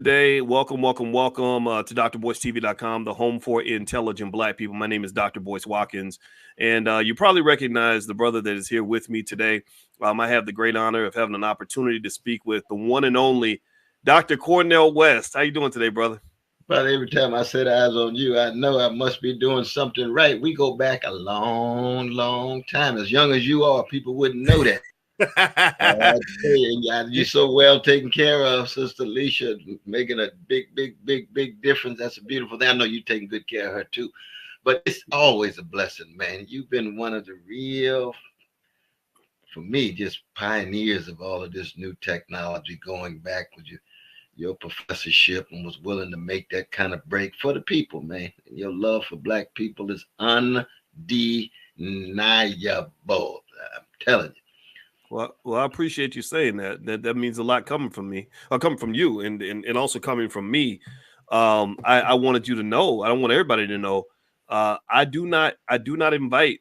Today, welcome to drboycetv.com, the home for intelligent black people. My name is Dr. Boyce Watkins, and you probably recognize the brother that is here with me today. I have the great honor of having an opportunity to speak with the one and only Dr. Cornel West. How you doing today, brother? But every time I set eyes on you, I know I must be doing something right. We go back a long, long time. As young as you are, people wouldn't know that. You're so well taken care of, Sister Alicia, making a big difference. That's a beautiful thing. I know you're taking good care of her too. But it's always a blessing, man. You've been one of the real, for me, just pioneers of all of this new technology going back with your professorship and was willing to make that kind of break for the people, man. And your love for black people is undeniable. I'm telling you. Well, I appreciate you saying that. That means a lot coming from me, or coming from you, and also coming from me. I wanted you to know. I don't want everybody to know. I do not invite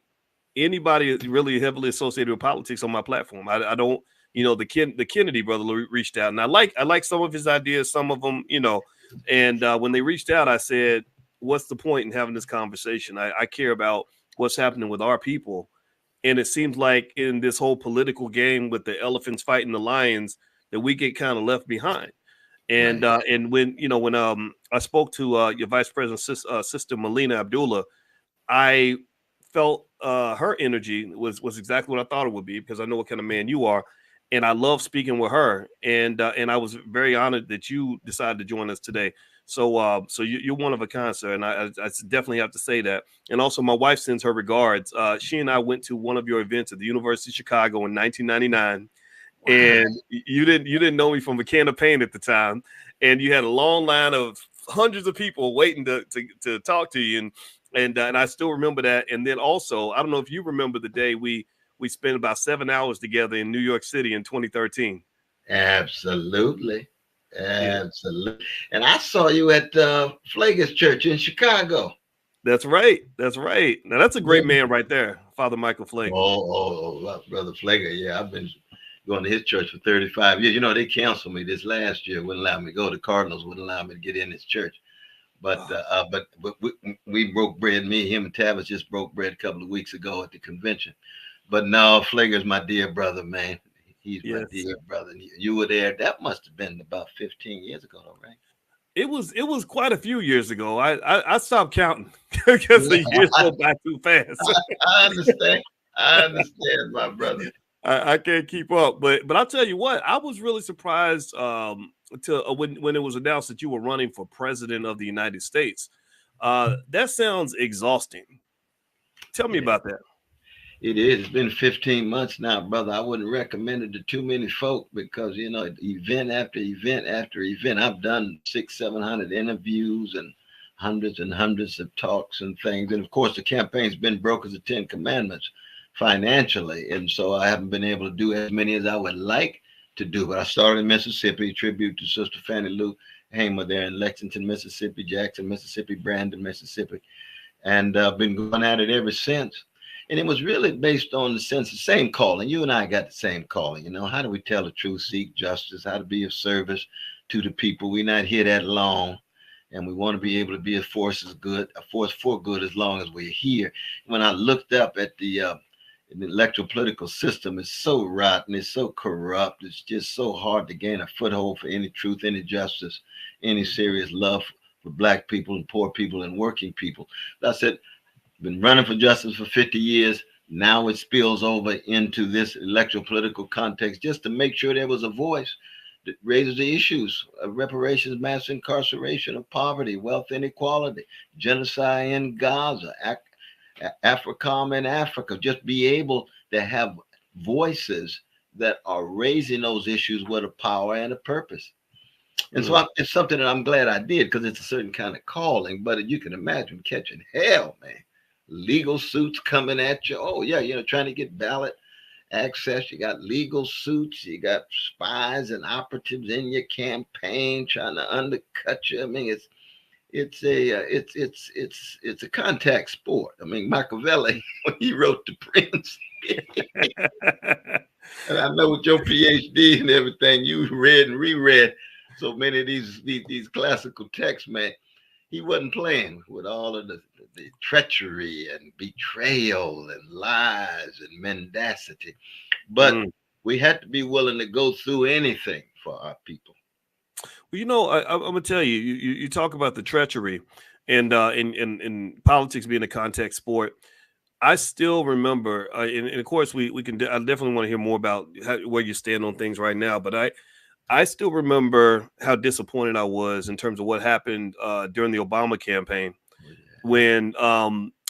anybody really heavily associated with politics on my platform. I don't. The Kennedy brother reached out, and I like some of his ideas, some of them, And when they reached out, I said, "What's the point in having this conversation? I care about what's happening with our people." And it seems like in this whole political game with the elephants fighting the lions, that we get kind of left behind. And Right. and when I spoke to your vice president, sister Melina Abdullah, I felt her energy was exactly what I thought it would be, because I know what kind of man you are, and I love speaking with her. And I was very honored that you decided to join us today. So you're one of a kind, sir, and I definitely have to say that. And also, my wife sends her regards. She and I went to one of your events at the University of Chicago in 1999, Wow. and you didn't know me from a can of paint at the time, and you had a long line of hundreds of people waiting to talk to you, and I still remember that. And then also, I don't know if you remember the day we spent about 7 hours together in New York City in 2013. Absolutely. Yeah, Absolutely. And I saw you at Flagus Church in Chicago. that's right. That's right. Now that's a great Yeah. man right there, Father Michael Flake. Brother Flager. Yeah, I've been going to his church for 35 years. You know, they canceled me this last year, wouldn't allow me to go. The Cardinals wouldn't allow me to get in his church. But we broke bread. Me, him, and Tavis just broke bread a couple of weeks ago at the convention. But no, Flager's my dear brother, man. He's my Yes, dear brother. You were there. That must have been about 15 years ago, right? it was quite a few years ago. I stopped counting because the years go by too fast. I understand. I understand, my brother. I can't keep up. But I'll tell you what, I was really surprised to when it was announced that you were running for president of the United States. That sounds exhausting. Tell me Yeah, about that. it is. It's been 15 months now, brother. I wouldn't recommend it to too many folk because event after event after event. I've done 700 interviews and hundreds of talks and things. And of course, the campaign's been broke as the Ten Commandments financially, and so I haven't been able to do as many as I would like to do. But I started in Mississippi, tribute to Sister Fannie Lou Hamer there in Lexington, Mississippi, Jackson, Mississippi, Brandon, Mississippi, and I've been going at it ever since. And it was really based on the sense of same calling. You and I got the same calling. How do we tell the truth, seek justice, how to be of service to the people? We're not here that long, and we want to be able to be a force for good as long as we're here. When I looked up at the electoral political system, is so rotten, it's so corrupt, it's just so hard to gain a foothold for any truth, any justice, any serious love for black people and poor people and working people. I said, been running for justice for 50 years. Now it spills over into this electoral political context just to make sure there was a voice that raises the issues of reparations, mass incarceration, of poverty, wealth inequality, genocide in Gaza, AFRICOM in Africa. Just be able to have voices that are raising those issues with a power and a purpose. And so Mm. it's something that I'm glad I did because it's a certain kind of calling. But you can imagine catching hell, man. Legal suits coming at you. Oh, yeah, trying to get ballot access. You got legal suits. You got spies and operatives in your campaign trying to undercut you. I mean, it's a contact sport. I mean, Machiavelli, when he wrote The Prince, and I know with your PhD and everything you read and reread, so many of these classical texts, man. He wasn't playing with all of the treachery and betrayal and lies and mendacity. But we had to be willing to go through anything for our people. Well, you know, I'm gonna tell you, you talk about the treachery, and in politics being a contact sport. I still remember, and of course, we can. I definitely want to hear more about where you stand on things right now. But I still remember how disappointed I was in terms of what happened during the Obama campaign. When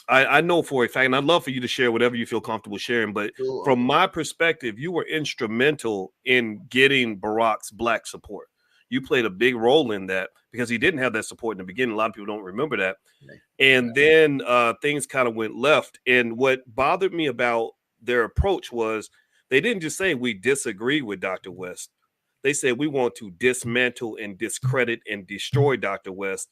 I know for a fact, and I'd love for you to share whatever you feel comfortable sharing. But Sure. from my perspective, you were instrumental in getting Barack's black support. You played a big role in that because he didn't have that support in the beginning. A lot of people don't remember that. And then things kind of went left. And what bothered me about their approach was they didn't just say we disagree with Dr. West. They said we want to dismantle and discredit and destroy Dr. West.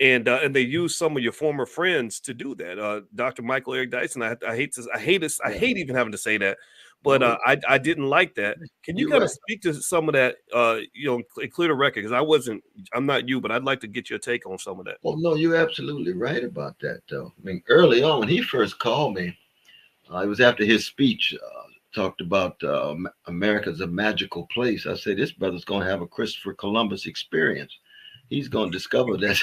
And they used some of your former friends to do that. Dr. Michael Eric Dyson. I hate even having to say that, but I didn't like that. Can you kind of speak to some of that? Clear the record because I'm not you, but I'd like to get your take on some of that. Well, no, you're absolutely right about that, though. I mean, early on when he first called me, it was after his speech. Talked about America's a magical place. I said, this brother's going to have a Christopher Columbus experience. He's going to discover that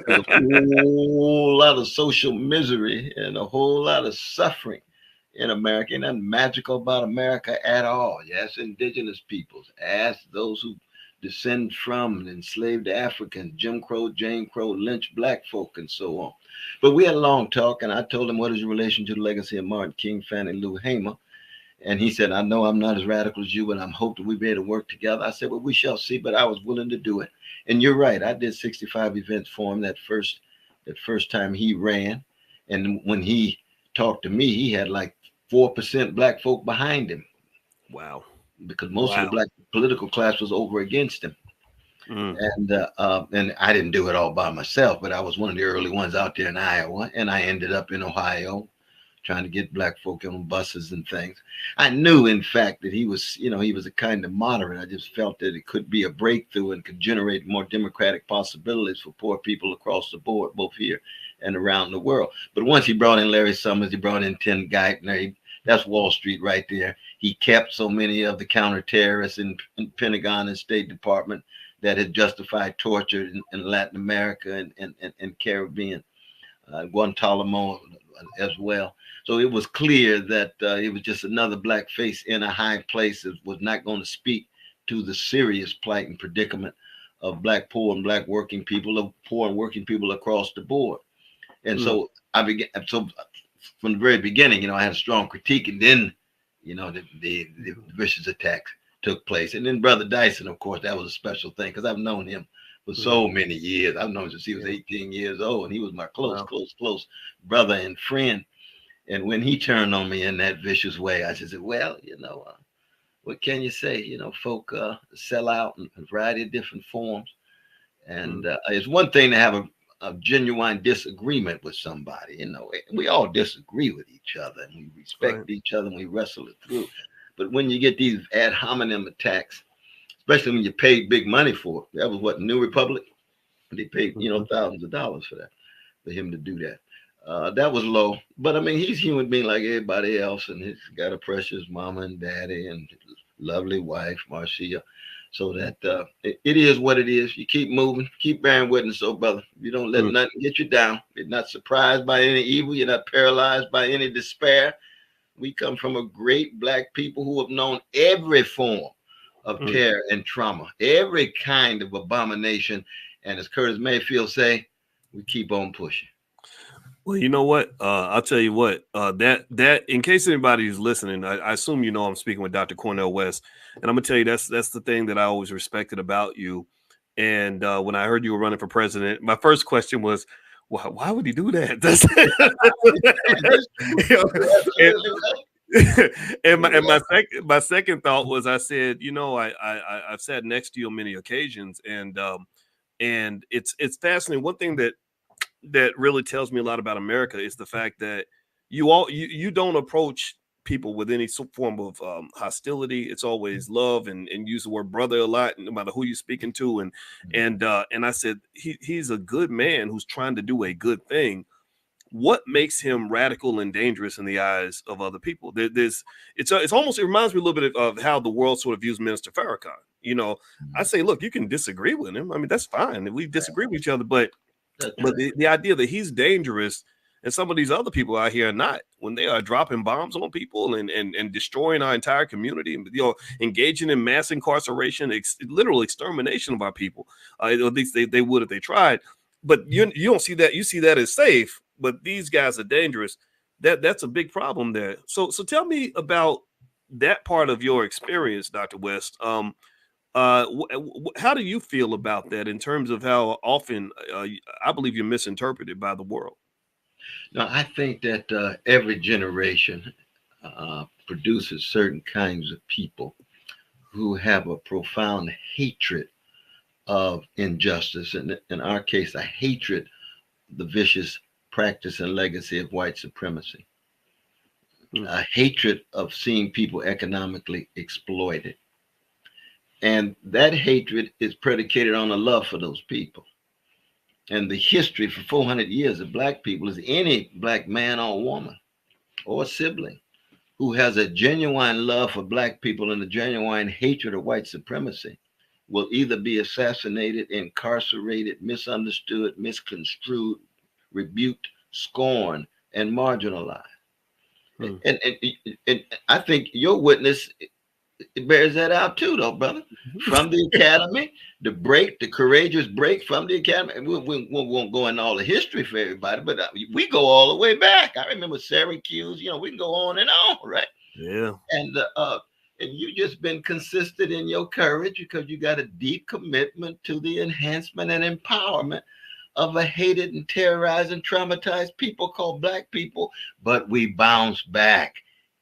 there's a whole lot of social misery and a whole lot of suffering in America. And nothing magical about America at all. Yes, indigenous peoples. Ask those who descend from enslaved Africans, Jim Crow, Jane Crow, lynch black folk, and so on. But we had a long talk, and I told him what is your relation to the legacy of Martin King, Fannie Lou Hamer. And he said, I know I'm not as radical as you, but I'm hoping we'll be able to work together. I said, well, we shall see, but I was willing to do it. And you're right. I did 65 events for him that first time he ran. And when he talked to me, he had like 4% black folk behind him. Wow. Because most of the black political class was over against him. And I didn't do it all by myself, but I was one of the early ones out there in Iowa. And I ended up in Ohio, trying to get black folk on buses and things. I knew, in fact, that he was a kind of moderate. I just felt that it could be a breakthrough and could generate more democratic possibilities for poor people across the board, both here and around the world. But once he brought in Larry Summers, he brought in Tim Geithner. That's Wall Street right there. He kept so many of the counter-terrorists in Pentagon and State Department that had justified torture in Latin America and Caribbean, Guantanamo as well. So it was clear that it was just another black face in a high place that was not going to speak to the serious plight and predicament of black poor and black working people, of poor and working people across the board. And so I began. So from the very beginning, I had a strong critique, and then, the vicious attacks took place. And then Brother Dyson, of course, that was a special thing because I've known him for so many years. I've known him since he was 18 years old, and he was my close brother and friend. And when he turned on me in that vicious way, I just said, well, what can you say? Folk sell out in a variety of different forms. And it's one thing to have a genuine disagreement with somebody. We all disagree with each other, and we respect each other, and we wrestle it through. But when you get these ad hominem attacks, especially when you paid big money for it, that was what, New Republic? They paid, thousands of dollars for that, for him to do that. That was low, but I mean, he's a human being like everybody else, and he's got a precious mama and daddy and lovely wife, Marcia. So that it is what it is. You keep moving, keep bearing witness, brother. You don't let nothing get you down. You're not surprised by any evil. You're not paralyzed by any despair. We come from a great black people who have known every form of terror and trauma, every kind of abomination. And as Curtis Mayfield say, we keep on pushing. Well, you know what? I'll tell you what. That in case anybody's listening, I assume I'm speaking with Dr. Cornel West, and I'm gonna tell you that's the thing that I always respected about you. And when I heard you were running for president, my first question was, why would he do that? That's and my second thought was, I said, I've sat next to you on many occasions, and it's fascinating. One thing that really tells me a lot about America is the fact that you don't approach people with any form of hostility. It's always love, and use the word brother a lot, no matter who you're speaking to. And I said he's a good man who's trying to do a good thing. What makes him radical and dangerous in the eyes of other people? It's almost, it reminds me a little bit of how the world sort of views Minister Farrakhan. You know, I say, look, you can disagree with him. I mean, that's fine. We disagree with each other, but the idea that he's dangerous and some of these other people out here are not, when they are dropping bombs on people and destroying our entire community, and engaging in mass incarceration, literal extermination of our people. At least they would if they tried. But you don't see that. You see that as safe, but these guys are dangerous. That's a big problem there. So tell me about that part of your experience, Dr. West. How do you feel about that in terms of how often I believe you're misinterpreted by the world? Now, I think that every generation produces certain kinds of people who have a profound hatred of injustice, and in our case, a hatred of the vicious practice and legacy of white supremacy, a hatred of seeing people economically exploited. And that hatred is predicated on a love for those people. And the history for 400 years of Black people is any Black man or woman or sibling who has a genuine love for Black people and a genuine hatred of white supremacy will either be assassinated, incarcerated, misunderstood, misconstrued, rebuked, scorned, and marginalized. And I think your witness, it bears that out too, though, brother. From the academy, the courageous break from the academy. And we won't go into all the history for everybody, but we go all the way back. I remember Syracuse. You know, we can go on and on, right? Yeah. And you just been consistent in your courage because you got a deep commitment to the enhancement and empowerment of a hated and terrorized and traumatized people called Black people. But we bounce back.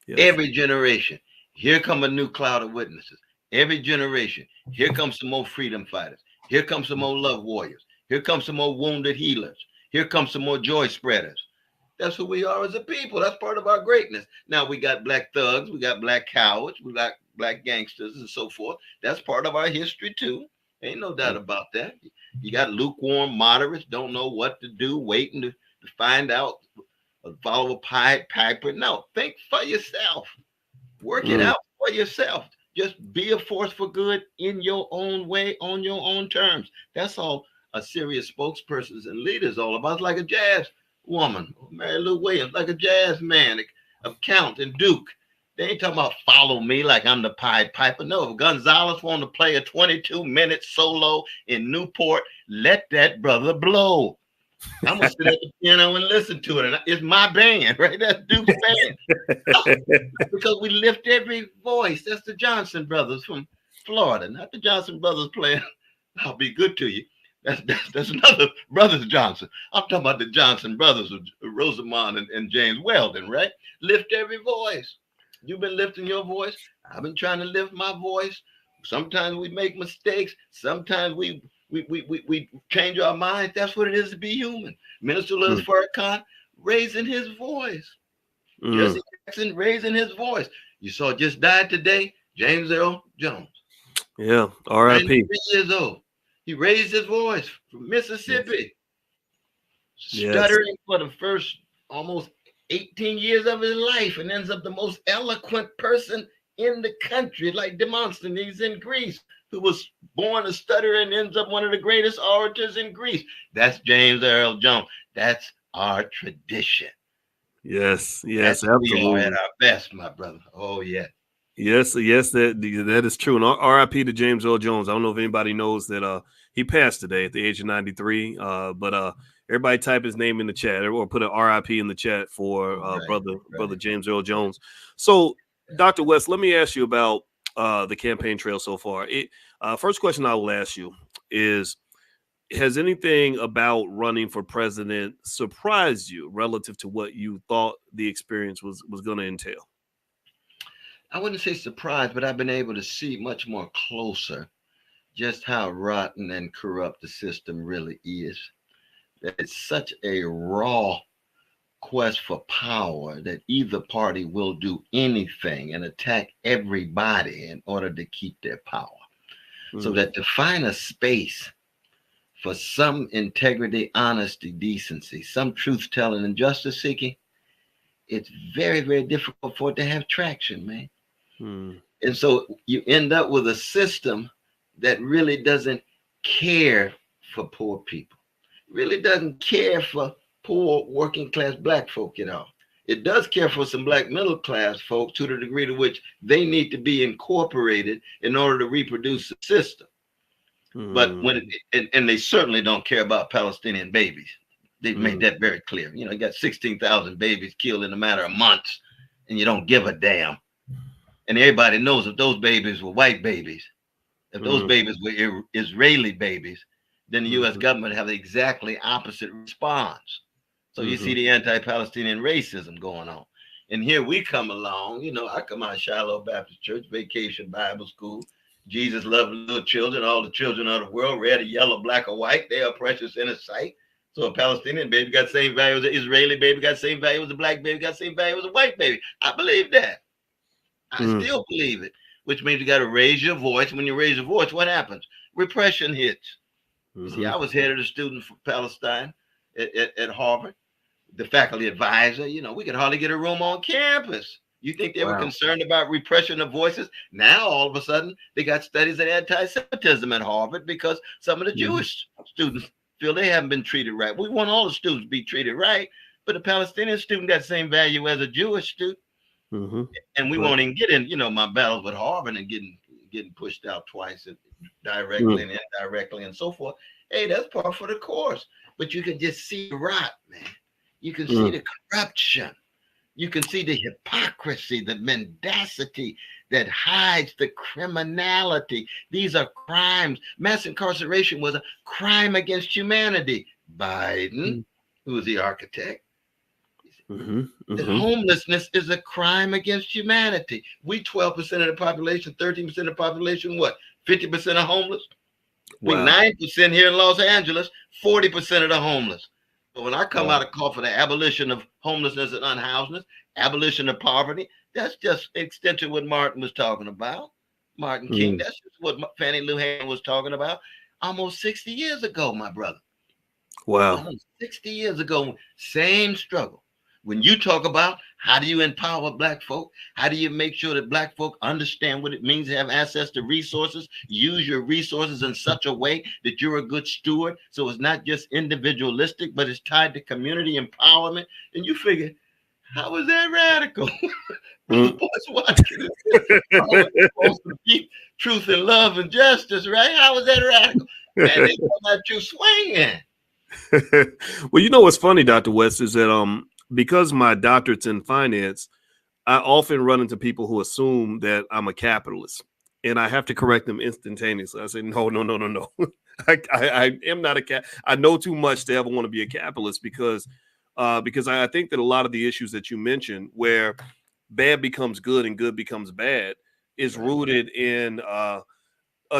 Yes. Every generation. Here come a new cloud of witnesses. Every generation. Here comes some more freedom fighters. Here comes some more love warriors. Here comes some more wounded healers. Here comes some more joy spreaders. That's who we are as a people. That's part of our greatness. Now we got Black thugs. We got Black cowards. We got Black gangsters and so forth. That's part of our history too. Ain't no doubt about that. You got lukewarm moderates, don't know what to do, waiting to find out, follow a Pied Piper. No, think for yourself. Work it out for yourself. Just be a force for good in your own way, on your own terms. That's all a serious spokespersons and leaders all about. It's like a jazz woman, Mary Lou Williams, like a jazz man of Count and Duke. They ain't talking about follow me like I'm the Pied Piper. No, if Gonzalez want to play a 22-minute solo in Newport, let that brother blow. I'm gonna sit at the piano and listen to it. And it's my band, right? That's Duke's band. Because we lift every voice. That's the Johnson Brothers from Florida, not the Johnson Brothers playing I'll Be Good to You. That's another Brothers Johnson. I'm talking about the Johnson Brothers of Rosamond and James Weldon, right? Lift every voice. You've been lifting your voice. I've been trying to lift my voice. Sometimes we make mistakes. Sometimes we change our minds. That's what it is to be human. Minister Louis Farrakhan raising his voice. Jesse Jackson raising his voice. You saw just died today, James Earl Jones. Yeah, R.I.P. 93 years old. He raised his voice from Mississippi. Yes. Stuttering for the first almost 18 years of his life and ends up the most eloquent person in the country, like Demosthenes in Greece, who was born a stutterer and ends up one of the greatest orators in Greece. That's James Earl Jones. That's our tradition. Yes, that's absolutely. We are at our best, my brother. Oh, yeah. Yes, that is true. And R.I.P. to James Earl Jones. I don't know if anybody knows that he passed today at the age of 93. But everybody type his name in the chat or put an R.I.P. in the chat for brother James Earl Jones. So, Dr. West, let me ask you about the campaign trail so far. First question I will ask you is, has anything about running for president surprised you relative to what you thought the experience was going to entail? I wouldn't say surprised, but I've been able to see much more closer just how rotten and corrupt the system really is. It's such a raw quest for power that either party will do anything and attack everybody in order to keep their power. So that to find a space for some integrity, honesty, decency, some truth telling and justice seeking, it's very, very difficult for it to have traction, man. And so you end up with a system that really doesn't care for poor people, really doesn't care for poor working class black folk at all. It does care for some black middle class folks to the degree to which they need to be incorporated in order to reproduce the system. But when and they certainly don't care about Palestinian babies. They've made that very clear. You know, you got 16,000 babies killed in a matter of months, and you don't give a damn. And everybody knows if those babies were white babies, if those babies were Israeli babies, then the U.S. government have the exactly opposite response. So you see the anti-Palestinian racism going on. And here we come along, you know, I come out of Shiloh Baptist Church, Vacation Bible School. Jesus loved little children, all the children of the world, red or yellow, black or white, they are precious in his sight. So a Palestinian baby got the same value as an Israeli baby, got the same value as a black baby, got the same value as a white baby. I believe that. I still believe it, which means you got to raise your voice. When you raise your voice, what happens? Repression hits. See, I was head of the student for Palestine at Harvard, the faculty advisor. You know, we could hardly get a room on campus. You think they were concerned about repression of voices? Now, all of a sudden, they got studies in anti-Semitism at Harvard because some of the Jewish students feel they haven't been treated right. We want all the students to be treated right, but a Palestinian student got the same value as a Jewish student. And we won't even get in, you know, my battles with Harvard and getting pushed out twice directly and indirectly and so forth. Hey, that's part for the course. But you can just see the rot, man. You can see the corruption. You can see the hypocrisy, the mendacity that hides the criminality. These are crimes. Mass incarceration was a crime against humanity. Biden, who was the architect, homelessness is a crime against humanity. We 12% of the population, 13% of the population, what? 50% are homeless? We 9% here in Los Angeles, 40% of the homeless. But when I come out and call for the abolition of homelessness and unhousedness, abolition of poverty, that's just extension of what Martin was talking about. Martin King, that's just what Fannie Lou Hamer was talking about almost 60 years ago, my brother. Wow. Almost 60 years ago, same struggle. When you talk about how do you empower black folk, how do you make sure that black folk understand what it means to have access to resources, use your resources in such a way that you're a good steward, so it's not just individualistic, but it's tied to community empowerment, and you figure, how is that radical? Truth and love and justice, right? How is that radical? Man, they come at you swinging. Well, you know what's funny, Dr. West, is that because my doctorate's in finance, I often run into people who assume that I'm a capitalist, and I have to correct them instantaneously. I say, no. I am not a cap. I know too much to ever want to be a capitalist because I think that a lot of the issues that you mentioned, where bad becomes good and good becomes bad, is rooted in a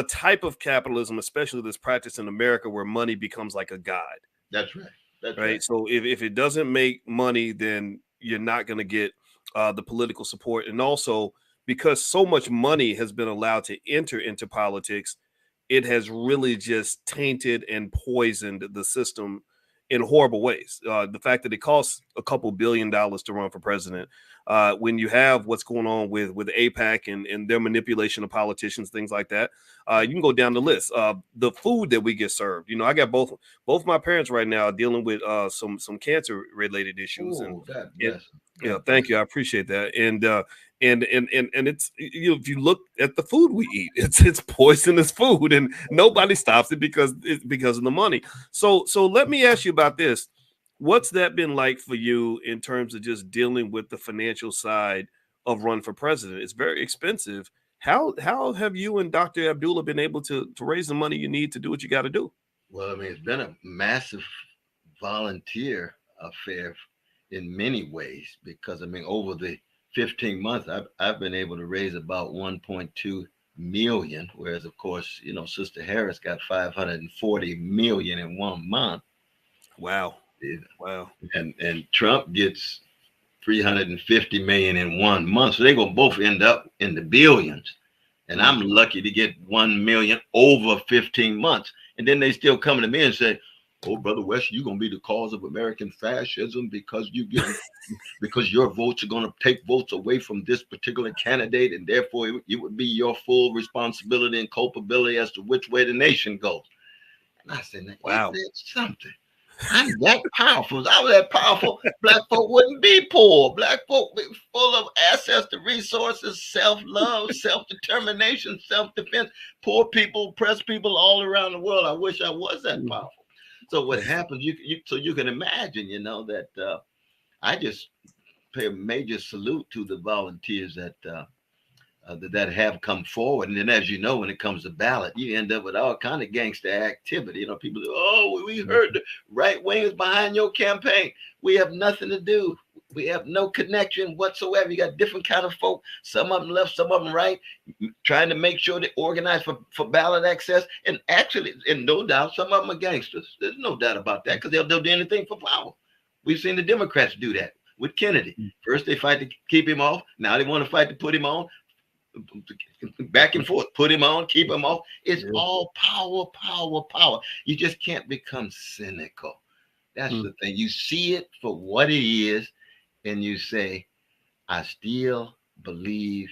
type of capitalism, especially this practice in America, where money becomes like a god. That's right. That's right. So if it doesn't make money, then you're not going to get the political support. And also, because so much money has been allowed to enter into politics, it has really just tainted and poisoned the system in horrible ways. The fact that it costs a couple $2 billion to run for president, when you have what's going on with AIPAC and their manipulation of politicians, things like that, you can go down the list. The food that we get served, you know, I got both my parents right now dealing with some cancer related issues. Thank you, I appreciate that. And it's, you know, if you look at the food we eat, it's poisonous food, and nobody stops it because of the money. So let me ask you about this. What's that been like for you in terms of just dealing with the financial side of run for president? It's very expensive. How have you and Dr. Abdullah been able to raise the money you need to do what you got to do? Well, I mean, it's been a massive volunteer affair in many ways, because I mean, over the 15 months, I've been able to raise about 1.2 million, whereas of course, you know, Sister Harris got 540 million in 1 month. Wow. Wow. And Trump gets 350 million in 1 month. So they're gonna both end up in the billions. And I'm lucky to get 1 million over 15 months. And then they still come to me and say, "Oh, Brother West, you're gonna be the cause of American fascism because because your votes are gonna take votes away from this particular candidate, and therefore it would be your full responsibility and culpability as to which way the nation goes." And I said, "Now, wow, isn't that something? I'm that powerful. If I was that powerful, black folk wouldn't be poor. Black folk be full of access to resources, self-love, self-determination, self-defense. Poor people, oppressed people all around the world. I wish I was that powerful." So what happens, so you can imagine, that I just pay a major salute to the volunteers that have come forward. And then, as you know, when it comes to ballot, you end up with all kind of gangster activity. People say, "Oh, we heard the right wingers behind your campaign." We have nothing to do. We have no connection whatsoever. You got different kind of folk, some of them left, some of them right, trying to make sure they organize for ballot access. And actually, and no doubt, some of them are gangsters. There's no doubt about that, because they'll do anything for power. We've seen the Democrats do that with Kennedy. First, they fight to keep him off. Now they want to fight to put him on. Back and forth, put him on, keep him off. It's all power, power, power. You just can't become cynical. That's the thing. You see it for what it is, and you say, "I still believe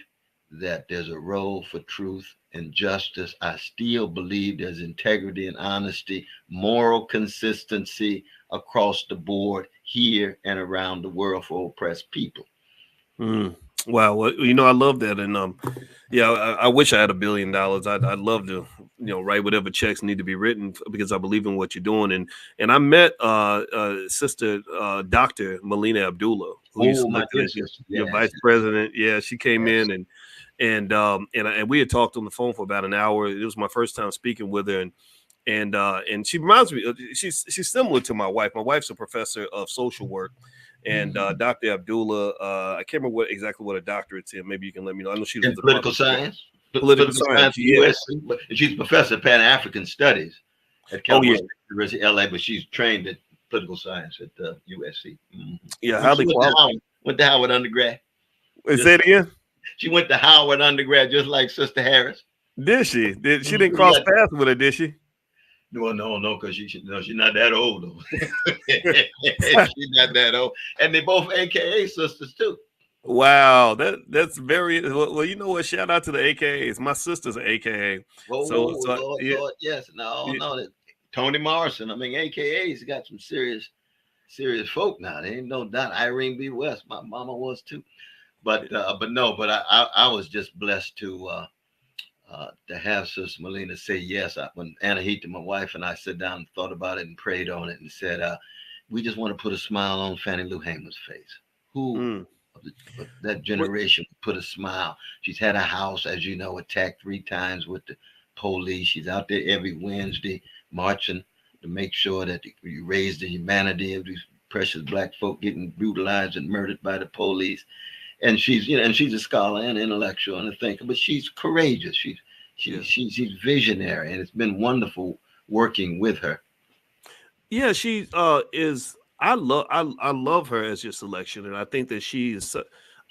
that there's a role for truth and justice. I still believe there's integrity and honesty, moral consistency across the board here and around the world for oppressed people." Wow. Well, I love that. And I wish I had $1 billion. I'd love to, write whatever checks need to be written, because I believe in what you're doing. And I met Sister Dr. Melina Abdullah, who you selected as your vice president. Yeah, she came in and we had talked on the phone for about an hour. It was my first time speaking with her, and she reminds me. She's similar to my wife. My wife's a professor of social work. And Dr. Abdullah, I can't remember exactly what a doctorate's in. Maybe you can let me know. I know she's in political science. Political science. USC, but she's a professor of Pan-African Studies at California University, LA, but she's trained in political science at USC. Yeah, highly qualified. Went to Howard undergrad. Say it again. She went to Howard undergrad, just like Sister Harris. Did she? She didn't cross paths with her, did she? No, because she's not that old though. She's not that old, and they both AKA sisters too. Wow, that's very well. You know what? Shout out to the AKAs. My sister's an AKA. Lord, yes. No. Toni Morrison. I mean, AKAs got some serious folk now. There ain't no doubt. Irene B. West, my mama was too. But I was just blessed to have Sister Melina say yes. When Anahita, my wife, and I sat down and thought about it and prayed on it and said, we just want to put a smile on Fannie Lou Hamer's face. Who of that generation put a smile? She's had a house, as you know, attacked 3 times with the police. She's out there every Wednesday marching to make sure that we raise the humanity of these precious black folk getting brutalized and murdered by the police. And she's, she's a scholar and intellectual and a thinker, but she's courageous. She's visionary, and it's been wonderful working with her. Yeah, she is. I love her as your selection, and I think that she is.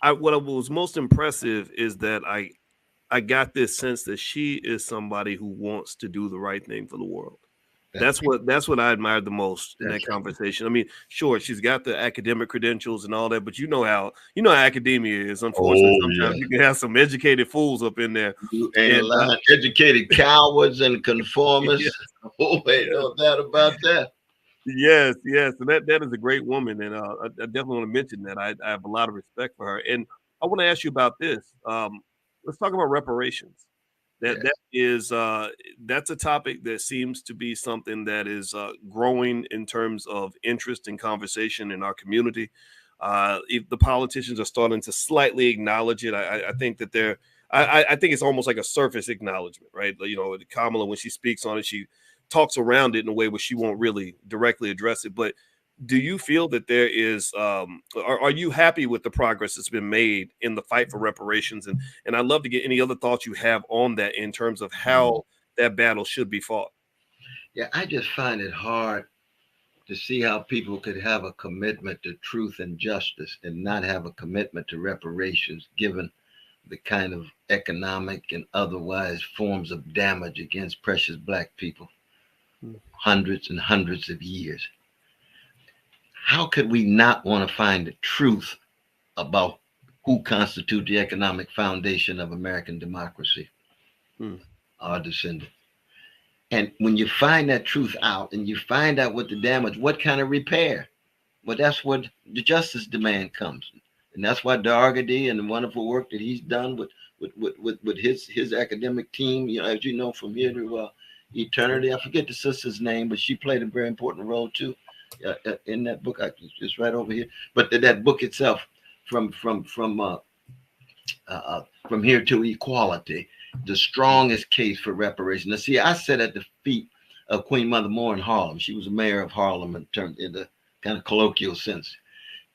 What was most impressive is that I got this sense that she is somebody who wants to do the right thing for the world. That's what I admired the most in that conversation. I mean, sure, she's got the academic credentials and all that, but you know how academia is. Unfortunately, sometimes you can have some educated fools up in there. Educated cowards and conformists. Oh, wait, no doubt about that. Yes, and that is a great woman, and I definitely want to mention that. I have a lot of respect for her, and I want to ask you about this. Let's talk about reparations. That is that's a topic that seems to be something that is growing in terms of interest and conversation in our community. The politicians are starting to slightly acknowledge it. I think that I think it's almost like a surface acknowledgement, right? Kamala, when she speaks on it, she talks around it in a way where she won't really directly address it. But do you feel that there is are you happy with the progress that's been made in the fight for reparations? And I'd love to get any other thoughts you have on that in terms of how that battle should be fought. Yeah, I just find it hard to see how people could have a commitment to truth and justice and not have a commitment to reparations, given the kind of economic and otherwise forms of damage against precious black people, hundreds and hundreds of years. How could we not want to find the truth about who constitute the economic foundation of American democracy? Our descendants. And when you find that truth out and you find out what the damage, what kind of repair? Well, that's what the justice demand comes. And that's why Dargady and the wonderful work that he's done with his academic team, you know, as you know, from here to eternity. I forget the sister's name, but she played a very important role too in that book. It's right over here. But that book itself, from here to equality, the strongest case for reparation. Now, see, I sat at the feet of Queen Mother Moore in Harlem. She was a mayor of Harlem in the kind of colloquial sense,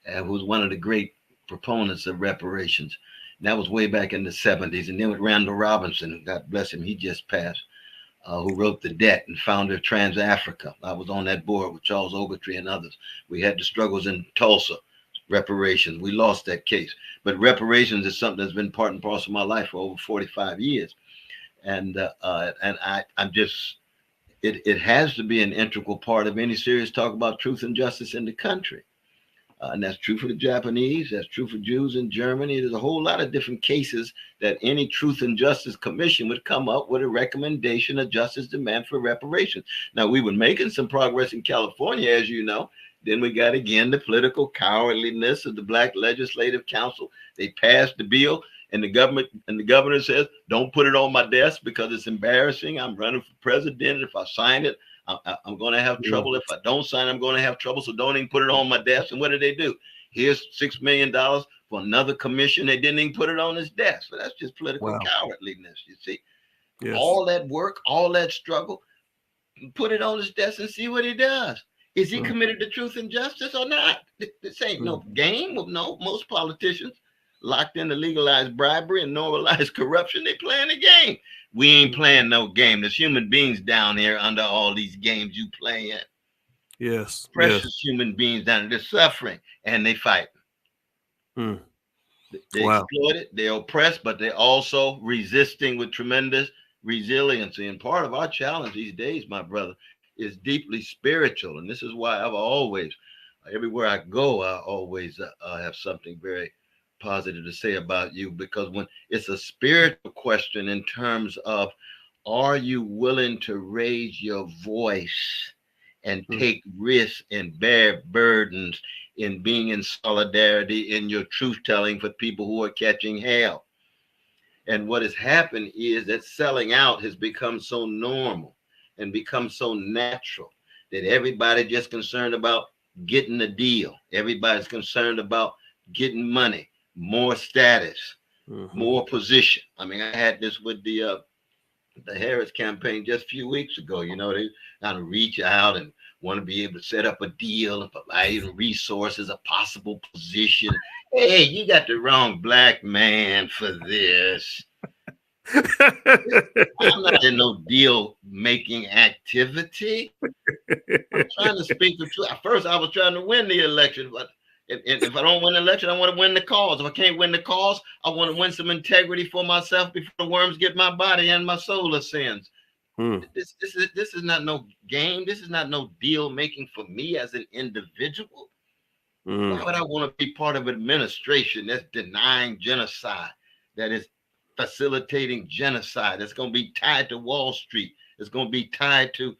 who was one of the great proponents of reparations. And that was way back in the 70s. And then with Randall Robinson, God bless him, he just passed, who wrote The Debt and founder of Trans-Africa. I was on that board with Charles Ogletree and others. We had the struggles in Tulsa. Reparations. We lost that case, but reparations is something that's been part and parcel of my life for over 45 years. And I'm just, it has to be an integral part of any serious talk about truth and justice in the country. And that's true for the Japanese. That's true for Jews in Germany. There's a whole lot of different cases that any Truth and Justice Commission would come up with a recommendation of justice demand for reparations. Now, we were making some progress in California, as you know. Then we got, again, the political cowardliness of the Black Legislative Council. They passed the bill, and the governor says, don't put it on my desk because it's embarrassing. I'm running for president. If I sign it, I'm going to have trouble. If I don't sign, I'm going to have trouble. So don't even put it on my desk. And what do? Here's $6 million for another commission. They didn't even put it on his desk. So that's just political cowardliness, you see. Yes. All that work, all that struggle, put it on his desk and see what he does. Is he committed to truth and justice or not? This ain't no game. No, most politicians locked into legalized bribery and normalized corruption. They playing a game. We ain't playing no game. There's human beings down here under all these games you playing. Yes. Precious human beings down there. They're suffering and they fight. They exploit it. They're oppressed, but they're also resisting with tremendous resiliency. And part of our challenge these days, my brother, is deeply spiritual. And this is why I've always, everywhere I go, I always have something very positive to say about you, because when it's a spiritual question in terms of, are you willing to raise your voice and take risks and bear burdens in being in solidarity in your truth telling for people who are catching hell? And what has happened is that selling out has become so normal and become so natural that everybody just concerned about getting a deal. Everybody's concerned about getting money, more status, more position. I mean, I had this with the Harris campaign just a few weeks ago. You know, they kind of reach out and want to be able to set up a deal and provide resources, a possible position. Hey, you got the wrong black man for this. I'm not in no deal making activity. I'm trying to speak the truth. At first, I was trying to win the election, but if I don't win the election, I want to win the cause. If I can't win the cause, I want to win some integrity for myself before the worms get my body and my soul ascends. This is not no game. This is not no deal making for me as an individual. Why would I want to be part of an administration that's denying genocide, that is facilitating genocide, that's going to be tied to Wall Street, it's going to be tied to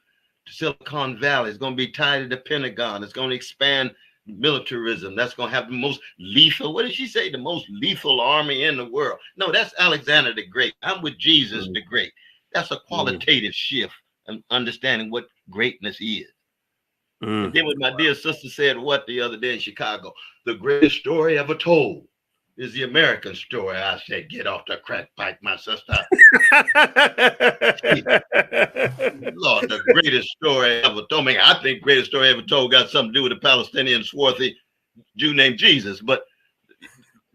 Silicon Valley, it's going to be tied to the Pentagon, it's going to expand militarism, that's going to have the most lethal, what did she say, the most lethal army in the world? No, that's Alexander the Great. I'm with Jesus the Great. That's a qualitative shift in understanding what greatness is. And then what my dear sister said, what the other day in Chicago, the greatest story ever told is the American story. I said, get off the crack pipe, my sister. Lord, the greatest story ever told. I think greatest story ever told got something to do with a Palestinian swarthy Jew named Jesus. But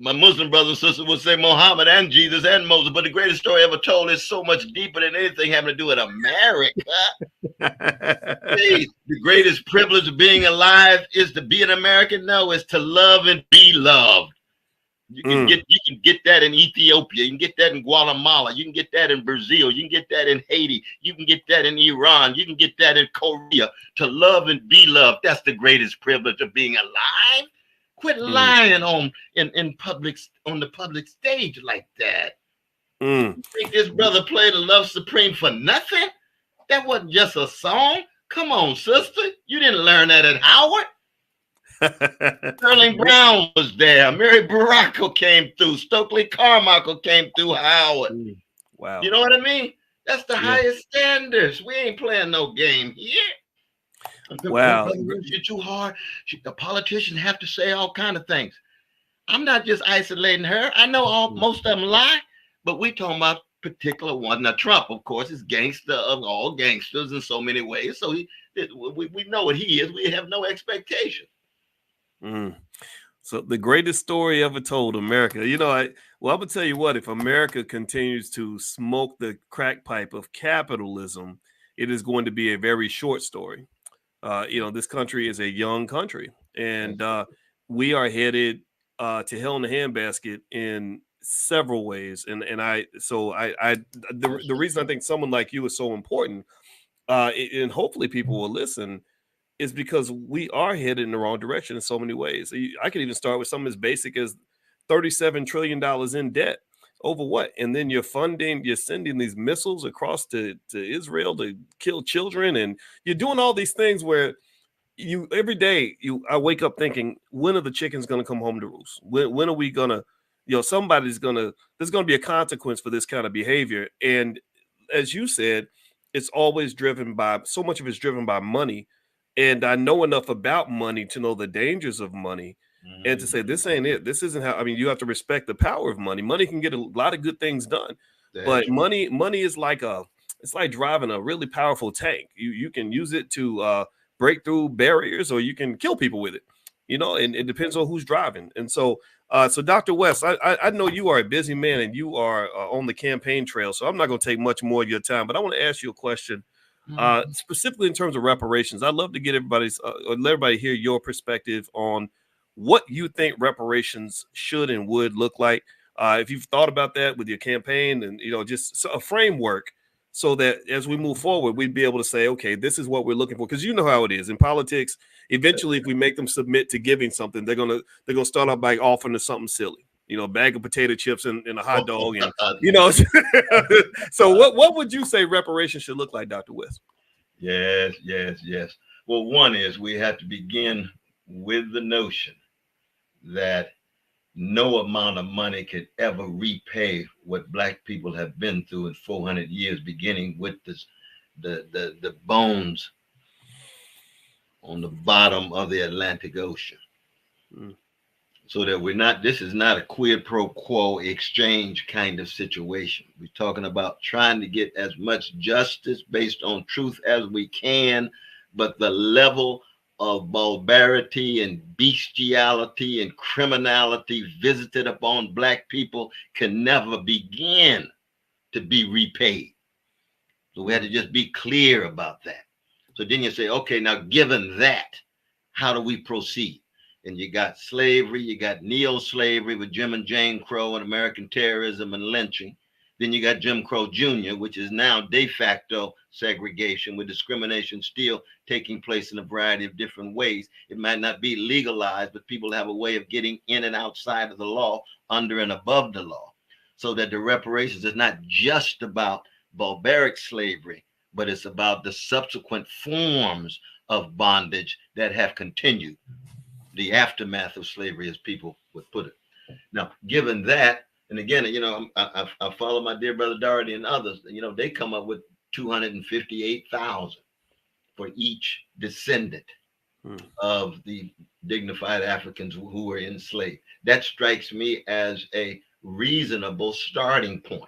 my Muslim brothers and sisters would say Muhammad and Jesus and Moses, but the greatest story ever told is so much deeper than anything having to do with America. The greatest privilege of being alive is to be an American? No, it's to love and be loved. You can get that in Ethiopia, you can get that in Guatemala, you can get that in Brazil, you can get that in Haiti, you can get that in Iran, you can get that in Korea. To love and be loved, that's the greatest privilege of being alive. Quit lying on the public stage like that. You think this brother played a Love Supreme for nothing? That wasn't just a song. Come on, sister. You didn't learn that at Howard. Sterling Brown was there. Mary Baracco came through. Stokely Carmichael came through Howard. Wow. You know what I mean? That's the highest standards. We ain't playing no game here. Wow. You're too hard. The politicians have to say all kind of things. I'm not just isolating her. I know most of them lie, but we talking about particular one. Now, Trump, of course, is gangster of all gangsters in so many ways. So we know what he is. We have no expectation. So the greatest story ever told, America. You know, I'm gonna tell you what, if America continues to smoke the crack pipe of capitalism, it is going to be a very short story. This country is a young country, and we are headed to hell in the handbasket in several ways. And the reason I think someone like you is so important, and hopefully people will listen, is because we are headed in the wrong direction in so many ways. I could even start with something as basic as $37 trillion in debt. Over what? And then you're sending these missiles across to Israel to kill children, and you're doing all these things where every day I wake up thinking, when are the chickens going to come home to roost? When are we gonna, there's gonna be a consequence for this kind of behavior. And as you said, it's always so much of it's driven by money. And I know enough about money to know the dangers of money. And to say this ain't it. This isn't how. I mean, you have to respect the power of money. Money can get a lot of good things done, but money is it's like driving a really powerful tank. You can use it to break through barriers, or you can kill people with it. And it depends on who's driving. And so Dr. West, I know you are a busy man and you are on the campaign trail. So I'm not going to take much more of your time, but I want to ask you a question. Specifically in terms of reparations. I'd love to get let everybody hear your perspective on what you think reparations should and would look like. If you've thought about that with your campaign, and just a framework, so that as we move forward, we'd be able to say, okay, this is what we're looking for. Because you know how it is in politics. Eventually, if we make them submit to giving something, they're gonna start off by offering us something silly. A bag of potato chips and a hot dog, and So what would you say reparations should look like, Dr. West? Yes. Well, one is we have to begin with the notion that no amount of money could ever repay what Black people have been through in 400 years, beginning with the bones on the bottom of the Atlantic Ocean. So that this is not a quid pro quo exchange kind of situation. We're talking about trying to get as much justice based on truth as we can, but the level of barbarity and bestiality and criminality visited upon Black people can never begin to be repaid. So we had to just be clear about that. So then you say, okay, now given that, how do we proceed? And you got slavery, you got neo-slavery with Jim and Jane Crow and American terrorism and lynching. Then you got Jim Crow Jr., which is now de facto segregation, with discrimination still taking place in a variety of different ways. It might not be legalized, but people have a way of getting in and outside of the law, under and above the law. So that the reparations is not just about barbaric slavery, but it's about the subsequent forms of bondage that have continued, the aftermath of slavery, as people would put it. Now, given that, and again, I follow my dear brother Doherty and others, they come up with 258,000 for each descendant of the dignified Africans who were enslaved. That strikes me as a reasonable starting point.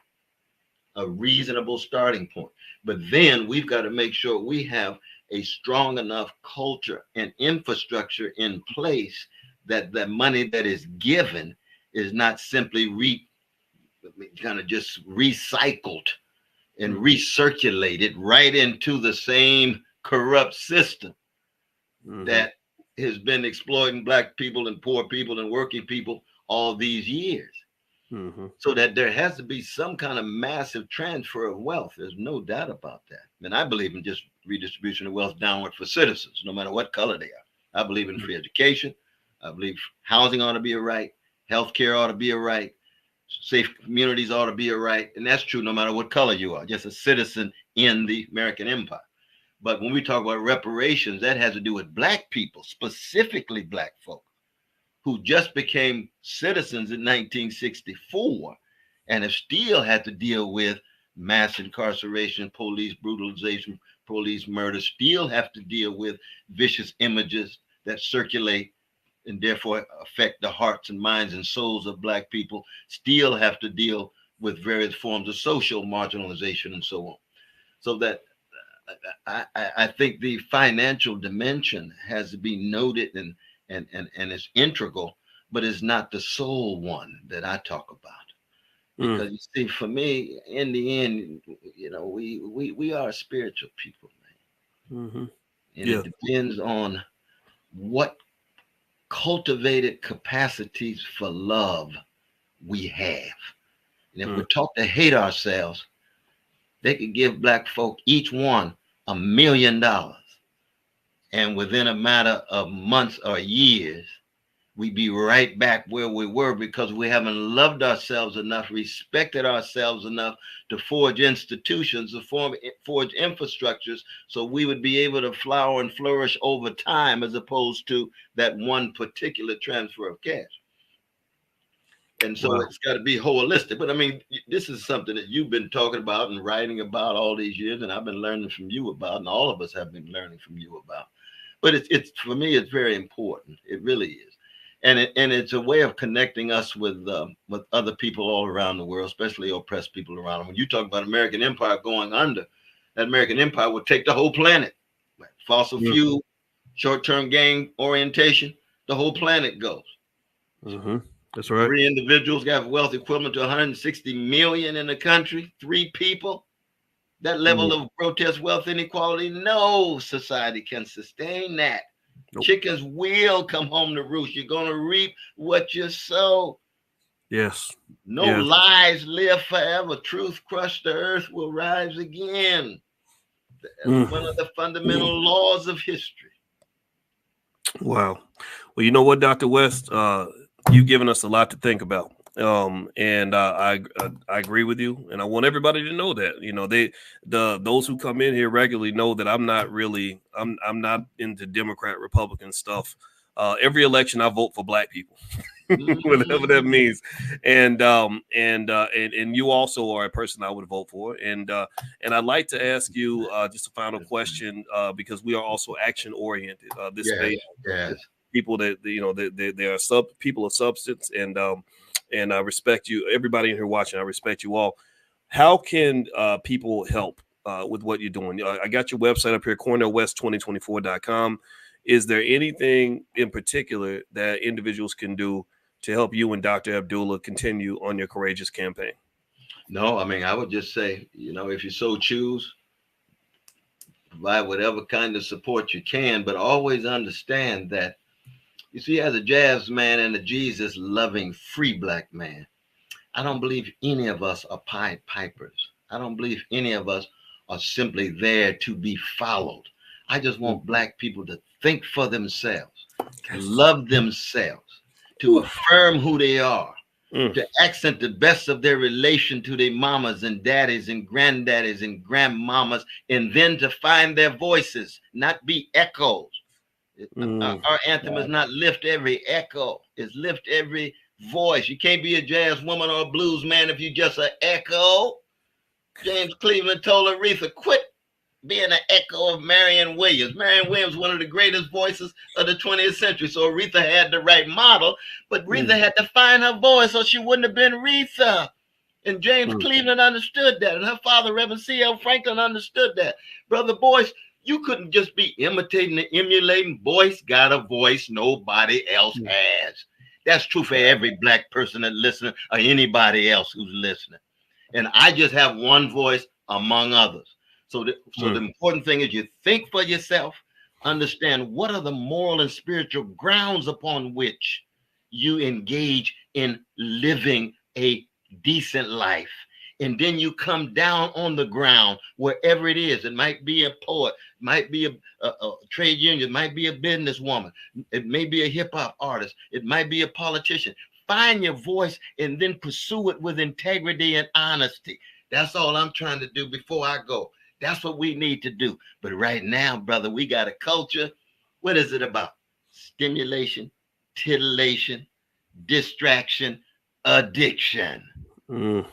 But then we've got to make sure we have a strong enough culture and infrastructure in place that the money that is given is not simply kind of just recycled and recirculated right into the same corrupt system that has been exploiting black people and poor people and working people all these years. So that there has to be some kind of massive transfer of wealth. There's no doubt about that. And I believe in just redistribution of wealth downward for citizens, no matter what color they are. I believe in free education. I believe housing ought to be a right. Healthcare ought to be a right. Safe communities ought to be a right. And that's true no matter what color you are, just a citizen in the American empire. But when we talk about reparations, that has to do with black people, specifically black folk, who just became citizens in 1964 and have still had to deal with mass incarceration, police brutalization, police murder, still have to deal with vicious images that circulate and therefore affect the hearts and minds and souls of black people, still have to deal with various forms of social marginalization and so on. So that I think the financial dimension has to be noted and it's integral, but it's not the sole one that I talk about. Because you see, for me, in the end, you know, we are spiritual people, man. And it depends on what cultivated capacities for love we have. And if we're taught to hate ourselves, they could give black folk each one $1 million. And within a matter of months or years, we'd be right back where we were because we haven't loved ourselves enough, respected ourselves enough to forge institutions, to forge infrastructures, so we would be able to flower and flourish over time as opposed to that one particular transfer of cash. And so it's got to be holistic. But I mean, this is something that you've been talking about and writing about all these years, and I've been learning from you about, and all of us have been learning from you about. But it's for me, it's very important. It really is. And it's a way of connecting us with other people all around the world, especially oppressed people around them. When you talk about American empire going under, that American empire would take the whole planet. Fossil fuel, short-term gain orientation, the whole planet goes. That's right. 3 individuals got wealth equivalent to 160 million in the country. 3 people. That level of grotesque wealth inequality, no society can sustain that. Nope. Chickens will come home to roost. You're going to reap what you sow. Yes. No lies live forever. Truth crushed the earth will rise again. That's one of the fundamental laws of history. Wow. Well, you know what, Dr. West, you've given us a lot to think about. And I agree with you, and I want everybody to know that, you know, those who come in here regularly know that I'm not into Democrat Republican stuff. Every election I vote for black people, whatever that means. And you also are a person I would vote for. And I'd like to ask you just a final question, because we are also action oriented. This space, people that, you know, they are people of substance, and I respect you, everybody in here watching. I respect you all. How can people help with what you're doing? I got your website up here, CornellWest2024.com. Is there anything in particular that individuals can do to help you and Dr. Abdullah continue on your courageous campaign? No, I mean, I would just say, you know, if you so choose, provide whatever kind of support you can, but always understand that, you see, as a jazz man and a Jesus-loving free black man, I don't believe any of us are Pied Pipers. I don't believe any of us are simply there to be followed. I just want black people to think for themselves, to love themselves, to affirm who they are, to accent the best of their relation to their mamas and daddies and granddaddies and grandmamas, and then to find their voices, not be echoes. Our anthem is not lift every echo, it's lift every voice. You can't be a jazz woman or a blues man if you just an echo. James Cleveland told Aretha, quit being an echo of Marion Williams. Marion Williams, one of the greatest voices of the 20th century. So Aretha had the right model, but Aretha had to find her voice so she wouldn't have been Aretha. And James Cleveland understood that. And her father, Reverend C.L. Franklin, understood that. Brother Boyce, you couldn't just be imitating and emulating. Boyce got a voice nobody else has. That's true for every black person that's listening or anybody else who's listening. And I just have one voice among others. So the important thing is you think for yourself, understand what are the moral and spiritual grounds upon which you engage in living a decent life. And then you come down on the ground, wherever it is. It might be a poet, might be a trade union, it might be a businesswoman, it may be a hip hop artist, it might be a politician. Find your voice and then pursue it with integrity and honesty. That's all I'm trying to do before I go. That's what we need to do. But right now, brother, we got a culture. What is it about? Stimulation, titillation, distraction, addiction. You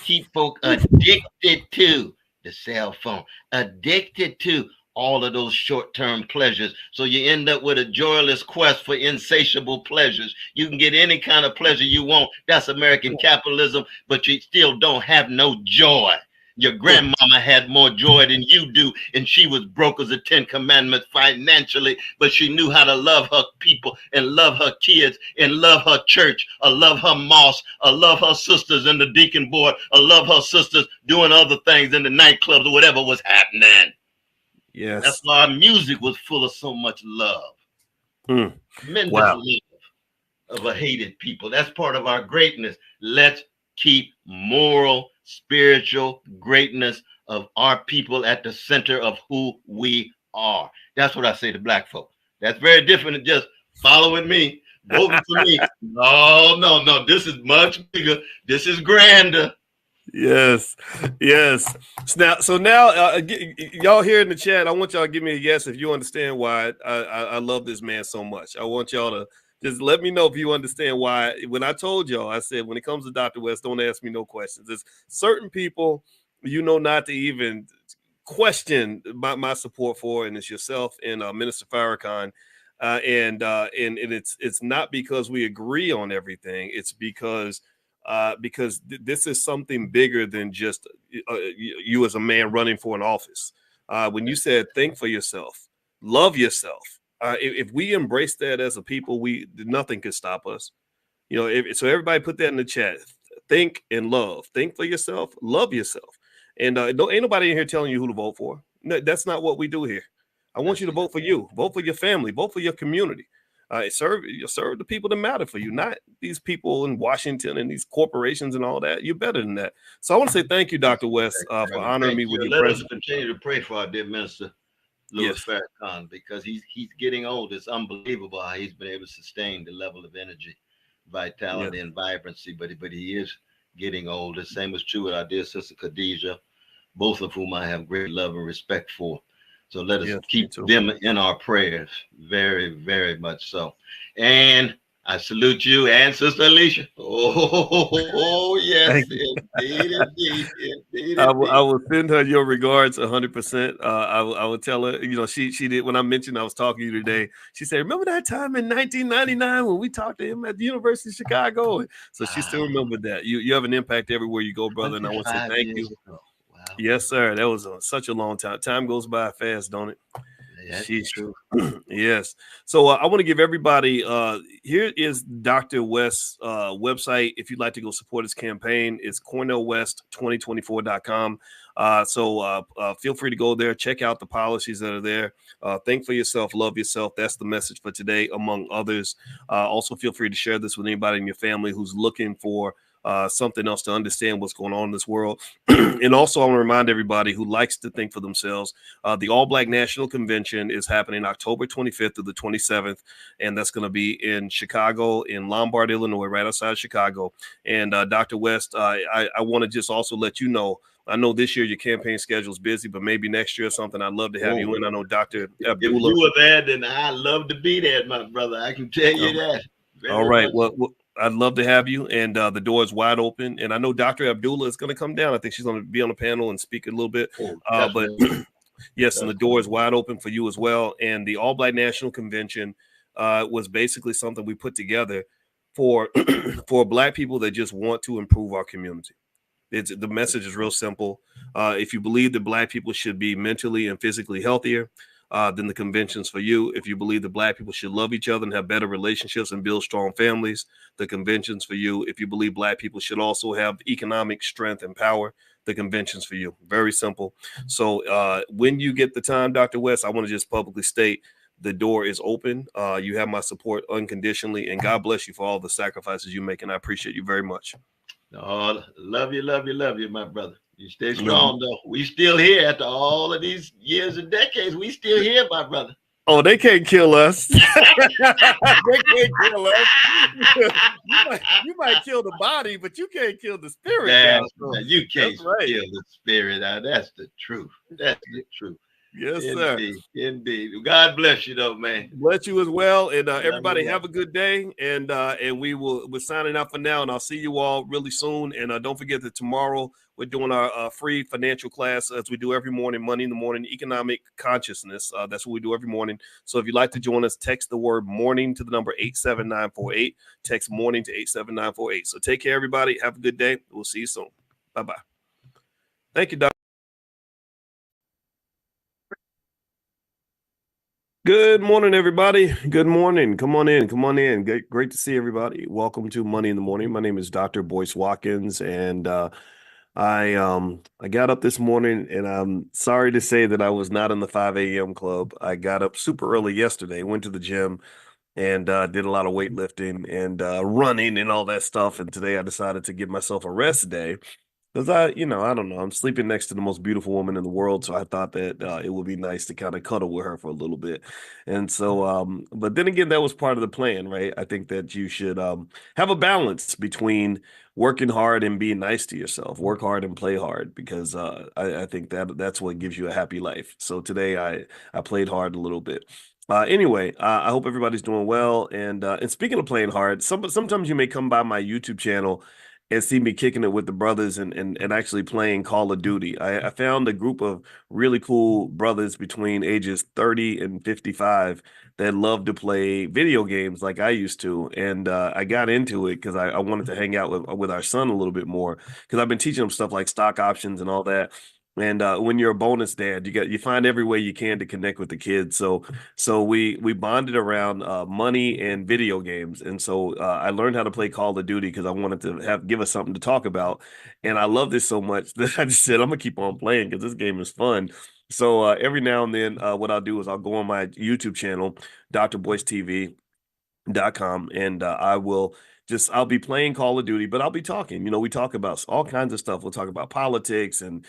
keep folk addicted to the cell phone, addicted to all of those short-term pleasures. So you end up with a joyless quest for insatiable pleasures. You can get any kind of pleasure you want. That's American capitalism, but you still don't have no joy. Your grandmama had more joy than you do, and she was broke as the 10 Commandments financially, but she knew how to love her people and love her kids and love her church or love her mosque or love her sisters in the deacon board or love her sisters doing other things in the nightclubs or whatever was happening. Yes. That's why our music was full of so much love. Tremendous love of a hated people. That's part of our greatness. Let's keep moral, spiritual greatness of our people at the center of who we are. That's what I say to black folk. That's very different than just following me, voting for me. No. This is much bigger. This is grander. Yes. So now, y'all here in the chat, I want y'all to give me a yes if you understand why I love this man so much. I want y'all to just let me know if you understand why. When I told y'all, I said, when it comes to Dr. West, don't ask me no questions. There's certain people, not to even question my support for, and it's yourself and Minister Farrakhan. And it's not because we agree on everything. It's because this is something bigger than just you as a man running for an office. When you said think for yourself, love yourself, if we embrace that as a people, nothing can stop us. So everybody put that in the chat. Think and love. Think for yourself, love yourself. And ain't nobody in here telling you who to vote for. No, that's not what we do here. I want you to vote for you, vote for your family, vote for your community. Serve the people that matter for you, not these people in Washington and these corporations and all that. You're better than that. So I want to say thank you, Dr. West, for honoring me with your presence. Let us continue to pray for our dear minister, Louis Farrakhan, because he's getting old. It's unbelievable how he's been able to sustain the level of energy, vitality, and vibrancy. But he is getting old. The same is true with our dear sister Khadijah, both of whom I have great love and respect for. So let us keep them in our prayers, very, very much so. And I salute you and Sister Alicia. Oh yes, indeed. I will send her your regards 100%. I will tell her, she did, when I mentioned I was talking to you today, she said, remember that time in 1999 when we talked to him at the University of Chicago? So she still remembered that. You have an impact everywhere you go, brother, and I want to say thank you. Wow. Yes, sir. That was such a long time. Time goes by fast, don't it? That's true. Yes. So I want to give everybody, here is Dr. West's website. If you'd like to go support his campaign, it's CornellWest2024.com. So feel free to go there, check out the policies that are there. Think for yourself, love yourself. That's the message for today, among others. Also, feel free to share this with anybody in your family who's looking for something else to understand what's going on in this world. And also, I want to remind everybody who likes to think for themselves, the All Black National Convention is happening October 25th through the 27th, and that's going to be in Chicago, in Lombard, Illinois, right outside Chicago. And Dr. West, I want to just also let you know, I know this year your campaign schedule is busy, but maybe next year or something, I'd love to have you in. I know Dr. Abdullah. If you were there, then I'd love to be there, my brother. I can tell you that. All right. Well, I'd love to have you, and the door is wide open. And I know Dr. Abdullah is going to come down. I think she's going to be on the panel and speak a little bit. But yes, and the door is wide open for you as well. And the All Black National Convention was basically something we put together for Black people that just want to improve our community. The message is real simple. If you believe that Black people should be mentally and physically healthier, then the convention's for you. If you believe that Black people should love each other and have better relationships and build strong families, the convention's for you. If you believe Black people should also have economic strength and power, the convention's for you. Very simple. So when you get the time, Dr. West, I want to just publicly state the door is open. You have my support unconditionally, and God bless you for all the sacrifices you make, and I appreciate you very much. Oh, love you, my brother. You stay strong, though. We still here after all of these years and decades. We still here, my brother. Oh, they can't kill us. They can't kill us. You might kill the body, but you can't kill the spirit. You can't kill the spirit. That's the truth. That's the truth. Yes, indeed, sir. Indeed. God bless you, though, man. Bless you as well. And everybody have a good day. And we're signing out for now. And I'll see you all really soon. And don't forget that tomorrow we're doing our free financial class as we do every morning, Money in the Morning, Economic Consciousness. That's what we do every morning. So if you'd like to join us, text the word morning to the number 87948. Text morning to 87948. So take care, everybody. Have a good day. We'll see you soon. Bye-bye. Thank you, Doc. Good morning, everybody. Good morning. Come on in. Come on in. Great to see everybody. Welcome to Money in the Morning. My name is Dr. Boyce Watkins, and I got up this morning, and I'm sorry to say that I was not in the 5 a.m. club. I got up super early yesterday, went to the gym, and did a lot of weightlifting and running and all that stuff. And today I decided to give myself a rest day. Because I don't know. I'm sleeping next to the most beautiful woman in the world, so I thought that it would be nice to kind of cuddle with her for a little bit. And so, but then again, that was part of the plan, right? I think that you should have a balance between working hard and being nice to yourself. Work hard and play hard, because I think that's what gives you a happy life. So today I played hard a little bit. Anyway, I hope everybody's doing well. And speaking of playing hard, sometimes you may come by my YouTube channel and see me kicking it with the brothers and actually playing Call of Duty. I found a group of really cool brothers between ages 30 and 55 that love to play video games like I used to. And I got into it because I wanted to hang out with our son a little bit more, because I've been teaching him stuff like stock options and all that. And when you're a bonus dad, you find every way you can to connect with the kids. So we bonded around money and video games. And so I learned how to play Call of Duty because I wanted to give us something to talk about. And I love this so much that I just said, I'm gonna keep on playing because this game is fun. So every now and then, what I'll do is I'll go on my YouTube channel, drboycetv.com, and I'll be playing Call of Duty, but I'll be talking. We talk about all kinds of stuff. We'll talk about politics and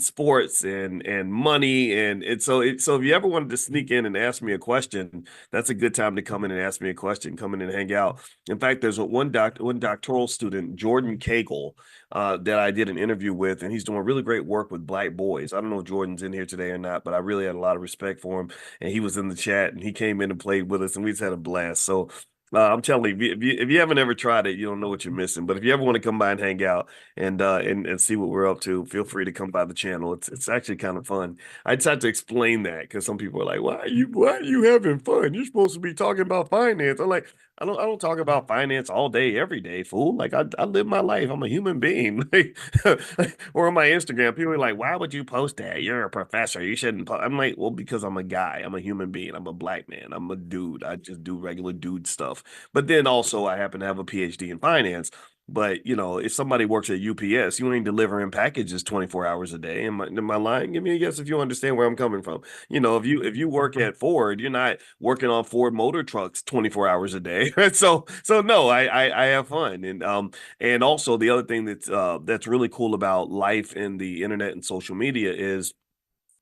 sports and money. So if you ever wanted to sneak in and ask me a question, that's a good time to come in and ask me a question. Come in and hang out. In fact, there's one doctoral student, Jordan Cagle, that I did an interview with, and he's doing really great work with Black boys. I don't know if Jordan's in here today or not, but I really had a lot of respect for him. And he was in the chat, and he came in and played with us, and we just had a blast. So I'm telling you, if you haven't ever tried it, you don't know what you're missing. But if you ever want to come by and hang out and see what we're up to, feel free to come by the channel. It's actually kind of fun. I just had to explain that because some people are like, why are you having fun? You're supposed to be talking about finance. I'm like, I don't talk about finance all day, every day, fool. Like I live my life. I'm a human being. Or on my Instagram, people are like, why would you post that? You're a professor. You shouldn't. I'm like, well, because I'm a guy. I'm a human being. I'm a Black man. I'm a dude. I just do regular dude stuff. But then also I happen to have a PhD in finance. But if somebody works at UPS, you ain't delivering packages 24 hours a day. Am I lying? Give me a guess if you understand where I'm coming from. If you work at Ford, you're not working on Ford motor trucks 24 hours a day. So no, I have fun. And also the other thing that's really cool about life in the internet and social media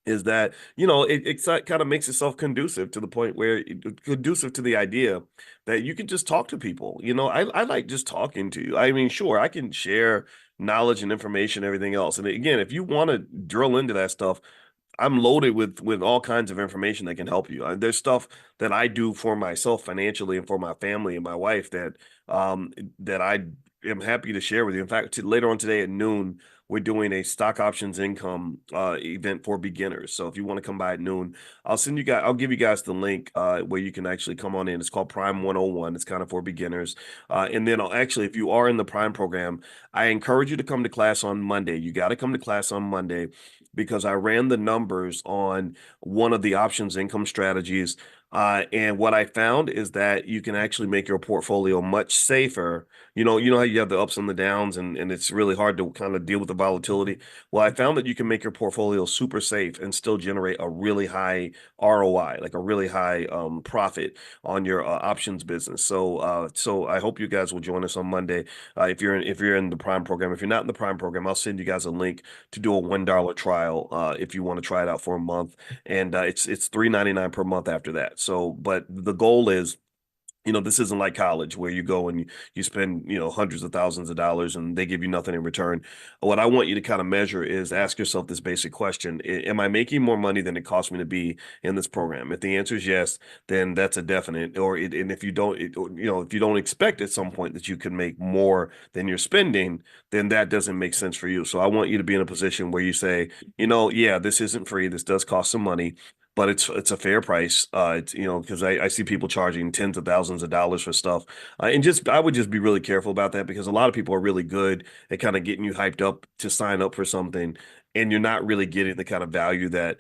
is that it kind of makes itself conducive to the point where conducive to the idea that you can just talk to people. I like just talking to you. I mean, sure, I can share knowledge and information, everything else. And again, if you want to drill into that stuff, I'm loaded with all kinds of information that can help you. There's stuff that I do for myself financially and for my family and my wife that I am happy to share with you. In fact, later on today at noon, we're doing a stock options income event for beginners. So if you want to come by at noon, I'll give you guys the link where you can actually come on in. It's called Prime 101. It's kind of for beginners. And then if you are in the Prime program, I encourage you to come to class on Monday. You got to come to class on Monday. because I ran the numbers on one of the options income strategies. And what I found is that you can actually make your portfolio much safer. You know how you have the ups and the downs, and it's really hard to kind of deal with the volatility. Well, I found that you can make your portfolio super safe and still generate a really high ROI, like a really high profit on your options business. So I hope you guys will join us on Monday. If you're in the Prime program. If you're not in the Prime program, I'll send you guys a link to do a $1 trial if you want to try it out for a month, and it's $3.99 per month after that. So, but the goal is, this isn't like college where you go and you spend, hundreds of thousands of dollars and they give you nothing in return. What I want you to kind of measure is ask yourself this basic question. Am I making more money than it cost me to be in this program? If the answer is yes, then that's a definite. And if you don't, if you don't expect at some point that you can make more than you're spending, then that doesn't make sense for you. So I want you to be in a position where you say, yeah, this isn't free. This does cost some money, but it's a fair price. It's because I see people charging tens of thousands of dollars for stuff, and just I would just be really careful about that because a lot of people are really good at kind of getting you hyped up to sign up for something, and you're not really getting the kind of value that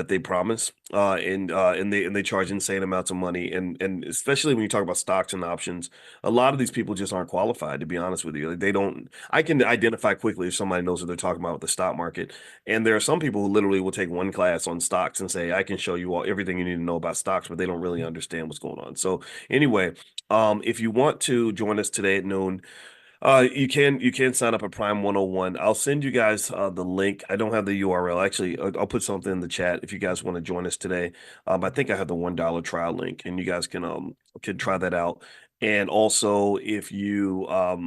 they promise, and they charge insane amounts of money, and especially when you talk about stocks and options, a lot of these people just aren't qualified. To be honest with you, like, they don't. I can identify quickly if somebody knows what they're talking about with the stock market. And there are some people who literally will take one class on stocks and say, I can show you all everything you need to know about stocks, but they don't really understand what's going on. So anyway, if you want to join us today at noon, you can sign up at Prime 101. I'll send you guys the link. I don't have the URL. Actually, I'll put something in the chat if you guys want to join us today. I think I have the $1 trial link, and you guys can try that out. And also, if you are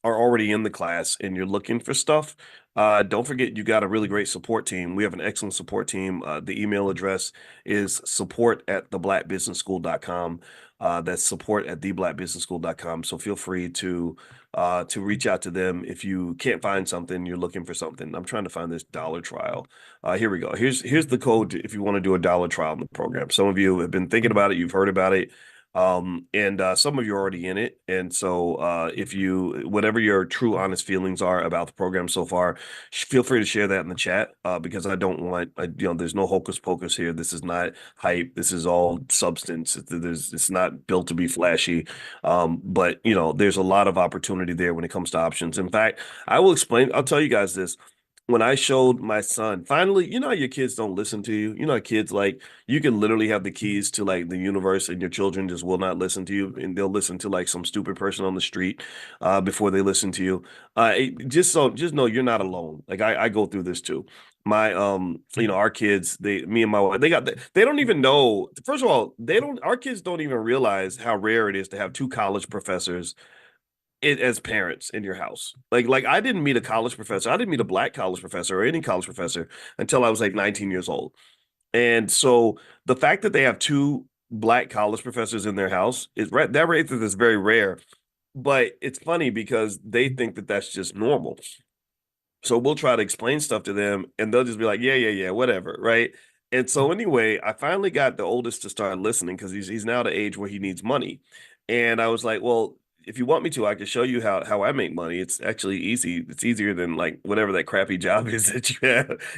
already in the class and you're looking for stuff, don't forget you got a really great support team. We have an excellent support team. The email address is support@theblackbusinessschool.com. That's support@theblackbusinessschool.com. So feel free to reach out to them if you can't find something, you're looking for something. I'm trying to find this dollar trial. Here we go. Here's the code if you want to do a dollar trial in the program. Some of you have been thinking about it, you've heard about it. And some of you are already in it. And so if you whatever your true honest feelings are about the program so far, feel free to share that in the chat because I don't want there's no hocus pocus here. This is not hype. This is all substance. It's not built to be flashy. But there's a lot of opportunity there when it comes to options. In fact, I'll tell you guys this. When I showed my son, finally, how your kids don't listen to you. Kids, like, you can literally have the keys to like the universe, and your children just will not listen to you, and they'll listen to like some stupid person on the street before they listen to you. Just know you're not alone. Like, I go through this too. Our kids, me and my wife, they don't even know. First of all, our kids don't even realize how rare it is to have two college professors as parents in your house. Like I didn't meet a college professor. I didn't meet a black college professor or any college professor until I was like 19 years old. And so the fact that they have two black college professors in their house that rate is very rare. But it's funny because they think that that's just normal. So we'll try to explain stuff to them, and they'll just be like, yeah, yeah, yeah, whatever, right? And so anyway, I finally got the oldest to start listening because he's now at the age where he needs money. And I was like, well, if you want me to, I can show you how I make money. It's actually easy. It's easier than like whatever that crappy job is that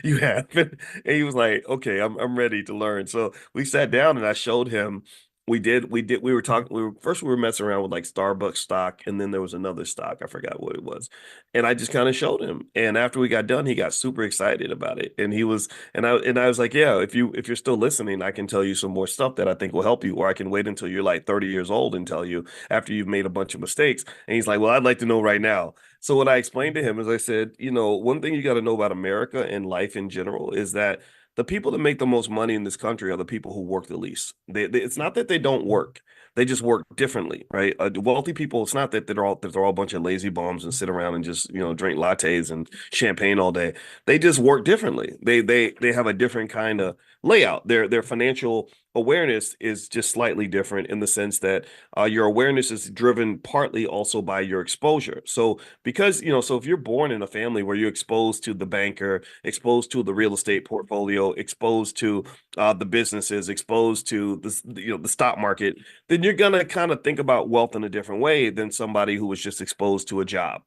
you have. And he was like, okay, I'm ready to learn. So we sat down and I showed him. We were talking. We were messing around with like Starbucks stock, and then there was another stock. I forgot what it was, and I just kind of showed him. And after we got done, he got super excited about it. And he was, and I was like, yeah, if you're still listening, I can tell you some more stuff that I think will help you, or I can wait until you're like 30 years old and tell you after you've made a bunch of mistakes. And he's like, well, I'd like to know right now. So what I explained to him is I said, one thing you got to know about America and life in general is that the people that make the most money in this country are the people who work the least. It's not that they don't work; they just work differently, right? Wealthy people, it's not that they're all a bunch of lazy bums and sit around and just drink lattes and champagne all day. They just work differently. They have a different kind of layout. Their financial awareness is just slightly different in the sense that your awareness is driven partly also by your exposure. So so if you're born in a family where you're exposed to the banker, exposed to the real estate portfolio, exposed to the businesses, exposed to the stock market, then you're gonna kind of think about wealth in a different way than somebody who was just exposed to a job.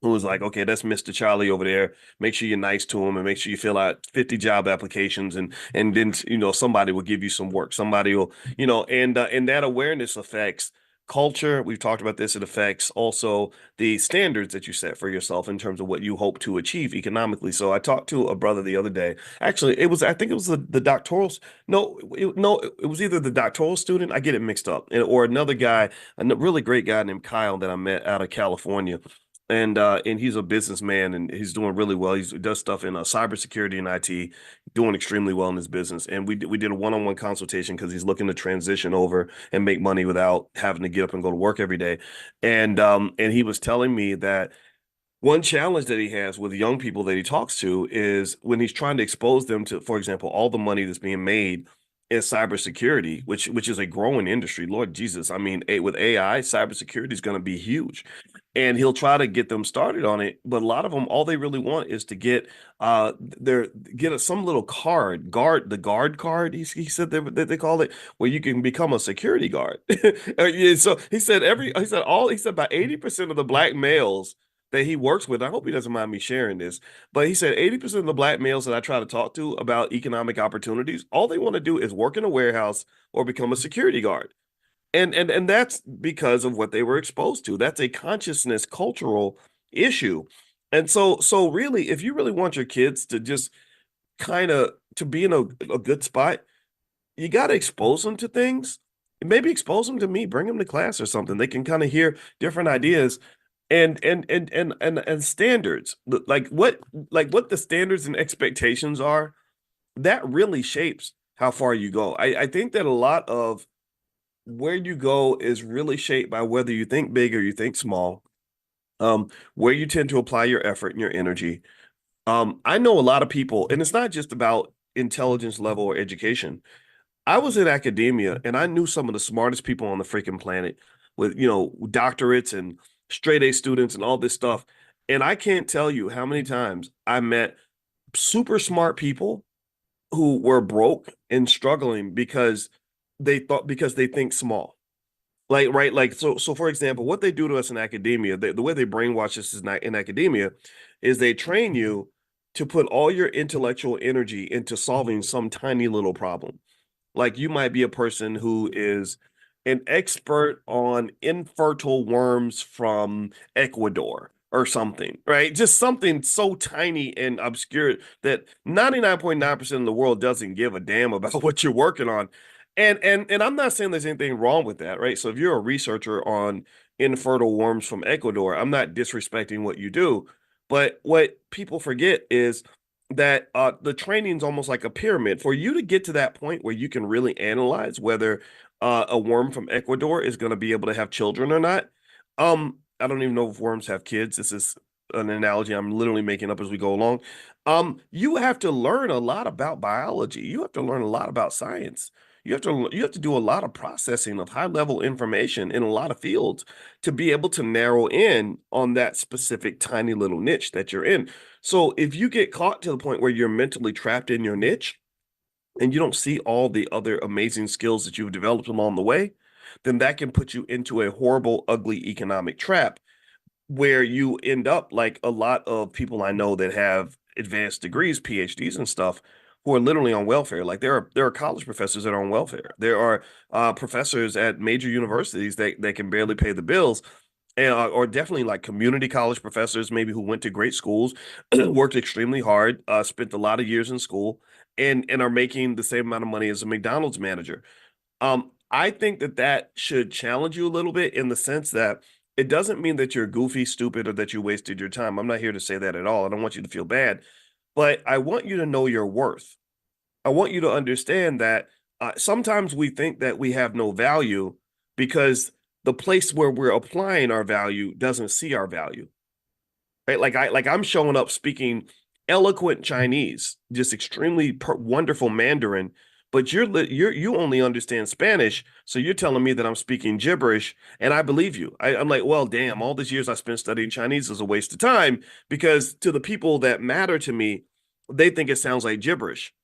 who was like, okay, that's Mr. Charlie over there. Make sure you're nice to him and make sure you fill out 50 job applications and then somebody will give you some work. Somebody will, and that awareness affects culture. We've talked about this. It affects also the standards that you set for yourself in terms of what you hope to achieve economically. So I talked to a brother the other day. Actually, I think it was the doctoral. No, it was either the doctoral student. I get it mixed up, or another guy, a really great guy named Kyle that I met out of California, and he's a businessman and he's doing really well. He does stuff in cybersecurity and IT, doing extremely well in his business. And we did a one-on-one consultation because he's looking to transition over and make money without having to get up and go to work every day. And he was telling me that one challenge that he has with young people that he talks to is when he's trying to expose them to, for example, all the money that's being made in cybersecurity, which is a growing industry. Lord Jesus, I mean, with AI, cybersecurity is going to be huge, and he'll try to get them started on it. But a lot of them, all they really want is to get some little the guard card. He said they call it, where you can become a security guard. Yeah, so he said about 80% of the black males that he works with. I hope he doesn't mind me sharing this, but he said 80% of the black males that I try to talk to about economic opportunities, all they want to do is work in a warehouse or become a security guard. And that's because of what they were exposed to. That's a consciousness cultural issue. And so really, if you really want your kids to just kind of to be in a good spot, you got to expose them to things. Maybe expose them to me, bring them to class or something. They can kind of hear different ideas and standards, like what the standards and expectations are. That really shapes how far you go. I think that a lot of where you go is really shaped by whether you think big or you think small, where you tend to apply your effort and your energy. I know a lot of people, and it's not just about intelligence level or education. I was in academia and I knew some of the smartest people on the freaking planet with, doctorates and straight A students and all this stuff. And I can't tell you how many times I met super smart people who were broke and struggling because they think small. Like, right, like so for example, what they do to us in academia, the way they brainwash us in academia is they train you to put all your intellectual energy into solving some tiny little problem. Like you might be a person who is an expert on infertile worms from Ecuador or something, right? Just something so tiny and obscure that 99.9% of the world doesn't give a damn about what you're working on. And I'm not saying there's anything wrong with that, right? So if you're a researcher on infertile worms from Ecuador, I'm not disrespecting what you do, but what people forget is that the training's almost like a pyramid. For you to get to that point where you can really analyze whether a worm from Ecuador is going to be able to have children or not. I don't even know if worms have kids. This is an analogy I'm literally making up as we go along. You have to learn a lot about biology. You have to learn a lot about science. You have to do a lot of processing of high level information in a lot of fields to be able to narrow in on that specific tiny little niche that you're in. So if you get caught to the point where you're mentally trapped in your niche and you don't see all the other amazing skills that you've developed along the way, then that can put you into a horrible, ugly economic trap where you end up like a lot of people I know that have advanced degrees, PhDs and stuff, who are literally on welfare. Like there are college professors that are on welfare. There are professors at major universities that can barely pay the bills. And, or definitely like community college professors, maybe who went to great schools, worked extremely hard, spent a lot of years in school, and are making the same amount of money as a McDonald's manager. I think that should challenge you a little bit in the sense that it doesn't mean that you're goofy, stupid, or that you wasted your time. I'm not here to say that at all. I don't want you to feel bad, but I want you to know your worth. I want you to understand that sometimes we think that we have no value because the place where we're applying our value doesn't see our value. Right? I'm showing up speaking eloquent Chinese, just extremely wonderful Mandarin, but you only understand Spanish, so you're telling me that I'm speaking gibberish, and I believe you. I'm like, well, damn, all these years I spent studying Chinese is a waste of time because to the people that matter to me, they think it sounds like gibberish.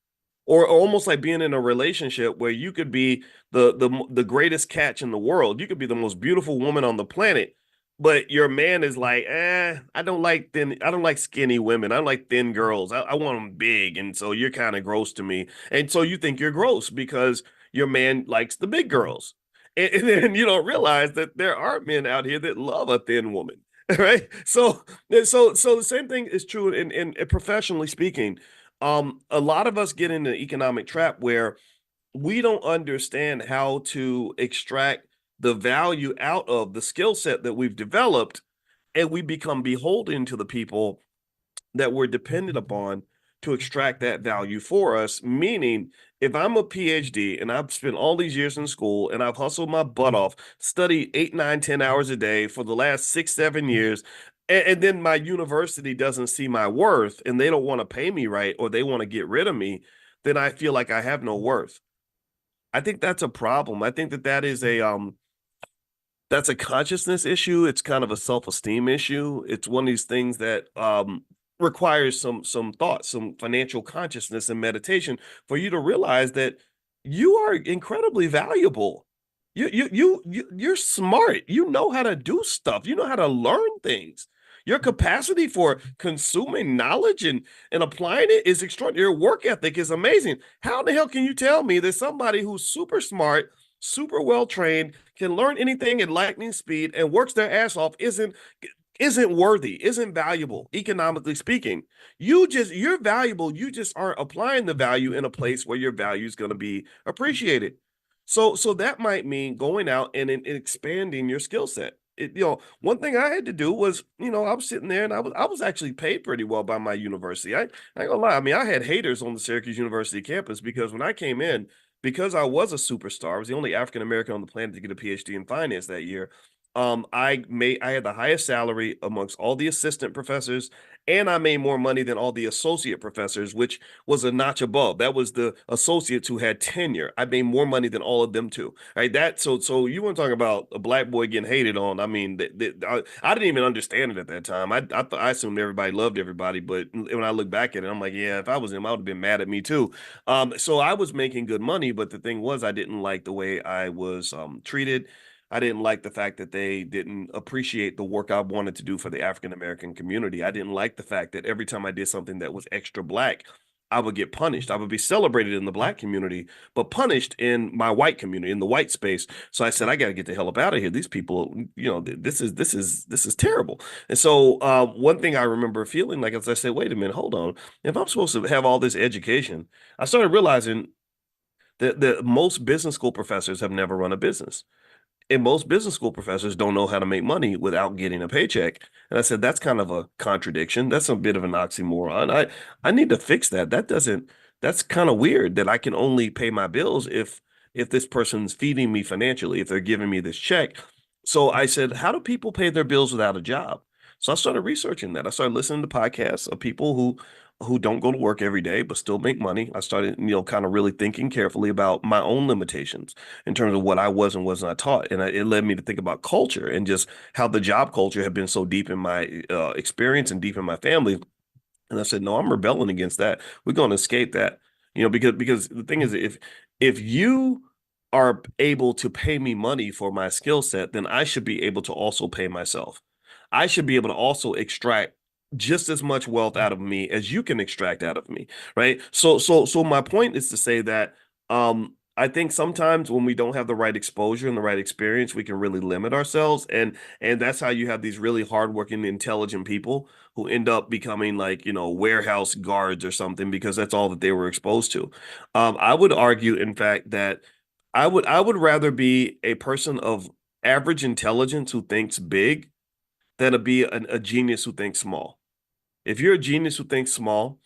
Or almost like being in a relationship where you could be the greatest catch in the world. You could be the most beautiful woman on the planet, but your man is like, I don't like skinny women. I don't like thin girls. I want them big. And so you're kind of gross to me. And so you think you're gross because your man likes the big girls. And then you don't realize that there are men out here that love a thin woman. Right. So the same thing is true in professionally speaking. A lot of us get in the economic trap where we don't understand how to extract the value out of the skill set that we've developed, and we become beholden to the people that we're dependent upon to extract that value for us. Meaning, if I'm a PhD and I've spent all these years in school and I've hustled my butt off, studied 8, 9, 10 hours a day for the last 6, 7 years, and then my university doesn't see my worth and they don't want to pay me right or they want to get rid of me, then I feel like I have no worth. I think that's a problem. I think that that is a that's a consciousness issue. It's kind of a self-esteem issue. It's one of these things that requires some thought, some financial consciousness and meditation for you to realize that you are incredibly valuable. You're smart. You know how to do stuff. You know how to learn things. Your capacity for consuming knowledge and applying it is extraordinary. Your work ethic is amazing. How the hell can you tell me that somebody who's super smart, super well trained, can learn anything at lightning speed and works their ass off isn't worthy, isn't valuable, economically speaking? You're valuable. You just aren't applying the value in a place where your value is going to be appreciated. So that might mean going out and expanding your skill set. One thing I had to do was, I was sitting there and I was actually paid pretty well by my university. I ain't gonna lie. I mean, I had haters on the Syracuse University campus because when I came in, because I was a superstar, I was the only African American on the planet to get a PhD in finance that year. I had the highest salary amongst all the assistant professors, and I made more money than all the associate professors, which was a notch above. That was the associates who had tenure. I made more money than all of them too. Right? So you want to talk about a black boy getting hated on? I mean, I didn't even understand it at that time. I assumed everybody loved everybody, but when I look back at it, I'm like, yeah, if I was him, I would have been mad at me too. So I was making good money, but the thing was, I didn't like the way I was treated. I didn't like the fact that they didn't appreciate the work I wanted to do for the African American community. I didn't like the fact that every time I did something that was extra black, I would get punished. I would be celebrated in the black community, but punished in my white community, in the white space. So I said, I got to get the hell up out of here. These people, this is terrible. And so one thing I remember feeling like as I said, wait a minute, hold on. If I'm supposed to have all this education, I started realizing that most business school professors have never run a business. And most business school professors don't know how to make money without getting a paycheck. And I said, that's kind of a contradiction. That's a bit of an oxymoron. I need to fix that. That's kind of weird that I can only pay my bills if this person's feeding me financially, if they're giving me this check. So I said, how do people pay their bills without a job? So I started researching that. I started listening to podcasts of people who don't go to work every day but still make money. I started, kind of really thinking carefully about my own limitations in terms of what I was and was not taught. And it led me to think about culture and just how the job culture had been so deep in my experience and deep in my family. And I said, no, I'm rebelling against that. We're going to escape that, because the thing is, if you are able to pay me money for my skill set, then I should be able to also pay myself. I should be able to also extract just as much wealth out of me as you can extract out of me, right? So my point is to say that I think sometimes when we don't have the right exposure and the right experience, we can really limit ourselves, and that's how you have these really hardworking, intelligent people who end up becoming like warehouse guards or something because that's all that they were exposed to. I would argue, in fact, that I would rather be a person of average intelligence who thinks big than to be a genius who thinks small. If you're a genius who thinks small,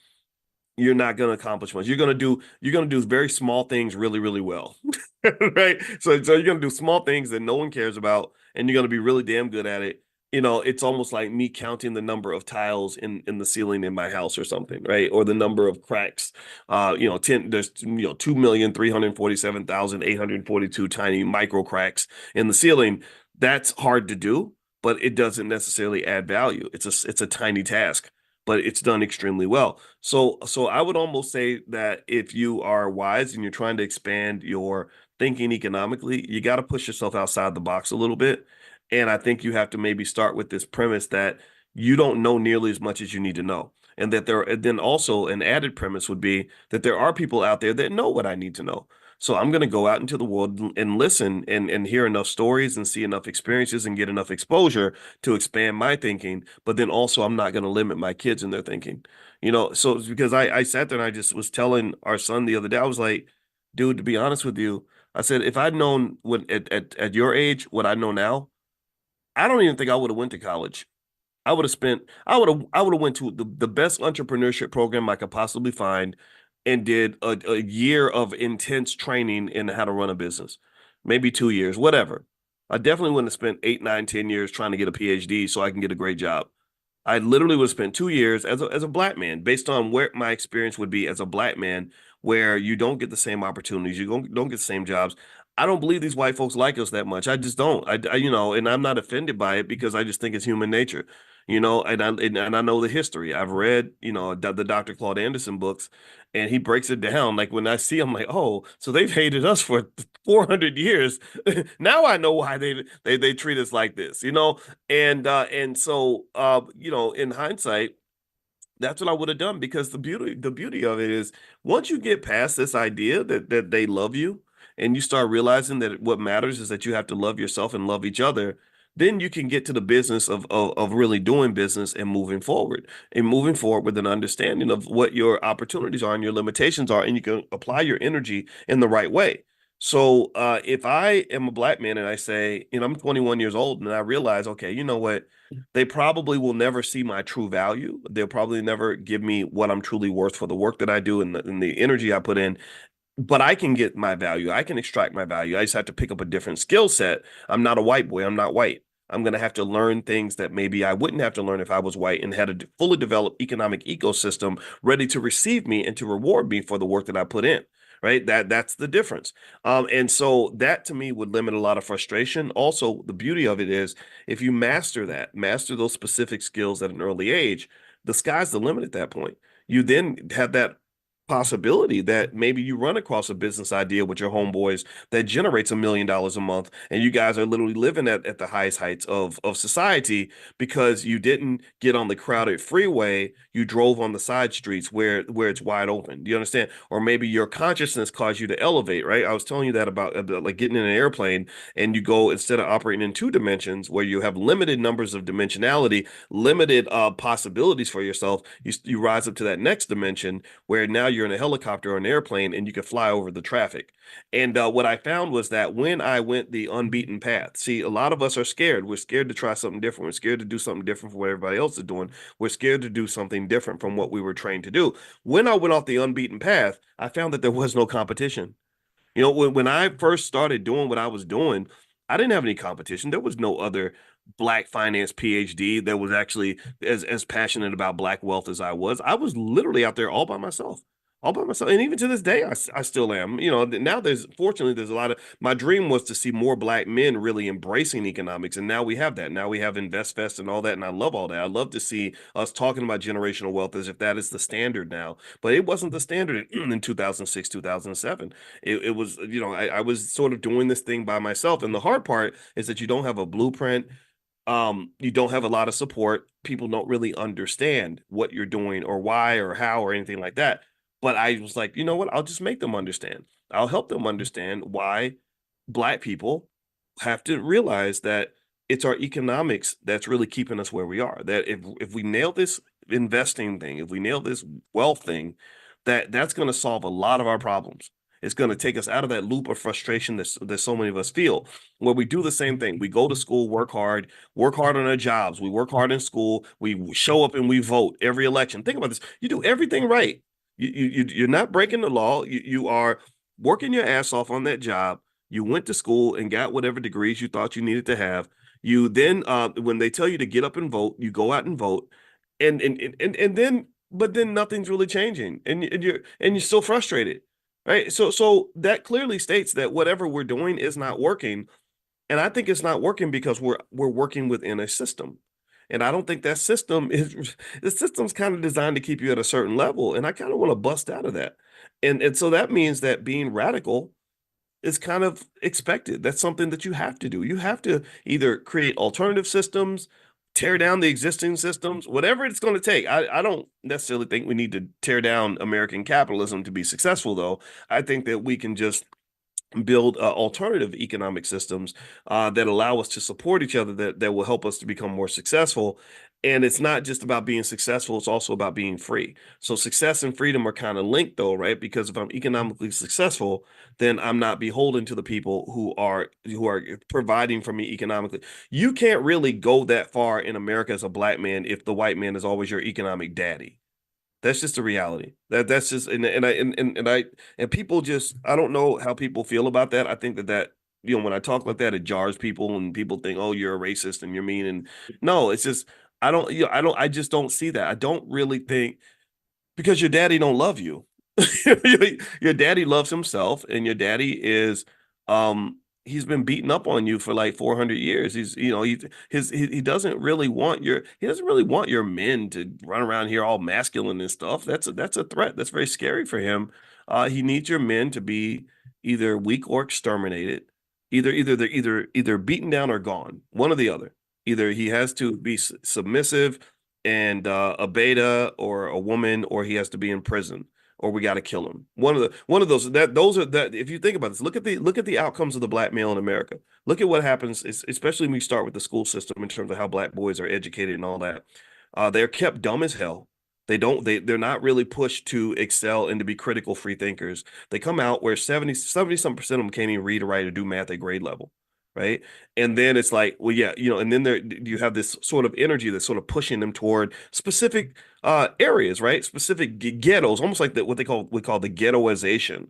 you're not going to accomplish much. You're going to do very small things really, really well. Right? So you're going to do small things that no one cares about, and you're going to be really damn good at it. It's almost like me counting the number of tiles in the ceiling in my house or something, right? Or the number of cracks. 2,347,842 tiny micro cracks in the ceiling. That's hard to do, but it doesn't necessarily add value. It's a tiny task, but it's done extremely well. So I would almost say that if you are wise and you're trying to expand your thinking economically, you got to push yourself outside the box a little bit. And I think you have to maybe start with this premise that you don't know nearly as much as you need to know. And that there, and then also an added premise would be that there are people out there that know what I need to know. So I'm going to go out into the world and listen and hear enough stories and see enough experiences and get enough exposure to expand my thinking. But then also, I'm not going to limit my kids in their thinking. So it's because I sat there and I just was telling our son the other day, I was like, dude, to be honest with you, I said, if I'd known what at your age, what I know now, I don't even think I would have went to college. I would have went to the best entrepreneurship program I could possibly find and did a year of intense training in how to run a business. Maybe 2 years, whatever. I definitely wouldn't have spent 8, 9, 10 years trying to get a PhD so I can get a great job. I literally would have spent 2 years as a black man, based on where my experience would be as a black man, where you don't get the same opportunities, you don't get the same jobs. I don't believe these white folks like us that much. I just don't. And I'm not offended by it because I just think it's human nature. And I know the history. I've read, the Dr. Claude Anderson books, and he breaks it down. Like when I see, I'm like, oh, so they've hated us for 400 years. Now I know why they treat us like this. And so in hindsight, that's what I would have done, because the beauty of it is, once you get past this idea that they love you, and you start realizing that what matters is that you have to love yourself and love each other, then you can get to the business of really doing business and moving forward with an understanding of what your opportunities are and your limitations are, and you can apply your energy in the right way. So if I am a black man and I say, I'm 21 years old, and I realize, okay, you know what? They probably will never see my true value. They'll probably never give me what I'm truly worth for the work that I do and the energy I put in. But I can get my value. I can extract my value. I just have to pick up a different skill set. I'm not a white boy. I'm not white. I'm going to have to learn things that maybe I wouldn't have to learn if I was white, and had a fully developed economic ecosystem ready to receive me and to reward me for the work that I put in. Right. That's the difference. And so that to me would limit a lot of frustration. Also, the beauty of it is, if you master those specific skills at an early age, the sky's the limit at that point. You then have that possibility that maybe you run across a business idea with your homeboys that generates $1 million a month, and you guys are literally living at the highest heights of society, because you didn't get on the crowded freeway. You drove on the side streets where it's wide open. Do you understand? Or maybe your consciousness caused you to elevate, right? I was telling you that about like getting in an airplane, and you go, instead of operating in 2 dimensions where you have limited numbers of dimensionality, limited possibilities for yourself, you rise up to that next dimension, where now you're in a helicopter or an airplane and you can fly over the traffic. And what I found was that when I went the unbeaten path, see, a lot of us are scared. We're scared to try something different. We're scared to do something different from what everybody else is doing. We're scared to do something different from what we were trained to do. When I went off the unbeaten path, I found that there was no competition. When I first started doing what I was doing, I didn't have any competition. There was no other black finance PhD that was actually as passionate about black wealth as I was. I was literally out there all by myself. All by myself. And even to this day, I still am. Now fortunately, there's a lot of, my dream was to see more black men really embracing economics. And now we have that. Now we have InvestFest and all that. And I love all that. I love to see us talking about generational wealth as if that is the standard now. But it wasn't the standard in 2006, 2007. It was, I was sort of doing this thing by myself. And the hard part is that you don't have a blueprint. You don't have a lot of support. People don't really understand what you're doing or why or how or anything like that. But I was like, you know what? I'll just make them understand. I'll help them understand why black people have to realize that it's our economics that's really keeping us where we are. That if we nail this investing thing, if we nail this wealth thing, that's going to solve a lot of our problems. It's going to take us out of that loop of frustration that so many of us feel, where we do the same thing. We go to school, work hard on our jobs. We work hard in school. We show up and we vote every election. Think about this. You do everything right. You're not breaking the law. You are working your ass off on that job. You went to school and got whatever degrees you thought you needed to have. You then, when they tell you to get up and vote, you go out and vote, and then, but then nothing's really changing, and you're still frustrated, right? So that clearly states that whatever we're doing is not working, and I think it's not working because we're working within a system. And I don't think that system is the system's kind of designed to keep you at a certain level. And I kind of want to bust out of that. And so that means that being radical is kind of expected. That's something that you have to do. You have to either create alternative systems, tear down the existing systems, whatever it's going to take. I don't necessarily think we need to tear down American capitalism to be successful, though. I think that we can just build alternative economic systems that allow us to support each other, that will help us to become more successful. And it's not just about being successful, it's also about being free. So success and freedom are kind of linked though, right? Because if I'm economically successful, then I'm not beholden to the people who are providing for me economically. You can't really go that far in America as a black man if the white man is always your economic daddy. That's just the reality. That's just and people just, I don't know how people feel about that. I think that when I talk like that, it jars people and people think, oh, you're a racist and you're mean. And no, it's just I just don't see that. I don't really think, because your daddy don't love you. Your daddy loves himself, and your daddy is he's been beating up on you for like 400 years. He's he doesn't really want your men to run around here all masculine and stuff. That's a threat. That's very scary for him. He needs your men to be either weak or exterminated. They're either beaten down or gone. One or the other. Either he has to be submissive and a beta or a woman, or he has to be in prison, or we got to kill him. One of those, those are that. If you think about this, look at the outcomes of the black male in America. Look at what happens, especially when we start with the school system in terms of how black boys are educated and all that. They're kept dumb as hell. They're not really pushed to excel and to be critical free thinkers. They come out where 70 some percent of them can't even read or write or do math at grade level, right? And then it's like, well, yeah, and then you have this sort of energy that's sort of pushing them toward specific areas, right? Specific ghettos, almost like what we call the ghettoization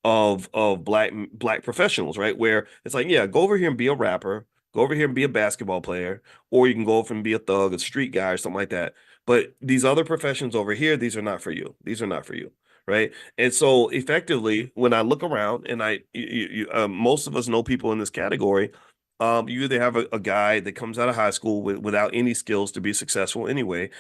of black professionals, right? Where it's like, yeah, go over here and be a rapper, go over here and be a basketball player, or you can go over and be a thug, a street guy, or something like that. But these other professions over here, these are not for you. These are not for you. Right. And so effectively, when I look around and most of us know people in this category, you either have a guy that comes out of high school without any skills to be successful anyway,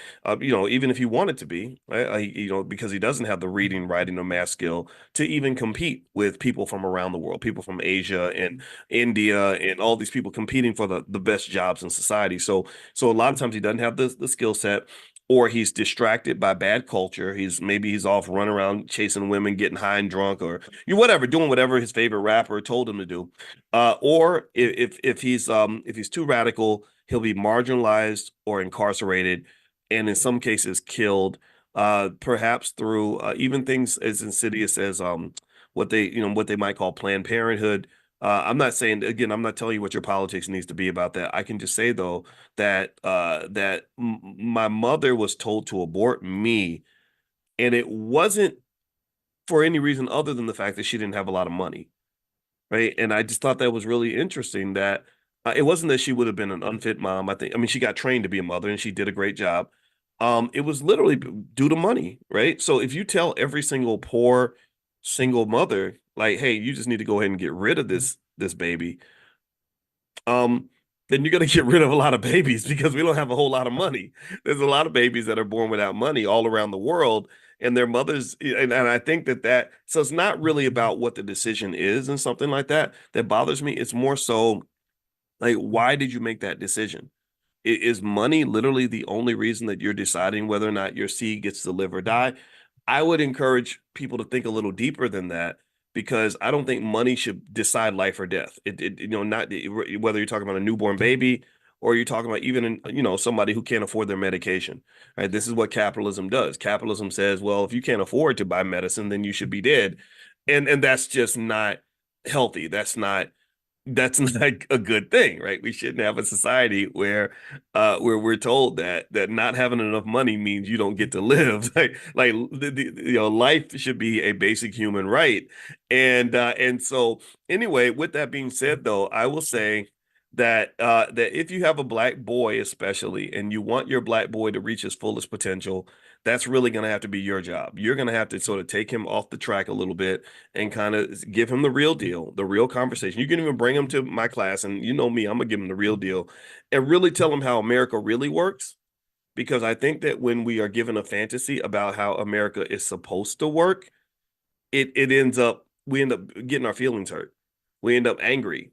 even if he wanted to be, right? Because he doesn't have the reading, writing, or math skill to even compete with people from around the world, people from Asia and India, and all these people competing for the best jobs in society. So a lot of times he doesn't have the skill set, or he's distracted by bad culture. He's off running around chasing women, getting high and drunk, or whatever, doing whatever his favorite rapper told him to do. Or if he's too radical, he'll be marginalized or incarcerated, and in some cases killed. Perhaps through even things as insidious as what they might call Planned Parenthood. I'm not saying, again, I'm not telling you what your politics needs to be about that. I can just say though that my mother was told to abort me, and it wasn't for any reason other than the fact that she didn't have a lot of money, right? And I just thought that was really interesting that it wasn't that she would have been an unfit mom. I mean, she got trained to be a mother and she did a great job. It was literally due to money, right? So if you tell every single poor single mother, like, hey, you just need to go ahead and get rid of this baby, um, then you're gonna get rid of a lot of babies because we don't have a whole lot of money. There's a lot of babies that are born without money all around the world, and their mothers, and I think that so it's not really about what the decision is and something like that bothers me. It's more so like, why did you make that decision? Is money literally the only reason that you're deciding whether or not your seed gets to live or die? I would encourage people to think a little deeper than that, because I don't think money should decide life or death. Not whether you're talking about a newborn baby or you're talking about even somebody who can't afford their medication. Right? This is what capitalism does. Capitalism says, well, if you can't afford to buy medicine, then you should be dead, and that's just not healthy. That's not a good thing, right? We shouldn't have a society where we're told that not having enough money means you don't get to live. Life should be a basic human right. And so anyway, with that being said, though, I will say that if you have a black boy, especially, and you want your black boy to reach his fullest potential, that's really going to have to be your job. You're going to have to sort of take him off the track a little bit and kind of give him the real deal, the real conversation. You can even bring him to my class, and you know me, I'm gonna give him the real deal and really tell him how America really works. Because I think that when we are given a fantasy about how America is supposed to work, we end up getting our feelings hurt. we end up angry,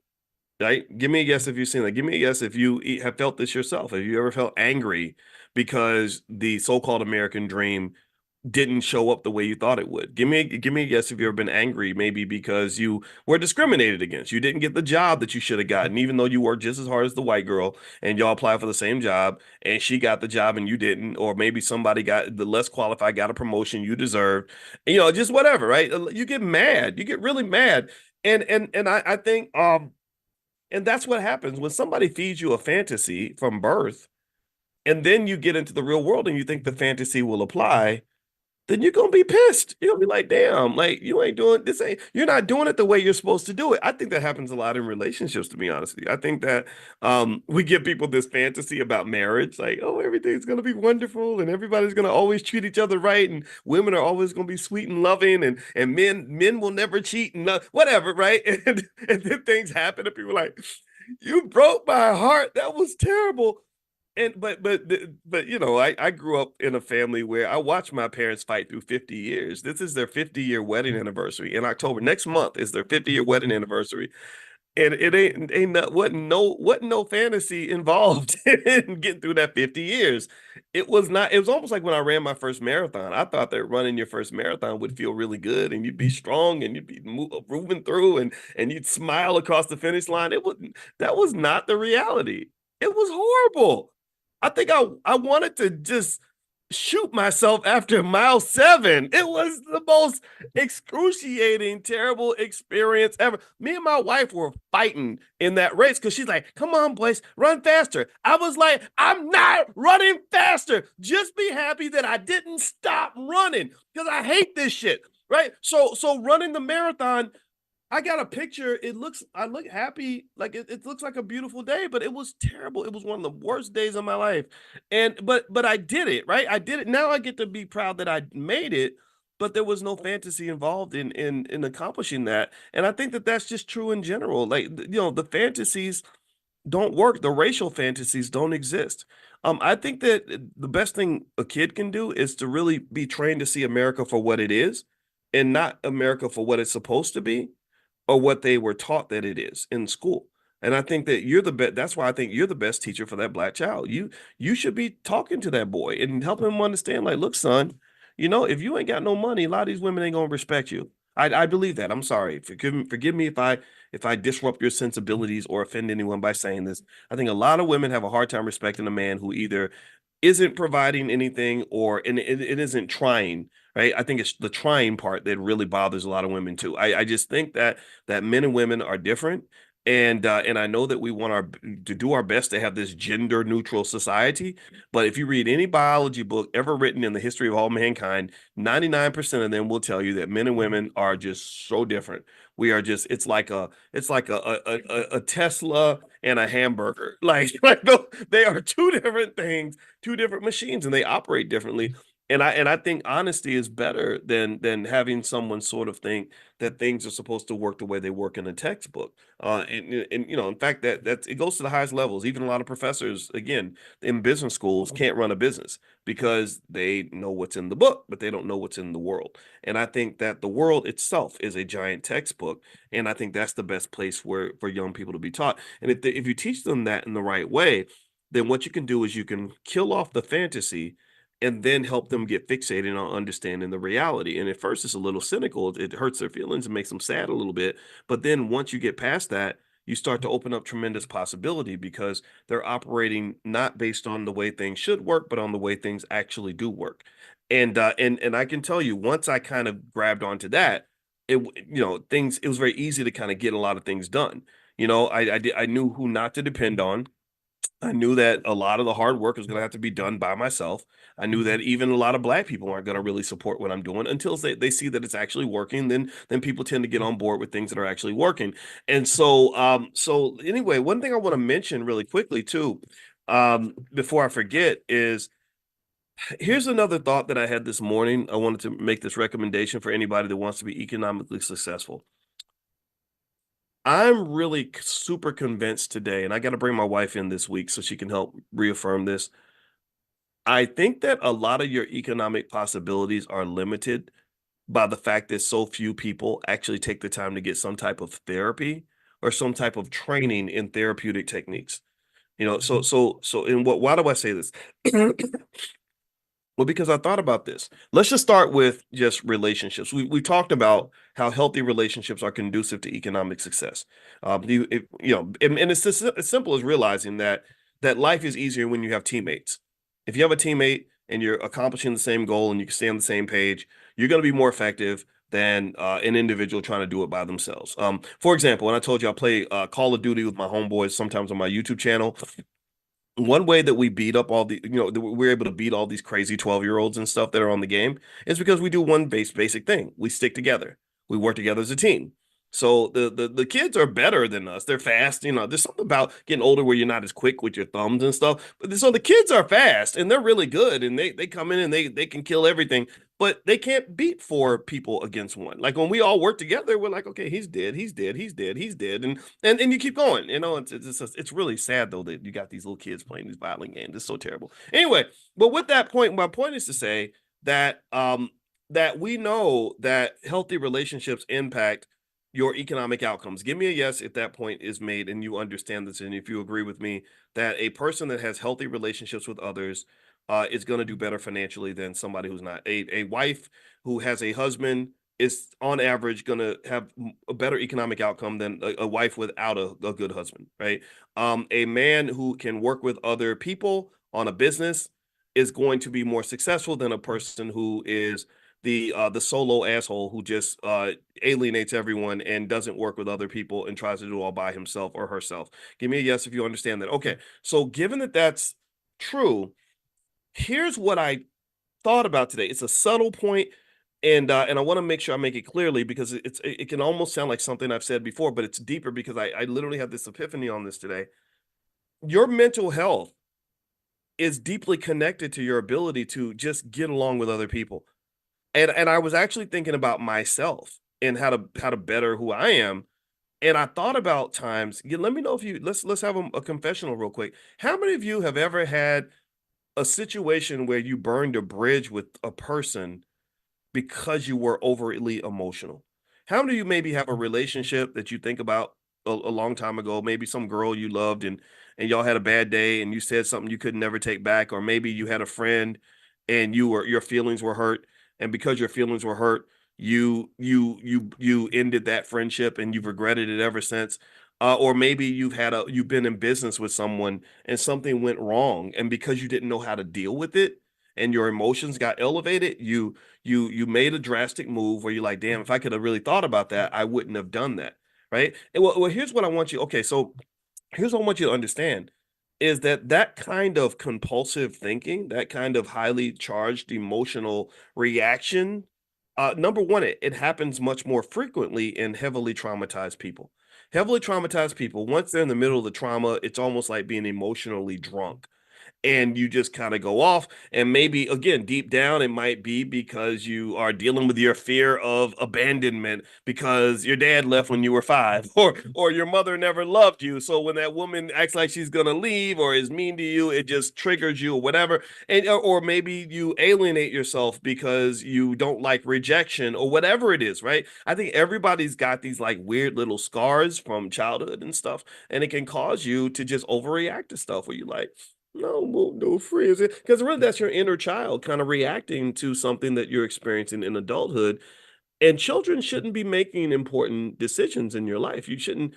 right? Give me a guess if you've seen that. Give me a guess if you have felt this yourself. Have you ever felt angry because the so-called American dream didn't show up the way you thought it would? Give me a guess if you've ever been angry, maybe because you were discriminated against. You didn't get the job that you should have gotten, even though you worked just as hard as the white girl and y'all applied for the same job and she got the job and you didn't, or maybe somebody got the less qualified, got a promotion you deserved. Just whatever, right? You get mad. You get really mad. And I think and that's what happens when somebody feeds you a fantasy from birth, and then you get into the real world and you think the fantasy will apply, then you're gonna be pissed. You're gonna be like, damn, like you ain't doing this, ain't you're not doing it the way you're supposed to do it. I think that happens a lot in relationships, to be honest with you. I think that we give people this fantasy about marriage, like, oh, everything's gonna be wonderful and everybody's gonna always treat each other right, and women are always gonna be sweet and loving, and men will never cheat and whatever, right? And then things happen and people are like, you broke my heart. That was terrible. And but I grew up in a family where I watched my parents fight through 50 years. This is their 50-year wedding anniversary in October. Next month is their 50-year wedding anniversary. And it ain't not wasn't no fantasy involved in getting through that 50 years. It was almost like when I ran my first marathon. I thought that running your first marathon would feel really good and you'd be strong and you'd be moving through and you'd smile across the finish line. That was not the reality. It was horrible. I think I wanted to just shoot myself after mile 7. It was the most excruciating, terrible experience ever. Me and my wife were fighting in that race because she's like, come on, boys, run faster. I was like, I'm not running faster. Just be happy that I didn't stop running because I hate this shit. Right. So running the marathon, I got a picture. I look happy. Like it looks like a beautiful day, but it was terrible. It was one of the worst days of my life. But I did it, right? I did it. Now I get to be proud that I made it, but there was no fantasy involved in accomplishing that. And I think that that's just true in general. Like, the fantasies don't work. The racial fantasies don't exist. I think that the best thing a kid can do is to really be trained to see America for what it is and not America for what it's supposed to be or what they were taught that it is in school. And I think that you're the best. That's why I think you're the best teacher for that black child. You should be talking to that boy and helping him understand, like, look, son, if you ain't got no money, a lot of these women ain't gonna respect you. I believe that. I'm sorry. Forgive me if I disrupt your sensibilities or offend anyone by saying this. I think a lot of women have a hard time respecting a man who either isn't providing anything or and it isn't trying, right? I think it's the trying part that really bothers a lot of women too. I just think that men and women are different. And I know that we want to do our best to have this gender neutral society, but if you read any biology book ever written in the history of all mankind, 99% of them will tell you that men and women are just so different. We are just it's like a Tesla and a hamburger. Like they are two different things, two different machines, and they operate differently. And I think honesty is better than having someone sort of think that things are supposed to work the way they work in a textbook. And in fact, that it goes to the highest levels. Even a lot of professors, again, in business schools, can't run a business because they know what's in the book, but they don't know what's in the world. And I think that the world itself is a giant textbook, and I think that's the best place for young people to be taught. And if you teach them that in the right way, then what you can do is you can kill off the fantasy and then help them get fixated on understanding the reality. And at first, it's a little cynical. It hurts their feelings and makes them sad a little bit. But then once you get past that, you start to open up tremendous possibility because they're operating not based on the way things should work, but on the way things actually do work. And I can tell you, once I kind of grabbed onto that, things it was very easy to kind of get a lot of things done. I knew who not to depend on. I knew that a lot of the hard work was going to have to be done by myself. I knew that even a lot of black people aren't going to really support what I'm doing until they see that it's actually working. Then people tend to get on board with things that are actually working. And so anyway, one thing I want to mention really quickly too, before I forget is here's another thought that I had this morning. I wanted to make this recommendation for anybody that wants to be economically successful. I'm really super convinced today, and I got to bring my wife in this week so she can help reaffirm this. I think that a lot of your economic possibilities are limited by the fact that so few people actually take the time to get some type of therapy or some type of training in therapeutic techniques. And why do I say this? Well, because I thought about this. Let's just start with just relationships. We talked about how healthy relationships are conducive to economic success. And it's just as simple as realizing that life is easier when you have teammates. If you have a teammate and you're accomplishing the same goal and you can stay on the same page, you're going to be more effective than an individual trying to do it by themselves. For example, when I told you I play Call of Duty with my homeboys sometimes on my YouTube channel, one way that we beat up all that we're able to beat all these crazy 12-year-olds and stuff that are on the game is because we do one basic thing. We stick together. We work together as a team. So the kids are better than us. They're fast. There's something about getting older where you're not as quick with your thumbs and stuff. But so the kids are fast and they're really good and they come in and they can kill everything, but they can't beat four people against one. Like when we all work together, we're like, okay, he's dead, he's dead, he's dead, he's dead, and you keep going. It's really sad though that you got these little kids playing these violent games. It's so terrible. Anyway, but with that point, my point is to say that that we know that healthy relationships impact your economic outcomes. Give me a yes if that point is made and you understand this, and if you agree with me that a person that has healthy relationships with others is going to do better financially than somebody who's not. A wife who has a husband is on average going to have a better economic outcome than a wife without a good husband, right? A man who can work with other people on a business is going to be more successful than a person who is the solo asshole who just alienates everyone and doesn't work with other people and tries to do it all by himself or herself. Give me a yes if you understand that. Okay, so given that that's true, here's what I thought about today. It's a subtle point, and I want to make sure I make it clearly because it can almost sound like something I've said before, but it's deeper because I literally had this epiphany on this today. Your mental health is deeply connected to your ability to just get along with other people. And I was actually thinking about myself and how to better who I am. And I thought about times. Let me know if you let's have a confessional real quick. How many of you have ever had a situation where you burned a bridge with a person because you were overly emotional? How many of you maybe have a relationship that you think about a long time ago, maybe some girl you loved and y'all had a bad day and you said something you could never take back, or maybe you had a friend and your feelings were hurt, and because your feelings were hurt, you ended that friendship and you've regretted it ever since. Or maybe you've been in business with someone and something went wrong, and because you didn't know how to deal with it and your emotions got elevated, you made a drastic move where you're like, damn, if I could have really thought about that, I wouldn't have done that. Right. And well, here's what I want you. Okay, so here's what I want you to understand is that kind of compulsive thinking, that kind of highly charged emotional reaction, number one, it happens much more frequently in heavily traumatized people. Heavily traumatized people, once they're in the middle of the trauma, it's almost like being emotionally drunk and you just kind of go off. And maybe again, deep down, it might be because you are dealing with your fear of abandonment because your dad left when you were 5, or your mother never loved you. So when that woman acts like she's gonna leave or is mean to you, it just triggers you or whatever. And or maybe you alienate yourself because you don't like rejection or whatever it is, right? I think everybody's got these like weird little scars from childhood and stuff, and it can cause you to just overreact to stuff where you like, no, well, no friends. Because really, that's your inner child kind of reacting to something that you're experiencing in adulthood. And children shouldn't be making important decisions in your life. You shouldn't,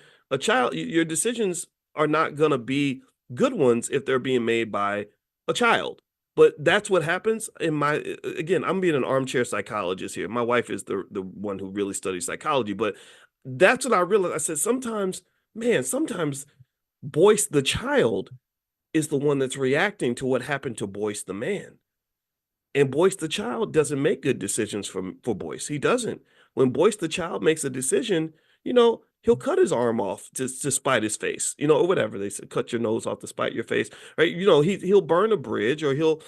your decisions are not going to be good ones if they're being made by a child. But that's what happens in again, I'm being an armchair psychologist here. My wife is the one who really studies psychology, but that's what I realized. I said, sometimes, man, sometimes Boyce the child is the one that's reacting to what happened to Boyce the man. And Boyce the child doesn't make good decisions for Boyce. He doesn't. When Boyce the child makes a decision, he'll cut his arm off to spite his face, or whatever they say, cut your nose off to spite your face, right? He'll burn a bridge, or he'll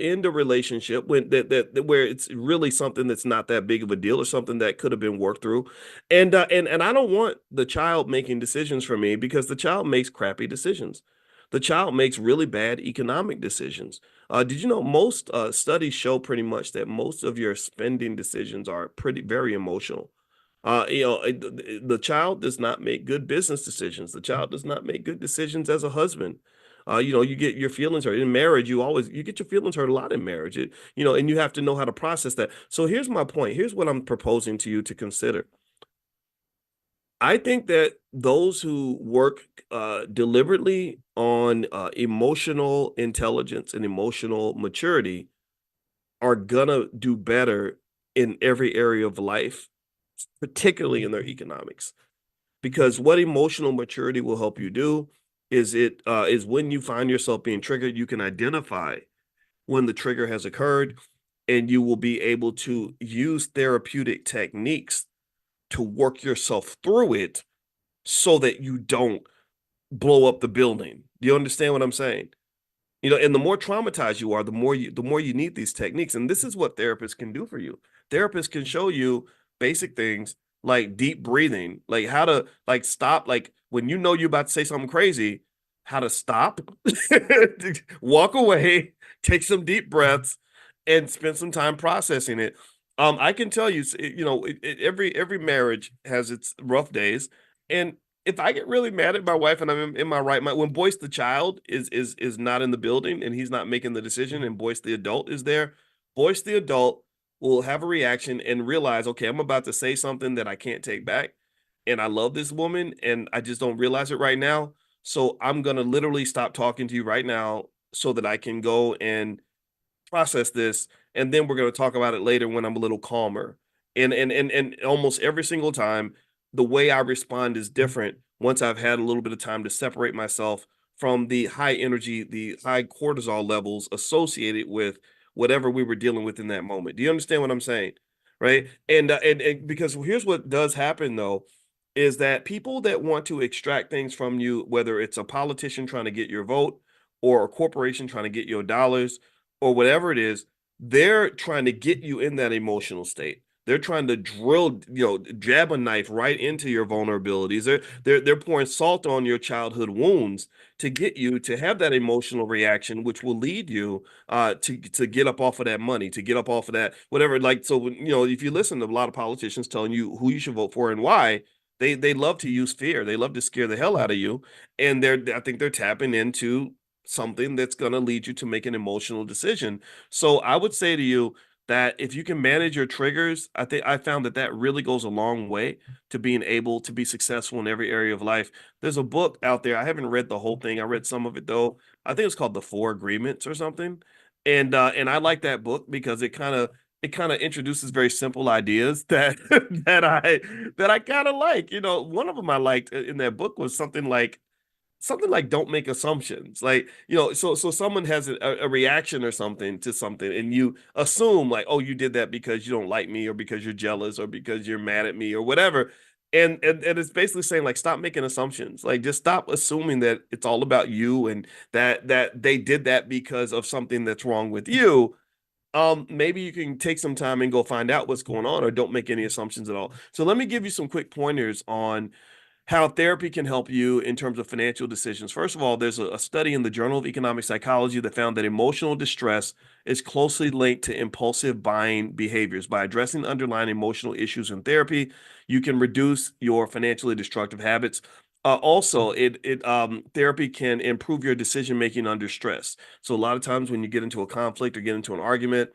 end a relationship when that where it's really something that's not that big of a deal or something that could have been worked through. And I don't want the child making decisions for me because the child makes crappy decisions. The child makes really bad economic decisions. Did you know most studies show pretty much that most of your spending decisions are very emotional. The child does not make good business decisions. The child does not make good decisions as a husband. You get your feelings hurt in marriage. You get your feelings hurt a lot in marriage. And you have to know how to process that. So here's my point. Here's what I'm proposing to you to consider. I think that those who work deliberately on emotional intelligence and emotional maturity are gonna do better in every area of life, particularly in their economics. Because what emotional maturity will help you do is when you find yourself being triggered, you can identify when the trigger has occurred, and you will be able to use therapeutic techniques to work yourself through it so that you don't blow up the building. Do you understand what I'm saying? And the more traumatized you are, the more you need these techniques. And this is what therapists can do for you. Therapists can show you basic things like deep breathing, like how to like stop, like when you know you're about to say something crazy, how to stop, walk away, take some deep breaths, and spend some time processing it. I can tell you, every marriage has its rough days, and if I get really mad at my wife and I'm in my right mind, when Boyce the child is not in the building and he's not making the decision, and Boyce the adult is there, Boyce the adult will have a reaction and realize, okay, I'm about to say something that I can't take back, and I love this woman, and I just don't realize it right now. So I'm gonna literally stop talking to you right now so that I can go and process this, and then we're going to talk about it later when I'm a little calmer. And almost every single time, the way I respond is different once I've had a little bit of time to separate myself from the high energy, the high cortisol levels associated with whatever we were dealing with in that moment. Do you understand what I'm saying? Right? And because here's what does happen though, is that people that want to extract things from you, whether it's a politician trying to get your vote or a corporation trying to get your dollars or whatever it is, they're trying to get you in that emotional state. They're trying to jab a knife right into your vulnerabilities. They're pouring salt on your childhood wounds to get you to have that emotional reaction, which will lead you to get up off of that money, to get up off of that whatever. Like so, if you listen to a lot of politicians telling you who you should vote for and why, they love to use fear. They love to scare the hell out of you, and I think they're tapping into something that's going to lead you to make an emotional decision. So I would say to you that if you can manage your triggers, I think I found that really goes a long way to being able to be successful in every area of life. There's a book out there. I haven't read the whole thing. I read some of it though. I think it's called The Four Agreements or something. And I like that book because it kind of introduces very simple ideas that that I kind of like. One of them I liked in that book was something like don't make assumptions, like so someone has a reaction or something to something and you assume like, oh, you did that because you don't like me or because you're jealous or because you're mad at me or whatever. And it's basically saying like stop making assumptions, like just stop assuming that it's all about you and that they did that because of something that's wrong with you. Maybe you can take some time and go find out what's going on, or don't make any assumptions at all. So let me give you some quick pointers on how therapy can help you in terms of financial decisions. First of all, there's a study in the Journal of Economic Psychology that found that emotional distress is closely linked to impulsive buying behaviors. By addressing underlying emotional issues in therapy, you can reduce your financially destructive habits. Also, therapy can improve your decision making under stress. So a lot of times when you get into a conflict or get into an argument,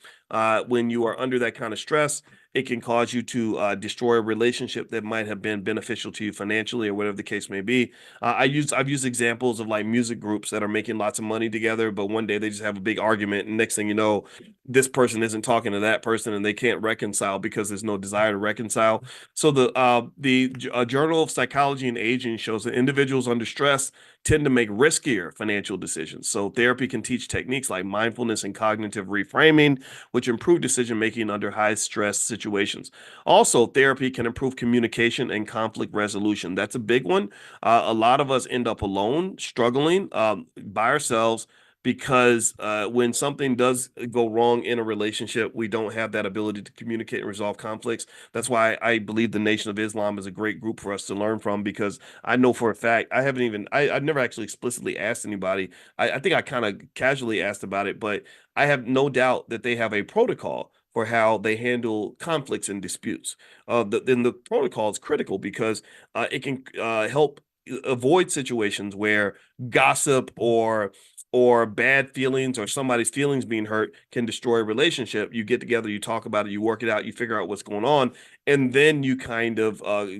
when you are under that kind of stress, it can cause you to destroy a relationship that might have been beneficial to you financially or whatever the case may be. I've used examples of like music groups that are making lots of money together, but one day they just have a big argument, and next thing you know, this person isn't talking to that person, and they can't reconcile because there's no desire to reconcile. So the Journal of Psychology and Aging shows that individuals under stress tend to make riskier financial decisions. So therapy can teach techniques like mindfulness and cognitive reframing, which improve decision making under high stress situations. Also, therapy can improve communication and conflict resolution. That's a big one. A lot of us end up alone, struggling by ourselves because when something does go wrong in a relationship, we don't have that ability to communicate and resolve conflicts. That's why I believe the Nation of Islam is a great group for us to learn from, because I know for a fact I've never actually explicitly asked anybody. I think I kind of casually asked about it, but I have no doubt that they have a protocol for how they handle conflicts and disputes. Then the protocol is critical because it can help avoid situations where gossip or bad feelings or somebody's feelings being hurt can destroy a relationship. You get together, you talk about it, you work it out, you figure out what's going on, and then you kind of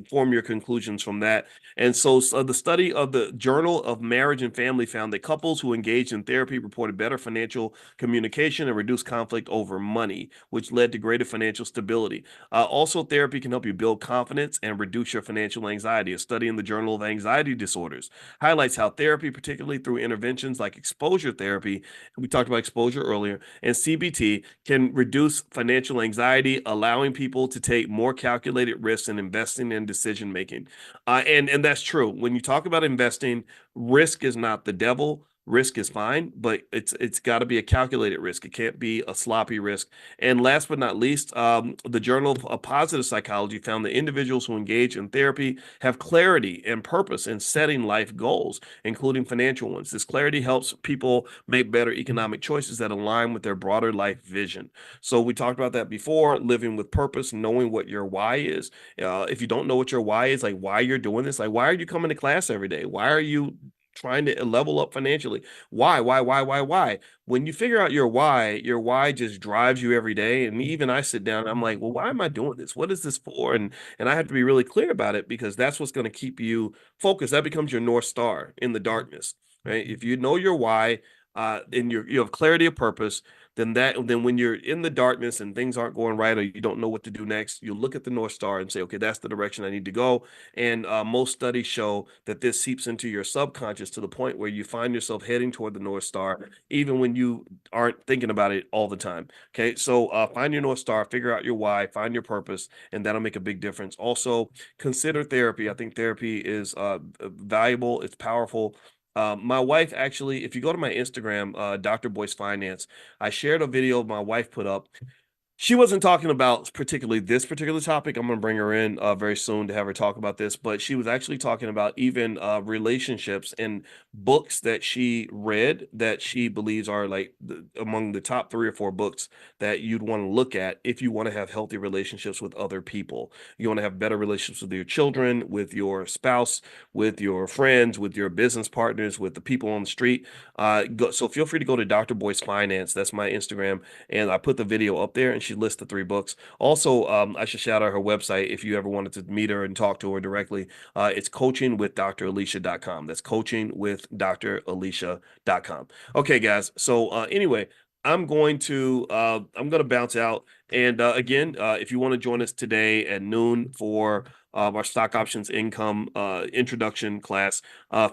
form your conclusions from that. And so the study of the Journal of Marriage and Family found that couples who engaged in therapy reported better financial communication and reduced conflict over money, which led to greater financial stability. Also, therapy can help you build confidence and reduce your financial anxiety. A study in the Journal of Anxiety Disorders highlights how therapy, particularly through interventions like exposure therapy, we talked about exposure earlier, and CBT, can reduce financial anxiety, allowing people to take more calculated risks in investing and decision making. And that's true. When you talk about investing, risk is not the devil. Risk is fine, but it's got to be a calculated risk. It can't be a sloppy risk. And last but not least, the Journal of Positive Psychology found that individuals who engage in therapy have clarity and purpose in setting life goals, including financial ones. This clarity helps people make better economic choices that align with their broader life vision. So we talked about that before, living with purpose, knowing what your why is. If you don't know what your why is, like why you're doing this, like why are you coming to class every day? Why are you trying to level up financially? Why? When you figure out your why just drives you every day. And even I sit down, I'm like, well, why am I doing this? What is this for? And I have to be really clear about it because that's what's going to keep you focused. That becomes your North Star in the darkness, right? If you know your why, and you have clarity of purpose, then when you're in the darkness and things aren't going right or you don't know what to do next, you look at the North Star and say, okay, that's the direction I need to go. And most studies show that this seeps into your subconscious to the point where you find yourself heading toward the North Star, even when you aren't thinking about it all the time. Okay, so find your North Star, figure out your why, find your purpose, and that'll make a big difference. Also, consider therapy. I think therapy is valuable, it's powerful. My wife actually, if you go to my Instagram, Dr. Boyce Finance, I shared a video my wife put up. She wasn't talking about particularly this particular topic. I'm going to bring her in very soon to have her talk about this, but she was actually talking about even relationships and books that she read that she believes are like among the top 3 or 4 books that you'd want to look at if you want to have healthy relationships with other people. You want to have better relationships with your children, with your spouse, with your friends, with your business partners, with the people on the street. So feel free to go to Dr. Boyce Finance. That's my Instagram, and I put the video up there, and she lists the 3 books. Also, I should shout out her website if you ever wanted to meet her and talk to her directly. It's coachingwithdralicia.com. That's coachingwithdralicia.com. Okay, guys. So anyway, I'm going to bounce out. And again, if you want to join us today at noon for our stock options income introduction class,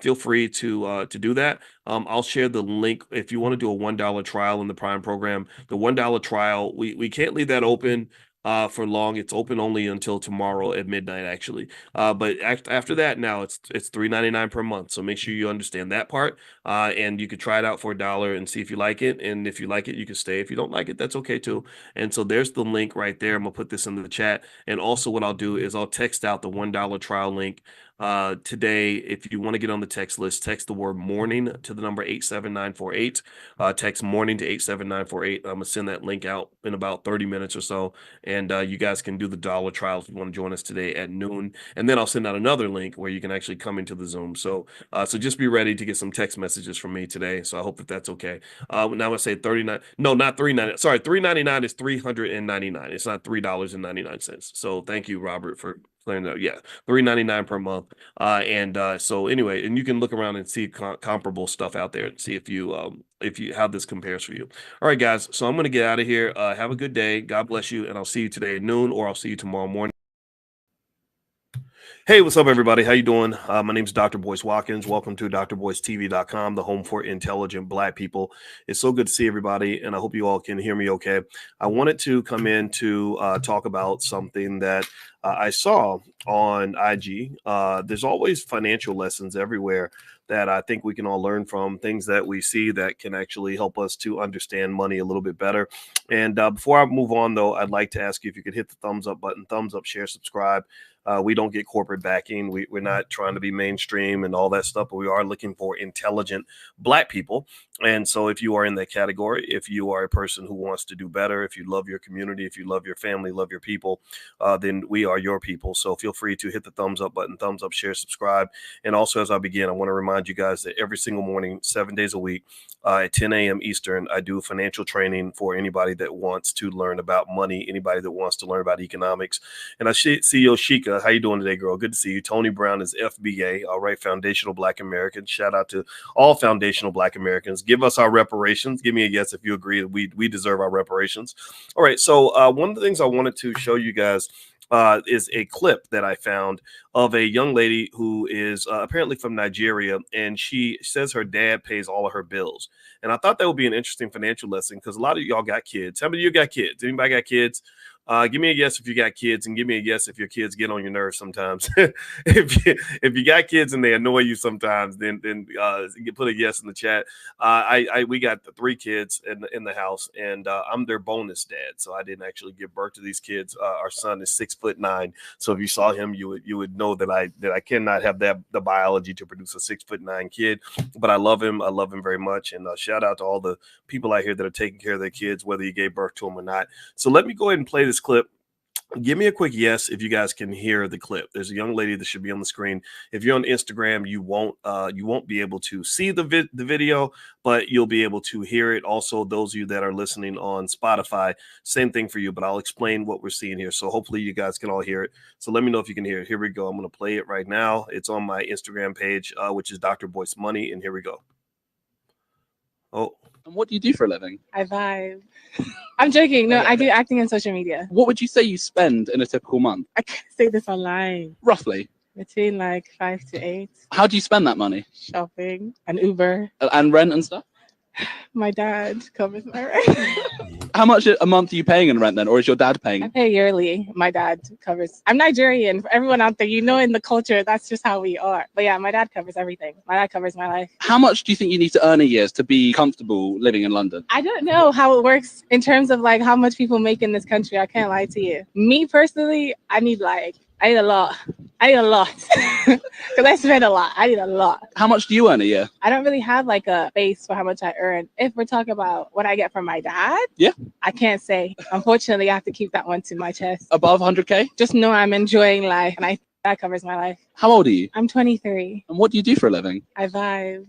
feel free to do that. I'll share the link if you want to do a $1 trial in the Prime program. The $1 trial, we can't leave that open for long. It's open only until tomorrow at midnight, actually. But after that, now it's $3.99 per month. So make sure you understand that part. And you could try it out for $1 and see if you like it. And if you like it, you can stay. If you don't like it, that's okay too. And so there's the link right there. I'm gonna put this into the chat. And also, what I'll do is I'll text out the $1 trial link today. If you want to get on the text list, text the word morning to the number 87948. Text morning to 87948. I'm gonna send that link out in about 30 minutes or so, and you guys can do the dollar trial if you want to join us today at noon. And then I'll send out another link where you can actually come into the Zoom. So just be ready to get some text messages from me today. So I hope that that's okay. Now I'm gonna say 39. No, not 3.99. Sorry, 3.99 is 399. It's not $3.99. So thank you, Robert, for clearing that. Yeah, $3.99 per month. So anyway, and you can look around and see comparable stuff out there and see if you how this compares for you. All right, guys. So I'm gonna get out of here. Have a good day. God bless you, and I'll see you today at noon, or I'll see you tomorrow morning. Hey, what's up, everybody? How you doing? My name is Dr. Boyce Watkins. Welcome to drboycetv.com, the home for intelligent Black people. It's so good to see everybody, and I hope you all can hear me okay. I wanted to come in to talk about something that I saw on IG. There's always financial lessons everywhere that I think we can all learn from, things that we see that can actually help us to understand money a little bit better. And before I move on, though, I'd like to ask you if you could hit the thumbs up button, thumbs up, share, subscribe. We don't get corporate backing. We're not trying to be mainstream and all that stuff, but we are looking for intelligent Black people. And so if you are in that category, if you are a person who wants to do better, if you love your community, if you love your family, love your people, then we are your people. So feel free to hit the thumbs up button, thumbs up, share, subscribe. And also, as I begin, I want to remind you guys that every single morning, 7 days a week, at 10 a.m. Eastern, I do financial training for anybody that wants to learn about money, anybody that wants to learn about economics. And I see Yoshika. How you doing today, girl? Good to see you. Tony Brown is FBA. All right, Foundational Black Americans. Shout out to all foundational Black Americans. Give us our reparations. Give me a yes if you agree that we deserve our reparations. All right, so one of the things I wanted to show you guys is a clip that I found of a young lady who is apparently from Nigeria, and she says her dad pays all of her bills. And I thought that would be an interesting financial lesson because a lot of y'all got kids. How many of you got kids? Anybody got kids? Give me a yes if you got kids, and give me a yes if your kids get on your nerves sometimes. if you got kids and they annoy you sometimes, then you put a yes in the chat. We got 3 kids in the house, and I'm their bonus dad, so I didn't actually give birth to these kids. Our son is 6'9", so if you saw him, you would know that I cannot have the biology to produce a 6'9" kid. But I love him. I love him very much, and shout out to all the people out here that are taking care of their kids, whether you gave birth to them or not. So let me go ahead and play this clip. Give me a quick yes if you guys can hear the clip. There's a young lady that should be on the screen. If you're on Instagram, you won't be able to see the video, but you'll be able to hear it. Also, those of you that are listening on Spotify, same thing for you, but I'll explain what we're seeing here. So hopefully you guys can all hear it. So let me know if you can hear it. Here we go. I'm going to play it right now. It's on my Instagram page, which is Dr. Boyce Money, and here we go. Oh. And what do you do for a living? I vibe. I'm joking. No, I do acting and social media. What would you say you spend in a typical month? I can't say this online. Roughly. Between like 5 to 8. How do you spend that money? Shopping and Uber. And rent and stuff? My dad covers my rent. How much a month are you paying in rent then? Or is your dad paying? I pay yearly. My dad covers. I'm Nigerian. For everyone out there, you know, in the culture, that's just how we are. But yeah, my dad covers everything. My dad covers my life. How much do you think you need to earn a year to be comfortable living in London? I don't know how it works in terms of like how much people make in this country. I can't lie to you. Me personally, I need a lot. I need a lot because I spend a lot. I need a lot. How much do you earn a year? I don't really have like a base for how much I earn. If we're talking about what I get from my dad, yeah, I can't say. Unfortunately, I have to keep that one to my chest. Above 100K? Just know I'm enjoying life, and that covers my life. How old are you? I'm 23. And what do you do for a living? I vibe.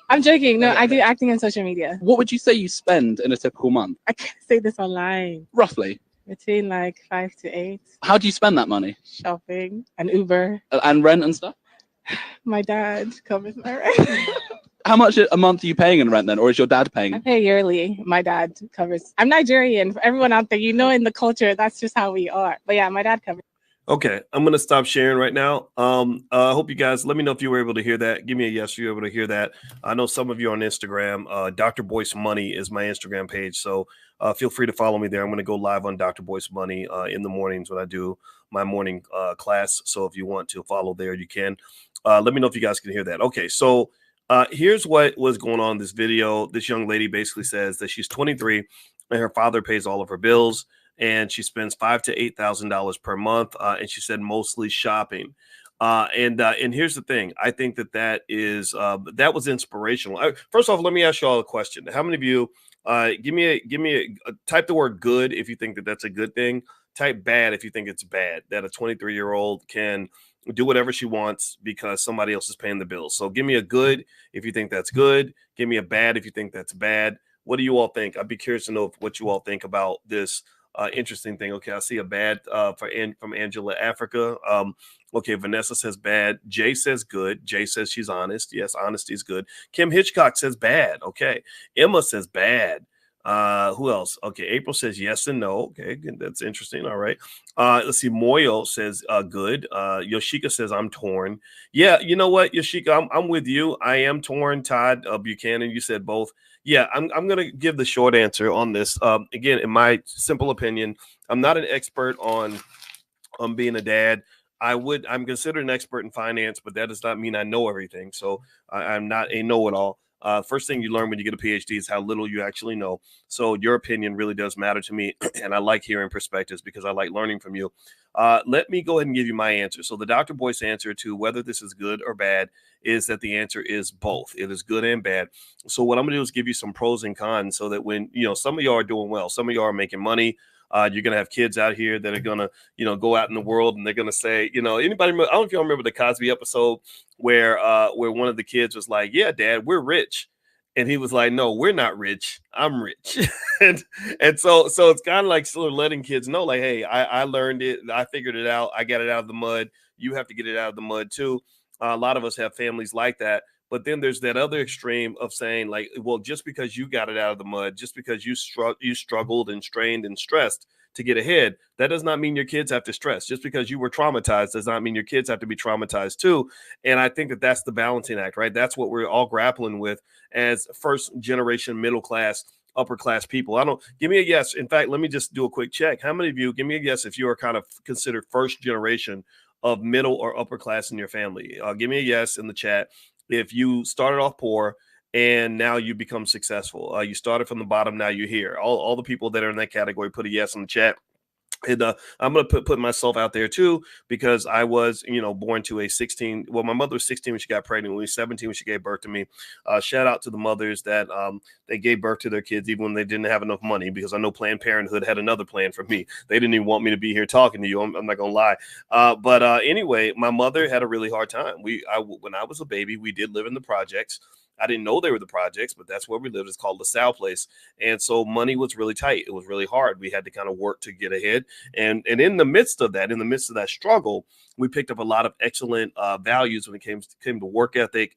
I'm joking. No, I do acting and social media. What would you say you spend in a typical month? I can't say this online. Roughly. Between like 5 to 8. How do you spend that money? Shopping and Uber. And rent and stuff? My dad covers my rent. How much a month are you paying in rent then? Or is your dad paying? I pay yearly. My dad covers. I'm Nigerian. For everyone out there, you know, in the culture, that's just how we are. But yeah, my dad covers. Okay, I'm going to stop sharing right now. I hope you guys, let me know if you were able to hear that. Give me a yes if you were able to hear that. I know some of you are on Instagram. Dr. Boyce Money is my Instagram page. So feel free to follow me there. I'm going to go live on Dr. Boyce Money in the mornings when I do my morning class. So if you want to follow there, you can. Let me know if you guys can hear that. Okay, so here's what was going on in this video. This young lady basically says that she's 23 and her father pays all of her bills. And she spends $5,000 to $8,000 per month. And she said mostly shopping. And here's the thing. I think that was inspirational. First off, let me ask you all a question. How many of you give me a type the word good if you think that that's a good thing. Type bad if you think it's bad that a 23-year-old can do whatever she wants because somebody else is paying the bills. So give me a good if you think that's good. Give me a bad if you think that's bad. What do you all think? I'd be curious to know what you all think about this. Interesting thing. Okay, I see a bad from Angela Africa. Okay, Vanessa says bad. Jay says good. Jay says she's honest. Yes, honesty is good. Kim Hitchcock says bad. Okay, Emma says bad. Who else? Okay, April says yes and no. Okay, that's interesting. All right. Let's see. Moyo says good. Yoshika says I'm torn. Yeah, you know what, Yoshika, I'm with you. I am torn. Todd Buchanan, you said both. Yeah, I'm going to give the short answer on this. Again, in my simple opinion, I'm not an expert on being a dad. I'm considered an expert in finance, but that does not mean I know everything. So I'm not a know-it-all. First thing you learn when you get a PhD is how little you actually know. So your opinion really does matter to me. And I like hearing perspectives because I like learning from you. Let me go ahead and give you my answer. So the Dr. Boyce answer to whether this is good or bad is that the answer is both. It is good and bad. So what I'm going to do is give you some pros and cons so that when, some of y'all are doing well, some of y'all are making money. You're going to have kids out here that are going to, go out in the world and they're going to say, anybody, I don't know if y'all remember the Cosby episode where one of the kids was like, yeah, Dad, we're rich. And he was like, no, we're not rich. I'm rich. and so it's kind of like sort of letting kids know, like, hey, I learned it. I figured it out. I got it out of the mud. You have to get it out of the mud too. A lot of us have families like that. But then there's that other extreme of saying, like, well, just because you got it out of the mud, just because you struggled and strained and stressed to get ahead, that does not mean your kids have to stress. Just because you were traumatized does not mean your kids have to be traumatized too. And I think that that's the balancing act, right? That's what we're all grappling with as first generation, middle class, upper class people. Give me a yes. In fact, let me just do a quick check. How many of you, give me a yes if you are kind of considered first generation of middle or upper class in your family? Give me a yes in the chat. If you started off poor and now you become successful, you started from the bottom, now you're here. All the people that are in that category, put a yes in the chat. And I'm going to put myself out there too, because I was, born to a 16. Well, my mother was 16 when she got pregnant. When we were 17 when she gave birth to me. Shout out to the mothers that they gave birth to their kids even when they didn't have enough money, because I know Planned Parenthood had another plan for me. They didn't even want me to be here talking to you. I'm not going to lie. But anyway, my mother had a really hard time. When I was a baby, we did live in the projects. I didn't know they were the projects, but that's where we lived. It's called LaSalle Place. And so money was really tight. It was really hard. We had to kind of work to get ahead. And in the midst of that struggle, we picked up a lot of excellent values when it came to work ethic,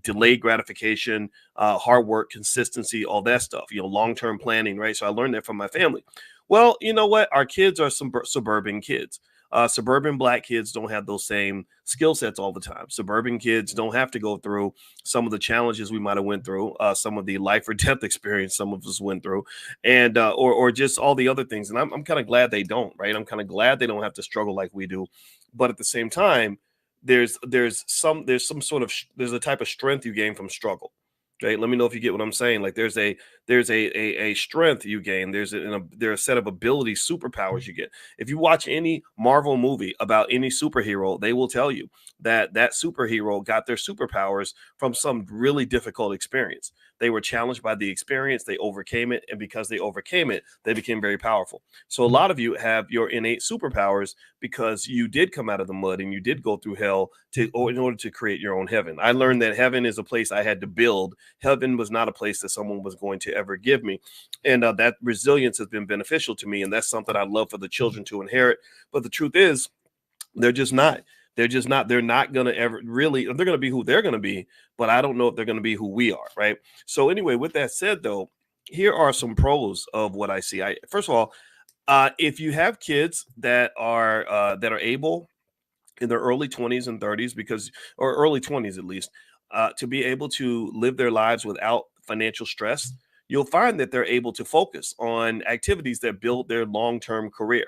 delayed gratification, hard work, consistency, all that stuff, long-term planning, right? So I learned that from my family. Well, you know what? Our kids are some suburban kids. Suburban Black kids don't have those same skill sets all the time. Suburban kids don't have to go through some of the challenges we might have went through, some of the life or death experience some of us went through, and or just all the other things. And I'm kind of glad they don't, right? I'm kind of glad they don't have to struggle like we do. But at the same time, there's a type of strength you gain from struggle. Right? Let me know if you get what I'm saying. Like there's a strength you gain. There's a set of abilities, superpowers you get. If you watch any Marvel movie about any superhero, they will tell you that superhero got their superpowers from some really difficult experience. They were challenged by the experience, they overcame it, and because they overcame it, they became very powerful. So a lot of you have your innate superpowers because you did come out of the mud and you did go through hell in order to create your own heaven. I learned that heaven is a place I had to build. Heaven was not a place that someone was going to ever give me. And that resilience has been beneficial to me. And that's something I'd love for the children to inherit. But the truth is, they're just not. They're not going to ever really, they're going to be who they're going to be, but I don't know if they're going to be who we are. Right. So anyway, with that said, though, here are some pros of what I see. First of all, if you have kids that are able in their early 20s and 30s, or early 20s at least, to be able to live their lives without financial stress, you'll find that they're able to focus on activities that build their long-term career.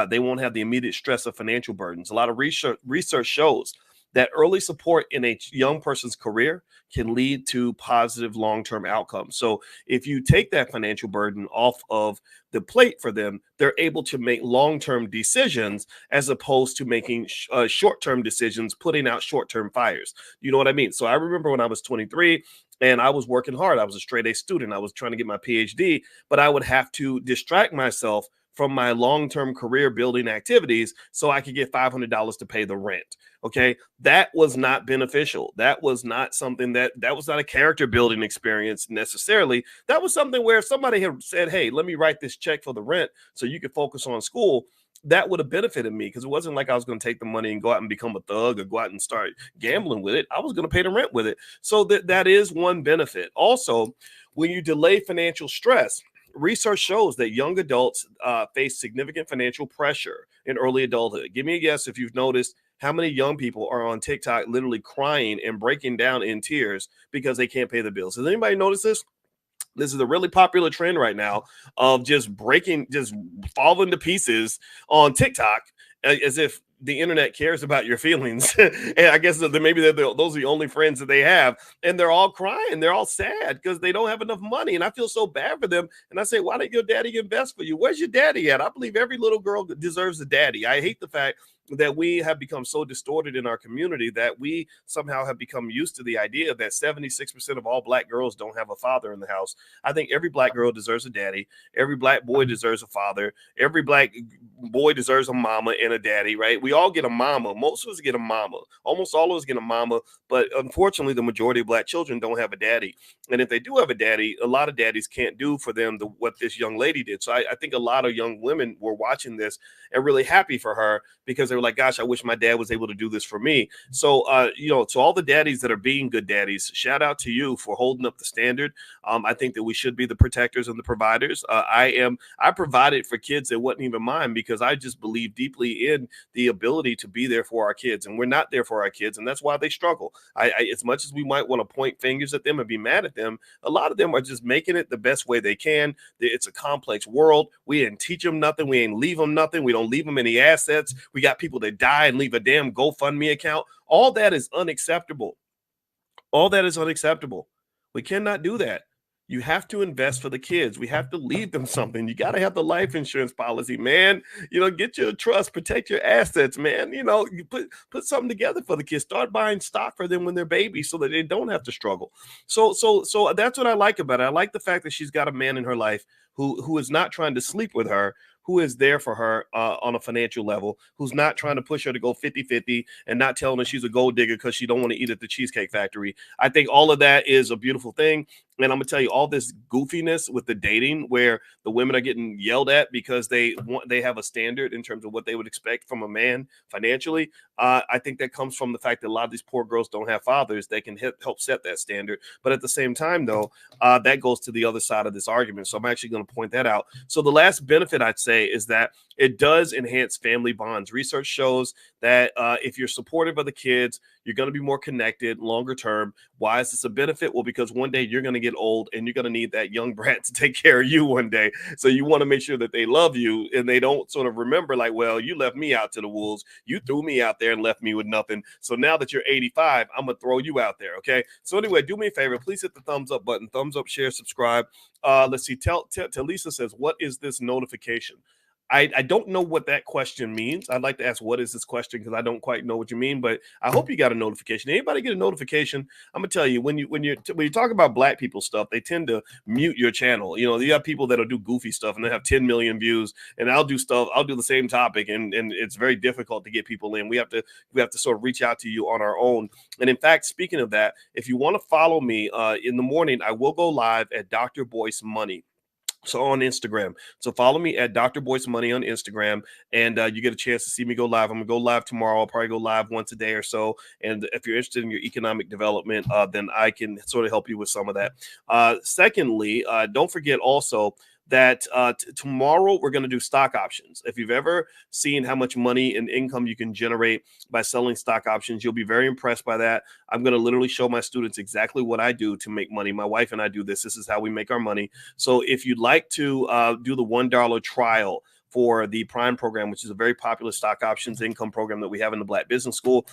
They won't have the immediate stress of financial burdens. A lot of research shows that early support in a young person's career can lead to positive long-term outcomes. So if you take that financial burden off of the plate for them, they're able to make long-term decisions as opposed to making short-term decisions, putting out short-term fires. You know what I mean? So I remember when I was 23 and I was working hard. I was a straight A student. I was trying to get my PhD, but I would have to distract myself from my long-term career building activities so I could get $500 to pay the rent. Okay. That was not beneficial. That was not something that was not a character building experience necessarily. That was something where if somebody had said, hey, let me write this check for the rent so you can focus on school, that would have benefited me, because it wasn't like I was going to take the money and go out and become a thug or go out and start gambling with it. I was going to pay the rent with it. So that is one benefit. Also, when you delay financial stress, research shows that young adults face significant financial pressure in early adulthood. Give me a guess if you've noticed how many young people are on TikTok literally crying and breaking down in tears because they can't pay the bills. Has anybody noticed this? This is a really popular trend right now of just falling to pieces on TikTok, as if the internet cares about your feelings. And I guess that maybe those are the only friends that they have. And they're all crying. They're all sad because they don't have enough money. And I feel so bad for them. And I say, why didn't your daddy invest for you? Where's your daddy at? I believe every little girl deserves a daddy. I hate the fact that we have become so distorted in our community that we somehow have become used to the idea that 76% of all Black girls don't have a father in the house. I think every Black girl deserves a daddy. Every Black boy deserves a father. Every Black boy deserves a mama and a daddy, right? We all get a mama. Most of us get a mama. Almost all of us get a mama. But unfortunately, the majority of Black children don't have a daddy. And if they do have a daddy, a lot of daddies can't do for them what this young lady did. So I think a lot of young women were watching this and really happy for her because they were like, gosh, I wish my dad was able to do this for me. So, to all the daddies that are being good daddies, shout out to you for holding up the standard. I think that we should be the protectors and the providers. I provided for kids that wasn't even mine because I just believe deeply in the ability to be there for our kids. And we're not there for our kids. And that's why they struggle. As much as we might want to point fingers at them and be mad at them, a lot of them are just making it the best way they can. It's a complex world. We didn't teach them nothing. We ain't leave them nothing. We don't leave them any assets. We got people that die and leave a damn GoFundMe account. All that is unacceptable. All that is unacceptable. We cannot do that. You have to invest for the kids. We have to leave them something. You got to have the life insurance policy, man. Get your trust, protect your assets, man. You put something together for the kids. Start buying stock for them when they're babies so that they don't have to struggle. So that's what I like about it. I like the fact that she's got a man in her life who is not trying to sleep with her, who is there for her on a financial level, who's not trying to push her to go 50-50 and not telling her she's a gold digger because she don't want to eat at the Cheesecake Factory. I think all of that is a beautiful thing. And I'm going to tell you, all this goofiness with the dating where the women are getting yelled at because they have a standard in terms of what they would expect from a man financially. I think that comes from the fact that a lot of these poor girls don't have fathers that can help set that standard. But at the same time, though, that goes to the other side of this argument. So I'm actually going to point that out. So the last benefit I'd say is that it does enhance family bonds. Research shows that if you're supportive of the kids, you're going to be more connected longer term. Why is this a benefit? Well, because one day you're going to get old and you're going to need that young brat to take care of you one day. So you want to make sure that they love you and they don't sort of remember like, well, you left me out to the wolves. You threw me out there and left me with nothing. So now that you're 85, I'm going to throw you out there. Okay. So anyway, do me a favor. Please hit the thumbs up button, thumbs up, share, subscribe. Let's see. Talisa says, what is this notification? I don't know what that question means. I'd like to ask, what is this question? Because I don't quite know what you mean, but I hope you got a notification. Anybody get a notification? I'm gonna tell you, when you talk about Black people stuff, they tend to mute your channel. You have people that'll do goofy stuff and they have 10 million views, and I'll do the same topic, and it's very difficult to get people in. We have to sort of reach out to you on our own. And in fact, speaking of that, if you want to follow me in the morning, I will go live at Dr. Boyce Money. So on Instagram. So follow me at Dr. Boyce Money on Instagram, and you get a chance to see me go live. I'm gonna go live tomorrow. I'll probably go live once a day or so. And if you're interested in your economic development, then I can sort of help you with some of that. Secondly, don't forget also that tomorrow we're going to do stock options. If you've ever seen how much money and income you can generate by selling stock options, you'll be very impressed by that. I'm going to literally show my students exactly what I do to make money. My wife and I do this. This is how we make our money. So if you'd like to do the $1 trial for the Prime program, which is a very popular stock options income program that we have in the Black Business School,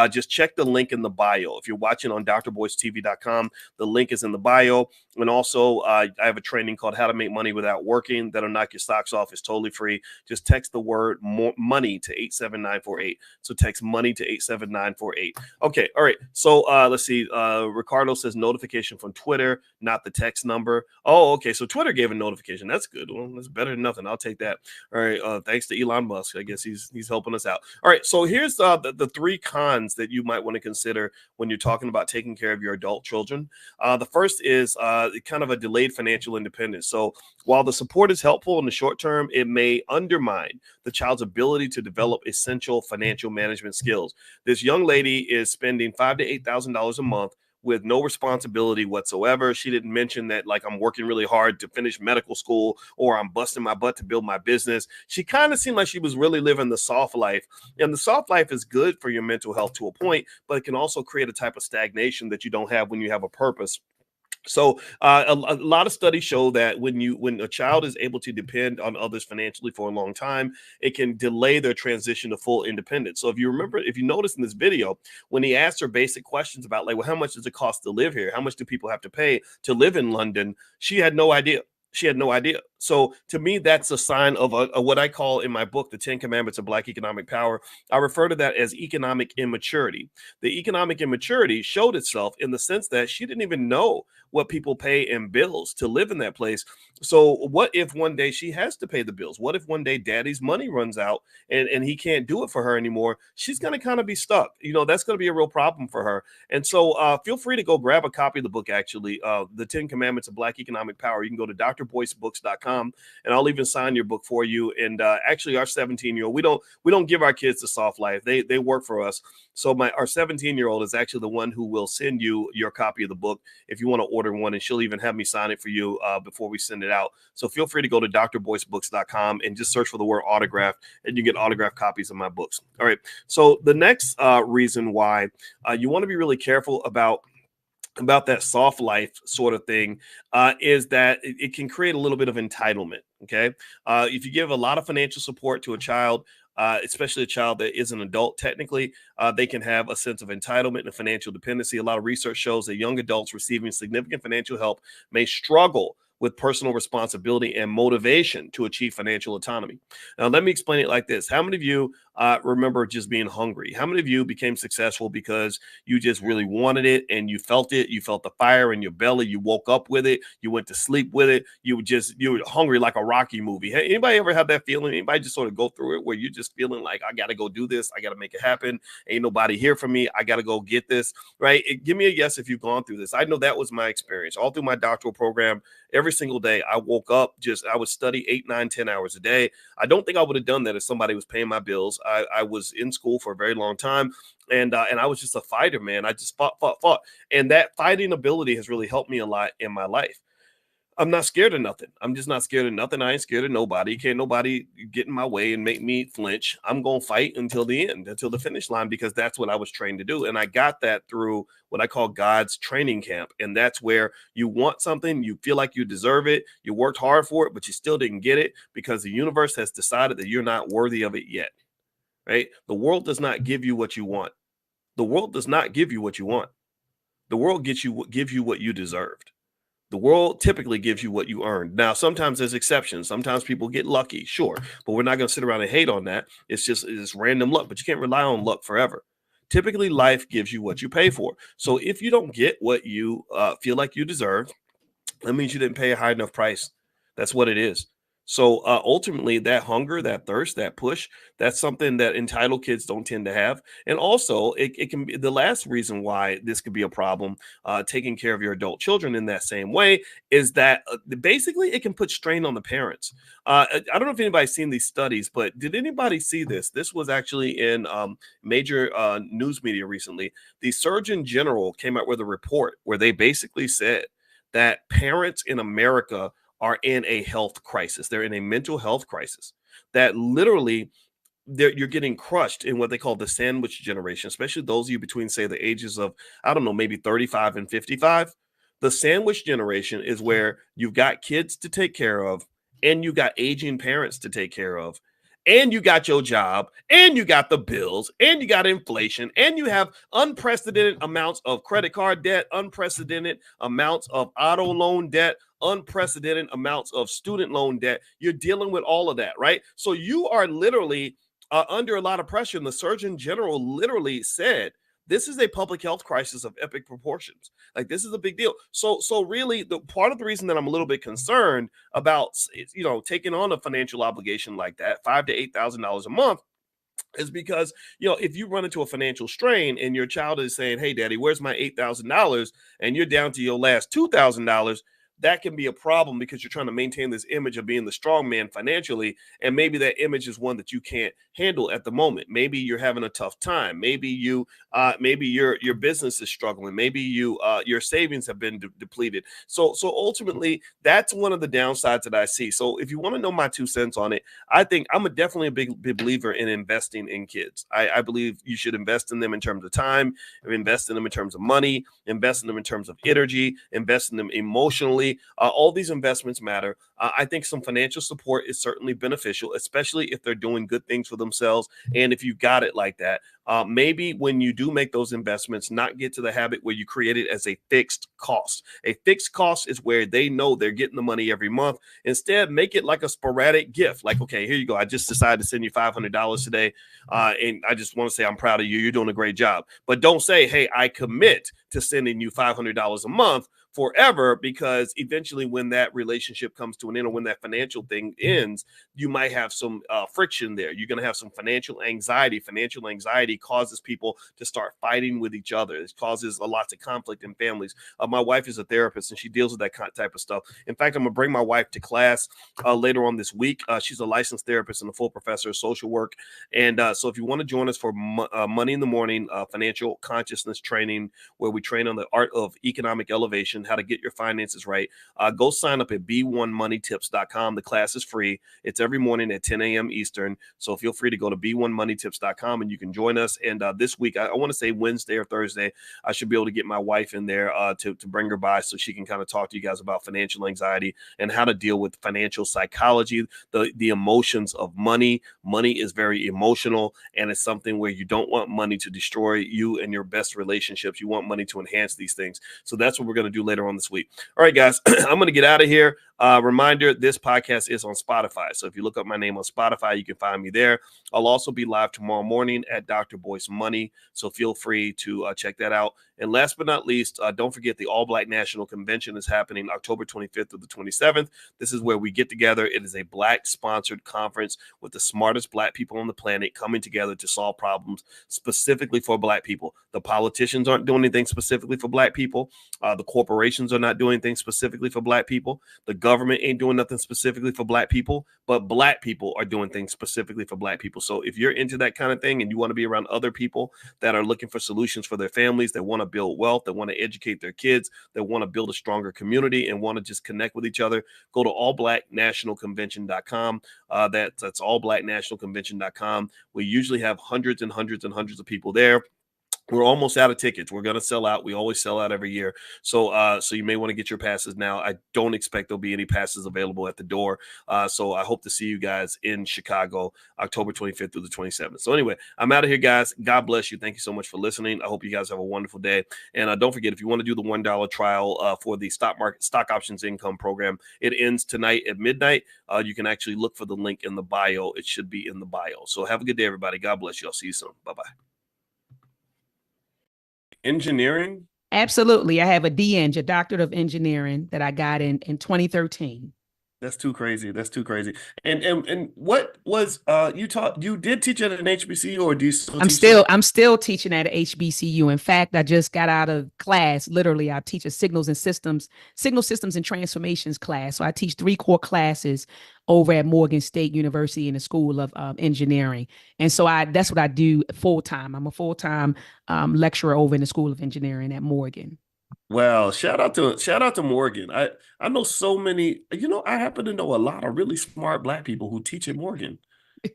just check the link in the bio. If you're watching on drboycetv.com, the link is in the bio. And also, I have a training called How to Make Money Without Working that'll knock your stocks off. It's totally free. Just text the word money to 87948. So text money to 87948. Okay, all right. So let's see. Ricardo says notification from Twitter, not the text number. Oh, okay. So Twitter gave a notification. That's good. Well, that's better than nothing. I'll take that. All right. Thanks to Elon Musk. I guess he's helping us out. All right. So here's the three cons that you might want to consider when you're talking about taking care of your adult children. The first is kind of a delayed financial independence. So while the support is helpful in the short term, it may undermine the child's ability to develop essential financial management skills. This young lady is spending $5,000 to $8,000 a month with no responsibility whatsoever. She didn't mention that, like, I'm working really hard to finish medical school or I'm busting my butt to build my business. She kind of seemed like she was really living the soft life. And the soft life is good for your mental health to a point, but it can also create a type of stagnation that you don't have when you have a purpose. So a lot of studies show that when a child is able to depend on others financially for a long time, it can delay their transition to full independence. So if you notice in this video, when he asked her basic questions about like, well, how much does it cost to live here? How much do people have to pay to live in London? She had no idea. She had no idea. So to me, that's a sign of a what I call in my book, The 10 Commandments of Black Economic Power. I refer to that as economic immaturity. The economic immaturity showed itself in the sense that she didn't even know what people pay in bills to live in that place. So what if one day she has to pay the bills? What if one day daddy's money runs out and he can't do it for her anymore? She's going to kind of be stuck. That's going to be a real problem for her. And so feel free to go grab a copy of the book, actually, The 10 Commandments of Black Economic Power. You can go to drboycebooks.com and I'll even sign your book for you. And actually, our 17-year-old, we don't give our kids the soft life. They work for us. So our 17-year-old is actually the one who will send you your copy of the book if you want to order one, and she'll even have me sign it for you before we send it out. So feel free to go to drboycebooks.com and just search for the word autograph, and you get autographed copies of my books. All right. So the next reason why you want to be really careful about that soft life sort of thing is that it can create a little bit of entitlement. Okay. If you give a lot of financial support to a child, especially a child that is an adult, technically, they can have a sense of entitlement and financial dependency. A lot of research shows that young adults receiving significant financial help may struggle with personal responsibility and motivation to achieve financial autonomy. Now, let me explain it like this. How many of you remember just being hungry? How many of you became successful because you just really wanted it and you felt it? You felt the fire in your belly. You woke up with it. You went to sleep with it. You were hungry like a Rocky movie. Hey, anybody ever have that feeling? Anybody just sort of go through it where you're just feeling like, I got to go do this. I got to make it happen. Ain't nobody here for me. I got to go get this, right? Give me a yes if you've gone through this. I know that was my experience all through my doctoral program. Every single day I woke up, I would study 8, 9, 10 hours a day. I don't think I would have done that if somebody was paying my bills. I was in school for a very long time, and I was just a fighter, man. I just fought. And that fighting ability has really helped me a lot in my life. I'm not scared of nothing. I'm just not scared of nothing. I ain't scared of nobody. Can't nobody get in my way and make me flinch. I'm going to fight until the end, until the finish line, because that's what I was trained to do. And I got that through what I call God's training camp. And that's where you want something, you feel like you deserve it, you worked hard for it, but you still didn't get it because the universe has decided that you're not worthy of it yet, right? The world does not give you what you want. The world does not give you what you want. The world gives you what you deserved. The world typically gives you what you earned. Now, sometimes there's exceptions. Sometimes people get lucky, sure, but we're not going to sit around and hate on that. It's random luck, but you can't rely on luck forever. Typically, life gives you what you pay for. So if you don't get what you feel like you deserve, that means you didn't pay a high enough price. That's what it is. So ultimately, that hunger, that thirst, that push, that's something that entitled kids don't tend to have. And also, it can be the last reason why this could be a problem, taking care of your adult children in that same way, is that basically it can put strain on the parents. I don't know if anybody's seen these studies, but did anybody see this? This was actually in major news media recently. The Surgeon General came out with a report where they basically said that parents in America are in a health crisis. They're in a mental health crisis that literally you're getting crushed in what they call the sandwich generation, especially those of you between, say, the ages of, I don't know, maybe 35 and 55. The sandwich generation is where you've got kids to take care of and you got aging parents to take care of. And you got your job, and you got the bills, and you got inflation, and you have unprecedented amounts of credit card debt, unprecedented amounts of auto loan debt, unprecedented amounts of student loan debt. You're dealing with all of that, right? So you are literally under a lot of pressure. And the Surgeon General literally said, this is a public health crisis of epic proportions. Like, this is a big deal. So really, the part of the reason that I'm a little bit concerned about, taking on a financial obligation like that, $5,000 to $8,000 a month, is because, if you run into a financial strain and your child is saying, hey, daddy, where's my $8,000? And you're down to your last $2,000, that can be a problem because you're trying to maintain this image of being the strong man financially. And maybe that image is one that you can't handle at the moment. Maybe you're having a tough time. Maybe maybe your business is struggling. Maybe your savings have been depleted. So ultimately, that's one of the downsides that I see. So if you want to know my 2 cents on it, I think I'm definitely a big believer in investing in kids. I believe you should invest in them in terms of time, invest in them in terms of money, invest in them in terms of energy, invest in them emotionally. All these investments matter. I think some financial support is certainly beneficial, especially if they're doing good things for themselves. And if you got it like that, maybe when you do make those investments, not get to the habit where you create it as a fixed cost. A fixed cost is where they know they're getting the money every month. Instead, make it like a sporadic gift. Like, okay, here you go. I just decided to send you $500 today. And I just want to say I'm proud of you. You're doing a great job. But don't say, hey, I commit to sending you $500 a month forever, because eventually when that relationship comes to an end, or when that financial thing ends, you might have some friction there. You're going to have some financial anxiety. Financial anxiety causes people to start fighting with each other. It causes a lot of conflict in families. My wife is a therapist, and she deals with that type of stuff. In fact, I'm going to bring my wife to class later on this week. She's a licensed therapist and a full professor of social work. And so if you want to join us for Money in the Morning financial consciousness training, where we train on the art of economic elevation, how to get your finances right, go sign up at b1moneytips.com. The class is free. It's every morning at 10 a.m. Eastern. So feel free to go to b1moneytips.com and you can join us. And this week, I want to say Wednesday or Thursday, I should be able to get my wife in there to bring her by so she can kind of talk to you guys about financial anxiety and how to deal with financial psychology, the emotions of money. Money is very emotional, and it's something where you don't want money to destroy you and your best relationships. You want money to enhance these things. So that's what we're going to do later on this week. All right, guys, I'm going to get out of here. Reminder, this podcast is on Spotify. So if you look up my name on Spotify, you can find me there. I'll also be live tomorrow morning at Dr. Boyce Money. So feel free to check that out. And last but not least, don't forget the All Black National Convention is happening October 25th through the 27th. This is where we get together. It is a Black sponsored conference with the smartest Black people on the planet coming together to solve problems specifically for Black people. The politicians aren't doing anything specifically for Black people. The corporations are not doing things specifically for Black people. The government ain't doing nothing specifically for Black people, but Black people are doing things specifically for Black people. So if you're into that kind of thing and you want to be around other people that are looking for solutions for their families, that want to build wealth, that want to educate their kids, that want to build a stronger community and want to just connect with each other, go to allblacknationalconvention.com. That's allblacknationalconvention.com. We usually have hundreds and hundreds and hundreds of people there. We're almost out of tickets. We're going to sell out. We always sell out every year. So you may want to get your passes now. I don't expect there'll be any passes available at the door. So I hope to see you guys in Chicago, October 25th through the 27th. So anyway, I'm out of here, guys. God bless you. Thank you so much for listening. I hope you guys have a wonderful day. And don't forget, if you want to do the $1 trial for the stock options income program, it ends tonight at midnight. You can actually look for the link in the bio. It should be in the bio. So have a good day, everybody. God bless you. I'll see you soon. Bye-bye. Engineering? Absolutely. I have a DEng, a doctorate of engineering, that I got in 2013. That's too crazy. That's too crazy. And what was you did teach at an HBCU, or do you still I'm still teaching at a HBCU. In fact, I just got out of class. Literally, I teach a signal systems and transformations class. So I teach 3 core classes over at Morgan State University in the School of Engineering. And so that's what I do full time. I'm a full-time lecturer over in the School of Engineering at Morgan. Well, shout out to Morgan. I know so many, I happen to know a lot of really smart Black people who teach at Morgan.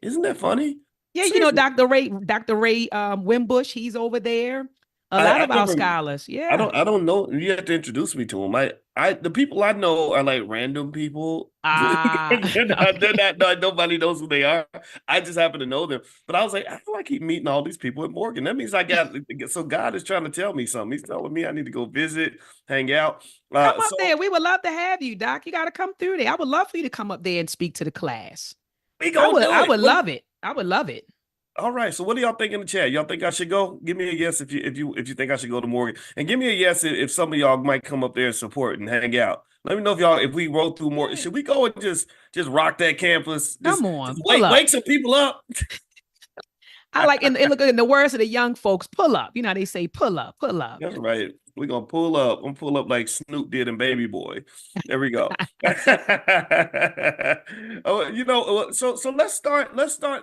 Isn't that funny? Yeah, Seriously. Dr. Ray Wimbush, he's over there. A lot of our scholars. Yeah. I don't know. You have to introduce me to them. The people I know are like random people. They're not, nobody knows who they are. I just happen to know them. But I was like, I feel like keep meeting all these people at Morgan. That means so God is trying to tell me something. He's telling me I need to go visit, hang out. Come up there. We would love to have you, Doc. You got to come through there. I would love for you to come up there and speak to the class. I would love it. I would love it. All right. So what do y'all think in the chat? Y'all think I should go? Give me a yes if you think I should go to Morgan, and give me a yes if some of y'all might come up there and support and hang out. Let me know if we roll through more. Should we go and just rock that campus? Come on, wake some people up. I like in the words of the young folks, pull up. They say pull up. That's right. We're gonna pull up. I'm gonna pull up like Snoop did in Baby Boy. There we go. Oh, so let's start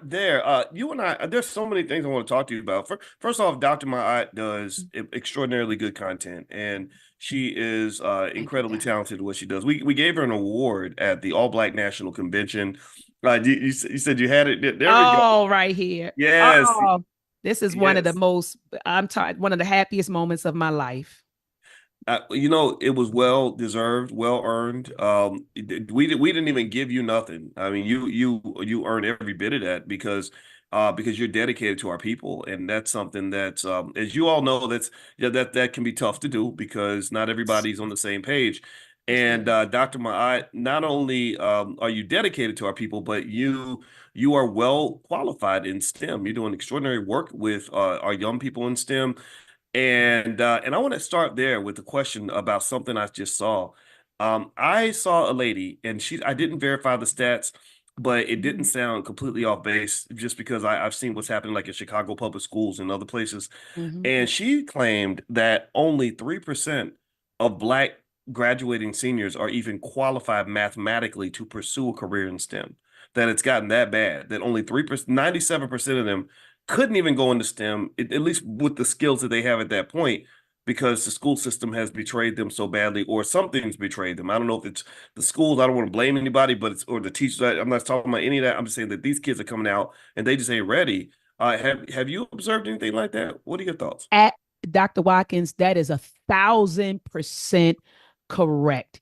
there. You and I, there's so many things I want to talk to you about. First off, Dr. Ma'at does extraordinarily good content, and she is incredibly talented at what she does. We gave her an award at the All Black National Convention. You said you had it. There we go. Oh, right here. Yes. Oh, this is one of the Yes. most, one of the happiest moments of my life. It was well deserved, well earned. We didn't even give you nothing. I mean, you earned every bit of that because you're dedicated to our people, and that's something that, as you all know, that can be tough to do because not everybody's on the same page. And Dr. Ma'at, not only are you dedicated to our people, but you are well qualified in STEM. You're doing extraordinary work with our young people in STEM. And I want to start there with a question about something I just saw. I saw a lady, and I didn't verify the stats, but it didn't sound completely off base just because I've seen what's happening like in Chicago public schools and other places. Mhm. And she claimed that only 3% of Black graduating seniors are even qualified mathematically to pursue a career in STEM. That it's gotten that bad, that only 3%, 97% of them couldn't even go into STEM, at least with the skills that they have at that point, because the school system has betrayed them so badly, or something's betrayed them. I don't know if it's the schools. I don't want to blame anybody, but or the teachers. I'm not talking about any of that. I'm just saying that these kids are coming out and they just ain't ready. Have you observed anything like that? What are your thoughts? At Dr. Watkins, that is 1,000% correct.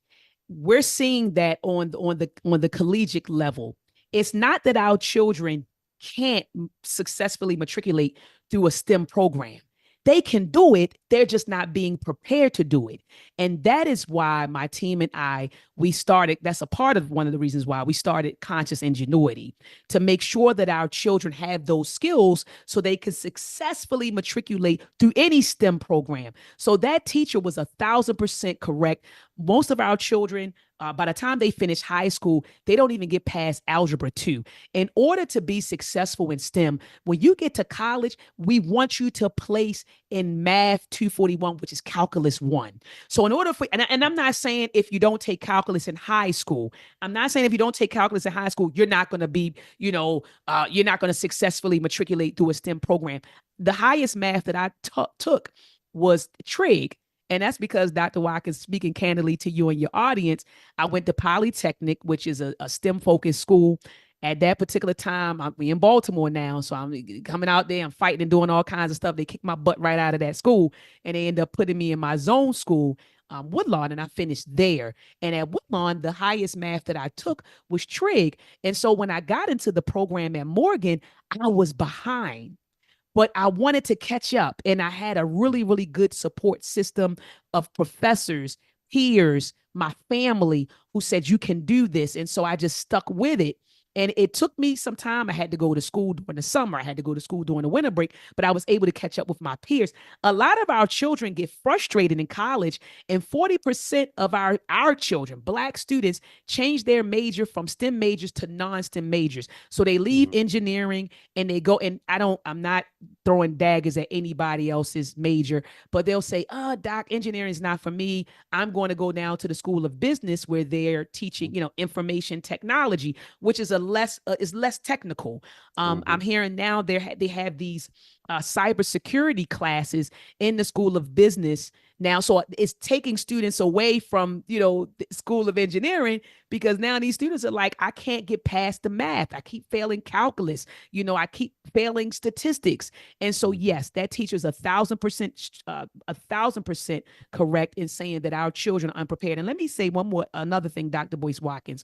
We're seeing that on the collegiate level. It's not that our children can't successfully matriculate through a STEM program. They can do it. They're just not being prepared to do it. And that is why my team and I, that's a part of one of the reasons why we started Conscious Ingenuity, to make sure that our children have those skills so they can successfully matriculate through any STEM program. So that teacher was 1,000% correct. Most of our children, by the time they finish high school, they don't even get past Algebra 2. In order to be successful in STEM, when you get to college, we want you to place in Math 241, which is Calculus 1. So in order for, and I'm not saying if you don't take calculus in high school, I'm not saying if you don't take calculus in high school, you're not going to be, you're not going to successfully matriculate through a STEM program. The highest math that I took was trig. And that's because Dr. Watkins, speaking candidly to you and your audience, I went to Polytechnic, which is a STEM-focused school. At that particular time, we in Baltimore now, so I'm coming out there, I'm fighting and doing all kinds of stuff. They kicked my butt right out of that school, and they end up putting me in my zone school, Woodlawn, and I finished there. And at Woodlawn, the highest math that I took was trig. And so when I got into the program at Morgan, I was behind. But I wanted to catch up, and I had a really, really good support system of professors, peers, my family who said, you can do this. And so I just stuck with it. And it took me some time. I had to go to school during the summer. I had to go to school during the winter break, but I was able to catch up with my peers. A lot of our children get frustrated in college, and 40% of our children, Black students, change their major from STEM majors to non-STEM majors. So they leave engineering and they go, and I'm not throwing daggers at anybody else's major, but they'll say, doc, engineering is not for me. I'm going to go down to the School of Business where they're teaching, information technology, which is less technical. I'm hearing now they have these cybersecurity classes in the School of Business now. So it's taking students away from, the School of Engineering, because now these students are like, I can't get past the math. I keep failing calculus. I keep failing statistics. And so, yes, that teacher's 1,000% correct in saying that our children are unprepared. And let me say another thing, Dr. Boyce Watkins.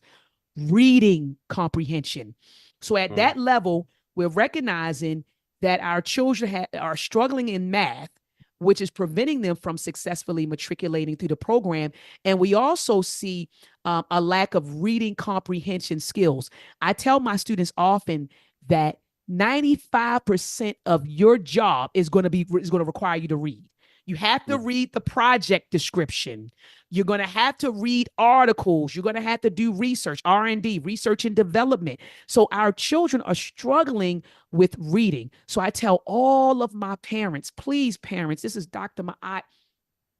Reading comprehension. So at that level, we're recognizing that our children are struggling in math, which is preventing them from successfully matriculating through the program. And we also see a lack of reading comprehension skills. I tell my students often that 95% of your job is going to require you to read. You have to read the project description. You're going to have to read articles. You're going to have to do research, R&D, research and development. So our children are struggling with reading. So I tell all of my parents, please, parents, this is Dr. Ma'at.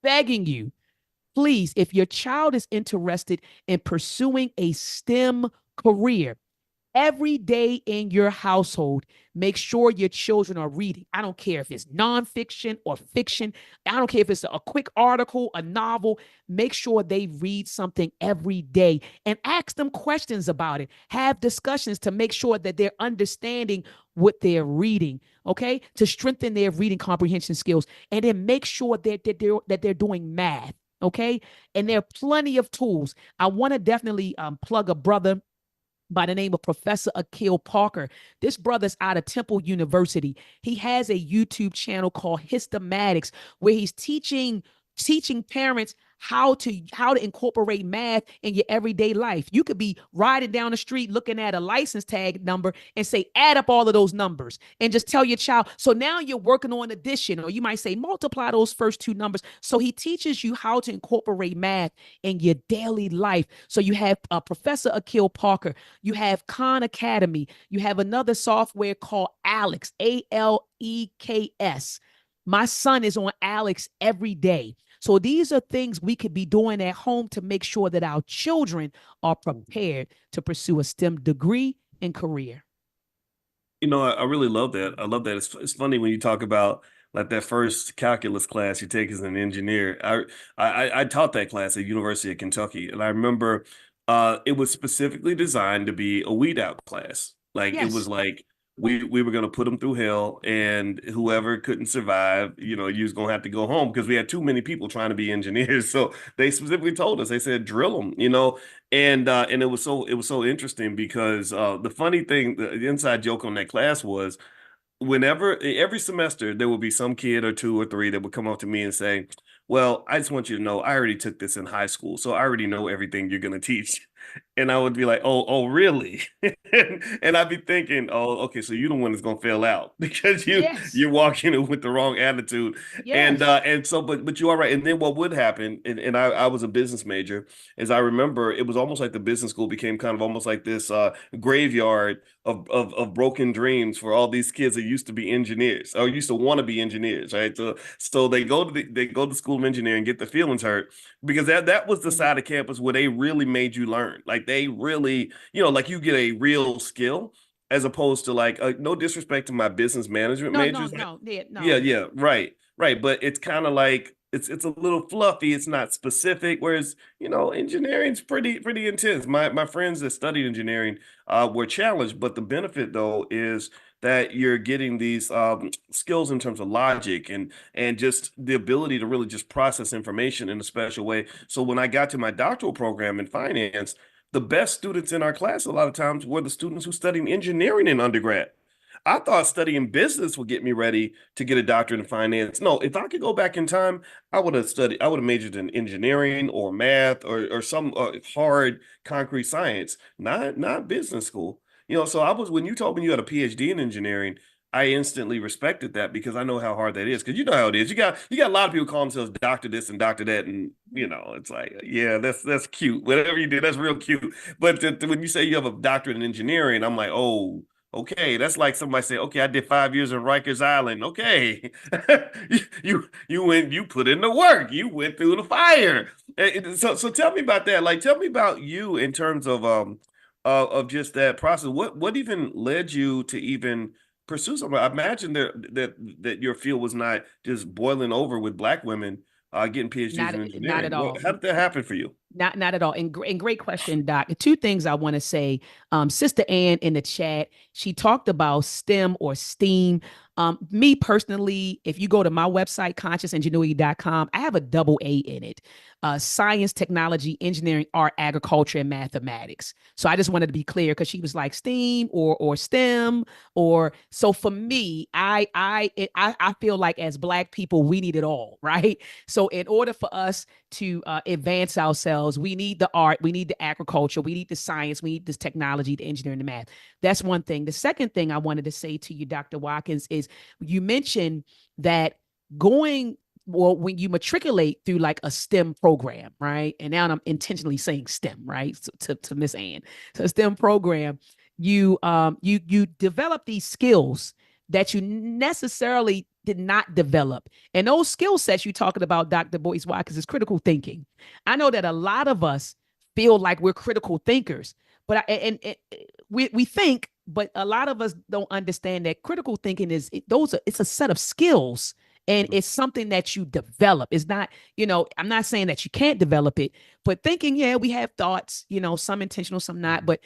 begging you, please, if your child is interested in pursuing a STEM career, every day in your household, make sure your children are reading. I don't care if it's nonfiction or fiction. I don't care if it's a quick article, a novel. Make sure they read something every day and ask them questions about it. Have discussions to make sure that they're understanding what they're reading, okay? To strengthen their reading comprehension skills. And then make sure that they're doing math, okay? And there are plenty of tools. I want to definitely plug a brother by the name of Professor Akil Parker. This brother's out of Temple University. He has a YouTube channel called Histomatics, where he's teaching parents how to incorporate math in your everyday life. You could be riding down the street looking at a license tag number and say, add up all of those numbers, and just tell your child. So now you're working on addition, or you might say multiply those first two numbers. So he teaches you how to incorporate math in your daily life. So you have Professor Akil Parker, you have Khan Academy, you have another software called Alex, ALEKS. My son is on Alex every day. So these are things we could be doing at home to make sure that our children are prepared to pursue a STEM degree and career. You know, I really love that. I love that. It's funny when you talk about like that first calculus class you take as an engineer. I taught that class at University of Kentucky, and I remember it was specifically designed to be a weed out class. Like it was Yes. like we were going to put them through hell, and whoever couldn't survive, you know, you was going to have to go home because we had too many people trying to be engineers. So they specifically told us, they said, drill them, you know, and it was so interesting because the funny thing, the inside joke on that class was every semester there would be some kid or two or three that would come up to me and say, well, I just want you to know I already took this in high school, so I already know everything you're going to teach. And I would be like, oh, really? And I'd be thinking, oh, okay, so you're the one that's gonna fail out because Yes. you're walking in with the wrong attitude. Yes. And so, but you are right. And then what would happen, and I was a business major, is I remember it was almost like the business school became kind of almost like this graveyard of broken dreams for all these kids that used to be engineers or used to want to be engineers, right? So they go to the school of engineering, get their feelings hurt because that was the side of campus where they really made you learn. Like they really, you know, like you get a real skill as opposed to like no disrespect to my business management majors. Yeah, right. But it's kind of like it's a little fluffy. It's not specific. Whereas you know, engineering's pretty intense. My friends that studied engineering were challenged, but the benefit though is that you're getting these skills in terms of logic and just the ability to really just process information in a special way. So when I got to my doctoral program in finance, the best students in our class a lot of times were the students who studied engineering in undergrad. I thought studying business would get me ready to get a doctorate in finance. No, if I could go back in time, I would have majored in engineering or math or some hard concrete science, not business school. You know, so when you told me you had a PhD in engineering, I instantly respected that because I know how hard that is. Because you know how it is. You got a lot of people call themselves doctor this and doctor that, and you know it's like, yeah, that's cute. Whatever you do, that's real cute. But when you say you have a doctorate in engineering, I'm like, oh, okay, that's like somebody say, okay, I did 5 years in Rikers Island. Okay, you put in the work, you went through the fire. So tell me about that. Like, tell me about you in terms of just that process. What even led you to even pursue something? I imagine that your field was not just boiling over with Black women getting PhDs in engineering. Not at all. How did that happen for you? Not at all. And great question, Doc. Two things I want to say. Sister Ann in the chat, she talked about STEM or STEAM. Me personally, if you go to my website, consciousingenuity.com, I have a double A in it. Science, technology, engineering, art, agriculture, and mathematics. So I just wanted to be clear because she was like STEAM or STEM or so for me, I feel like as Black people, we need it all, right? So in order for us to advance ourselves, we need the art, we need the agriculture, we need the science, we need this technology, the engineering, the math. That's one thing. The second thing I wanted to say to you, Dr. Watkins, is you mentioned that when you matriculate through like a STEM program, right? And now I'm intentionally saying STEM, right? To Miss Ann. So STEM program, you develop these skills that you necessarily did not develop. And those skill sets you talking about, Dr. Boyce Watkins, is critical thinking. I know that a lot of us feel like we're critical thinkers, but we think, but a lot of us don't understand that critical thinking it's a set of skills, and it's something that you develop. It's not, I'm not saying that you can't develop it, but thinking, yeah, we have thoughts, some intentional, some not, but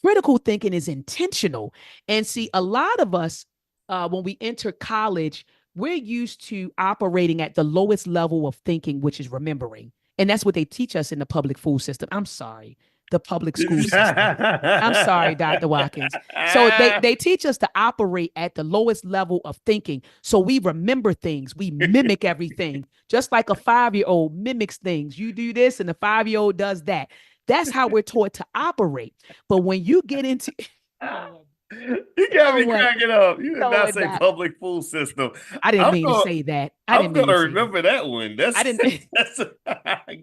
critical thinking is intentional. And see, a lot of us, when we enter college, we're used to operating at the lowest level of thinking, which is remembering. And that's what they teach us in the public school system. I'm sorry, the public school system. I'm sorry, Dr. Watkins. So they teach us to operate at the lowest level of thinking. So we remember things. We mimic everything. Just like a 5-year-old mimics things. You do this and the 5-year-old does that. That's how we're taught to operate. But when you get into... You got me cracking up. You did not say public school system. I didn't mean to say that. I'm going to remember that one.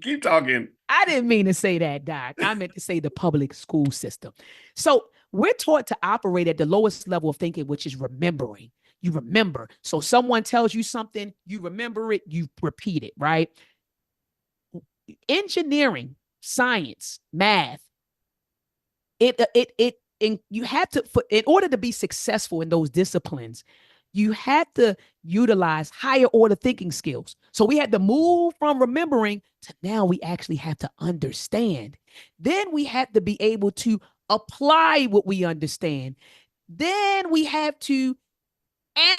Keep talking. I didn't mean to say that, Doc. I meant to say the public school system. So we're taught to operate at the lowest level of thinking, which is remembering. You remember. So someone tells you something, you remember it, you repeat it, right? Engineering, science, math, and you have to, in order to be successful in those disciplines, you have to utilize higher order thinking skills. So we had to move from remembering to now we actually have to understand. Then we have to be able to apply what we understand. Then we have to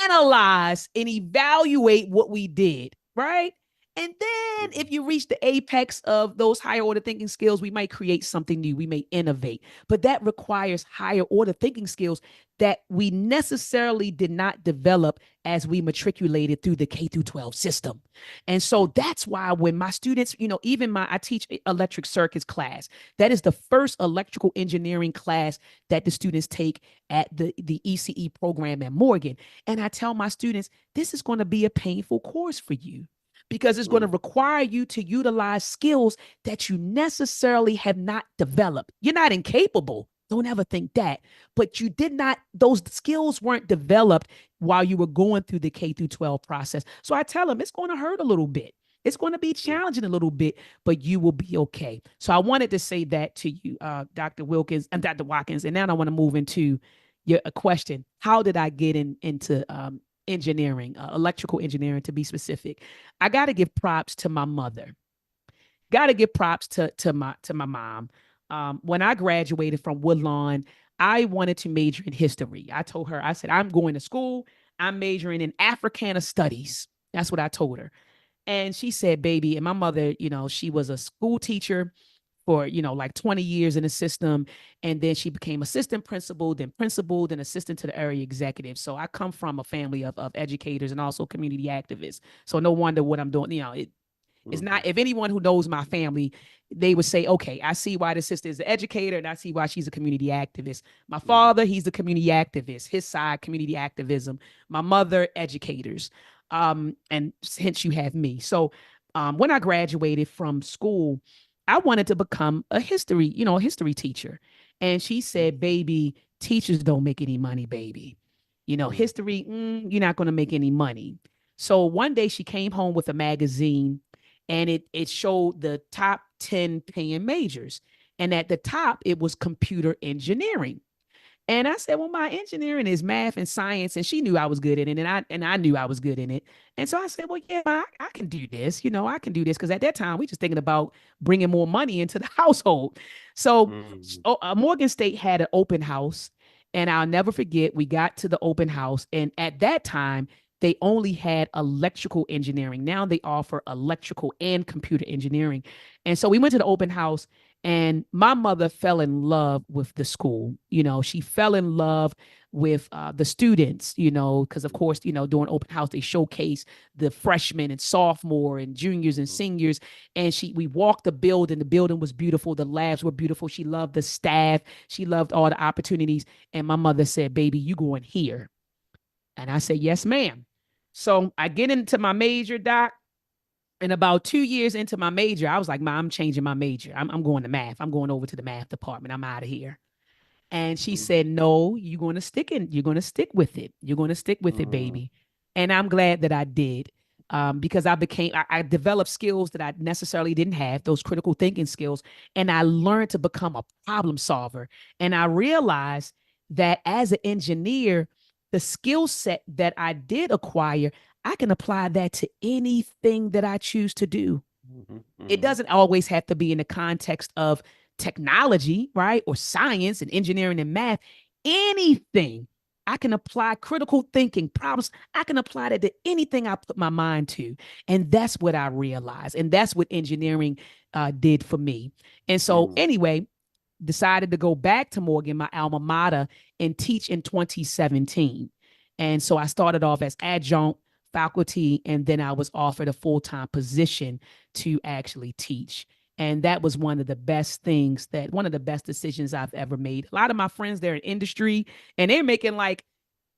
analyze and evaluate what we did, right? And then if you reach the apex of those higher order thinking skills, we might create something new. We may innovate, but that requires higher order thinking skills that we necessarily did not develop as we matriculated through the K through 12 system. And so that's why when my students, I teach electric circuits class. That is the first electrical engineering class that the students take at the ECE program at Morgan. And I tell my students, this is going to be a painful course for you, because it's going to require you to utilize skills that you necessarily have not developed. You're not incapable. Don't ever think that. But those skills weren't developed while you were going through the K through 12 process. So I tell them it's going to hurt a little bit. It's going to be challenging a little bit, but you will be okay. So I wanted to say that to you, Dr. Wilkins and Dr. Watkins. And now I want to move into your question. How did I get into engineering, electrical engineering to be specific? I got to give props to my mother. Got to give props to my mom. When I graduated from Woodlawn, I wanted to major in history. I told her, I said, I'm going to school. I'm majoring in Africana studies. That's what I told her. And she said, baby, and my mother, she was a school teacher for, like 20 years in the system. And then she became assistant principal, then assistant to the area executive. So I come from a family of educators and also community activists. So no wonder what I'm doing, it's not, if anyone who knows my family, they would say, okay, I see why the sister is an educator and I see why she's a community activist. My father, he's a community activist, his side, community activism. My mother, educators. And hence you have me. So when I graduated from school, I wanted to become a history teacher. And she said, baby, teachers don't make any money, baby. History, you're not going to make any money. So one day she came home with a magazine and it showed the top 10 paying majors. And at the top, it was computer engineering. And I said, well, my engineering is math and science. And she knew I was good in it. And I knew I was good in it. And so I said, well, yeah, I can do this. I can do this. Because at that time, we just thinking about bringing more money into the household. So Morgan State had an open house. And I'll never forget, we got to the open house. And at that time, they only had electrical engineering. Now they offer electrical and computer engineering. And so we went to the open house. And my mother fell in love with the school. She fell in love with the students, because of course, during open house, they showcase the freshmen and sophomore and juniors and seniors. And we walked the building. The building was beautiful. The labs were beautiful. She loved the staff. She loved all the opportunities. And my mother said, baby, you going here? And I said, yes, ma'am. So I get into my major, Doc. And about 2 years into my major, I was like, Mom, I'm changing my major. I'm going to math. I'm going over to the math department. I'm out of here. And she said, no, you're going to stick with it. You're going to stick with it, baby. And I'm glad that I did. Because I developed skills that I necessarily didn't have, those critical thinking skills, and I learned to become a problem solver. And I realized that as an engineer, the skill set that I did acquire, I can apply that to anything that I choose to do. It doesn't always have to be in the context of technology, right? Or science and engineering and math. Anything. I can apply critical thinking problems. I can apply that to anything I put my mind to. And that's what I realized. And that's what engineering did for me. And so anyway, decided to go back to Morgan, my alma mater, and teach in 2017. And so I started off as adjunct faculty, and then I was offered a full-time position to actually teach. And that was one of the best decisions I've ever made. A lot of my friends, they're in industry and they're making like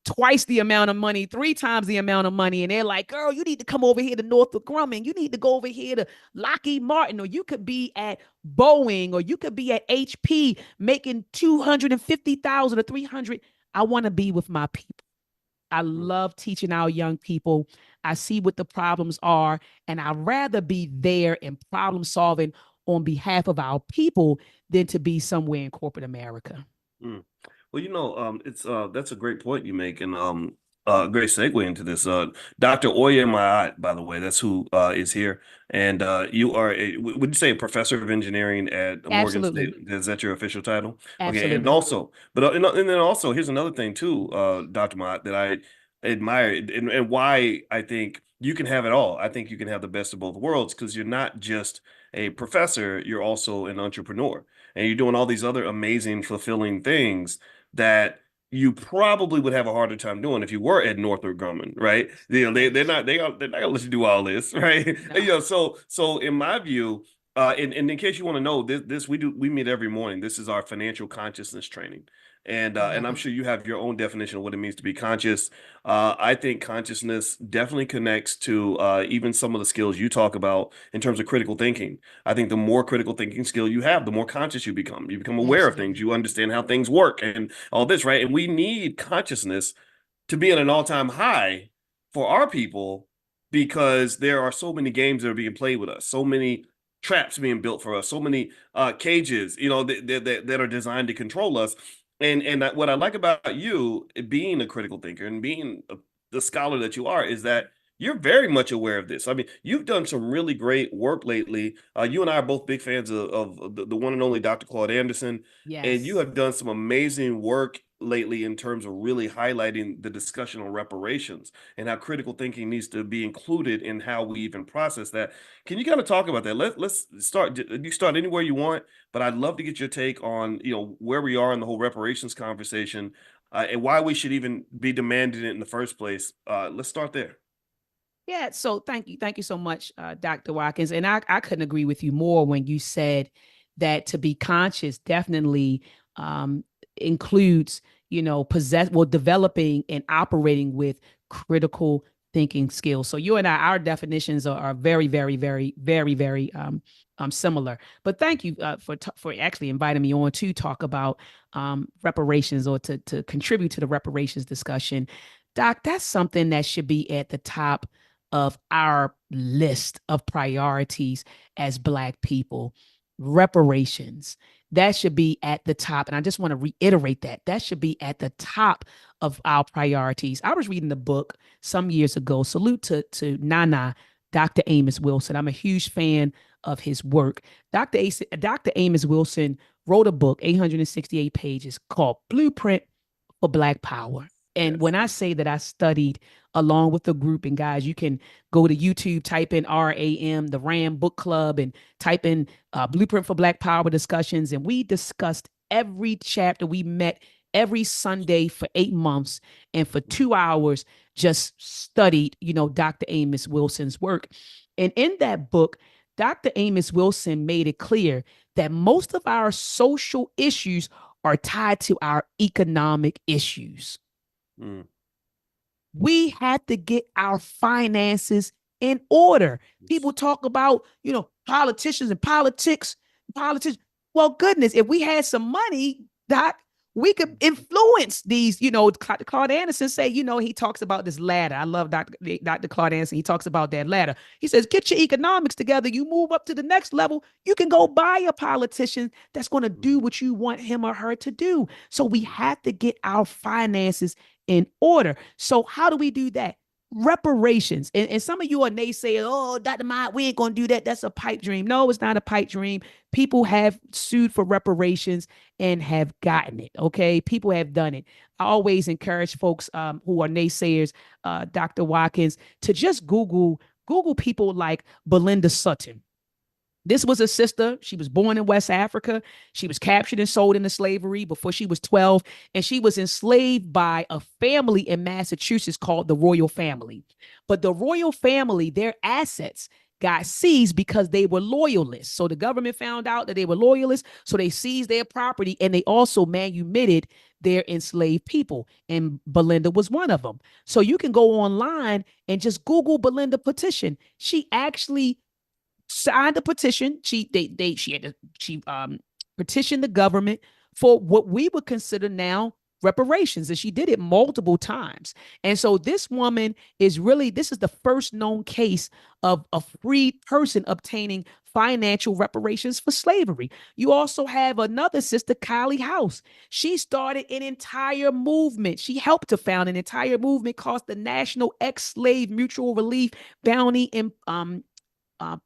twice the amount of money, 3 times the amount of money. And they're like, girl, you need to come over here to Northrop Grumman. You need to go over here to Lockheed Martin, or you could be at Boeing, or you could be at HP making 250,000 or 300. I want to be with my people. I love teaching our young people. I see what the problems are, and I'd rather be there and problem solving on behalf of our people than to be somewhere in corporate America. Well, it's that's a great point you make, and great segue into this. Dr. Oya Maat, by the way, that's who is here, and you are would you say a professor of engineering at Morgan Absolutely. State? Is that your official title? Okay, and Absolutely. also, and then also, here's another thing too, Dr. Maat, that I admire, and why I think you can have it all. I think you can have the best of both worlds, because you're not just a professor, you're also an entrepreneur, and you're doing all these other amazing, fulfilling things that you probably would have a harder time doing if you were at Northrop Grumman, right? They're not gonna let you do all this, right? No. So in my view, and in case you want to know, this we meet every morning. This is our financial consciousness training. And I'm sure you have your own definition of what it means to be conscious. I think consciousness definitely connects to even some of the skills you talk about in terms of critical thinking. I think the more critical thinking skill you have, the more conscious you become. You become aware of things. You understand how things work and all this, right? And we need consciousness to be at an all-time high for our people, because there are so many games that are being played with us, so many traps being built for us, so many cages, that are designed to control us. And what I like about you being a critical thinker and being the scholar that you are is that you're very much aware of this. I mean, you've done some really great work lately. You and I are both big fans of the one and only Dr. Claude Anderson, and you Yes. have done some amazing work lately in terms of really highlighting the discussion on reparations and how critical thinking needs to be included in how we even process that. Can you kind of talk about that? Let's start. You start anywhere you want, but I'd love to get your take on where we are in the whole reparations conversation, and why we should even be demanding it in the first place. Let's start there. Yeah. So thank you. Thank you so much, Dr. Watkins. And I couldn't agree with you more when you said that to be conscious definitely includes, developing and operating with critical thinking skills. So you and I, our definitions are very, very, very, very, very similar. But thank you for actually inviting me on to talk about reparations, or to contribute to the reparations discussion. Doc, that's something that should be at the top of our list of priorities as Black people. Reparations. That should be at the top. And I just want to reiterate that should be at the top of our priorities. I was reading the book some years ago. Salute to Nana, Dr. Amos Wilson. I'm a huge fan of his work. Dr. Amos Wilson wrote a book, 868 pages, called Blueprint for Black Power. And when I say that I studied along with the group, and guys, you can go to YouTube, type in RAM, the RAM Book Club, and type in Blueprint for Black Power discussions. And we discussed every chapter. We met every Sunday for 8 months, and for 2 hours just studied, Dr. Amos Wilson's work. And in that book, Dr. Amos Wilson made it clear that most of our social issues are tied to our economic issues. We have to get our finances in order. People talk about, politicians and politics. Well, goodness, if we had some money, Doc, we could influence these, Claude Anderson say, he talks about this ladder. I love Dr. Claude Anderson. He talks about that ladder. He says, get your economics together. You move up to the next level. You can go buy a politician that's going to do what you want him or her to do. So we have to get our finances in order. So how do we do that? Reparations. And some of you are naysaying, oh, Dr. Mott, we ain't going to do that. That's a pipe dream. No, it's not a pipe dream. People have sued for reparations and have gotten it. Okay. People have done it. I always encourage folks who are naysayers, Dr. Watkins, to just Google people like Belinda Sutton. This was a sister. She was born in West Africa. She was captured and sold into slavery before she was 12. And she was enslaved by a family in Massachusetts called the Royal Family. But the Royal Family, their assets got seized because they were loyalists. So the government found out that they were loyalists. So they seized their property and they also manumitted their enslaved people. And Belinda was one of them. So you can go online and just Google Belinda petition. She actually signed a petition. She petitioned the government for what we would consider now reparations, and she did it multiple times. And so this woman this is the first known case of a free person obtaining financial reparations for slavery. You also have another sister, Kylie House. She started an entire movement. She helped to found an entire movement called the National Ex-Slave Mutual Relief Bounty and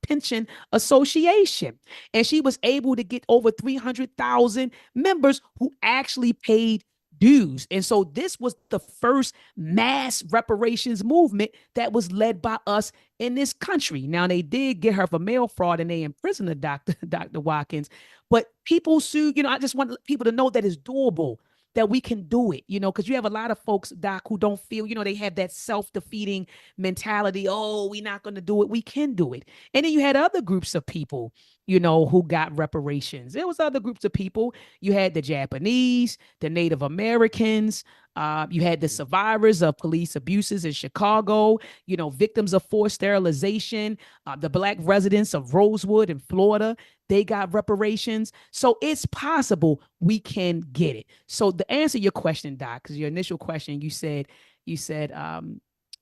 Pension Association. And she was able to get over 300,000 members who actually paid dues. And so this was the first mass reparations movement that was led by us in this country. Now, they did get her for mail fraud and they imprisoned the Dr. Watkins, but people sued. I just want people to know that it's doable, that we can do it, because you have a lot of folks, Doc, who don't feel, they have that self-defeating mentality. Oh, we're not going to do it. We can do it. And then you had other groups of people, who got reparations. There was other groups of people. You had the Japanese, the Native Americans. You had the survivors of police abuses in Chicago, victims of forced sterilization, the Black residents of Rosewood in Florida. They got reparations. So it's possible we can get it. So to answer your question, Doc, because your initial question, you said,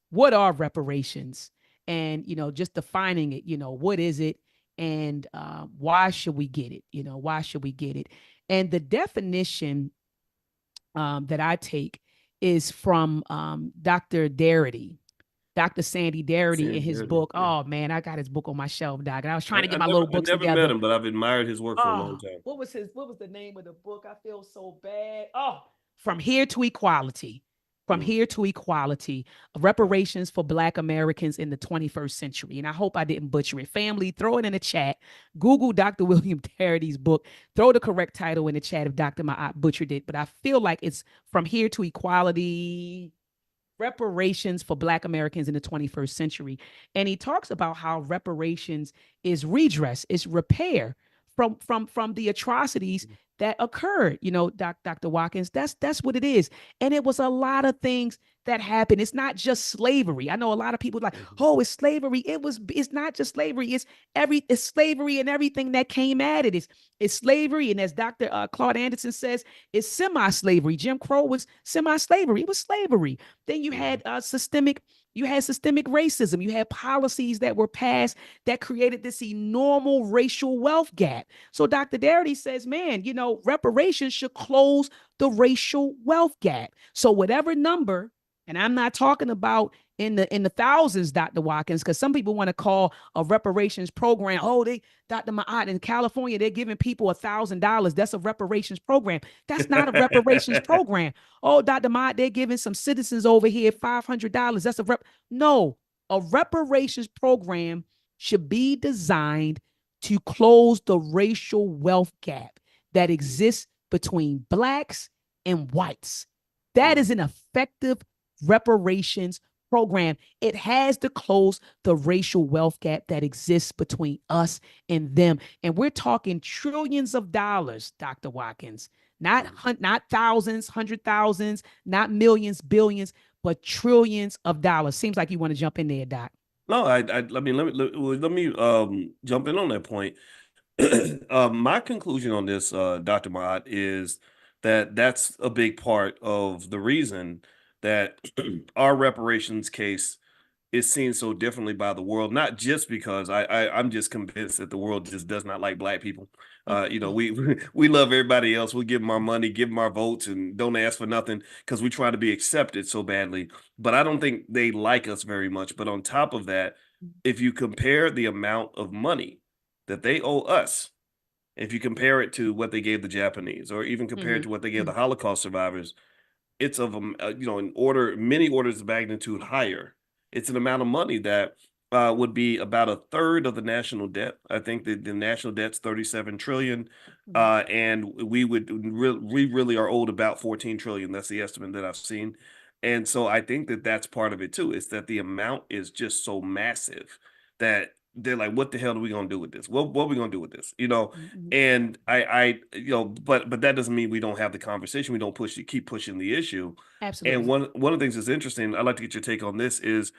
what are reparations? And, just defining it, what is it? And why should we get it? Why should we get it? And the definition that I take is from Dr. Darity. Dr. Sandy Darity in his book. Yeah. Oh man, I got his book on my shelf, Doc. And I was trying to get my little books together. I never met him, but I've admired his work for a long time. What was the name of the book? I feel so bad. Oh, From Here to Equality. From Here to Equality, reparations for Black Americans in the 21st century. And I hope I didn't butcher it. Family, throw it in the chat. Google Dr. William Darity's book. Throw the correct title in the chat if Dr. Ma'at butchered it. But I feel like it's From Here to Equality, reparations for Black Americans in the 21st century. And he talks about how reparations is redress, is repair from the atrocities that occurred, Dr. Watkins. That's what it is. And it was a lot of things that happened. It's not just slavery. I know a lot of people like, oh, it's slavery. It's not just slavery. It's slavery and everything that came at it. It's slavery. And as Dr. Claude Anderson says, it's semi-slavery. Jim Crow was semi-slavery. It was slavery. Then you had systemic racism. You had policies that were passed that created this enormous racial wealth gap. So Dr. Darity says, man, reparations should close the racial wealth gap. So whatever number, and I'm not talking about in the thousands, Dr. Watkins, because some people want to call a reparations program, Dr. Ma'at, in California, they're giving people $1,000. That's a reparations program. That's not a reparations program. Oh, Dr. Ma'at, they're giving some citizens over here $500. That's No, a reparations program should be designed to close the racial wealth gap that exists between Blacks and whites. That is an effective reparations program. It has to close the racial wealth gap that exists between us and them. And we're talking trillions of dollars, Dr. Watkins, not thousands, 100,000s, not millions, billions, but trillions of dollars. Seems like you want to jump in there, Doc. No, let me jump in on that point. My conclusion on this, Dr. Ma'at, is that's a big part of the reason that our reparations case is seen so differently by the world, not just because I'm just convinced that the world just does not like black people. We love everybody else. We give them our money, give them our votes, and don't ask for nothing because we try to be accepted so badly. But I don't think they like us very much. But on top of that, if you compare the amount of money that they owe us, if you compare it to what they gave the Japanese, or even compare it to what they gave the Holocaust survivors, it's of many orders of magnitude higher. It's an amount of money that would be about a third of the national debt. I think that the national debt's 37 trillion, and we really are owed about 14 trillion. That's the estimate that I've seen, and so I think that that's part of it too. Is that the amount is just so massive that they're like, what the hell are we gonna do with this? What are we gonna do with this? And but that doesn't mean we don't have the conversation. We don't keep pushing the issue. And Absolutely. one of the things that's interesting, I'd like to get your take on this, is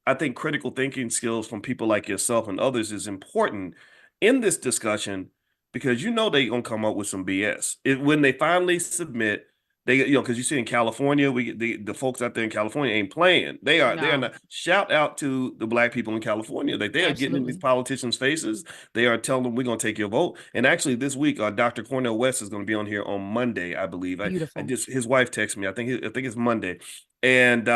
I think critical thinking skills from people like yourself and others is important in this discussion because they're gonna come up with some BS. When they finally submit, because you see in California, the folks out there in California ain't playing. They are No. not. Shout out to the black people in California. They are getting in these Absolutely. politicians' faces. They are telling them we're gonna take your vote. And actually, this week, Dr. Cornel West is going to be on here on Monday, I believe. I Beautiful. just his wife texted me. I think it's Monday. And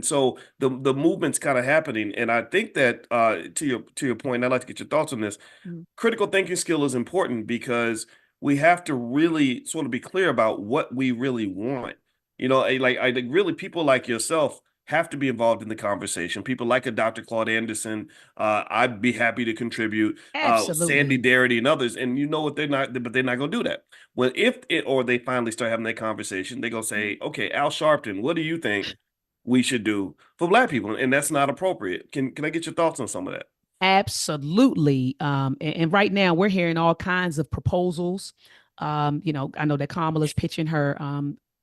so the movement's kind of happening. And I think that to your point, I'd like to get your thoughts on this. Mhm. Critical thinking skill is important because we have to really sort of be clear about what we really want. I think really people like yourself have to be involved in the conversation. People like a Dr. Claude Anderson, I'd be happy to contribute. Sandy Absolutely. Darity and others, and what they're not, but they're not going to do that. Well, if it or they finally start having that conversation, they're going to say, "Okay, Al Sharpton, what do you think we should do for black people?" And that's not appropriate. Can I get your thoughts on some of that? Absolutely. And right now we're hearing all kinds of proposals. I know that Kamala's pitching her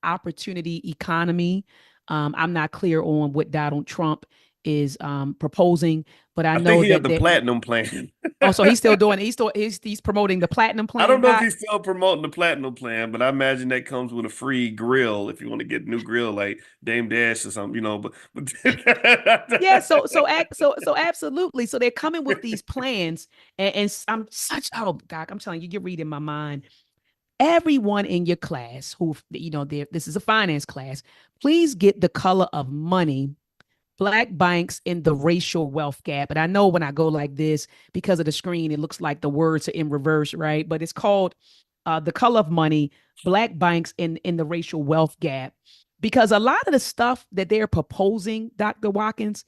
opportunity economy. I'm not clear on what Donald Trump is proposing, but I I think know he had that the platinum plan. oh, so he's still doing he's promoting the platinum I plan, don't know if Doc. he's still promoting the platinum plan, but I imagine that comes with a free grill if you want to get a new grill like Dame Dash or something, but Yeah, so absolutely. So they're coming with these plans, and I'm such Doc, I'm telling you, you're reading my mind. Everyone in your class who this is a finance class, please get The Color of Money, Black Banks in the Racial Wealth Gap. And I know when I go like this, because of the screen, it looks like the words are in reverse, right? But it's called The Color of Money, Black Banks in the Racial Wealth Gap. Because a lot of the stuff that they're proposing, Dr. Watkins,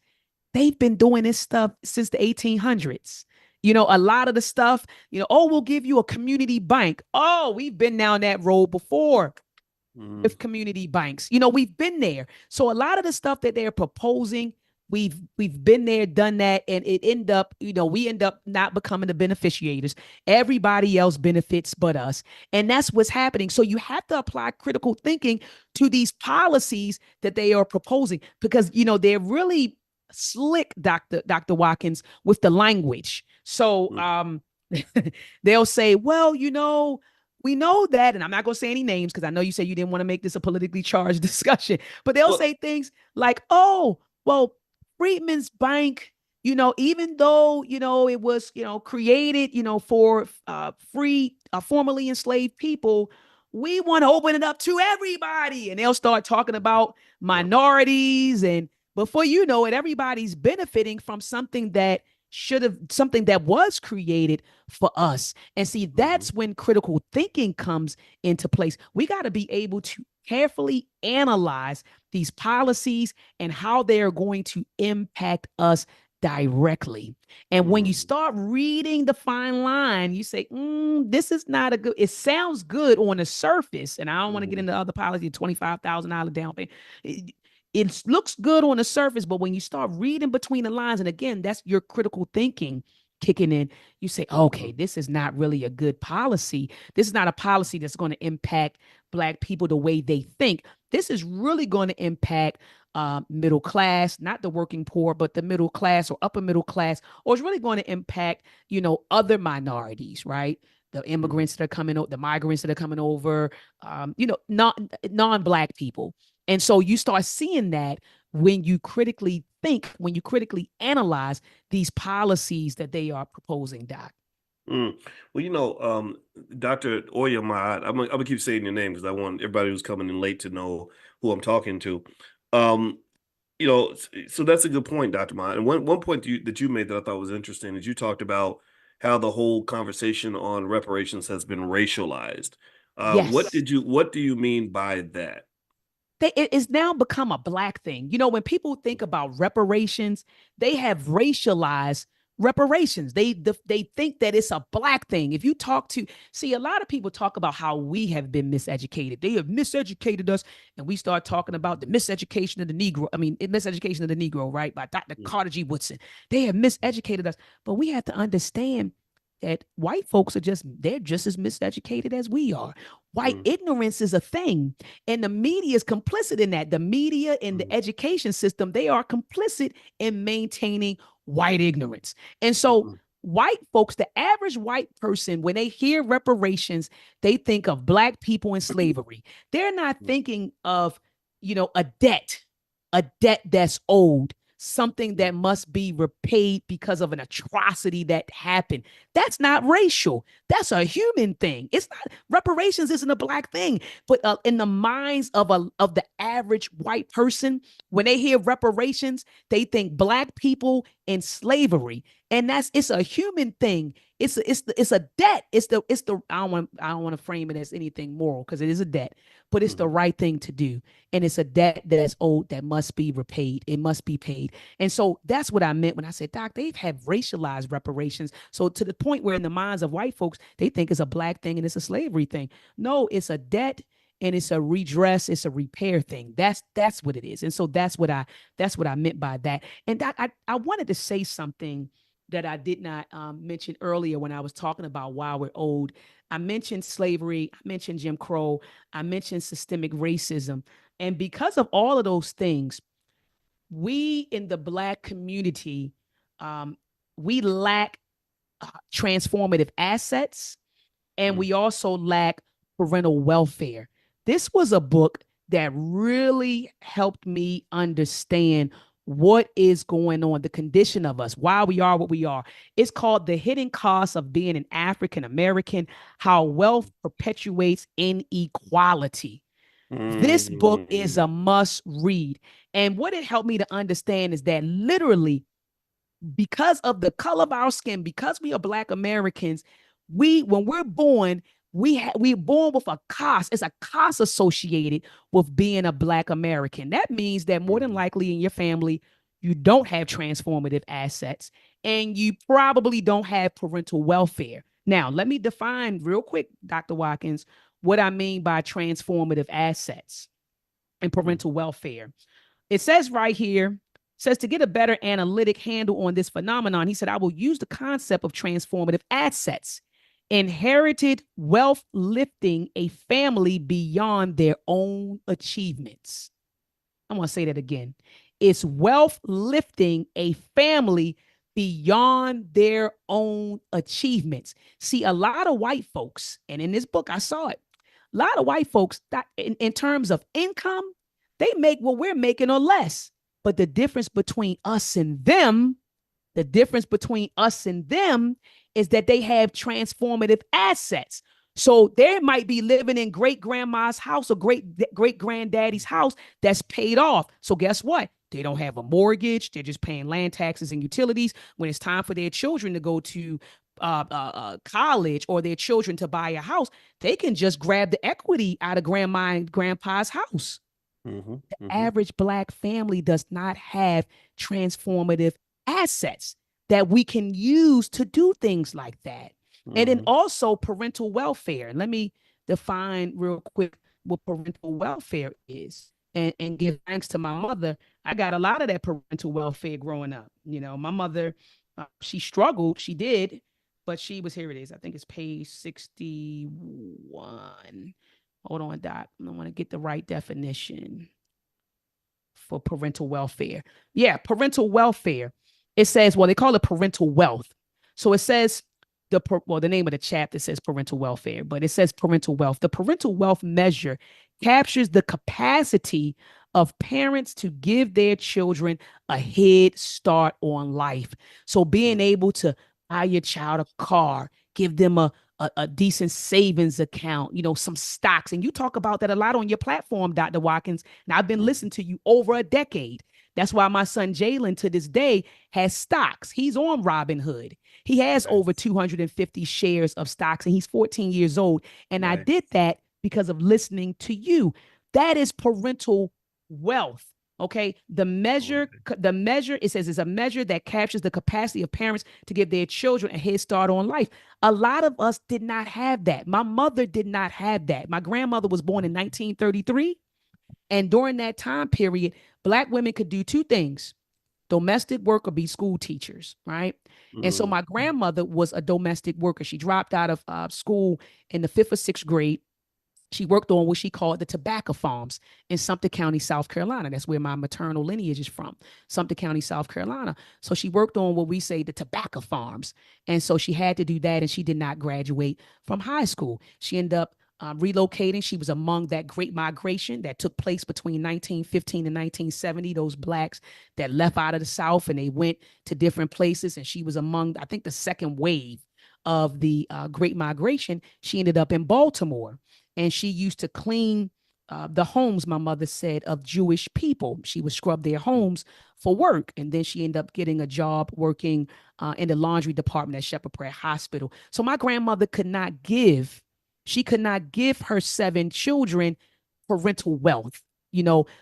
they've been doing this stuff since the 1800s. A lot of the stuff, oh, we'll give you a community bank. Oh, we've been down that road before with community banks. We've been there. So a lot of the stuff that they're proposing, we've been there, done that, and we end up not becoming the beneficiaries. Everybody else benefits but us. And that's what's happening. So you have to apply critical thinking to these policies that they are proposing because, they're really slick, Dr. Watkins, with the language. So they'll say, well, we know that, and I'm not going to say any names because I know you said you didn't want to make this a politically charged discussion, but they'll say things like, oh, well, Freedmen's Bank, even though, it was, created, for free, formerly enslaved people, we want to open it up to everybody. And they'll start talking about minorities, and before you know it, everybody's benefiting from something that was created for us. And see, that's when critical thinking comes into place. We got to be able to carefully analyze these policies and how they are going to impact us directly. And when you start reading the fine line, you say, this is not a good, it sounds good on the surface. And I don't want to get into other policy, $25,000 down payment. It looks good on the surface, but when you start reading between the lines, and again, that's your critical thinking kicking in, you say, okay, this is not really a good policy. This is not a policy that's going to impact Black people the way they think. This is really going to impact middle class, not the working poor, but the middle class or upper middle class, or it's really going to impact, other minorities, right? the immigrants that are coming over, the migrants that are coming over, non-Black people. And so you start seeing that when you critically think, when you critically analyze these policies that they are proposing, Doc. Well, Dr. Oyamad, I'm gonna keep saying your name because I want everybody who's coming in late to know who I'm talking to. So that's a good point, Dr. Mad. And one point that you made that I thought was interesting is you talked about how the whole conversation on reparations has been racialized. Yes. What do you mean by that? It has now become a Black thing. When people think about reparations, they have racialized reparations. They think that it's a Black thing. If you talk to, a lot of people talk about how we have been miseducated. They have miseducated us, and we start talking about the miseducation of the Negro, right? By Dr. Carter G. Woodson. They have miseducated us, but we have to understand that white folks they're just as miseducated as we are. White ignorance is a thing, and the media is complicit in that. The media and the education system, they are complicit in maintaining white ignorance. And so white folks, the average white person, when they hear reparations, they think of Black people in slavery. They're not thinking of, a debt that's owed, something that must be repaid because of an atrocity that happened. That's not racial. That's a human thing. It's not, reparations isn't a Black thing, but in the minds of the average white person, when they hear reparations, they think Black people in slavery, and it's a human thing. It's a debt. I don't want to frame it as anything moral, because it is a debt, but it's the right thing to do. And it's a debt that's owed that must be repaid. It must be paid. And so that's what I meant when I said, Doc, they have racialized reparations. So to the point where in the minds of white folks, they think it's a Black thing and it's a slavery thing. No, it's a debt, and it's a redress, it's a repair thing. That's what it is. And so that's what I meant by that. And Doc, I wanted to say something that I did not mention earlier when I was talking about why we're old. I mentioned slavery, I mentioned Jim Crow, I mentioned systemic racism. And because of all of those things, we in the Black community, we lack transformative assets, and we also lack parental welfare. This was a book that really helped me understand what is going on, the condition of us, why we are what we are. It's called The Hidden Cost of Being an African American, How Wealth Perpetuates Inequality. This book is a must read. And what it helped me to understand is that literally, because of the color of our skin, because we are Black Americans, when we're born, we're born with a cost. It's a cost associated with being a Black American. That means that more than likely in your family, you don't have transformative assets, and you probably don't have parental welfare. Now, let me define real quick, Dr. Watkins, what I mean by transformative assets and parental welfare. It says right here, says to get a better analytic handle on this phenomenon, he said, I will use the concept of transformative assets. Inherited wealth lifting a family beyond their own achievements. I'm going to say that again. It's wealth lifting a family beyond their own achievements. See, a lot of white folks, and in this book I saw it, a lot of white folks that in terms of income, they make what we're making or less. But the difference between us and them, is that they have transformative assets. So they might be living in great grandma's house or great granddaddy's house that's paid off. So guess what? They don't have a mortgage. They're just paying land taxes and utilities. When it's time for their children to go to college or their children to buy a house, they can just grab the equity out of grandma and grandpa's house. The average Black family does not have transformative assets that we can use to do things like that. And then also parental welfare. Let me define real quick what parental welfare is, and give thanks to my mother. I got a lot of that parental welfare growing up. My mother, she struggled, she did, but here it is. I think it's page 61. Hold on, Doc. I want to get the right definition for parental welfare. Yeah, parental welfare. It says, well, they call it parental wealth. So it says the name of the chapter says parental welfare, but it says parental wealth. The parental wealth measure captures the capacity of parents to give their children a head start on life. So being able to buy your child a car, give them a decent savings account, some stocks. And you talk about that a lot on your platform, Dr. Watkins. And I've been listening to you over a decade. That's why my son Jalen to this day has stocks. He's on Robinhood. He has over 250 shares of stocks, and he's 14 years old. And I did that because of listening to you. That is parental wealth. Okay. The measure, it says, is a measure that captures the capacity of parents to give their children a head start on life. A lot of us did not have that. My mother did not have that. My grandmother was born in 1933. And during that time period, Black women could do two things: domestic work or be school teachers, right? And so my grandmother was a domestic worker. She dropped out of school in the 5th or 6th grade. She worked on what she called the tobacco farms in Sumter County, South Carolina. That's where my maternal lineage is from, Sumter County, South Carolina. So she worked on what we say the tobacco farms. And so she had to do that, and she did not graduate from high school. She ended up relocating. She was among that great migration that took place between 1915 and 1970, those Blacks that left out of the South and they went to different places. And she was among, I think, the second wave of the great migration. She ended up in Baltimore, and she used to clean the homes, my mother said, of Jewish people. She would scrub their homes for work. And then she ended up getting a job working in the laundry department at Shepherd Prayer Hospital. So my grandmother could not give her 7 children parental wealth,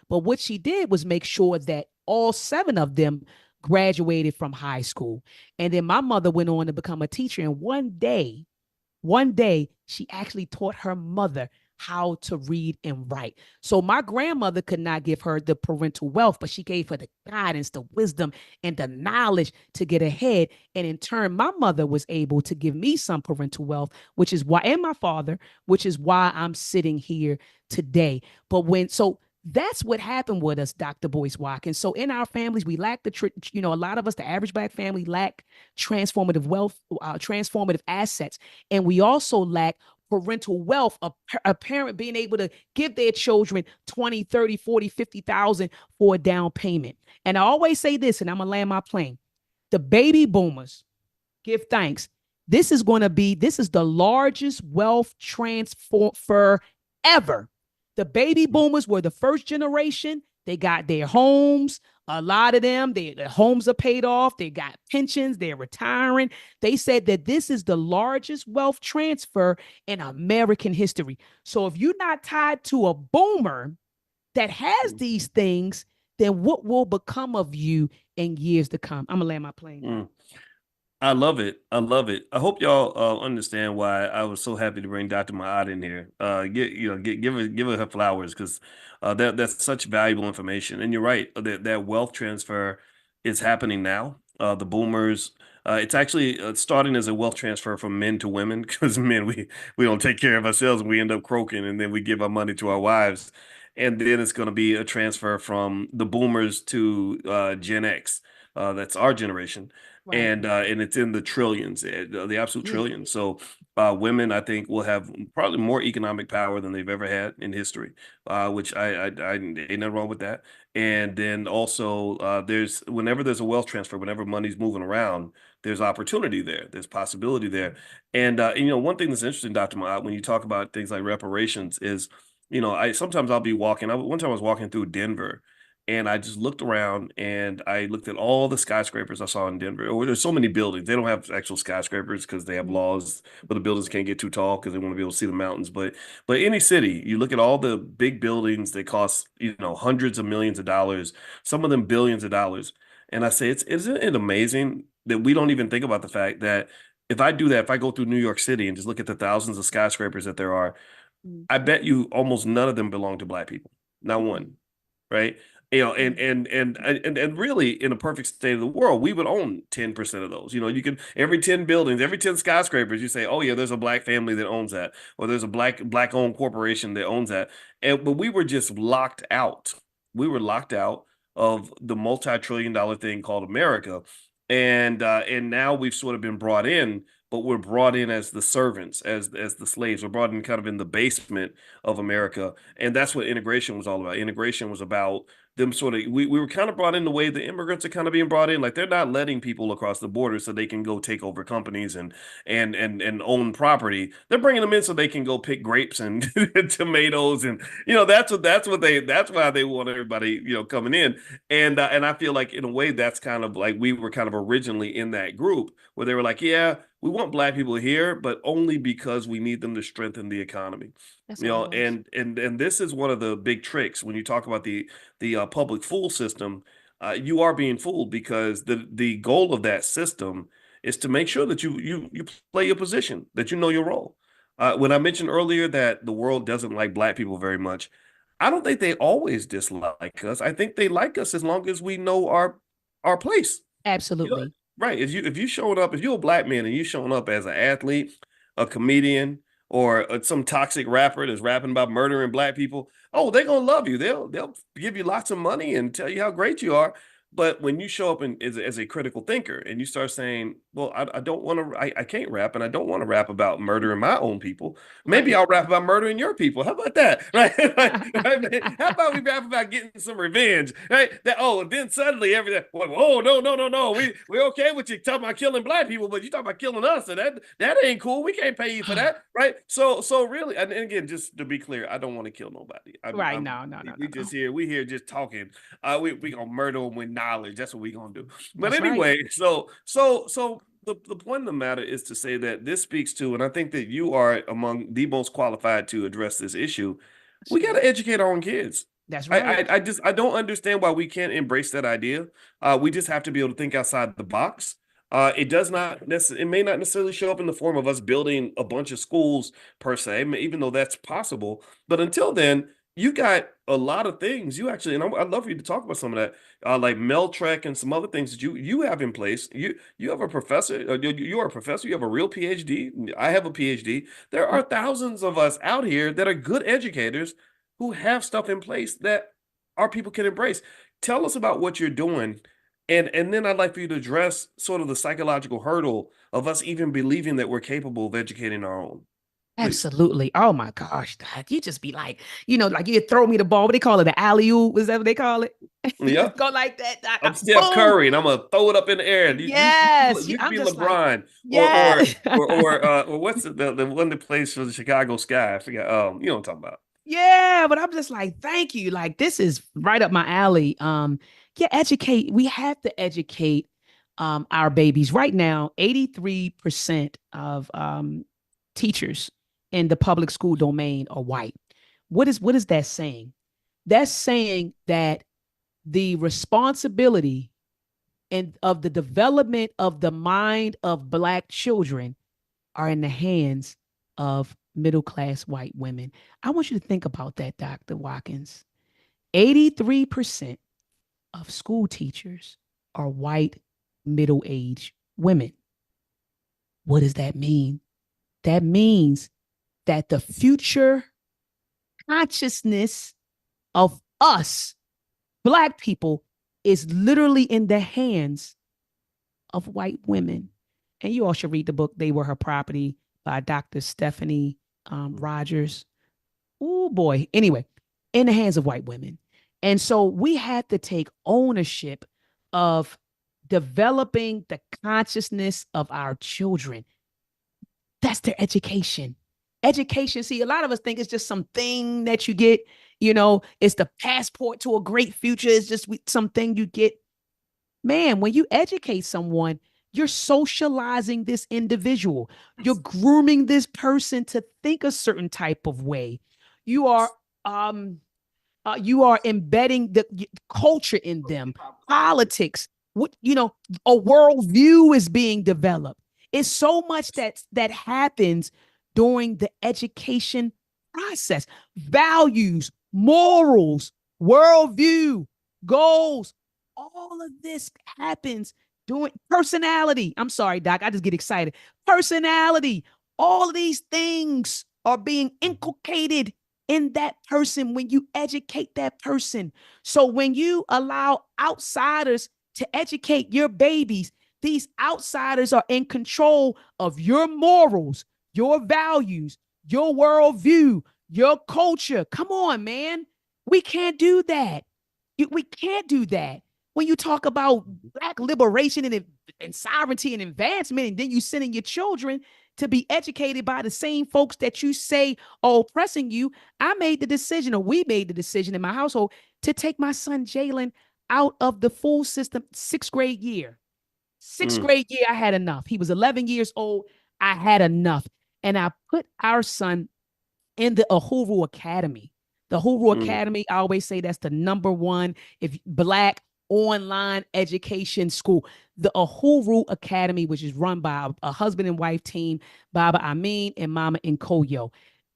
but what she did was make sure that all 7 of them graduated from high school. And then my mother went on to become a teacher. And one day, she actually taught her mother how to read and write. So my grandmother could not give her the parental wealth, but she gave her the guidance, the wisdom, and the knowledge to get ahead. And in turn, my mother was able to give me some parental wealth, which is why, and my father, which is why I'm sitting here today. But that's what happened with us, Dr. Boyce Watkins. So in our families, we lack a lot of us, the average Black family, lack transformative wealth, transformative assets. And we also lack parental wealth, a parent being able to give their children 20, 30, 40, 50,000 for a down payment. And I always say this, and I'm going to land my plane. The baby boomers, give thanks. This is the largest wealth transfer ever. The baby boomers were the first generation. They got their homes. A lot of them, their homes are paid off. They got pensions. They're retiring. They said that this is the largest wealth transfer in American history. So if you're not tied to a boomer that has these things, then what will become of you in years to come? I'm going to land my plane. I love it. I love it. I hope y'all understand why I was so happy to bring Dr. Ma'at in here. Give her flowers, because that's such valuable information. And you're right, that wealth transfer is happening now. The boomers, it's actually starting as a wealth transfer from men to women, because men, we don't take care of ourselves and we end up croaking, and then we give our money to our wives. And then it's going to be a transfer from the boomers to Gen X. That's our generation. Right. And it's in the trillions, the absolute trillions. So women, I think, will have probably more economic power than they've ever had in history, which I ain't nothing wrong with that. And then also whenever there's a wealth transfer, whenever money's moving around, there's opportunity there, there's possibility there. And one thing that's interesting, Dr. Ma'at, when you talk about things like reparations is, sometimes I'll be walking. One time I was walking through Denver, and I just looked around and I looked at all the skyscrapers I saw in Denver. There's so many buildings. They don't have actual skyscrapers because they have laws, but the buildings can't get too tall because they want to be able to see the mountains. But any city, you look at all the big buildings, they cost, hundreds of millions of dollars, some of them billions of dollars. And I say, isn't it amazing that we don't even think about the fact that if I do that, if I go through New York City and just look at the thousands of skyscrapers that there are, I bet you almost none of them belong to Black people. Not one, right? And really, in a perfect state of the world, we would own 10% of those. You can, every 10 buildings, every 10 skyscrapers, you say, oh yeah, there's a Black family that owns that, or there's a black owned corporation that owns that. But we were just locked out. We were locked out of the multi-trillion-dollar thing called America. And now we've sort of been brought in but we're brought in as the servants, as the slaves. We're brought in kind of in the basement of America, and that's what integration was all about. Integration was about them sort of we were kind of brought in the way the immigrants are kind of being brought in. Like they're not letting people across the border so they can go take over companies and own property. They're bringing them in so they can go pick grapes and tomatoes, and that's why they want everybody coming in. And I feel like in a way that's kind of like we were kind of originally in that group where they were like, yeah, we want black people here, but only because we need them to strengthen the economy. That's You know, wild. and this is one of the big tricks when you talk about the public fool system. You are being fooled because the goal of that system is to make sure that you play your position, that you know your role. When I mentioned earlier that the world doesn't like black people very much, I don't think they always dislike us. I think they like us as long as we know our place. You know, Absolutely. right. If you showing up, if you're a black man and you showing up as an athlete, a comedian, or some toxic rapper that's rapping about murdering black people, oh, they're gonna love you. They'll give you lots of money and tell you how great you are. But when you show up as a critical thinker and you start saying, well, I don't want to, I can't rap and I don't want to rap about murdering my own people. Maybe Right. I'll rap about murdering your people. How about that? Right? How about we rap about getting some revenge? Right? And then suddenly everything, whoa, no. We're okay with you talking about killing black people, but you talking about killing us, and that ain't cool. We can't pay you for that. Right? So really, and again, just to be clear, I don't want to kill nobody. Right. No. We here just talking. We gonna murder them with knowledge. That's what we gonna do. But That's right. anyway, so the point of the matter is to say that this speaks to, and I think that you are among the most qualified to address this issue. We got to educate our own kids. That's I, right. I don't understand why we can't embrace that idea. We just have to be able to think outside the box. It may not necessarily show up in the form of us building a bunch of schools per se, even though that's possible. But until then, you got a lot of things you actually, and I'd love for you to talk about some of that, like Meltrek and some other things that you have in place. You have a professor, you are a professor, you have a real PhD. I have a PhD. There are thousands of us out here that are good educators who have stuff in place that our people can embrace. Tell us about what you're doing. And then I'd like for you to address sort of the psychological hurdle of us even believing that we're capable of educating our own. Please. Absolutely. Oh my gosh, Doc, you just be like, like you throw me the ball. What they call it, the alley-oop? Is that what they call it? You Yeah. just go like that, Doc. I'm Steph Boom. Curry, and I'm gonna throw it up in the air. Yes. You I'm can be just like, LeBron, yes. or what's the one that plays for the Chicago Sky? I forget. You know what I'm talking about. Yeah, but I'm just like, thank you. Like this is right up my alley. Educate. We have to educate our babies. Right now, 83% of teachers in the public school domain are white. What is that saying? That's saying that the responsibility of the development of the mind of Black children are in the hands of middle-class white women. I want you to think about that, Dr. Watkins. 83% of school teachers are white, middle-aged women. What does that mean? That means that the future consciousness of us, Black people, is literally in the hands of white women. And you all should read the book, They Were Her Property, by Dr. Stephanie Rogers. Oh boy. Anyway, in the hands of white women. And so we had to take ownership of developing the consciousness of our children. That's their education. Education, see, a lot of us think it's just something that you get, it's the passport to a great future. It's just something you get. Man, when you educate someone, you're socializing this individual. You're grooming this person to think a certain type of way. You are embedding the culture in them, politics. A worldview is being developed. It's so much that happens during the education process. Values, morals, worldview, goals, all of this happens during personality. I'm sorry, Doc, I just get excited. Personality, all of these things are being inculcated in that person when you educate that person. So when you allow outsiders to educate your babies, These outsiders are in control of your morals, your values, your worldview, your culture. Come on, man. We can't do that. We can't do that. When you talk about Black liberation and sovereignty and advancement, and then you sending your children to be educated by the same folks that you say are oppressing you, I made the decision, or we made the decision in my household, to take my son Jalen out of the full system. Sixth grade year, I had enough. He was 11 years old. I had enough. And I put our son in the Uhuru Academy. The Uhuru Academy, I always say that's the #1 Black online education school. The Uhuru Academy, which is run by a husband and wife team, Baba Amin and Mama Nkoyo.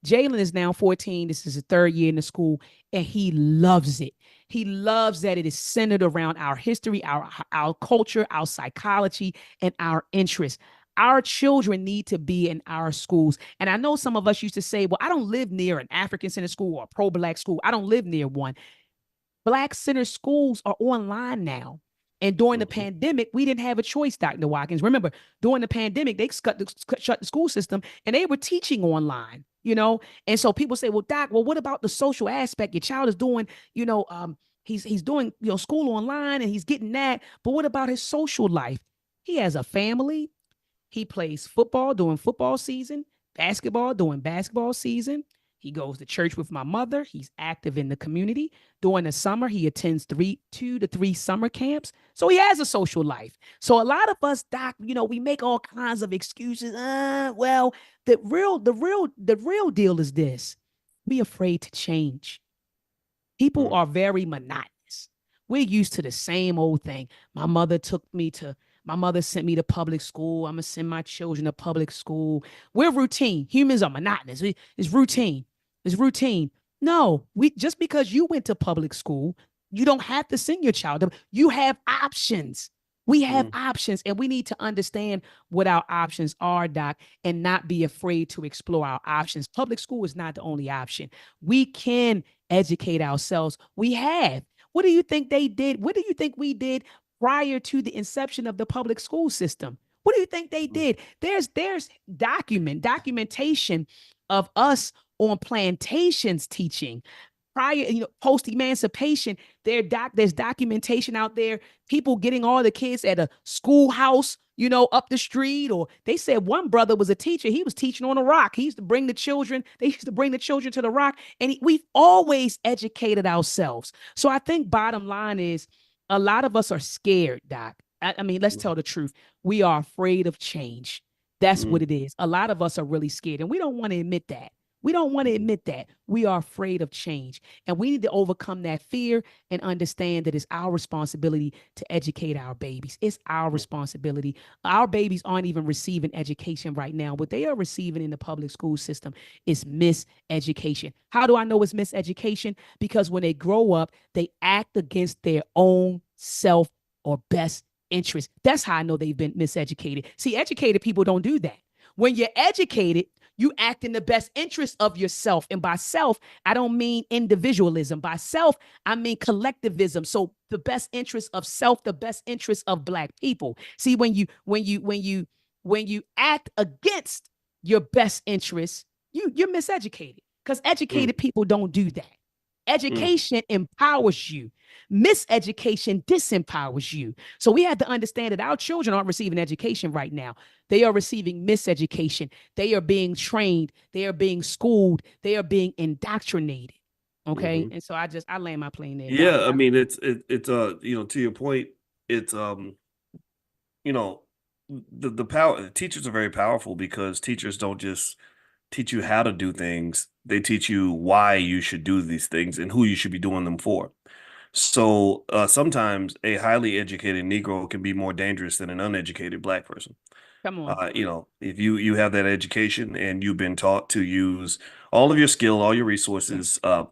Jalen is now 14. This is his 3rd year in the school, and he loves it. He loves that it is centered around our history, our culture, our psychology, and our interests. Our children need to be in our schools. And I know some of us used to say, well, I don't live near an African Center school or a pro-Black school. I don't live near one. Black Center schools are online now. And during the pandemic, we didn't have a choice, Dr. Watkins. Remember, during the pandemic, they shut the school system and they were teaching online, you know? And so people say, well, Doc, well, what about the social aspect? Your child is doing, he's doing, school online and he's getting that. But what about his social life? He has a family. He plays football during football season, basketball during basketball season. He goes to church with my mother. He's active in the community. During the summer, he attends 2 to 3 summer camps. So he has a social life. So a lot of us, Doc, we make all kinds of excuses. Well, the real deal is this. Be afraid to change. People are very monotonous. We're used to the same old thing. My mother sent me to public school. I'm going to send my children to public school. We're routine. Humans are monotonous. It's routine. It's routine. No, just because you went to public school, you don't have to send your child. You have options. We have options, and we need to understand what our options are, Doc, and not be afraid to explore our options. Public school is not the only option. We can educate ourselves. We have. What do you think they did? What do you think we did prior to the inception of the public school system? What do you think they did? There's documentation of us on plantations teaching prior, post-emancipation. There's documentation out there, people getting all the kids at a schoolhouse, up the street. Or they said one brother was a teacher. He was teaching on a rock. They used to bring the children to the rock. And we've always educated ourselves. So I think bottom line is, a lot of us are scared, Doc. I mean, let's tell the truth. We are afraid of change. That's what it is. A lot of us are really scared, and we don't want to admit that. We don't want to admit that. We are afraid of change, and we need to overcome that fear and understand that it's our responsibility to educate our babies. It's our responsibility. Our babies aren't even receiving education right now. What they are receiving in the public school system is miseducation. How do I know it's miseducation? Because when they grow up, they act against their own self or best interest. That's how I know they've been miseducated. See, educated people don't do that. When you're educated, you act in the best interest of yourself. And by self, I don't mean individualism. By self, I mean collectivism. So the best interest of self, the best interest of Black people. See, when you act against your best interest, you're miseducated, because educated people don't do that. Education empowers you. Miseducation disempowers you. So we have to understand that our children aren't receiving education right now. They are receiving miseducation. They are being trained. They are being schooled. They are being indoctrinated. Okay. And so I land my plane there. Yeah. I mean, it's to your point, it's, the power, teachers are very powerful, because teachers don't just teach you how to do things. They teach you why you should do these things and who you should be doing them for. So sometimes a highly educated Negro can be more dangerous than an uneducated Black person. Come on. If you have that education and you've been taught to use all of your skill, all your resources, to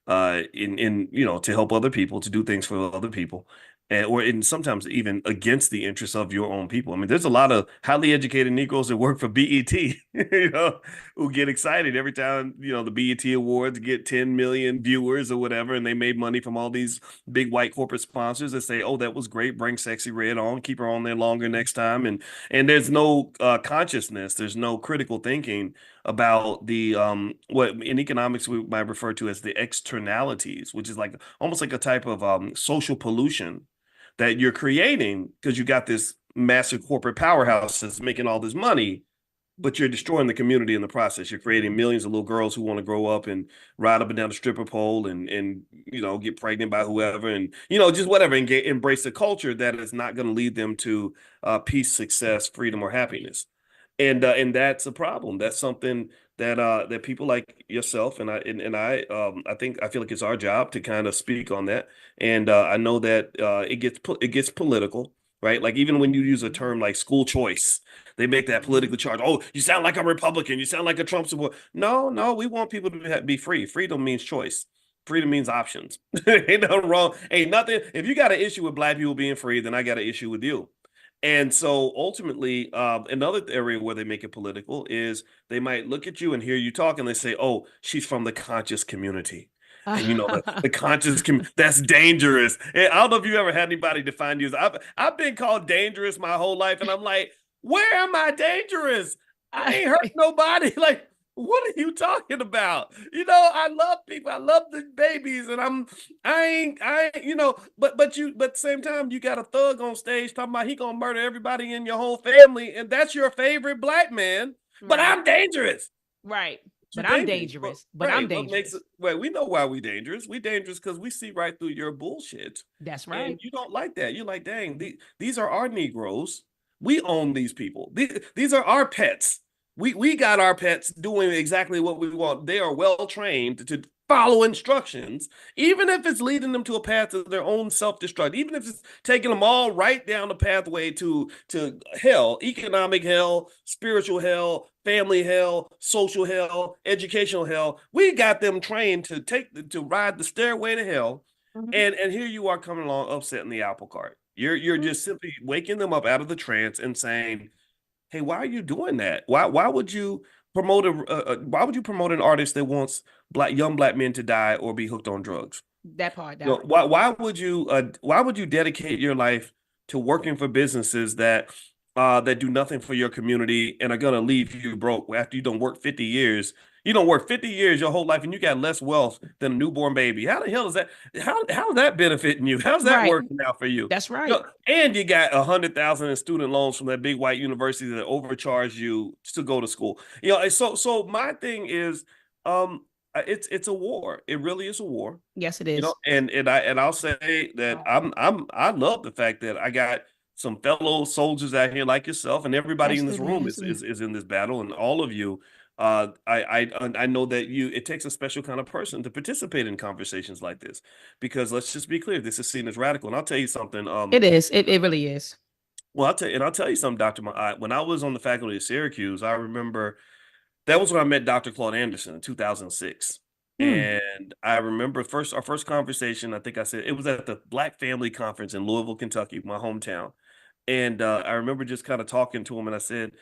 help other people, to do things for other people, and sometimes even against the interests of your own people. I mean, there's a lot of highly educated Negroes that work for BET, who get excited every time, the BET Awards get 10 million viewers or whatever, and they made money from all these big white corporate sponsors that say, "Oh, that was great. Bring Sexy Red on. Keep her on there longer next time." And there's no consciousness. There's no critical thinking about the what in economics we might refer to as the externalities, which is like almost like a type of social pollution that you're creating because you got this massive corporate powerhouse that's making all this money, but you're destroying the community in the process. You're creating millions of little girls who want to grow up and ride up and down the stripper pole and get pregnant by whoever and just whatever and embrace a culture that is not going to lead them to peace, success, freedom, or happiness. And that's a problem. That's something that people like yourself and I think I feel like it's our job to kind of speak on that. And I know that it gets political, right? Like even when you use a term like school choice, they make that politically charged. Oh, you sound like a Republican. You sound like a Trump supporter. No, we want people to be free. Freedom means choice. Freedom means options. Ain't nothing wrong. Ain't nothing. If you got an issue with Black people being free, then I got an issue with you. And so ultimately, another area where they make it political is they might look at you and hear you talk and they say, "Oh, she's from the conscious community." And the conscious that's dangerous. And I don't know if you ever had anybody define you as I've been called dangerous my whole life, and I'm like, where am I dangerous? I ain't hurt nobody. Like, what are you talking about? I love people. I love the babies, and but at the same time, you got a thug on stage talking about he gonna murder everybody in your whole family, and that's your favorite Black man. But I'm dangerous. Right. But I'm dangerous. But I'm dangerous. We know why we dangerous. We dangerous because we see right through your bullshit. That's right. And you don't like that. You're like, dang, these are our Negroes. We own these people. These are our pets. We got our pets doing exactly what we want. They are well trained to follow instructions, even if it's leading them to a path of their own self-destruct, even if it's taking them all right down the pathway to hell, economic hell, spiritual hell, family hell, social hell, educational hell. We got them trained to ride the stairway to hell. Mm-hmm. And here you are coming along upsetting the apple cart. You're just simply waking them up out of the trance and saying, "Hey, why are you doing that? Why would you promote an artist that wants young Black men to die or be hooked on drugs?" That part. Why would you dedicate your life to working for businesses that do nothing for your community and are gonna leave you broke after you don't work 50 years? You don't work 50 years your whole life and you got less wealth than a newborn baby. How the hell is that? How's that benefiting you? How's that working out for you? That's right. And you got 100,000 in student loans from that big white university that overcharge you to go to school. So my thing is, it's a war. It really is a war. Yes, it is. And I'll say that I love the fact that I got some fellow soldiers out here like yourself, and everybody in this room is in this battle, and all of you. I know that it takes a special kind of person to participate in conversations like this, because let's just be clear, this is seen as radical. And I'll tell you something. It is. It really is. Well, I'll tell you something, Dr. When I was on the faculty of Syracuse, I remember that was when I met Dr. Claude Anderson in 2006. And I remember our first conversation, I think I said it was at the Black Family Conference in Louisville, Kentucky, my hometown. And I remember just kind of talking to him, and I said,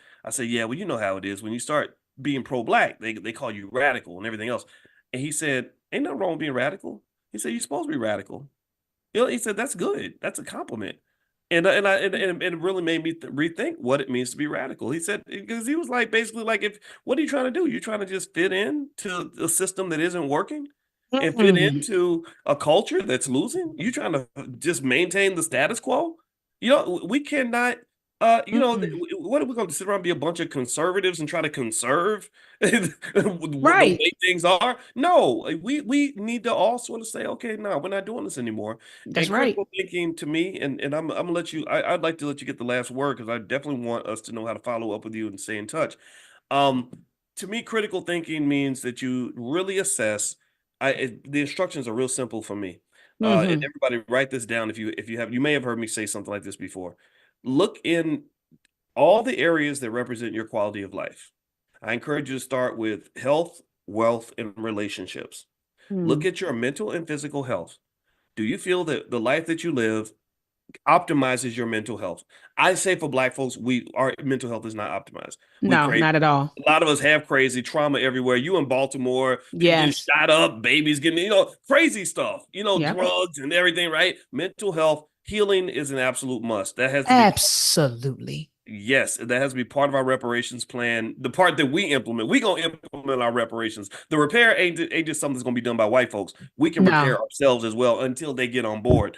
yeah, well, you know how it is when you start being pro-Black, they call you radical and everything else. And he said, ain't nothing wrong with being radical. He said, you're supposed to be radical. He said, that's good. That's a compliment. And it really made me rethink what it means to be radical. He said, because he was like, basically like, what are you trying to do? You're trying to just fit in to a system that isn't working and fit into a culture that's losing. You're trying to just maintain the status quo. We cannot, what are we going to sit around and be a bunch of conservatives and try to conserve the way things are? No, we need to all sort of say, okay, no, we're not doing this anymore. That's right. Critical thinking to me, and I'm gonna let you. I'd like to let you get the last word because I definitely want us to know how to follow up with you and stay in touch. To me, critical thinking means that you really assess. The instructions are real simple for me. And everybody write this down if you may have heard me say something like this before. Look in all the areas that represent your quality of life. I encourage you to start with health, wealth, and relationships. Look at your mental and physical health. Do you feel that the life that you live optimizes your mental health. I say for Black folks, our mental health is not optimized. We No, crazy. not at all. A lot of us have crazy trauma everywhere. You in Baltimore, people getting Yes. shot up, babies getting, crazy stuff, Yep. drugs and everything, right? Mental health healing is an absolute must. That has to be Absolutely. Yes, that has to be part of our reparations plan. The part that we implement, we gonna implement our reparations. The repair ain't just something that's gonna be done by white folks. We can repair No. ourselves as well until they get on board.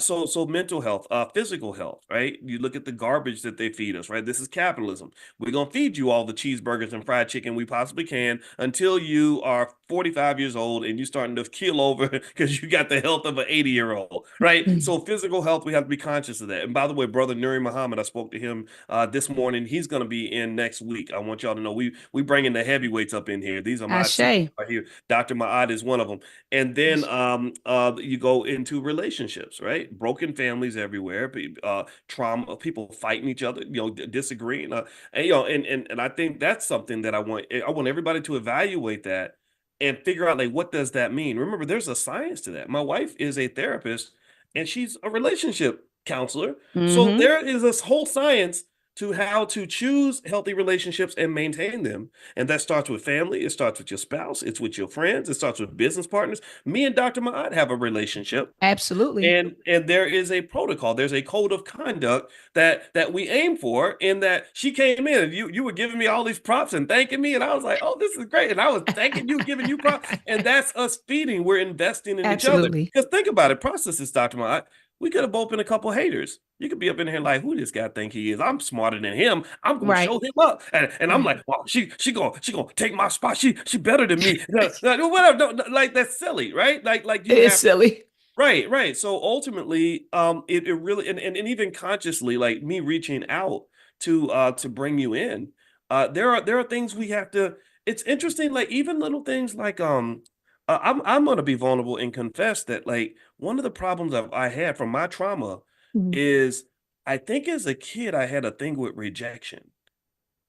So mental health, physical health, right? You look at the garbage that they feed us, right? This is capitalism. We're gonna feed you all the cheeseburgers and fried chicken we possibly can until you are 45 years old and you're starting to keel over because you got the health of an 80-year-old, right? Mm. So physical health, we have to be conscious of that. And by the way, brother Nuri Muhammad, I spoke to him this morning. He's gonna be in next week. I want y'all to know we bringing the heavyweights up in here. These are my Ashe. right here. Dr. Ma'ad is one of them. And then you go into relationships, right? Broken families everywhere, trauma, people fighting each other, disagreeing. And I think that's something that I want everybody to evaluate that and figure out, like, what does that mean? Remember, there's a science to that. My wife is a therapist and she's a relationship counselor. So Mhm. there is this whole science to how to choose healthy relationships and maintain them. And that starts with family. It starts with your spouse. It's with your friends. It starts with business partners. Me and Dr. Ma'at have a relationship. Absolutely. And there is a protocol. There's a code of conduct that we aim for. In that she came in and you were giving me all these props and thanking me, and I was like, "Oh, this is great!" And I was thanking you, giving you props, and that's us feeding. We're investing in each other. Absolutely. Because think about it, process this, Dr. Ma'at. We could have both been a couple haters. You could be up in here like, who this guy think he is? I'm smarter than him. I'm gonna Right. show him up. And I'm like, well, she gonna take my spot. She better than me. Whatever. Like, that's silly, right? Like you It's have silly. right. So ultimately, it really and even consciously, like me reaching out to bring you in, there are things we have to. It's interesting, like even little things like I'm gonna be vulnerable and confess that, like, one of the problems I had from my trauma Mhm. is, I think as a kid I had a thing with rejection.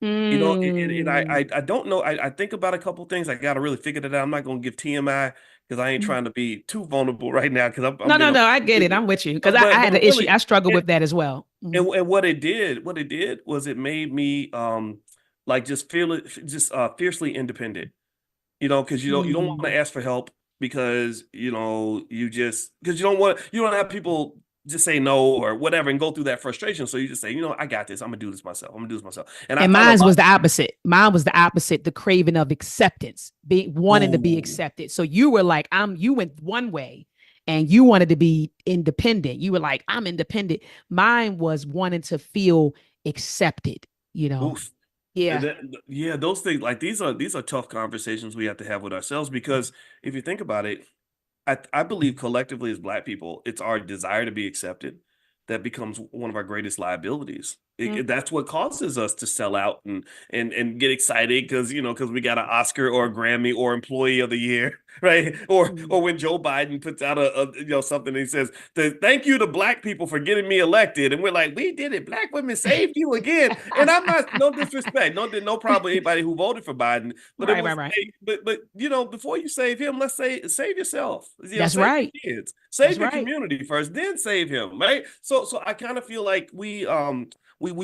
And Mm. I don't know. I think about a couple things. I got to really figure that out. I'm not going to give TMI because I ain't Mhm. trying to be too vulnerable right now because I'm No, being I get it. I'm with you because I but had an issue. really, I struggled and, with that as well. Mhm. and what it did was it made me like just fiercely independent. Because you don't want to Mm. ask for help because because you don't have people just say no or whatever and go through that frustration. So you just say, I got this. I'm gonna do this myself. I'm gonna do this myself. And I And found a mine lot. was the opposite. Mine was the opposite, the craving of acceptance, wanting to be Ooh, accepted. So you were like, you went one way and you wanted to be independent. You were like, I'm independent. Mine was wanting to feel accepted, oof. And Yeah. yeah, those things, like, these are tough conversations we have to have with ourselves because if you think about it, I believe collectively as Black people, it's our desire to be accepted that becomes one of our greatest liabilities. Mm. That's what causes us to sell out and get excited because we got an Oscar or a Grammy or Employee of the Year, right? Or when Joe Biden puts out something and he says, "Thank you to Black people for getting me elected," and we're like, "We did it. Black women saved you again." And I'm not, no disrespect, no problem with anybody who voted for Biden, but it was Right. but before you save him, let's say save yourself. That's Save right. your kids, That's save your right. community first, then save him, right? So I kind of feel like we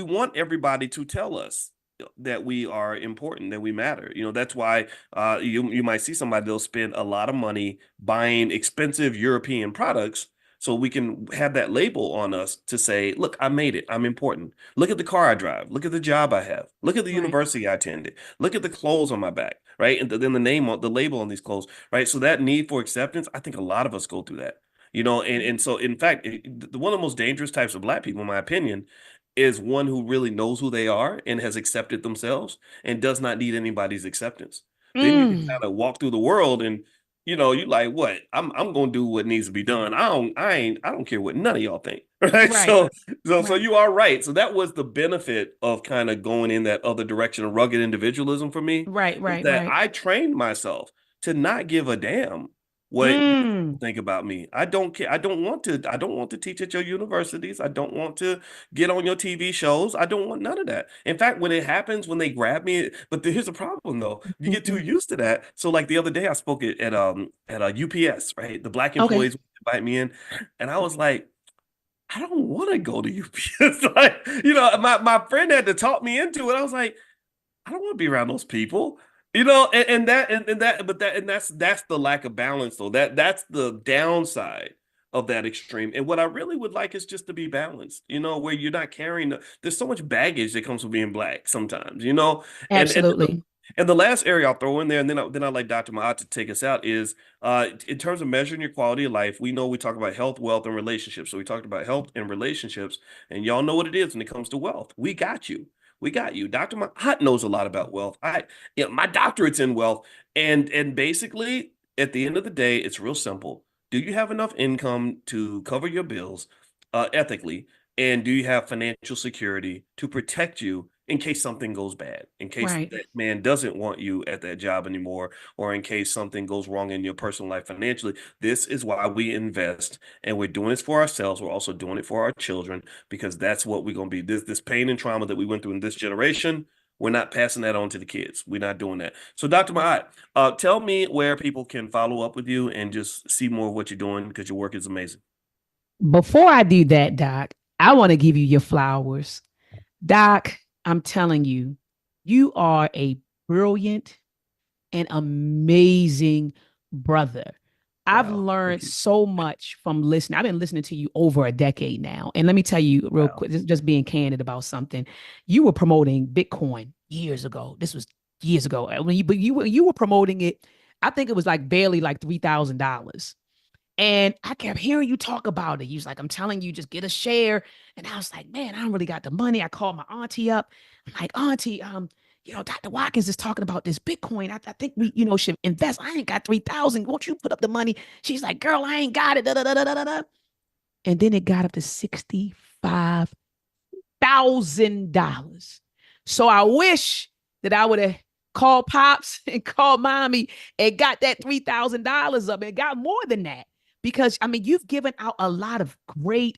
want everybody to tell us that we are important, that we matter. That's why you might see somebody, they'll spend a lot of money buying expensive European products so we can have that label on us to say, look, I made it. I'm important. Look at the car I drive. Look at the job I have. Look at the Right. university I attended. Look at the clothes on my back, right? And then the label on these clothes, right? So that need for acceptance, I think a lot of us go through that. And so in fact, one of the most dangerous types of Black people, in my opinion, is one who really knows who they are and has accepted themselves and does not need anybody's acceptance. Then you can Mm. kind of walk through the world and you like, what? I'm gonna do what needs to be done. I don't care what none of y'all think. Right. Right. So Right. you are right. So that was the benefit of kind of going in that other direction of rugged individualism for me, is that Right. I trained myself to not give a damn what Mm. think about me. I don't care. I don't want to teach at your universities. I don't want to get on your TV shows. I don't want none of that. In fact, when it happens, when they grab me, but here's a problem though. You get too used to that. So like the other day I spoke at a UPS, right? The Black Okay. employees invite me in, and I was like, I don't want to go to UPS. Like, you know, my friend had to talk me into it. I was like, I don't want to be around those people. You know, and that's the lack of balance though. That's the downside of that extreme. And what I really would like is just to be balanced, you know, where you're not carrying there's so much baggage that comes with being black sometimes, you know. Absolutely. And the last area I'll throw in there, and then I like Dr. Ma'at to take us out is in terms of measuring your quality of life. We know we talk about health, wealth, and relationships. So we talked about health and relationships, and y'all know what it is when it comes to wealth. We got you. We got you. Dr. Ma'at knows a lot about wealth. My doctorate's in wealth, and basically at the end of the day, it's real simple. Do you have enough income to cover your bills ethically? And do you have financial security to protect you in case something goes bad, in case Right. that man doesn't want you at that job anymore, or in case something goes wrong in your personal life financially? This is why we invest, and we're doing this for ourselves. We're also doing it for our children because that's what we're going to be. This pain and trauma that we went through in this generation, we're not passing that on to the kids. We're not doing that. So, Dr. Ma'at, tell me where people can follow up with you and just see more of what you're doing because your work is amazing. Before I do that, Doc, I want to give you your flowers. Doc, I'm telling you, you are a brilliant and amazing brother. I've Wow. learned so much from listening. I've been listening to you over a decade now. And let me tell you real Wow. quick, just being candid about something. You were promoting Bitcoin years ago. This was years ago. But you were promoting it. I think it was like barely like $3,000. And I kept hearing you talk about it. You was like, I'm telling you, just get a share. And I was like, man, I don't really got the money. I called my auntie up. I'm like, auntie, Dr. Watkins is talking about this Bitcoin. I think we, should invest. I ain't got 3,000. Won't you put up the money? She's like, girl, I ain't got it. Da, da, da, da, da, da. And then it got up to $65,000. So I wish that I would have called Pops and called Mommy and got that $3,000 up and got more than that. Because, I mean, you've given out a lot of great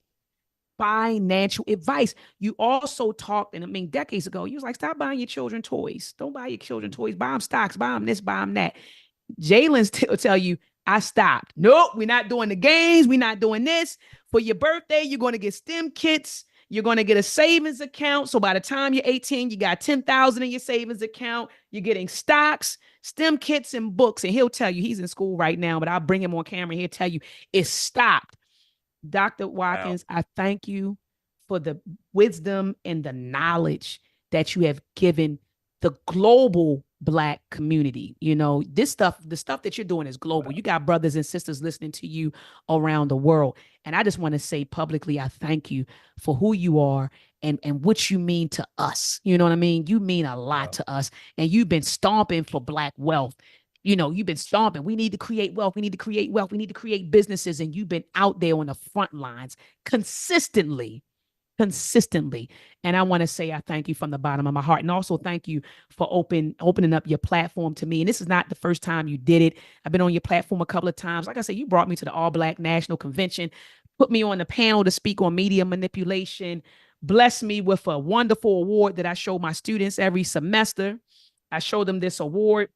financial advice. You also talked, and I mean, decades ago, you was like, stop buying your children toys. Don't buy your children toys. Buy them stocks. Buy them this, buy them that. Jalen's tell you, I stopped. Nope, we're not doing the games. We're not doing this. For your birthday, you're going to get STEM kits. You're going to get a savings account. So by the time you're 18, you got 10,000 in your savings account. You're getting stocks, STEM kits, and books. And he'll tell you, he's in school right now, but I'll bring him on camera. He'll tell you it's stopped. Dr. Watkins, wow. I thank you for the wisdom and the knowledge that you have given the global Black community. The stuff that you're doing is global. Wow. You got brothers and sisters listening to you around the world. And I just want to say publicly, I thank you for who you are and what you mean to us. You know what I mean? You mean a lot to us, and you've been stomping for Black wealth. You've been stomping. We need to create wealth. We need to create wealth. We need to create businesses. And you've been out there on the front lines consistently. And I want to say I thank you from the bottom of my heart. And also thank you for opening up your platform to me. And this is not the first time you did it. I've been on your platform a couple of times. Like I said, you brought me to the All Black National Convention, put me on the panel to speak on media manipulation, blessed me with a wonderful award that I show my students every semester. I show them this award.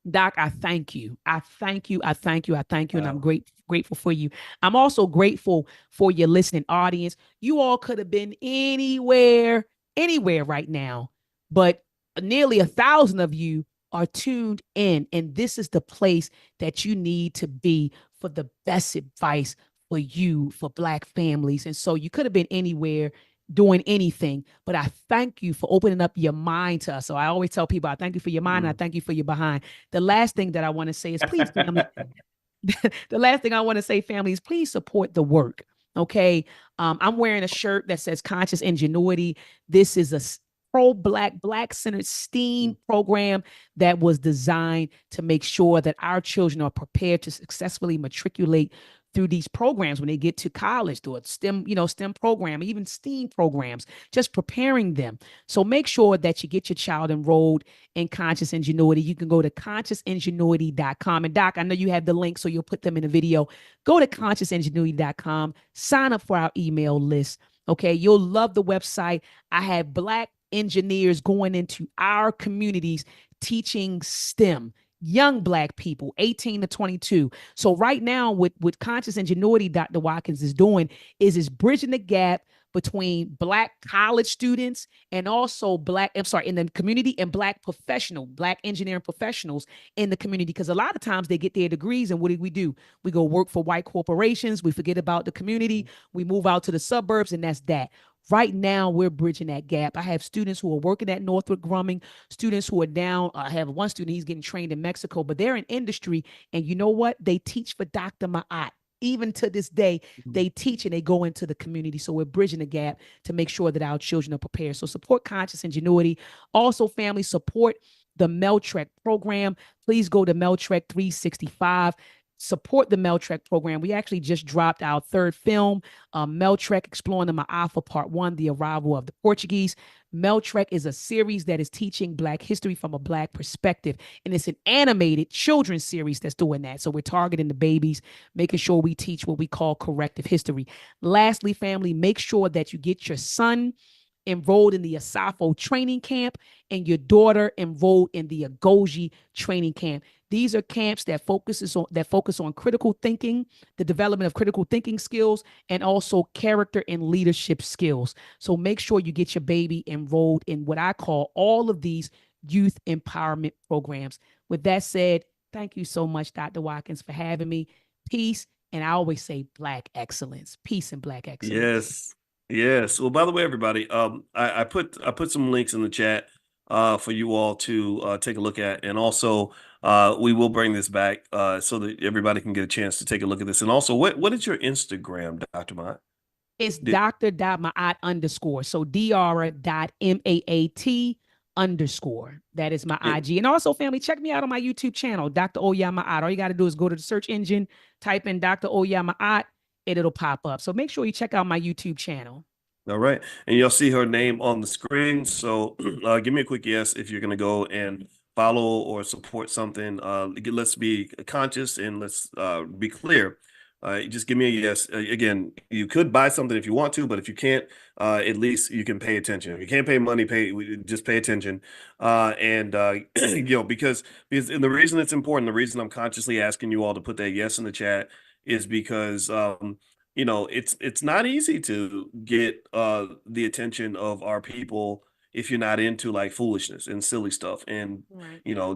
Doc, I thank you. I thank you. Wow. And I'm grateful for you. I'm also grateful for your listening audience. You all could have been anywhere right now, but nearly 1,000 of you are tuned in. And this is the place that you need to be for the best advice for you, for Black families. And so you could have been anywhere doing anything, but I thank you for opening up your mind to us. So I always tell people, I thank you for your mind. And I thank you for your behind. The last thing that I want to say is please, family, please support the work. Okay. I'm wearing a shirt that says Conscious Ingenuity. This is a Black-centered STEAM program that was designed to make sure that our children are prepared to successfully matriculate through these programs when they get to college, through a STEM program, even STEAM programs, just preparing them. So make sure that you get your child enrolled in Conscious Ingenuity. You can go to consciousingenuity.com. And Doc, I know you have the link, so you'll put them in the video. Go to consciousingenuity.com, sign up for our email list. Okay, you'll love the website. I have Black engineers going into our communities teaching STEM. young Black people, 18 to 22. So right now, with Conscious Ingenuity, Dr. Watkins is doing is bridging the gap between Black college students and also in the community, and Black engineering professionals in the community. Because a lot of times they get their degrees, and what do? We go work for white corporations. We forget about the community. We move out to the suburbs, and that's that. Right now, we're bridging that gap. I have students who are working at Northrop Grumman, students who are down. I have one student, he's getting trained in Mexico, but they're in industry. And you know what? They teach for Dr. Ma'at. Even to this day, they teach and they go into the community. So we're bridging the gap to make sure that our children are prepared. So support Conscious Ingenuity. Also, family, support the Meltrek program. Please go to Meltrek 365. Support the Meltrek program. We actually just dropped our third film, Meltrek Exploring the Ma'afa Part 1, The Arrival of the Portuguese. Meltrek is a series that is teaching Black history from a Black perspective. And it's an animated children's series that's doing that. So we're targeting the babies, making sure we teach what we call corrective history. Lastly, family, make sure that you get your son enrolled in the Asafo training camp and your daughter enrolled in the Agoji training camp. These are camps that focus on critical thinking, the development of critical thinking skills, and also character and leadership skills. So make sure you get your baby enrolled in what I call all of these youth empowerment programs. With that said, thank you so much, Dr. Watkins, for having me. Peace. And I always say Black excellence. Peace and Black excellence. Yes. Yes. Well, by the way, everybody, I put some links in the chat for you all to take a look at, and also we will bring this back so that everybody can get a chance to take a look at this. And also, what is your Instagram, Dr. Ma'at? It's Dr.Ma'at_. So Dr.Maat_. That is my IG. And also, family, check me out on my YouTube channel, Dr. Oya Ma'at. All you got to do is go to the search engine, type in Dr. Oya Ma'at, and it'll pop up. So make sure you check out my YouTube channel. All right. And you'll see her name on the screen. So give me a quick yes if you're going to go and follow or support something. Let's be conscious and let's be clear. Just give me a yes. Again, you could buy something if you want to, but if you can't, at least you can pay attention. If you can't pay money, just pay attention. And because and the reason it's important, the reason I'm consciously asking you all to put that yes in the chat is because it's not easy to get the attention of our people if you're not into like foolishness and silly stuff and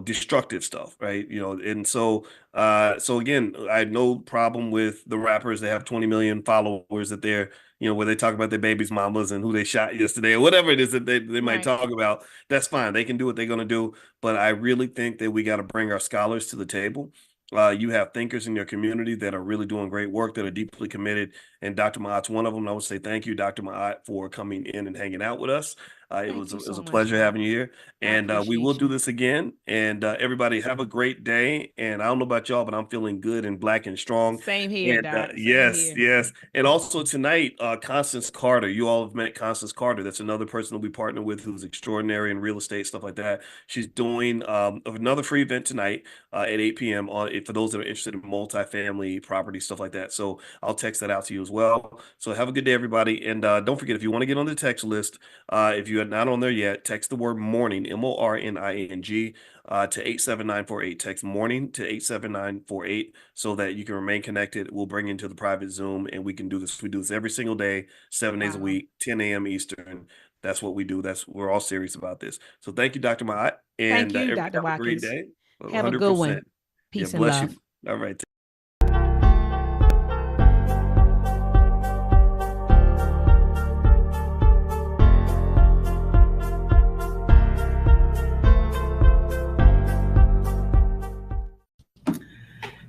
destructive stuff, right? And so again, I had no problem with the rappers that have 20 million followers that they're where they talk about their baby's mamas and who they shot yesterday or whatever it is that they might talk about. That's fine. They can do what they're going to do. But I really think that we got to bring our scholars to the table. You have thinkers in your community that are really doing great work, that are deeply committed, and Dr. Ma'at's one of them. And I would say thank you, Dr. Ma'at, for coming in and hanging out with us. It was a pleasure having you here, and we will do this again. And everybody have a great day. And I don't know about y'all, but I'm feeling good and Black and strong. Same here, Doc. Yes. And also tonight, Constance Carter. You all have met Constance Carter. That's another person that we partner with who's extraordinary in real estate, stuff like that. She's doing another free event tonight at 8 p.m. for those that are interested in multifamily property, stuff like that. So I'll text that out to you as well. So have a good day, everybody. And don't forget, if you want to get on the text list, if you are not on there yet, text the word morning, MORNING, to 87948. Text morning to 87948 so that you can remain connected. We'll bring you into the private Zoom and we can do this. We do this every single day, 7 days a week, 10 a.m. Eastern. That's what we do. We're all serious about this. So thank you, Dr. Ma'at. And thank you, Dr. Watkins. Have a great day. 100%. Have a good one. Peace and bless love. you. All right.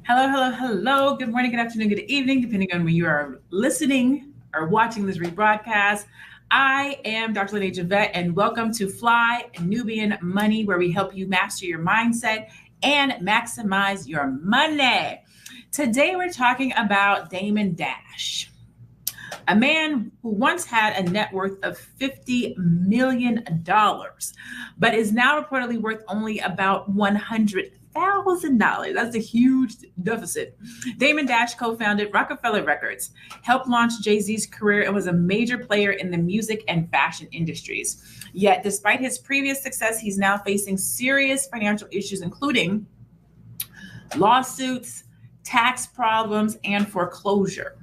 Hello. Good morning, good afternoon, good evening, depending on when you are listening or watching this rebroadcast. I am Dr. Lene Javette, and welcome to Fly Nubian Money, where we help you master your mindset and maximize your money. Today, we're talking about Damon Dash, a man who once had a net worth of $50 million, but is now reportedly worth only about $100,000. That's a huge deficit. Damon Dash co-founded Rockefeller Records, helped launch Jay-Z's career, and was a major player in the music and fashion industries. Yet, despite his previous success, he's now facing serious financial issues, including lawsuits, tax problems, and foreclosure.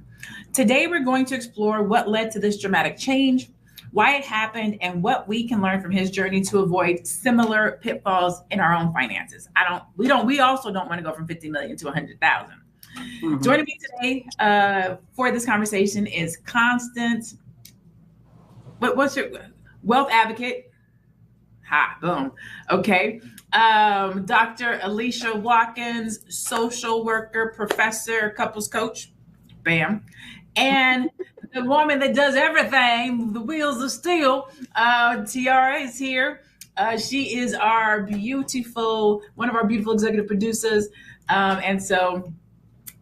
Today, we're going to explore what led to this dramatic change, why it happened, and what we can learn from his journey to avoid similar pitfalls in our own finances. We also don't want to go from 50 million to 100,000. Mm-hmm. Joining me today for this conversation is Constance. What's your wealth advocate? Boom. Okay. Dr. Alicia Watkins, social worker, professor, couples coach. Bam. And the woman that does everything, the wheels of steel, Tiara is here. She is one of our beautiful executive producers. And so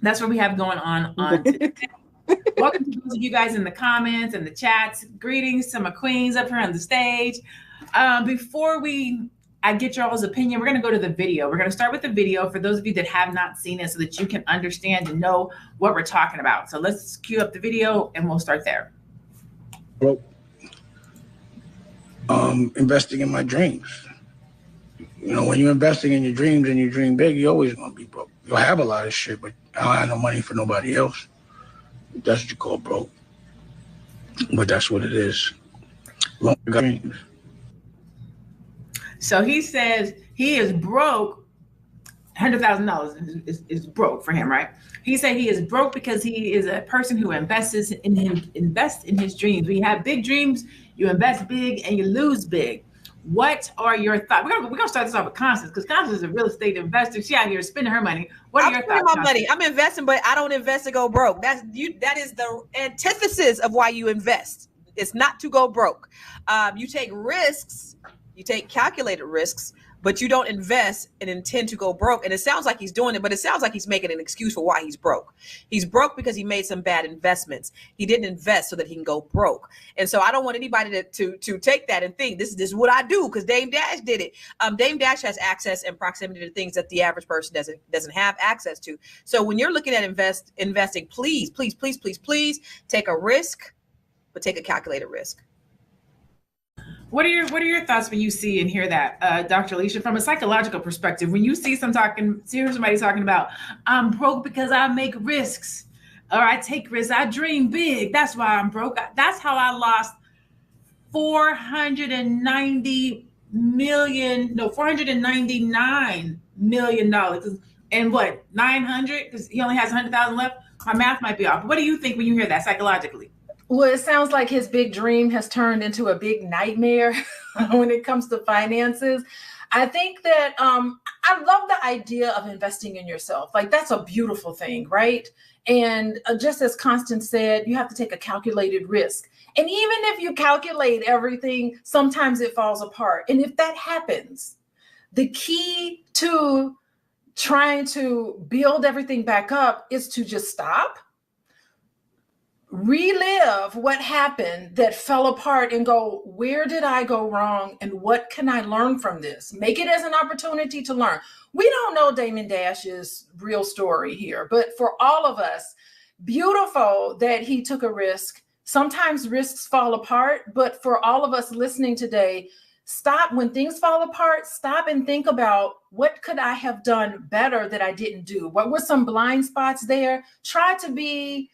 that's what we have going on today. Welcome to those of you guys in the comments and the chats. Greetings to my queens up here on the stage. Before I get y'all's opinion, we're going to go to the video. We're going to start with the video for those of you that have not seen it so that you can understand and know what we're talking about. So let's cue up the video and we'll start there. Broke. Investing in my dreams. You know, when you're investing in your dreams and you dream big, you're always going to be broke. You'll have a lot of shit, but I don't have no money for nobody else. That's what you call broke. But that's what it is. Long dreams. So he says he is broke. $100,000 is broke for him, right? He said he is broke because he is a person who invests in his dreams. When you have big dreams, you invest big and you lose big. What are your thoughts? We're gonna start this off with Constance, because Constance is a real estate investor. She out here spending her money. What are your thoughts? My money. I'm investing, but I don't invest to go broke. That is the antithesis of why you invest. It's not to go broke. You take risks. You take calculated risks, but you don't invest and intend to go broke. And it sounds like he's doing it, but it sounds like he's making an excuse for why he's broke. He's broke because he made some bad investments. He didn't invest so that he can go broke. And so I don't want anybody to take that and think this is what I do because Dame Dash did it. Dame Dash has access and proximity to things that the average person doesn't have access to. So when you're looking at investing, please take a risk, but take a calculated risk. What are your thoughts when you see and hear that, Dr. Alicia, from a psychological perspective? When you see somebody talking about, I'm broke because I make risks, or I take risks, I dream big. That's why I'm broke. That's how I lost $499 million. And what, 900? Because he only has 100,000 left. My math might be off. What do you think when you hear that psychologically? Well, it sounds like his big dream has turned into a big nightmare when it comes to finances. I think that I love the idea of investing in yourself. Like, that's a beautiful thing, right? And just as Constance said, you have to take a calculated risk. And even if you calculate everything, sometimes it falls apart. And if that happens, the key to trying to build everything back up is to just stop, relive what happened that fell apart and go, where did I go wrong and what can I learn from this? Make it as an opportunity to learn. We don't know Damon Dash's real story here, but for all of us, beautiful that he took a risk. Sometimes risks fall apart, but for all of us listening today, stop when things fall apart, stop and think about what could I have done better that I didn't do? What were some blind spots there? Try to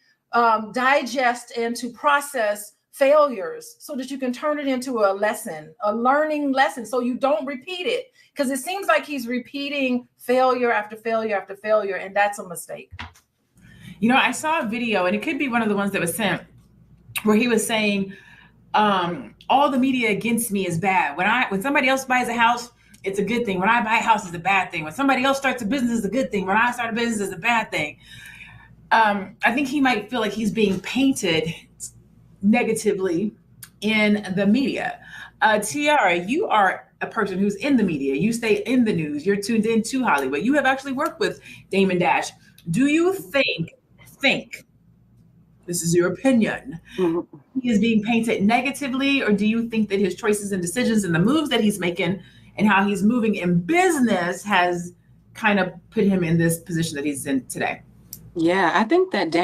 digest and to process failures so that you can turn it into a lesson, a learning lesson, so you don't repeat it. Because it seems like he's repeating failure after failure after failure, and that's a mistake. You know, I saw a video, and it could be one of the ones that was sent, where he was saying, all the media against me is bad. When somebody else buys a house, it's a good thing. When I buy a house, it's a bad thing. When somebody else starts a business, it's a good thing. When I start a business, it's a bad thing. I think he might feel like he's being painted negatively in the media. Tiara, you are a person who's in the media. You stay in the news. You're tuned into Hollywood. You have actually worked with Damon Dash. Do you think, this is your opinion, he is being painted negatively, or do you think that his choices and decisions and the moves that he's making and how he's moving in business has kind of put him in this position that he's in today? Yeah, I think that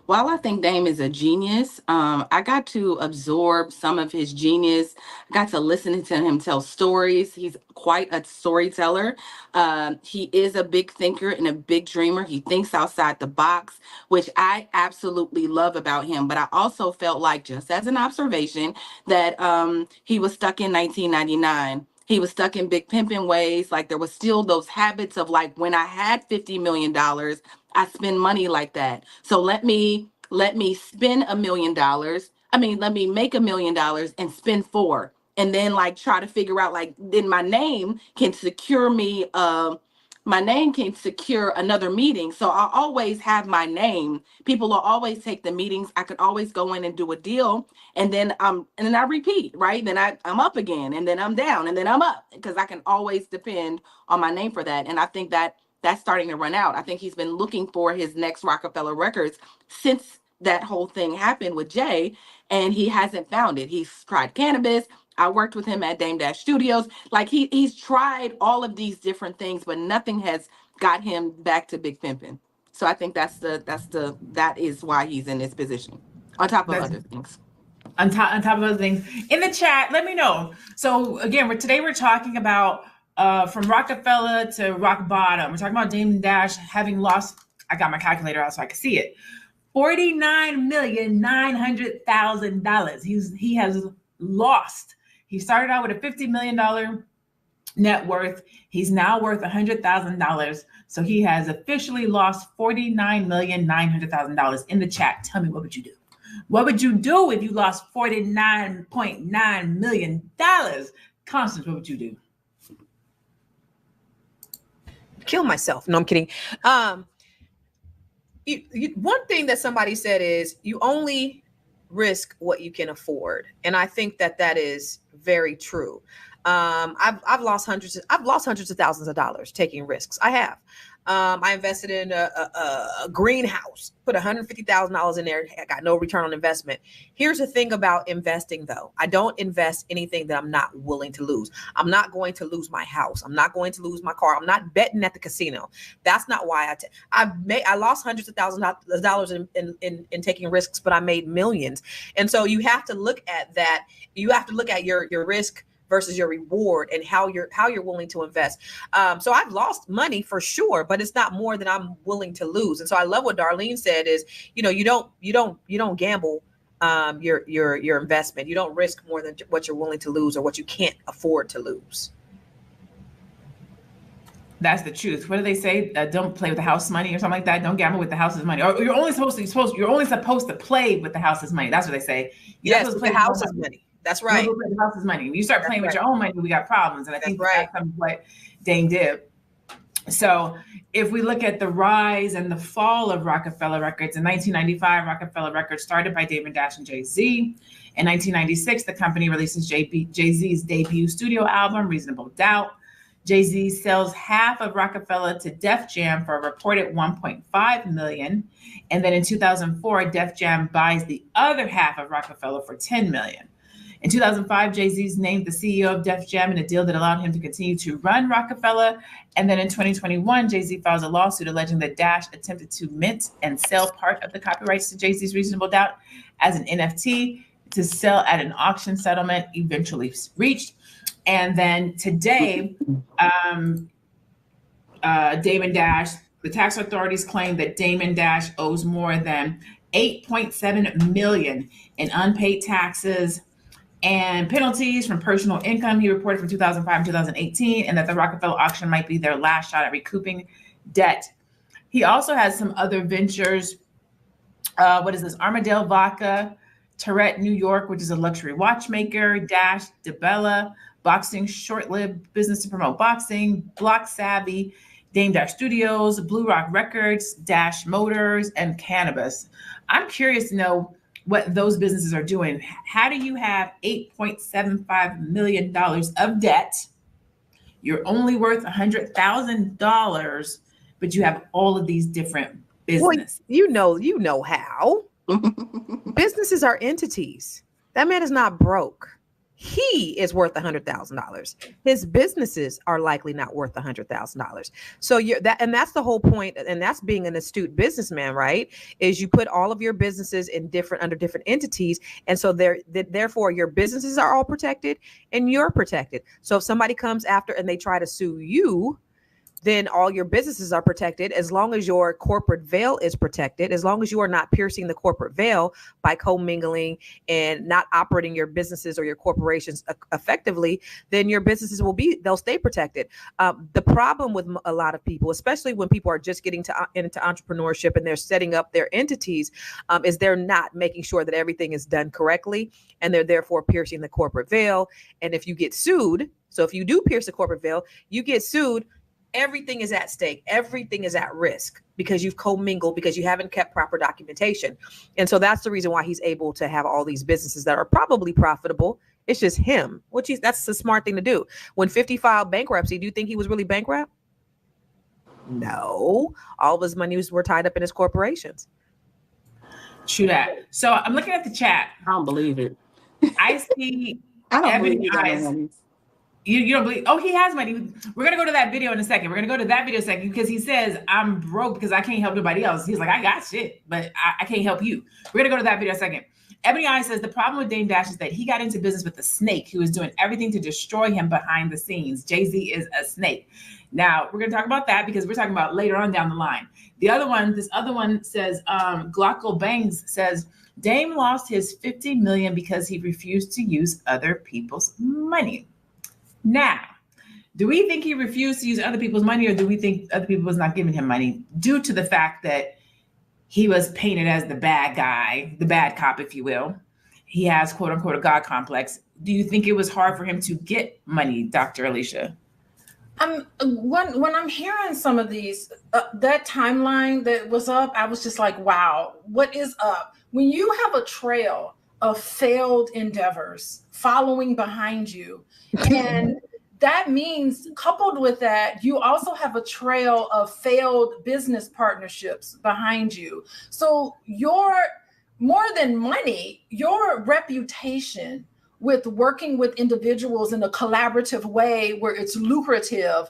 while I think Dame is a genius, I got to absorb some of his genius. I got to listen to him tell stories. He's quite a storyteller. He is a big thinker and a big dreamer. He thinks outside the box, which I absolutely love about him. But I also felt like, just as an observation, that he was stuck in 1999. He was stuck in big pimping ways. Like there was still those habits of like, when I had $50 million, I spend money like that. So let me spend $1 million. Let me make $1 million and spend 4, and then like try to figure out like then my name can secure me. My name can secure another meeting. So I'll always have my name. People will always take the meetings. I could always go in and do a deal, and then I repeat, right? Then I'm up again, and then I'm down, and then I'm up, because I can always depend on my name for that. And I think that that's starting to run out. I think he's been looking for his next Rockefeller Records since that whole thing happened with Jay, and he hasn't found it. He's tried cannabis. I worked with him at Dame Dash Studios. Like he's tried all of these different things, but nothing has got him back to big pimping. So I think that is why he's in this position, on top of other things. On top of other things. In the chat, let me know. So again, today we're talking about from Rockefeller to rock bottom. We're talking about Dame Dash having lost, I got my calculator out so I can see it, $49,900,000. He has lost. He started out with a $50 million net worth. He's now worth $100,000. So he has officially lost $49,900,000. In the chat, tell me, what would you do? What would you do if you lost $49.9 million? Constance, what would you do? Kill myself. No, I'm kidding. One thing that somebody said is you only risk what you can afford, and I think that is very true. I've lost hundreds of thousands of dollars taking risks. I have. I invested in a greenhouse, put $150,000 in there. I got no return on investment. Here's the thing about investing, though. I don't invest anything that I'm not willing to lose. I'm not going to lose my house. I'm not going to lose my car. I'm not betting at the casino. That's not why I lost hundreds of thousands of dollars in taking risks, but I made millions. And so you have to look at that. You have to look at your risk versus your reward and how you're willing to invest. So I've lost money for sure, but it's not more than I'm willing to lose. And so I love what Darlene said is, you don't gamble your investment. You don't risk more than what you're willing to lose or what you can't afford to lose. That's the truth. What do they say? Don't play with the house money or something like that. Don't gamble with the house's money. Or you're only supposed to play with the house's money. That's what they say. Yes, with the house's money. That's right. The house's money. When you start playing with your own money, we got problems. And I think that's what Dame did. So if we look at the rise and the fall of Rockefeller Records, in 1995, Rockefeller Records started by Dame Dash and Jay-Z. In 1996, the company releases Jay-Z's debut studio album, Reasonable Doubt. Jay-Z sells half of Rockefeller to Def Jam for a reported $1.5 million. And then in 2004, Def Jam buys the other half of Rockefeller for $10 million. In 2005, Jay-Z's named the CEO of Def Jam in a deal that allowed him to continue to run Rockefeller. And then in 2021, Jay-Z files a lawsuit alleging that Dash attempted to mint and sell part of the copyrights to Jay-Z's Reasonable Doubt as an NFT to sell at an auction settlement eventually reached. And then today, Dame Dash, the tax authorities claim that Dame Dash owes more than $8.7 million in unpaid taxes and penalties from personal income he reported from 2005 and 2018, and that the Rockefeller auction might be their last shot at recouping debt. He also has some other ventures. What is this? Armadale Vodka, Tourette New York, which is a luxury watchmaker, Dash, DeBella, boxing, short-lived business to promote boxing, Block Savvy, Dame Dash Studios, Blue Rock Records, Dash Motors, and cannabis. I'm curious to know what those businesses are doing. How do you have $8.75 million of debt? You're only worth $100,000, but you have all of these different businesses. Well, you know how. Businesses are entities. That man is not broke. he is worth $100,000. His businesses are likely not worth $100,000. So that's the whole point. And that's being an astute businessman, right? Is you put all of your businesses under different entities. And so therefore your businesses are all protected and you're protected. So if somebody comes after and they try to sue you, then all your businesses are protected as long as your corporate veil is protected, as long as you are not piercing the corporate veil by commingling and not operating your businesses or your corporations effectively, then your businesses they'll stay protected. The problem with a lot of people, especially when people are just getting into entrepreneurship and they're setting up their entities, is they're not making sure that everything is done correctly, and they're therefore piercing the corporate veil. And if you get sued, so if you do pierce the corporate veil, you get sued, everything is at stake. Everything is at risk because you've commingled, because you haven't kept proper documentation. And so that's the reason why he's able to have all these businesses that are probably profitable. It's just him, that's the smart thing to do. When 50 filed bankruptcy, do you think he was really bankrupt? No, all of his money were tied up in his corporations. True that. So I'm looking at the chat. I don't believe it. I see. I don't Ebony believe he got no Eyes. money. You don't believe? Oh, he has money. We're going to go to that video in a second. We're going to go to that video in a second because he says, I'm broke because I can't help nobody else. He's like, I got shit, but I can't help you. We're going to go to that video in a second. Ebony Eye says, the problem with Dame Dash is that he got into business with a snake who is doing everything to destroy him behind the scenes. Jay-Z is a snake. Now, we're going to talk about that because we're talking about later on down the line. This other one says, Glocko Bangs says, Dame lost his $50 million because he refused to use other people's money. Now, do we think he refused to use other people's money, or do we think other people was not giving him money due to the fact that he was painted as the bad guy, the bad cop, if you will? He has, quote unquote, a God complex. Do you think it was hard for him to get money, Dr. Alicia? When I'm hearing some of these, that timeline that was up, I was just like, wow, what is up? When you have a trail of failed endeavors following behind you, and that means, coupled with that, you also have a trail of failed business partnerships behind you. So your, more than money, your reputation with working with individuals in a collaborative way where it's lucrative,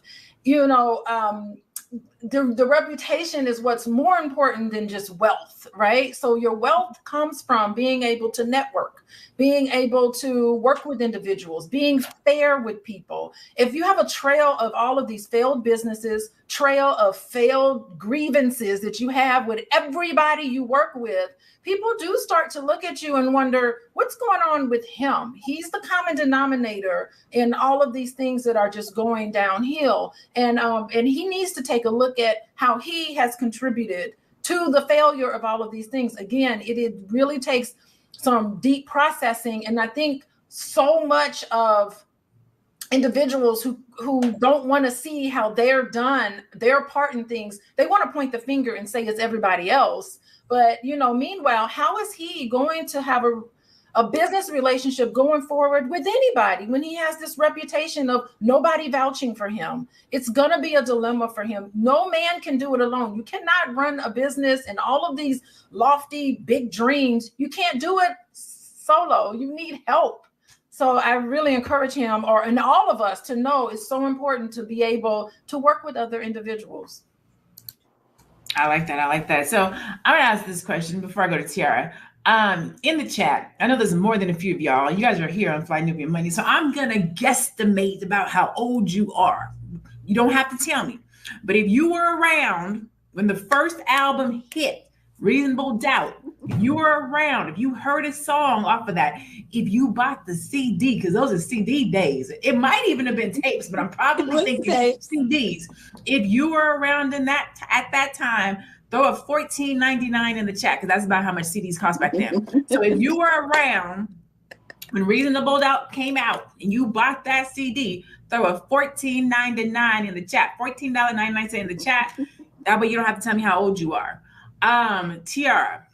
the reputation is what's more important than just wealth, right? So your wealth comes from being able to network, being able to work with individuals, being fair with people. If you have a trail of all of these failed businesses, trail of failed grievances that you have with everybody you work with, people do start to look at you and wonder, what's going on with him? He's the common denominator in all of these things that are just going downhill. And he needs to take a look at how he has contributed to the failure of all of these things. Again, it really takes some deep processing. And I think so much of individuals who don't want to see how they're done, their part in things, they want to point the finger and say it's everybody else. But, meanwhile, how is he going to have a business relationship going forward with anybody when he has this reputation of nobody vouching for him? It's going to be a dilemma for him. No man can do it alone. You cannot run a business and all of these lofty, big dreams. You can't do it solo. You need help. So I really encourage him, and all of us, to know it's so important to be able to work with other individuals. I like that. So I'm gonna ask this question before I go to Tiara. In the chat, I know there's more than a few of y'all. You guys are here on Fly Nubian Money, so I'm gonna guesstimate about how old you are. You don't have to tell me, but if you were around when the first album hit, Reasonable Doubt, if you were around, if you heard a song off of that, if you bought the CD, because those are CD days, it might even have been tapes, but I'm probably thinking CDs. If you were around at that time, throw a $14.99 in the chat, because that's about how much CDs cost back then. So if you were around when Reasonable Doubt came out and you bought that CD, throw a $14.99 in the chat, $14.99 in the chat. That way you don't have to tell me how old you are. Tiara,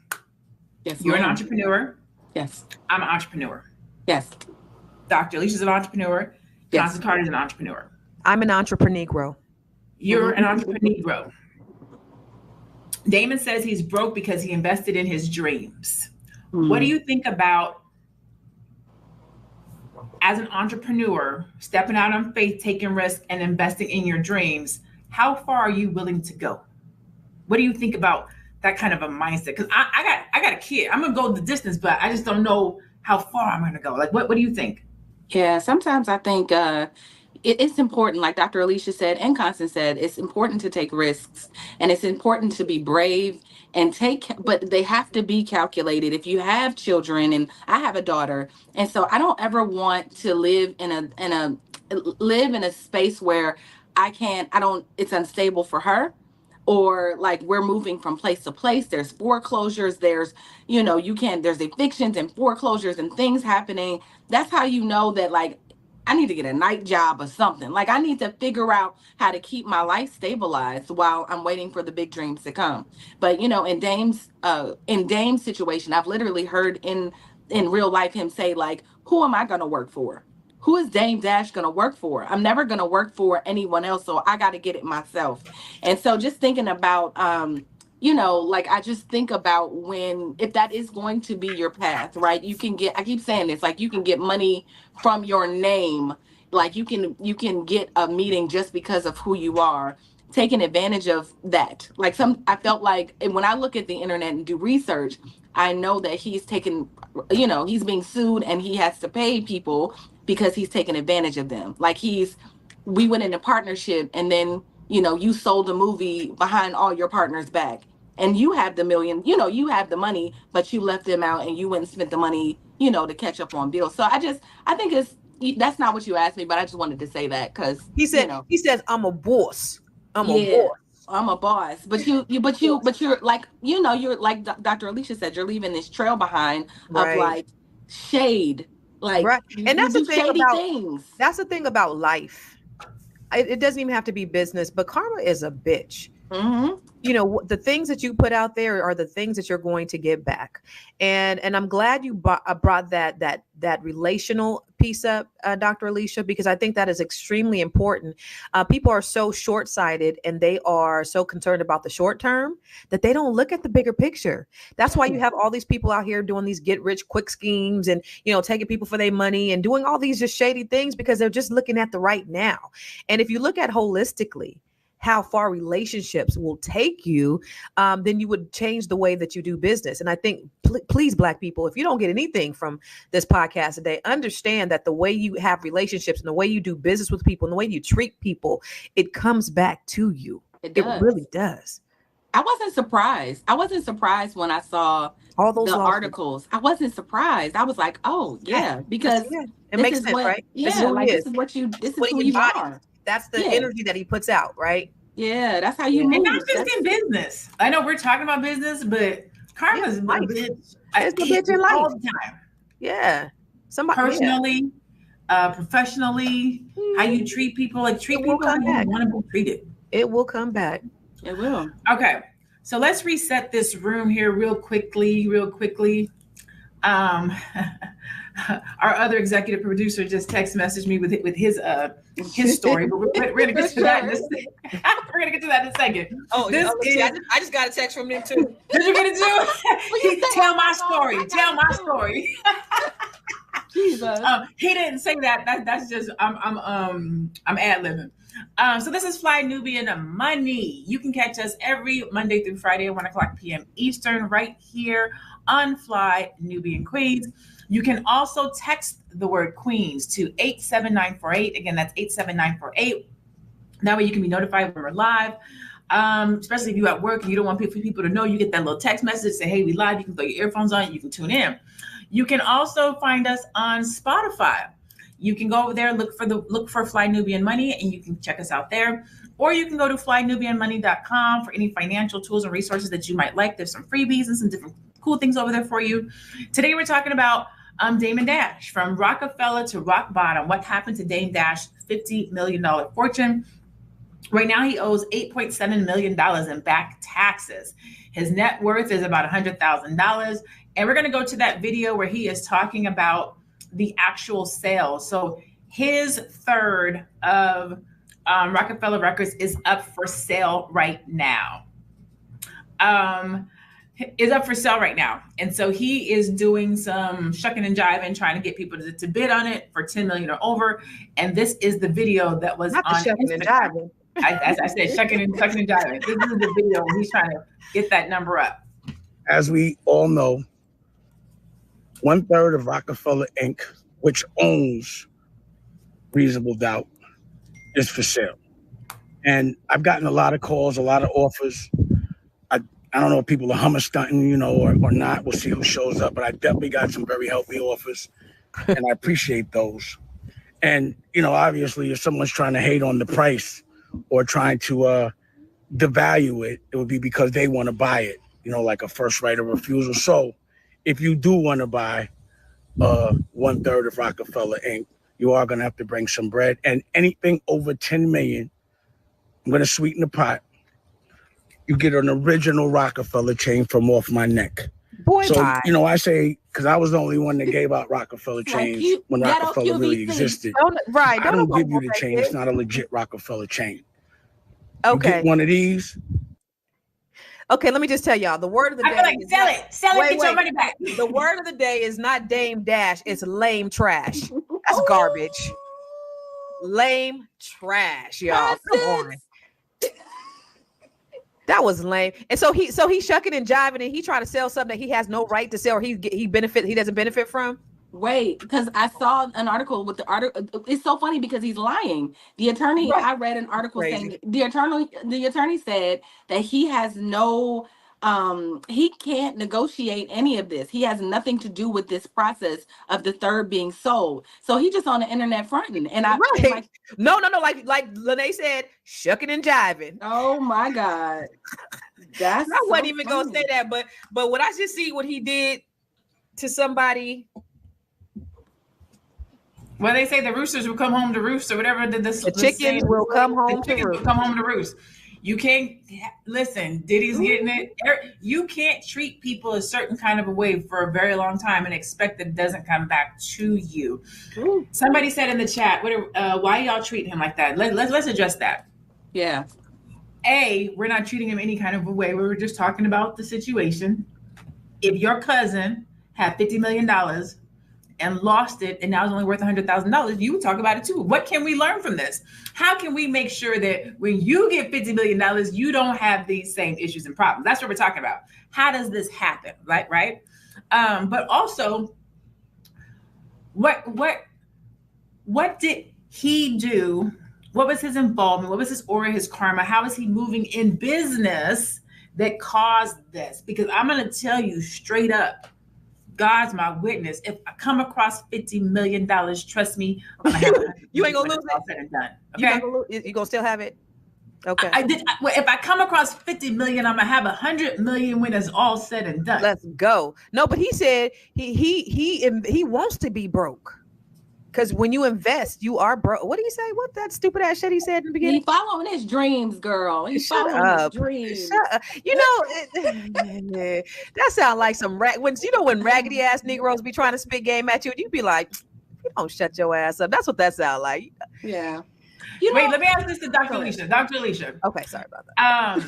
Yes, you're an ma'am. entrepreneur. Yes. I'm an entrepreneur. Yes. Dr. Alicia's an entrepreneur. Yes. Constance Carter's an entrepreneur. I'm an entrepreneur. You're an entrepreneur. Damon says he's broke because he invested in his dreams. What do you think about as an entrepreneur, stepping out on faith, taking risks, and investing in your dreams, how far are you willing to go? What do you think about that kind of a mindset? Because I got a kid. I'm gonna go the distance, but I just don't know how far I'm gonna go. Like, what do you think? Yeah, sometimes I think it's important, like Dr. Alicia said and Constance said, it's important to take risks, and it's important to be brave and but they have to be calculated. If you have children, and I have a daughter, and so I don't ever want to live in a space where it's unstable for her, or like we're moving from place to place. There's foreclosures, there's evictions and foreclosures and things happening. That's how you know that, like, I need to get a night job or something. Like, I need to figure out how to keep my life stabilized while I'm waiting for the big dreams to come. But in Dame's situation, I've literally heard in real life him say, like, who am I going to work for? Who is Dame Dash going to work for? I'm never going to work for anyone else, so I got to get it myself. And so just thinking about, like, I just think about if that is going to be your path, right? I keep saying this, like, you can get money from your name. Like, you can get a meeting just because of who you are, taking advantage of that. Like, I felt like when I look at the internet and do research, I know that he's he's being sued and he has to pay people because he's taking advantage of them. Like, we went in a partnership, and then, you sold a movie behind all your partners' back, and you have the million, you have the money, but you left them out and you went and spent the money, to catch up on bills. So I think that's not what you asked me, but I just wanted to say that because he says, I'm a boss. I'm a boss. But you're like, you're like Dr. Alicia said, you're leaving this trail behind of like shade. Like, right. And that's the thing about things. That's the thing about life. It doesn't even have to be business, but karma is a bitch. Mm-hmm. The things that you put out there are the things that you're going to get back. And I'm glad you brought that relational piece up, Dr. Alicia, because I think that is extremely important. People are so short-sighted, and they are so concerned about the short term that they don't look at the bigger picture. That's why you have all these people out here doing these get rich quick schemes and, taking people for their money and doing all these just shady things because they're just looking at the right now. And if you look at holistically how far relationships will take you, then you would change the way that you do business. And I think, please, Black people, if you don't get anything from this podcast today, understand that the way you have relationships and the way you do business with people and the way you treat people, it comes back to you. It really does. I wasn't surprised when I saw all those articles. I wasn't surprised. I was like, oh yeah, because it makes sense, right? Yeah, this is who you are. That's the energy that he puts out, right? Yeah, that's how you move. And not just in business. I know we're talking about business, but karma's a bitch. It's a bitch in life all the time. Yeah. Somebody personally, professionally, how you treat people, like treat people how you want to be treated. It will come back. It will. Okay. So let's reset this room here real quickly. Our other executive producer just text messaged me with his story, but we're gonna get to that in a second. We're gonna get to that in a second. I just got a text from him too. Did you get it too? Tell my story. Jesus. He didn't say that. That's just I'm ad-libbing. So this is Fly Nubian Money. You can catch us every Monday through Friday at 1:00 p.m. Eastern, right here on Fly Nubian Queens. You can also text the word Queens to 87948. Again, that's 87948. That way you can be notified when we're live. Especially if you're at work and you don't want people to know, you get that little text message, say, hey, we live. You can throw your earphones on, you can tune in. You can also find us on Spotify. You can go over there, look for Fly Nubian Money, and you can check us out there. Or you can go to flynubianmoney.com for any financial tools and resources that you might like. There's some freebies and some different cool things over there for you. Today we're talking about Damon Dash, from Rockefeller to rock bottom. What happened to Dame Dash $50 million fortune? Right now he owes $8.7 million in back taxes. His net worth is about $100,000. And we're going to go to that video where he is talking about the actual sales. So his third of Rockefeller Records is up for sale right now. is up for sale right now. And so he is doing some shucking and jiving, trying to get people to bid on it for 10 million or over. And this is the video that was Not the on shucking and Instagram. jiving. As I said, shucking and jiving. This is the video when he's trying to get that number up. As we all know, 1/3 of Rockefeller Inc., which owns Reasonable Doubt, is for sale. And I've gotten a lot of calls, a lot of offers. I don't know if people are hummer stunting, you know, or not. We'll see who shows up. But I definitely got some very healthy offers, and I appreciate those. And, you know, obviously, if someone's trying to hate on the price or trying to devalue it, it would be because they want to buy it, you know, like a first right of refusal. So if you do want to buy 1/3 of Rockefeller Inc., you are going to have to bring some bread. And anything over 10 million, I'm going to sweeten the pot. You get an original Rockefeller chain from off my neck. Boy, so, bye. you know, I say, because I was the only one that gave out Rockefeller chains when Rockefeller really existed. Right. I don't give you the chain. It's not a legit Rockefeller chain. Okay. You get one of these. Okay, let me just tell y'all. The word of the day. I feel like sell it, get your money back. The word of the day is not Dame Dash, it's lame trash. That's garbage. Lame trash, y'all. Come on. That was lame. And so he's shucking and jiving, and he trying to sell something that he has no right to sell, or he doesn't benefit from. Wait, because I saw an article with the article. It's so funny because he's lying. The attorney, I read an article saying the attorney said that he has no, he can't negotiate any of this. He has nothing to do with this process of the third being sold. So he just on the internet fronting. And I like, no, like Lene said, shucking and jiving. Oh my God. I wasn't even gonna say that, but when I just see what he did to somebody. Well, they say the roosters will come home to roost, or whatever. The chickens will come home to roost. Will come home to roost. You can't listen. Diddy's getting it. You can't treat people a certain kind of a way for a very long time and expect that it doesn't come back to you. Ooh. Somebody said in the chat, "Why y'all treat him like that?" Let's address that. Yeah. We're not treating him any kind of a way. We were just talking about the situation. If your cousin had $50 million and lost it, and now it's only worth $100,000, you would talk about it too. What can we learn from this? How can we make sure that when you get $50 million, you don't have these same issues and problems? That's what we're talking about. How does this happen? Right? But also, what did he do? What was his involvement? What was his aura, his karma? How is he moving in business that caused this? Because I'm going to tell you straight up, God's my witness. If I come across $50 million, trust me, I'm gonna have you ain't gonna lose all said and done. Okay, you gonna still have it. Okay. If I come across 50 million, I'm gonna have 100 million when it's all said and done. Let's go. No, but he said he wants to be broke. Because when you invest, you are broke. What did he say? What that stupid ass shit he said in the beginning? He's following his dreams, girl. He's following his dreams. You know, that sounds like some when raggedy ass Negroes be trying to spit game at you, you'd be like, you don't shut your ass up. That's what that sounds like. Yeah. Wait, let me ask this to Dr. Alicia. Dr. Alicia. Okay, sorry about that.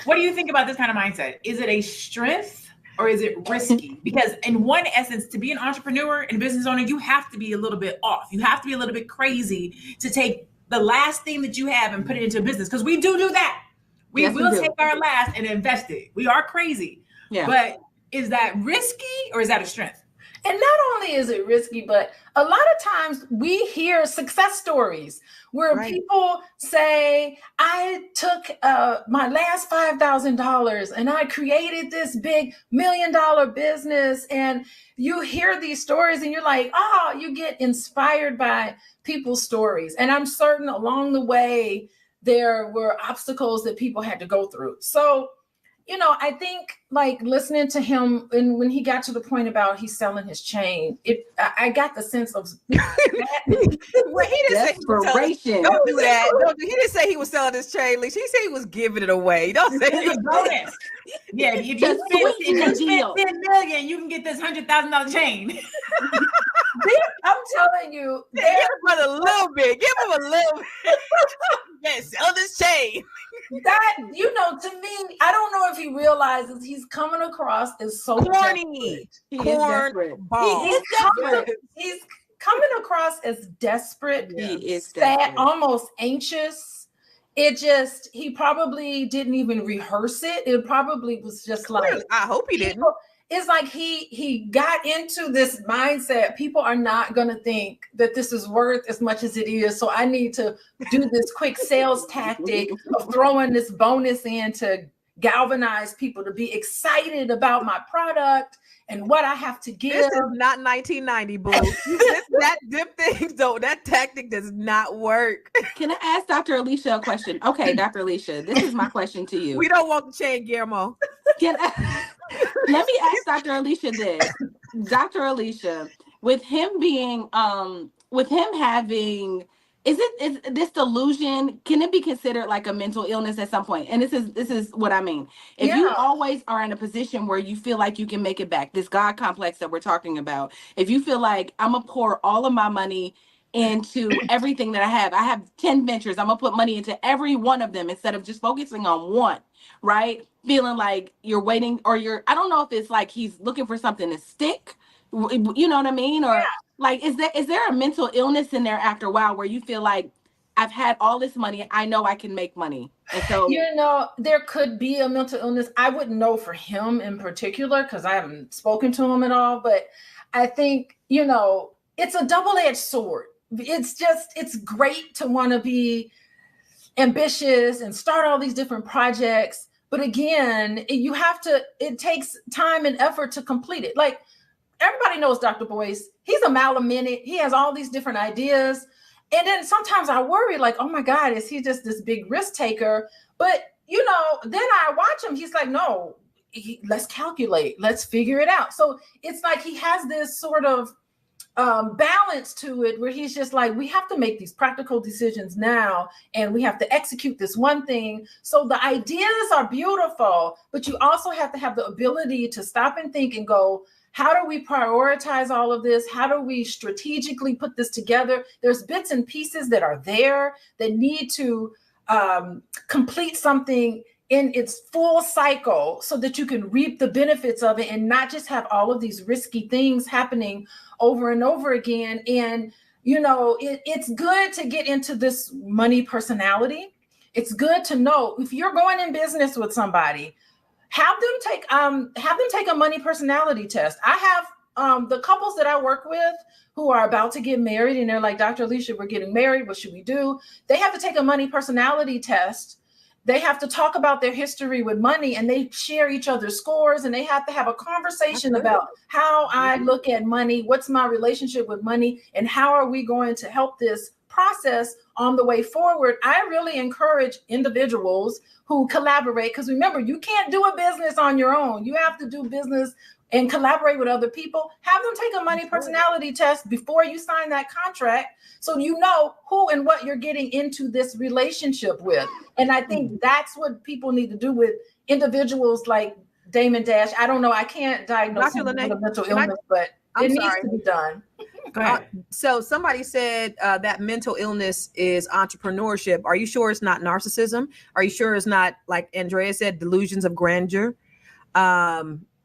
What do you think about this kind of mindset? Is it a strength? Or is it risky? Because in one essence, to be an entrepreneur and a business owner, you have to be a little bit off. You have to be a little bit crazy to take the last thing that you have and put it into a business. Because we do that. We will take our last and invest it. We are crazy. Yeah. But is that risky or is that a strength? And not only is it risky, but a lot of times we hear success stories where people say, I took my last $5,000 and I created this big $1 million business. And you hear these stories and you're like, you get inspired by people's stories. And I'm certain along the way, there were obstacles that people had to go through. So, you know, I think like listening to him and when he got to the point about he's selling his chain, I got the sense of well, he didn't desperation. Don't do that. He didn't say he was selling his chain. He said he was giving it away. Don't say it's a bonus. Yeah, if you spend 10 million, you can get this $100,000 chain. I'm telling you, give him a little bit. Give him a little bit. Yes, on this chain. That, you know, to me, I don't know if he realizes he's coming across as so Corny. He is Corn desperate. ball. He's coming across as desperate, He is sad, desperate. almost anxious. He probably didn't even rehearse it. It probably was just like, I hope he didn't. it's like he got into this mindset. People are not going to think that this is worth as much as it is. So I need to do this quick sales tactic of throwing this bonus in to galvanize people to be excited about my product and what I have to give. This is not 1990, boo. Them things, though, that tactic does not work. Can I ask Dr. Alicia a question? Okay, Dr. Alicia, this is my question to you. We don't want the chain, Guillermo. Let me ask Dr. Alicia this. Dr. Alicia, with him being, with him having, is this delusion, can it be considered like a mental illness at some point? And this is what I mean. If you always are in a position where you feel like you can make it back, this God complex that we're talking about, if you feel like I'm gonna pour all of my money into everything that I have 10 ventures, I'm gonna put money into every one of them instead of just focusing on one, right? Feeling like you're waiting, or I don't know if it's like he's looking for something to stick, you know what I mean? Or like, is there a mental illness in there after a while where you feel like, I've had all this money, I know I can make money? And so, you know, there could be a mental illness. I wouldn't know for him in particular because I haven't spoken to him at all. But I think, you know, it's a double-edged sword. It's great to want to be ambitious and start all these different projects. But again, it takes time and effort to complete it. Like, everybody knows Dr. Boyce. He's a mile a minute. He has all these different ideas. And then sometimes I worry, like, oh my God, is he just this big risk taker? But, you know, then I watch him. He's like, no, let's calculate. Let's figure it out. So it's like he has this sort of balance to it where he's just like, we have to make these practical decisions now and we have to execute this one thing. So the ideas are beautiful, but you also have to have the ability to stop and think and go, how do we prioritize all of this? How do we strategically put this together? There's bits and pieces that are there that need to complete something in its full cycle so that you can reap the benefits of it and not just have all of these risky things happening over and over again. And, you know, it's good to get into this money personality. It's good to know if you're going in business with somebody, have them take a money personality test. I have the couples that I work with who are about to get married and they're like, Dr. Alicia, we're getting married. What should we do? They have to take a money personality test. They have to talk about their history with money and they share each other's scores and they have to have a conversation about how I look at money, what's my relationship with money, and how are we going to help this process on the way forward. I really encourage individuals who collaborate, because remember, you can't do a business on your own. You have to do business and collaborate with other people. Have them take a money personality test before you sign that contract so you know who and what you're getting into this relationship with. And I think that's what people need to do with individuals like Damon Dash. I don't know. I can't diagnose him with a mental illness, but it needs to be done. Go ahead. So somebody said that mental illness is entrepreneurship. Are you sure it's not narcissism? Are you sure it's not, like Andrea said, delusions of grandeur?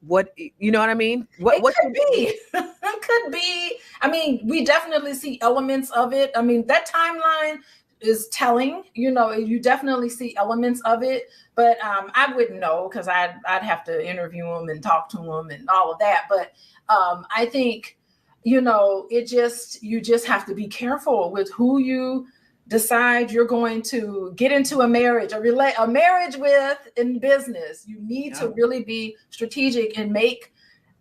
What, you know what I mean? What could be? It could be. I mean, we definitely see elements of it. I mean, that timeline is telling, you know, you definitely see elements of it, but I wouldn't know because I'd have to interview him and talk to him and all of that. But I think, you know, you just have to be careful with who you decide you're going to get into a marriage, a marriage with in business. You need to really be strategic and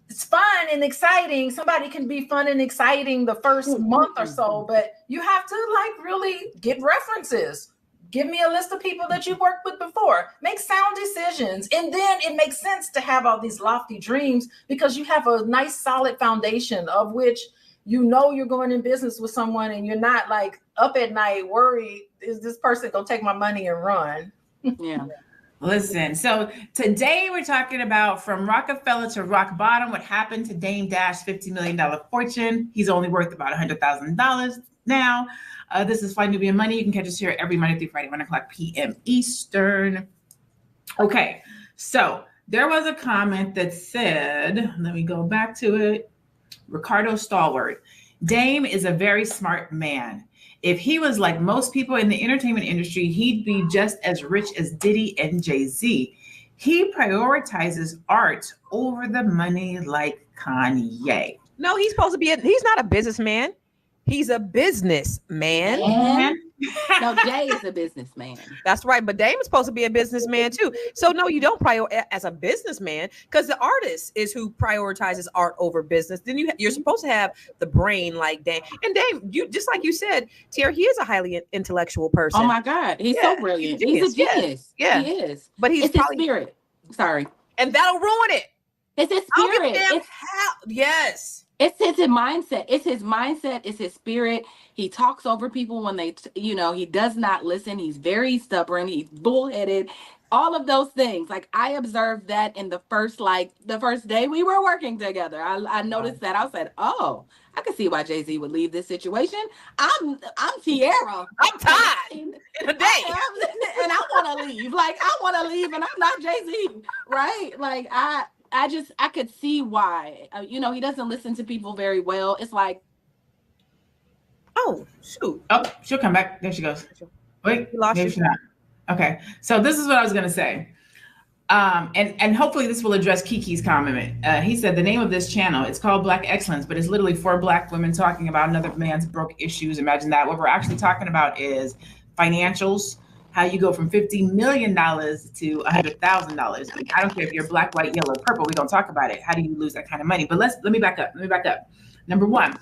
it's fun and exciting. Somebody can be fun and exciting the first month or so, but you have to like really get references. Give me a list of people that you've worked with before. Make sound decisions. And then it makes sense to have all these lofty dreams because you have a nice solid foundation of which you know you're going in business with someone and you're not like up at night worried, is this person gonna take my money and run? Yeah. Listen, so today we're talking about from Rockefeller to rock bottom, what happened to Dame Dash $50 million fortune. He's only worth about $100,000 now. This is Fly Nubian Money. You can catch us here every Monday through Friday, 1 o'clock p.m. Eastern. Okay, so there was a comment that said, let me go back to it. Ricardo Stalwart. Dame is a very smart man. If he was like most people in the entertainment industry, he'd be just as rich as Diddy and Jay-Z. He prioritizes art over the money like Kanye. No, he's supposed to be. He's not a businessman. He's a businessman. No, Jay is a businessman. That's right. But Dame is supposed to be a businessman too. So no, you don't as a businessman, because the artist is who prioritizes art over business. Then you're supposed to have the brain like Dame. And Dame, you just like you said, Tierra, he is a highly intellectual person. Oh my God, he's so brilliant. He's a genius. Yeah, he is. But he's it's probably, his spirit. Sorry, and that'll ruin it. It's his spirit. Yes. It's his mindset. It's his mindset. It's his spirit. He talks over people when they, he does not listen. He's very stubborn. He's bullheaded. All of those things. Like I observed that in the first day we were working together. I noticed that. I said, oh, I can see why Jay-Z would leave this situation. I'm Tierra. I'm tired in a day. And I want to leave. Like I want to leave, and I'm not Jay-Z, right? Like I could see why. He doesn't listen to people very well. It's like, oh shoot. Oh, she'll come back. There she goes. Wait, maybe she's not. Okay, so this is what I was gonna say. And hopefully this will address Kiki's comment. He said the name of this channel, it's called Black Excellence, but it's literally 4 Black women talking about another man's broke issues. Imagine that. What we're actually talking about is financials, how you go from $50 million to $100,000. I don't care if you're black, white, yellow, purple. We don't talk about it. How do you lose that kind of money? But let me back up. Number one,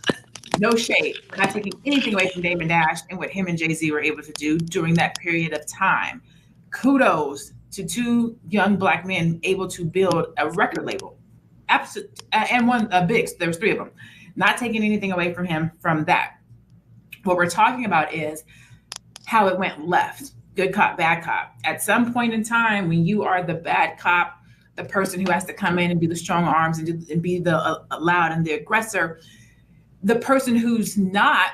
no shade. Not taking anything away from Damon Dash and what him and Jay-Z were able to do during that period of time. Kudos to 2 young black men able to build a record label. Absolute, and one Biggs. There was 3 of them. Not taking anything away from him from that. What we're talking about is how it went left. Good cop, bad cop. At some point in time, when you are the bad cop, the person who has to come in and be the strong arms and be the loud and the aggressor, the person who's not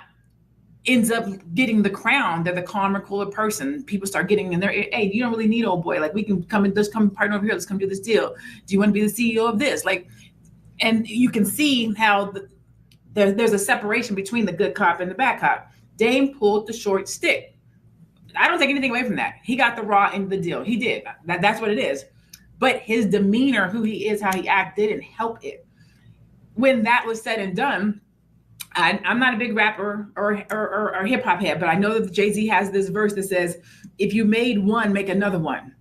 ends up getting the crown. They're the calmer, cooler person. People start getting in there. Hey, you don't really need old boy. Like we can come and let's come partner over here. Let's come do this deal. Do you want to be the CEO of this? Like, and you can see how there's a separation between the good cop and the bad cop. Dame pulled the short stick. I don't take anything away from that. He got the raw end of the deal. He did. That's what it is. But his demeanor, who he is, how he acted, didn't help it. When that was said and done, I'm not a big rapper or hip hop head, but I know that Jay-Z has this verse that says, if you made one, make another one.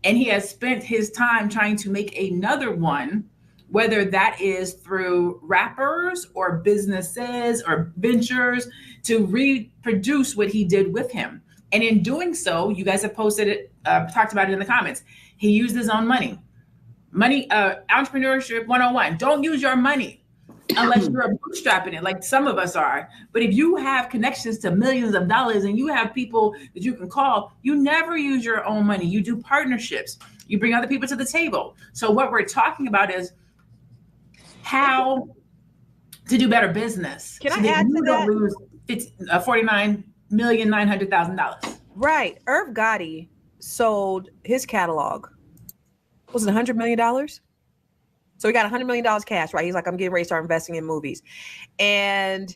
And he has spent his time trying to make another one, whether that is through rappers or businesses or ventures, to reproduce what he did with him. And in doing so, you guys have posted it, talked about it in the comments. He used his own money. Entrepreneurship 101. Don't use your money unless you're bootstrapping it, like some of us are. But if you have connections to millions of dollars and you have people that you can call, you never use your own money. You do partnerships. You bring other people to the table. So what we're talking about is how to do better business. Can I add to that? Lose $49,900,000. Right. Irv Gotti sold his catalog. Was it $100 million? So he got $100 million cash, right? He's like, I'm getting ready to start investing in movies. And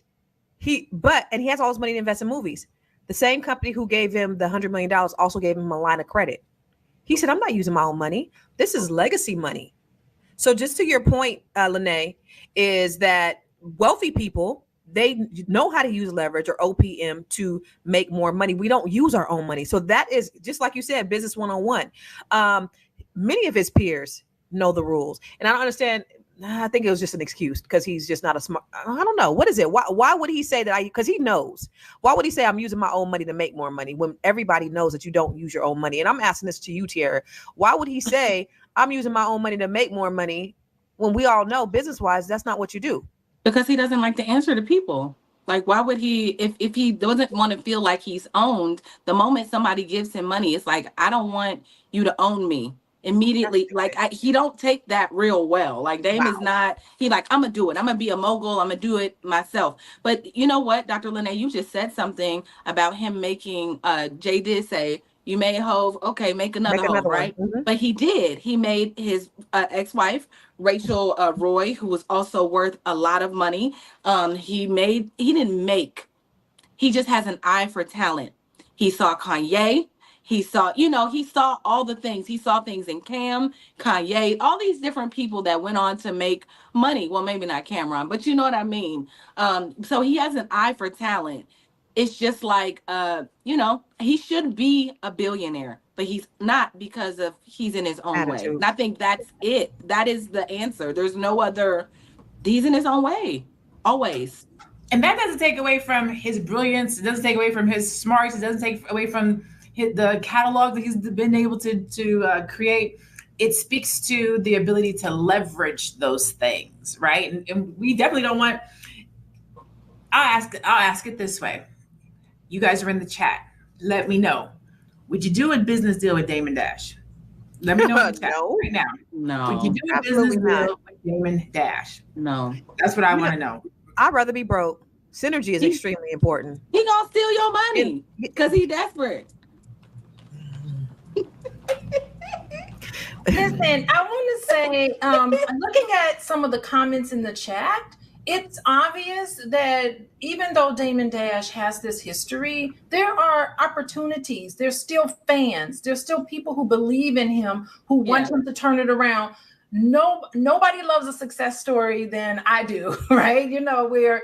he has all his money to invest in movies. The same company who gave him the $100 million also gave him a line of credit. He said, I'm not using my own money. This is legacy money. So just to your point, Lene, is that wealthy people, they know how to use leverage or OPM to make more money. We don't use our own money. So that is just like you said, business 101. Many of his peers know the rules. And I don't understand. I think it was just an excuse because he's just not a smart. I don't know. What is it? Why would he say that? Because he knows. Why would he say I'm using my own money to make more money when everybody knows that you don't use your own money? And I'm asking this to you, Tierra. Why would he say I'm using my own money to make more money when we all know business wise, that's not what you do? Because he doesn't like to answer to people. Like, why would he, if he doesn't want to feel like he's owned, the moment somebody gives him money, it's like, I don't want you to own me. immediately. Like he don't take that real well. Like Dame is not, he like, I'm gonna do it. I'm gonna be a mogul. I'm gonna do it myself. But you know what, Dr. Lene, you just said something about him making, Jay did say, you made Hove, okay, make another Hove, right? Mm-hmm. But he did. He made his ex-wife, Rachel Roy, who was also worth a lot of money. He just has an eye for talent. He saw Kanye. He saw all the things. He saw things in Cam, Kanye, all these different people that went on to make money. Well, maybe not Cameron, but you know what I mean? So he has an eye for talent. It's just like, he should be a billionaire, but he's not because of he's in his own way. And I think that's it. That is the answer. There's no other. He's in his own way, always. And that doesn't take away from his brilliance. It doesn't take away from his smarts. It doesn't take away from the catalog that he's been able to create. It speaks to the ability to leverage those things, right? And we definitely don't want. I'll ask it this way. You guys are in the chat. Let me know. Would you do a business deal with Damon Dash? Let me know in the chat right now. No. Would you do a business deal with Damon Dash? No. That's what I want to know. I'd rather be broke. Synergy is extremely important. He gonna steal your money because he's desperate. Listen, I want to say, looking at some of the comments in the chat, it's obvious that even though Damon Dash has this history, there are opportunities. There's still fans. There's still people who believe in him, who want him to turn it around. Nobody loves a success story than I do, right? Where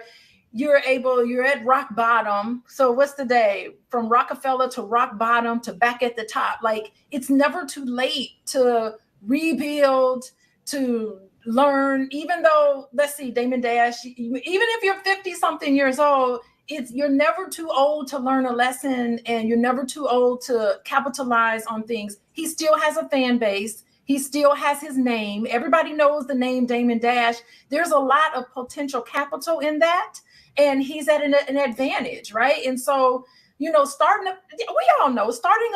you're at rock bottom. So what's the day from Rockefeller to rock bottom to back at the top? Like, it's never too late to rebuild, to learn, even though, let's see, Damon Dash, even if you're 50 something years old, you're never too old to learn a lesson, and you're never too old to capitalize on things. He still has a fan base. He still has his name. Everybody knows the name Damon Dash. There's a lot of potential capital in that, and he's at an advantage, right? And so, starting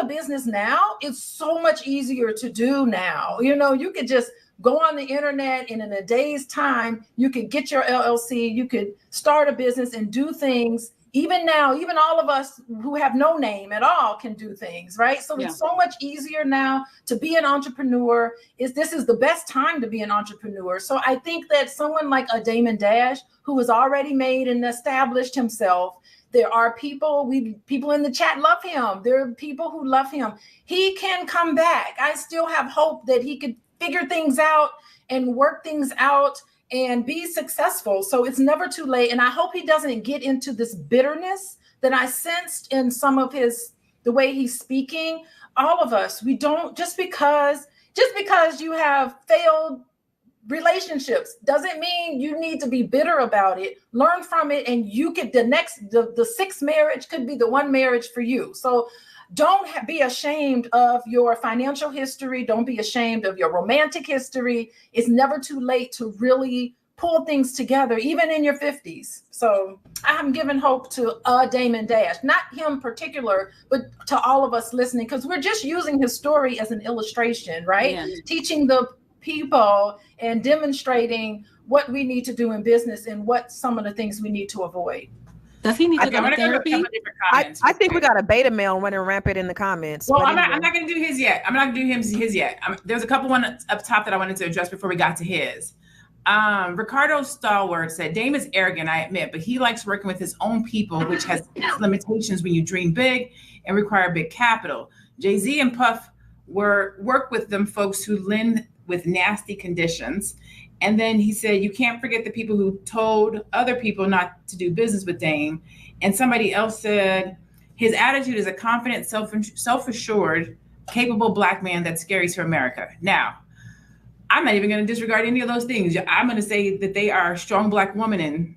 a business now is so much easier to do now. You could just go on the internet, and in a day's time, you could get your LLC, you could start a business and do things. Even now, even all of us who have no name at all can do things, right? So it's so much easier now to be an entrepreneur. This is the best time to be an entrepreneur. So I think that someone like a Damon Dash, who has already made and established himself, there are people in the chat love him. There are people who love him. He can come back. I still have hope that he could figure things out and work things out and be successful. So it's never too late. And I hope he doesn't get into this bitterness that I sensed in some of the way he's speaking. All of us, we don't, just because you have failed relationships doesn't mean you need to be bitter about it. Learn from it, and you could, the sixth marriage could be the one marriage for you. So don't be ashamed of your financial history. Don't be ashamed of your romantic history. It's never too late to really pull things together, even in your 50s. So I'm giving hope to Damon Dash, not him particular, but to all of us listening, because we're just using his story as an illustration, right? Yeah. Teaching the people and demonstrating what we need to do in business and what some of the things we need to avoid. Does he need to go to therapy? I think we got a beta male running rampant in the comments. Well, I'm not going to do his yet. I'm not going to do his yet. There's a couple one up top that I wanted to address before we got to his. Ricardo Stalwart said, Dame is arrogant, I admit, but he likes working with his own people, which has limitations when you dream big and require big capital. Jay-Z and Puff work with them folks who lend with nasty conditions. And then he said, you can't forget the people who told other people not to do business with Dame. And somebody else said, his attitude is a confident, self-assured, capable Black man that's scary to America. Now, I'm not even going to disregard any of those things. I'm going to say that they are a strong Black woman in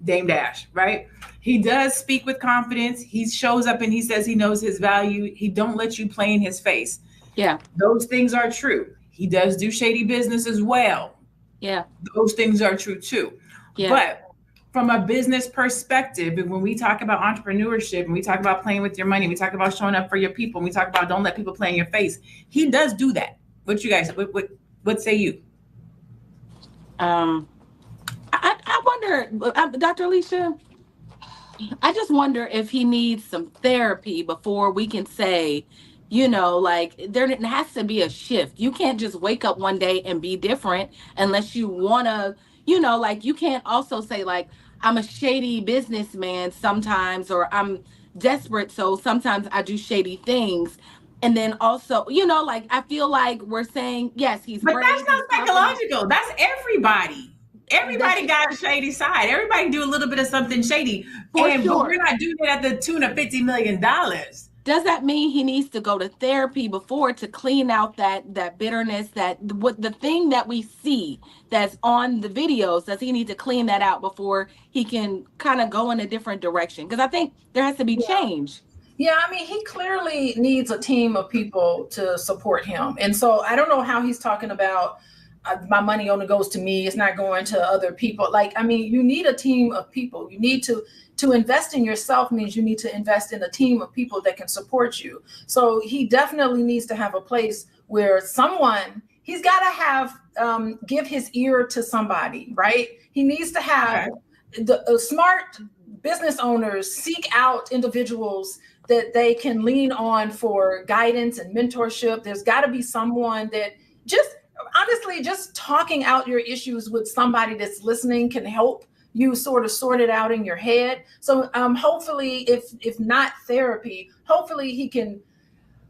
Dame Dash, right? He does speak with confidence. He shows up and he says he knows his value. He don't let you play in his face. Yeah. Those things are true. He does do shady business as well. Yeah. Those things are true too. Yeah. But from a business perspective, when we talk about entrepreneurship and we talk about playing with your money, we talk about showing up for your people, and we talk about don't let people play in your face. He does do that. What you guys? What say you? I wonder, Dr. Alicia, I just wonder if he needs some therapy before we can say, you know, like there has to be a shift. You can't just wake up one day and be different unless you want to, you know, like you can't also say like, I'm a shady businessman sometimes, or I'm desperate, so sometimes I do shady things. And then also, you know, like I feel like we're saying, yes, he's But brave, that's not he's psychological. That's everybody. Everybody got a shady side. Everybody do a little bit of something shady. But we're not doing it at the tune of $50 million. Does that mean he needs to go to therapy before to clean out that bitterness, that what the thing that we see that's on the videos? Does he need to clean that out before he can kind of go in a different direction? Because I think there has to be change. Yeah, I mean, he clearly needs a team of people to support him. And so I don't know how he's talking about my money only goes to me. It's not going to other people. Like, I mean, you need a team of people. You need to invest in yourself means you need to invest in a team of people that can support you. So he definitely needs to have a place where he's got to have, give his ear to somebody, right? He needs to have the smart business owners seek out individuals that they can lean on for guidance and mentorship. There's got to be someone that honestly, just talking out your issues with somebody that's listening can help you sort of sort it out in your head. So hopefully, if not therapy, hopefully he can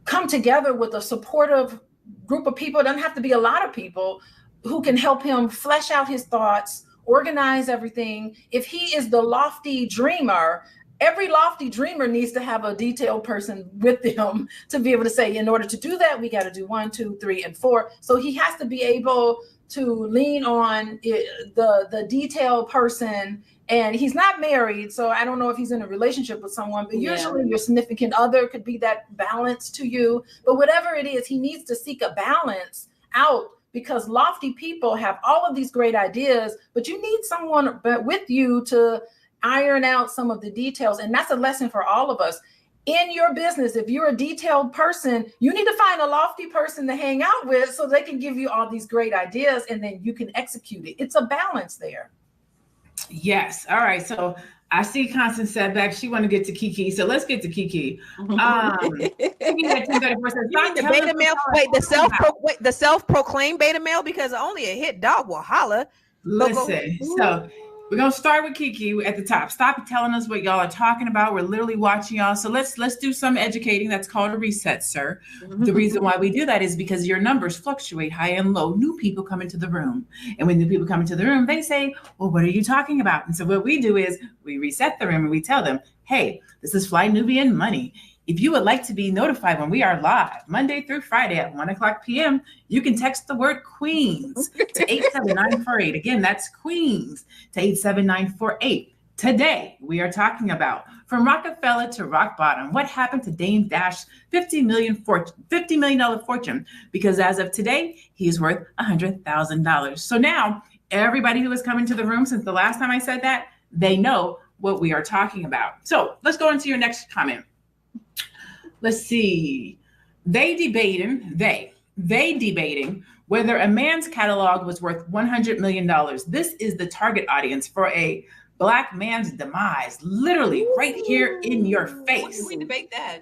come together with a supportive group of people. It doesn't have to be a lot of people who can help him flesh out his thoughts, organize everything. If he is the lofty dreamer, every lofty dreamer needs to have a detailed person with them to be able to say, in order to do that, we got to do 1, 2, 3, and 4. So he has to be able to lean on the detailed person. And he's not married, so I don't know if he's in a relationship with someone, but usually your significant other could be that balance to you. But whatever it is, he needs to seek a balance out, because lofty people have all of these great ideas, but you need someone with you to iron out some of the details. And that's a lesson for all of us. In your business, if you're a detailed person, you need to find a lofty person to hang out with so they can give you all these great ideas and then you can execute it. It's a balance there. Yes. All right. So I see Constance said back she want to get to Kiki. So let's get to Kiki. Kiki at 10:34 says, the beta male, the self-proclaimed beta male, because only a hit dog will holler. Listen, so we're gonna start with Kiki at the top. Stop telling us what y'all are talking about. We're literally watching y'all. So let's do some educating. That's called a reset, sir. The reason why we do that is because your numbers fluctuate high and low. New people come into the room. And when new people come into the room, they say, well, what are you talking about? And so what we do is we reset the room and we tell them, hey, this is Fly Nubian Money. If you would like to be notified when we are live Monday through Friday at 1:00 p.m., you can text the word Queens to 87948. Again, that's Queens to 87948. Today, we are talking about from Rockefeller to rock bottom. What happened to Dame Dash's $50 million fortune? Because as of today, he's worth $100,000. So now everybody who has come into the room since the last time I said that, they know what we are talking about. So let's go into your next comment. Let's see. They debating whether a man's catalog was worth $100 million. This is the target audience for a Black man's demise, literally right here in your face. We debate that.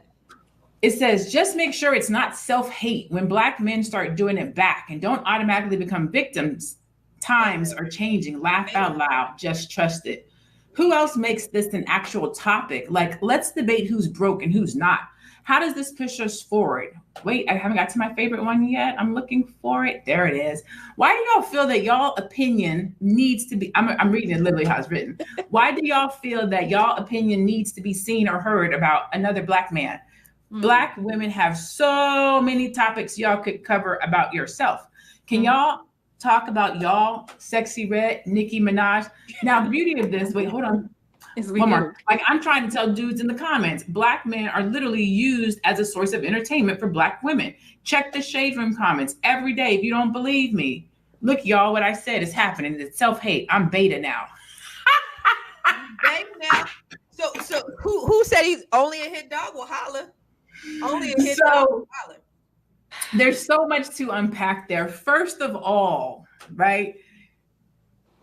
It says, just make sure it's not self-hate when Black men start doing it back and don't automatically become victims. Times are changing. Laugh out loud. Just trust it. Who else makes this an actual topic? Like, let's debate who's broke and who's not. How does this push us forward? Wait, I haven't got to my favorite one yet. I'm looking for it. There it is. Why do y'all feel that y'all opinion needs to be, I'm reading it literally how it's written. Why do y'all feel that y'all opinion needs to be seen or heard about another Black man? Black women have so many topics y'all could cover about yourself. Can y'all talk about y'all, Sexy Red, Nicki Minaj? Now, the beauty of this, wait, hold on. One more. Like, I'm trying to tell dudes in the comments, Black men are literally used as a source of entertainment for Black women. Check the Shade Room comments every day if you don't believe me. Look, y'all, what I said is happening. It's self-hate. I'm beta now. Beta now. So who said he's only a hit dog will holler? Only a hit dog will holler. There's so much to unpack there. First of all, right?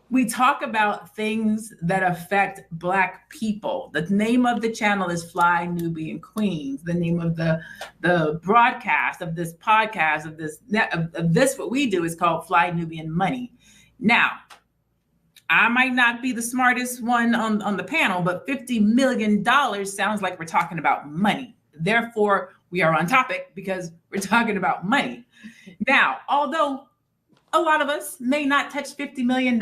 We talk about things that affect Black people. The name of the channel is Fly Nubian Queens. The name of the broadcast of this podcast of this what we do is called Fly Nubian Money. Now, I might not be the smartest one on the panel, but $50 million sounds like we're talking about money. Therefore, we are on topic because we're talking about money. Now, although a lot of us may not touch $50 million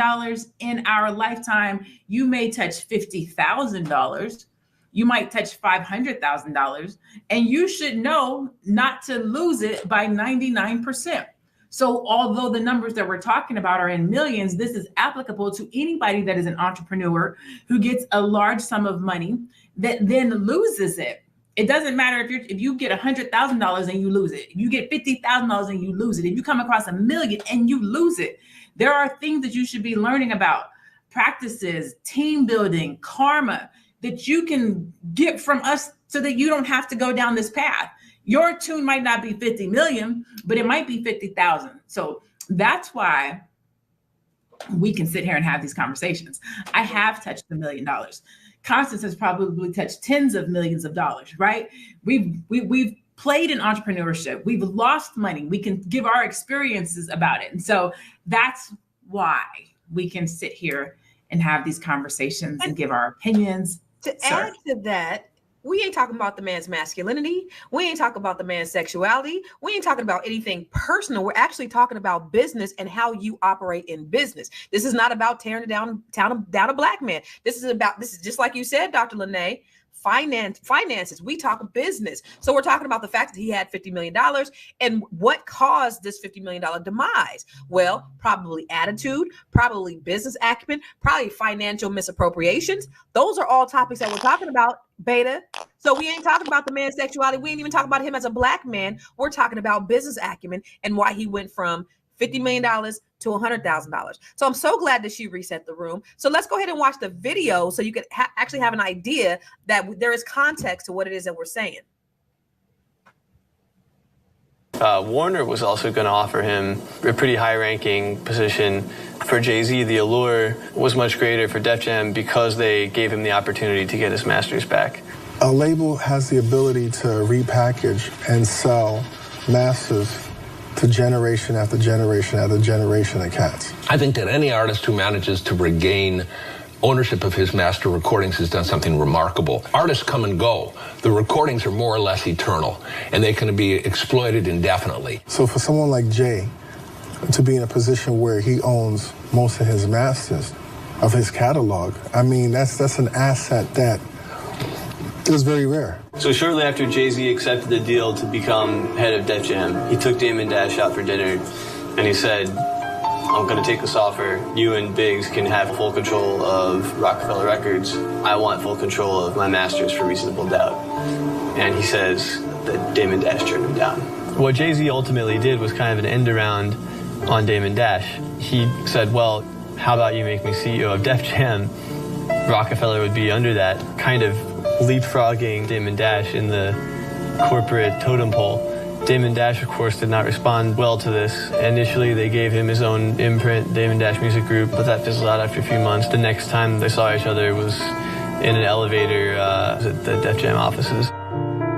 in our lifetime, you may touch $50,000. You might touch $500,000, and you should know not to lose it by 99%. So although the numbers that we're talking about are in millions, this is applicable to anybody that is an entrepreneur who gets a large sum of money that then loses it. It doesn't matter if you get $100,000 and you lose it. If you get $50,000 and you lose it. If you come across $1 million and you lose it. There are things that you should be learning about, practices, team building, karma, that you can get from us so that you don't have to go down this path. Your tune might not be 50 million, but it might be 50,000. So that's why we can sit here and have these conversations. I have touched $1 million. Constance has probably touched tens of millions of dollars, right? We've played in entrepreneurship. We've lost money. We can give our experiences about it. And so that's why we can sit here and have these conversations and give our opinions. To add to that, we ain't talking about the man's masculinity. We ain't talking about the man's sexuality. We ain't talking about anything personal. We're actually talking about business and how you operate in business. This is not about tearing down a Black man. This is just like you said, Dr. Lene, finances. We talk business. So we're talking about the fact that he had $50 million and what caused this $50 million demise. Well, probably attitude, probably business acumen, probably financial misappropriations. Those are all topics that we're talking about, Beta. So we ain't talking about the man's sexuality. We ain't even talking about him as a Black man. We're talking about business acumen and why he went from $50 million to $100,000. So I'm so glad that she reset the room. So let's go ahead and watch the video so you can actually have an idea that there is context to what it is that we're saying. Warner was also going to offer him a pretty high-ranking position. For Jay-Z, the allure was much greater for Def Jam because they gave him the opportunity to get his masters back. A label has the ability to repackage and sell masters to generation after generation after generation of cats. I think that any artist who manages to regain ownership of his master recordings has done something remarkable. Artists come and go. The recordings are more or less eternal, and they can be exploited indefinitely. So for someone like Jay to be in a position where he owns most of his masters of his catalog, I mean, that's an asset that is very rare. So shortly after Jay-Z accepted the deal to become head of Def Jam, he took Damon Dash out for dinner, and he said, I'm going to take this offer. You and Biggs can have full control of Rockefeller Records. I want full control of my masters for Reasonable Doubt. And he says that Damon Dash turned him down. What Jay-Z ultimately did was kind of an end around on Damon Dash. He said, well, how about you make me CEO of Def Jam? Rockefeller would be under that, kind of leapfrogging Damon Dash in the corporate totem pole. Damon Dash, of course, did not respond well to this. Initially, they gave him his own imprint, Damon Dash Music Group, but that fizzled out after a few months. The next time they saw each other was in an elevator at the Def Jam offices.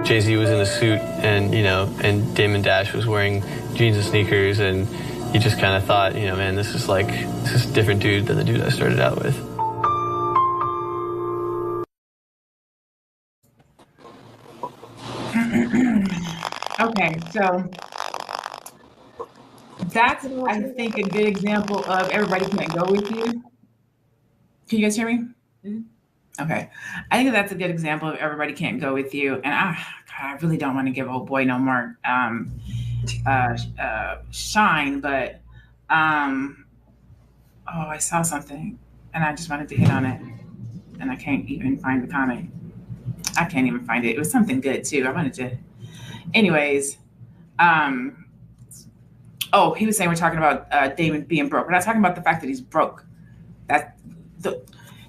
Jay-Z was in a suit, and and Damon Dash was wearing jeans and sneakers, and he just kind of thought, man, this is a different dude than the dude I started out with. Okay, so that's, I think, a good example of everybody can't go with you. Can you guys hear me? Mm-hmm. Okay. I think that's a good example of everybody can't go with you. And I really don't want to give old boy no more shine, but I saw something and I just wanted to hit on it and I can't even find the comment. I can't even find it. It was something good too. I wanted to. Anyways, he was saying we're talking about Damon being broke. We're not talking about the fact that he's broke.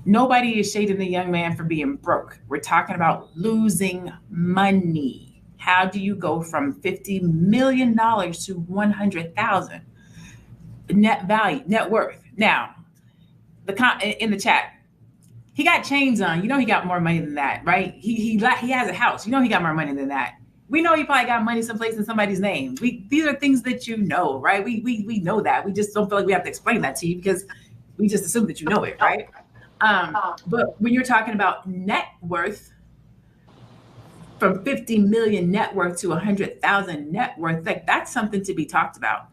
Nobody is shading the young man for being broke. We're talking about losing money. How do you go from $50 million to 100,000 net worth? Now, in the chat, he got chains on. You know he got more money than that, right? He has a house. You know he got more money than that. We know he probably got money someplace in somebody's name. These are things that you know, right? We know that. We just don't feel like we have to explain that to you because we just assume that you know it, right? But when you're talking about net worth, from 50 million net worth to 100,000 net worth, like that's something to be talked about.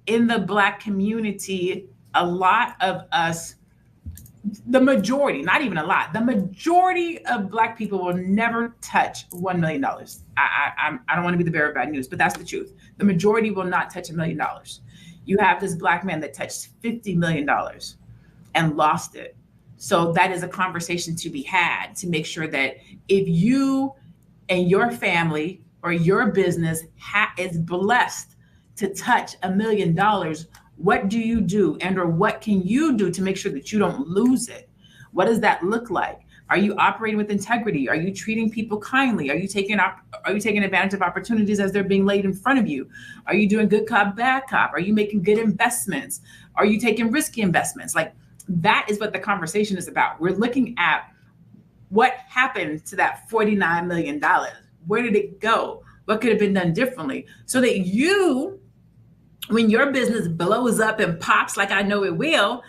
In the Black community, a lot of us, the majority, not even a lot, the majority of Black people will never touch $1 million. I don't want to be the bearer of bad news, but that's the truth. The majority will not touch $1 million. You have this Black man that touched $50 million and lost it. So that is a conversation to be had to make sure that if you and your family or your business is blessed to touch $1 million, what do you do, and or what can you do to make sure that you don't lose it? What does that look like? Are you operating with integrity? Are you treating people kindly? Are you taking advantage of opportunities as they're being laid in front of you? Are you doing good cop, bad cop? Are you making good investments? Are you taking risky investments? Like, that is what the conversation is about. We're looking at what happened to that $49 million. Where did it go? What could have been done differently? So that you, when your business blows up and pops like I know it will,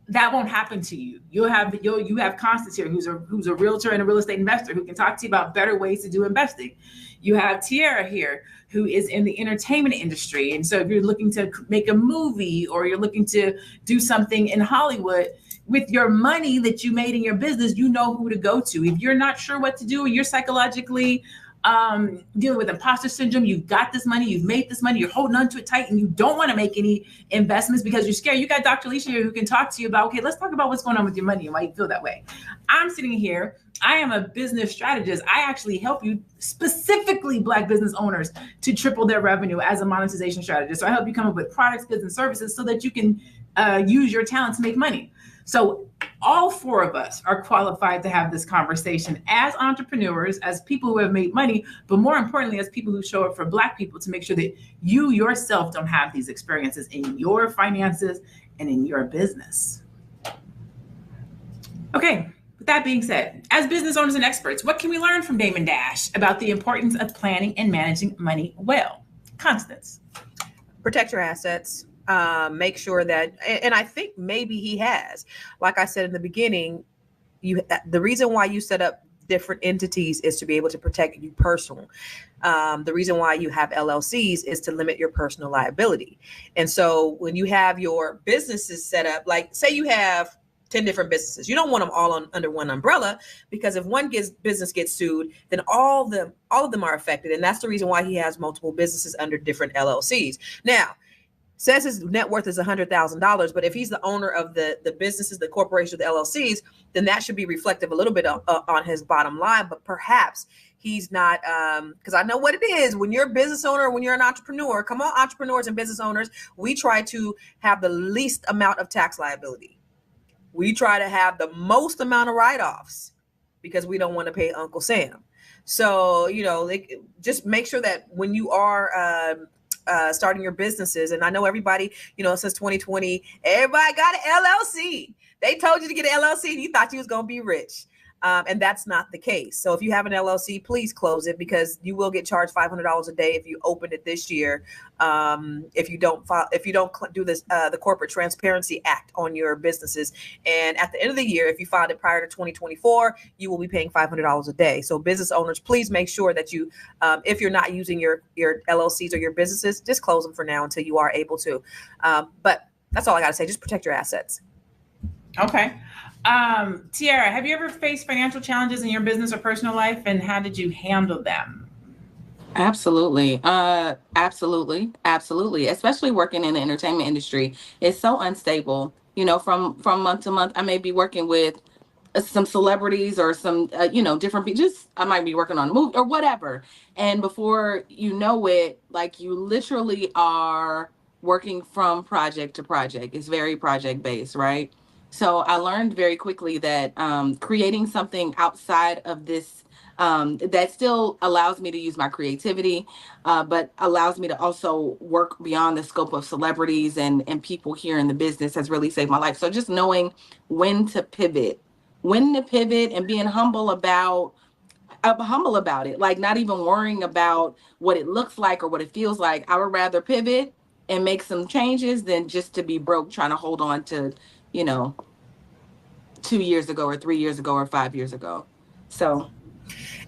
that won't happen to you. You have Constance here, who's a realtor and a real estate investor who can talk to you about better ways to do investing. You have Tiara here, who is in the entertainment industry. And so if you're looking to make a movie or you're looking to do something in Hollywood with your money that you made in your business, you know who to go to. If you're not sure what to do, or you're psychologically dealing with imposter syndrome, you've got this money, you've made this money, you're holding on to it tight, and you don't want to make any investments because you're scared. You got Dr. Alicia here who can talk to you about, okay, let's talk about what's going on with your money and why you feel that way. I'm sitting here, I am a business strategist. I actually help you, specifically Black business owners, to triple their revenue as a monetization strategist. So I help you come up with products, goods, and services so that you can use your talent to make money. So all four of us are qualified to have this conversation as entrepreneurs, as people who have made money, but more importantly, as people who show up for Black people to make sure that you yourself don't have these experiences in your finances and in your business. Okay, with that being said, as business owners and experts, what can we learn from Damon Dash about the importance of planning and managing money well? Constance. Protect your assets. Make sure that, and I think maybe he has, like I said in the beginning, the reason why you set up different entities is to be able to protect you personal. The reason why you have LLCs is to limit your personal liability. And so when you have your businesses set up, like say you have 10 different businesses, you don't want them all under one umbrella, because if one business gets sued, then all of them are affected. And that's the reason why he has multiple businesses under different LLCs. Now, says his net worth is $100,000, but if he's the owner of the businesses, the corporation, the LLCs, then that should be reflective a little bit on his bottom line. But perhaps he's not, because I know what it is when you're a business owner, when you're an entrepreneur. Come on, entrepreneurs and business owners, we try to have the least amount of tax liability. We try to have the most amount of write-offs because we don't want to pay Uncle Sam. So, just make sure that when you are starting your businesses, and I know everybody, since 2020, everybody got an LLC. They told you to get an LLC and you thought you was going to be rich. And that's not the case. So if you have an LLC, please close it, because you will get charged $500 a day if you open it this year. If you don't do this, the Corporate Transparency Act on your businesses. And at the end of the year, if you filed it prior to 2024, you will be paying $500 a day. So business owners, please make sure that you, if you're not using your LLCs or your businesses, just close them for now until you are able to. But that's all I got to say. Just protect your assets. Okay. Tiara, have you ever faced financial challenges in your business or personal life, and how did you handle them? Absolutely. Absolutely. Especially working in the entertainment industry. It's so unstable. From month to month, I may be working with some celebrities or some, different people. I might be working on a movie or whatever. And before you know it, like, you literally are working from project to project. It's very project based, right? So I learned very quickly that creating something outside of this that still allows me to use my creativity, but allows me to also work beyond the scope of celebrities and people here in the business has really saved my life. So just knowing when to pivot and being humble about it, like not even worrying about what it looks like or what it feels like. I would rather pivot and make some changes than just to be broke trying to hold on to, 2 years ago or 3 years ago or 5 years ago. So,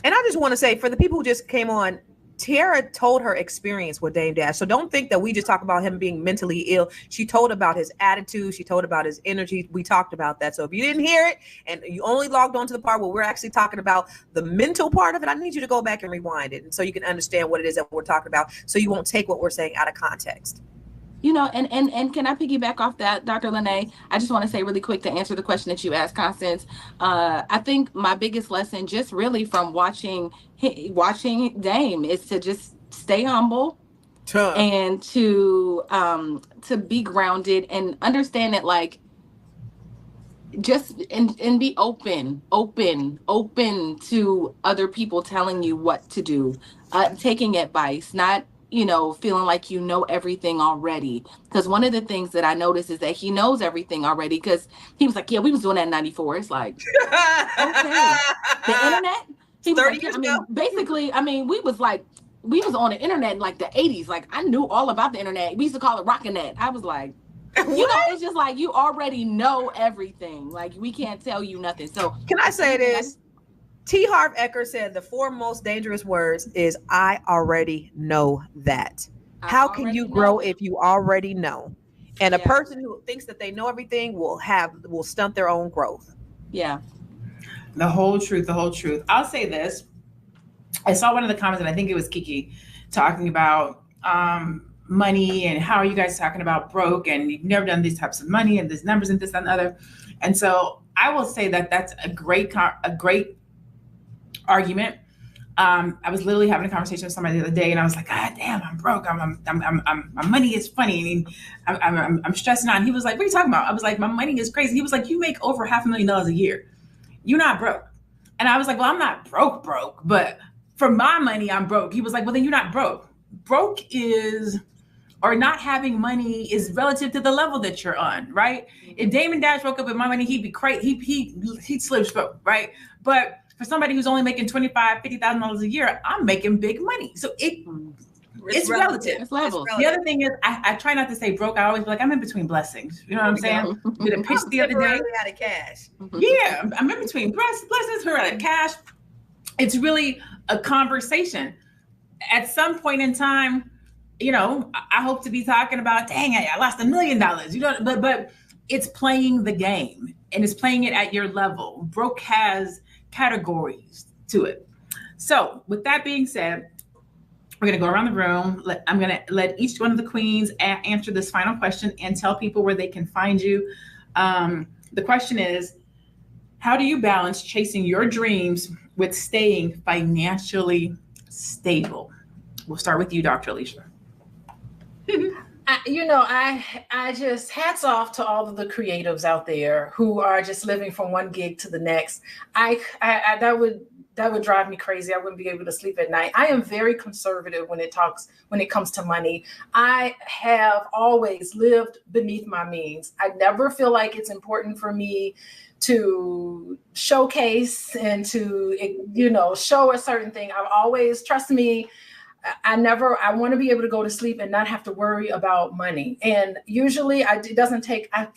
and I just want to say, for the people who just came on, Tiara told her experience with Dame Dash. So don't think that we just talk about him being mentally ill. She told about his attitude. She told about his energy. We talked about that. So if you didn't hear it and you only logged on to the part where we're actually talking about the mental part of it, I need you to go back and rewind it. And so you can understand what it is that we're talking about. So you won't take what we're saying out of context. And can I piggyback off that, Dr. Lene? I just want to say really quick to answer the question that you asked, Constance. I think my biggest lesson just really from watching Dame is to just stay humble and to be grounded and understand that, like, just and be open to other people telling you what to do, taking advice, not feeling like you know everything already. Because one of the things that I noticed is that he knows everything already, because he was like, yeah, we was doing that in 94. It's like, okay. The internet? He was 30 like, years I mean, ago. basically, I mean, we was on the internet in like the 80s. Like, I knew all about the internet. We used to call it Rockinet. I was like, it's just like, you already know everything. Like, we can't tell you nothing. So can I say this? T. Harv Eker said the 4 most dangerous words is I already know that. How can you grow if you already know? And a person who thinks that they know everything will stunt their own growth. Yeah. The whole truth. I'll say this. I saw one of the comments, and I think it was Kiki, talking about money and how are you guys talking about broke and you've never done these types of money and these numbers and this and the other. And so I will say that that's a great argument. I was literally having a conversation with somebody the other day, and I was like, God damn, I'm broke. My money is funny. I'm stressing out. And he was like, what are you talking about? I was like, my money is crazy. He was like, you make over $500,000 a year. You're not broke. And I was like, well, I'm not broke, but for my money, I'm broke. He was like, well, then you're not broke. Broke is, or not having money is relative to the level that you're on, right? If Damon Dash woke up with my money, he'd be crazy. He'd slip broke, right? But for somebody who's only making $25,000, $50,000 a year, I'm making big money. So it's relative. It's levels. The other thing is, I try not to say broke. I always be like, I'm in between blessings. You know what I'm saying? Did a pitch the other day. Out of cash. Yeah, I'm in between blessings. We're out of cash. It's really a conversation. At some point in time, I hope to be talking about, dang, I lost $1 million. But it's playing the game, and it's playing it at your level. Broke has categories to it. So with that being said, we're going to go around the room. I'm going to let each one of the queens answer this final question and tell people where they can find you. The question is, how do you balance chasing your dreams with staying financially stable? We'll start with you, Dr. Alicia. I just hats off to all of the creatives out there who are just living from one gig to the next. That would drive me crazy. I wouldn't be able to sleep at night. I am very conservative when it comes to money. I have always lived beneath my means. I never feel like it's important for me to showcase and to, show a certain thing. I've always, trust me, I want to be able to go to sleep and not have to worry about money. And usually I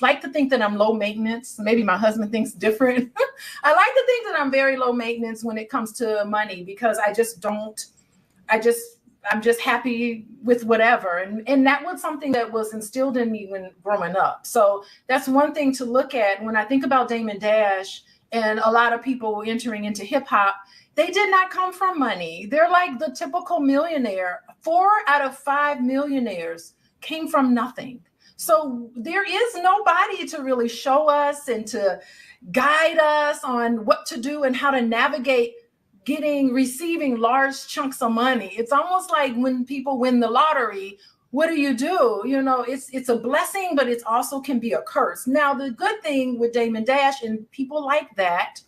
like to think that I'm low maintenance. Maybe my husband thinks different. I like to think that I'm very low maintenance when it comes to money, because I'm just happy with whatever. And that was something that was instilled in me when growing up. So that's one thing to look at. When I think about Damon Dash and a lot of people entering into hip hop, they did not come from money. They're like the typical millionaire. 4 out of 5 millionaires came from nothing. So there is nobody to really show us and to guide us on what to do and how to navigate receiving large chunks of money. It's almost like when people win the lottery, what do? It's a blessing, but it also can be a curse. Now, the good thing with Damon Dash and people like that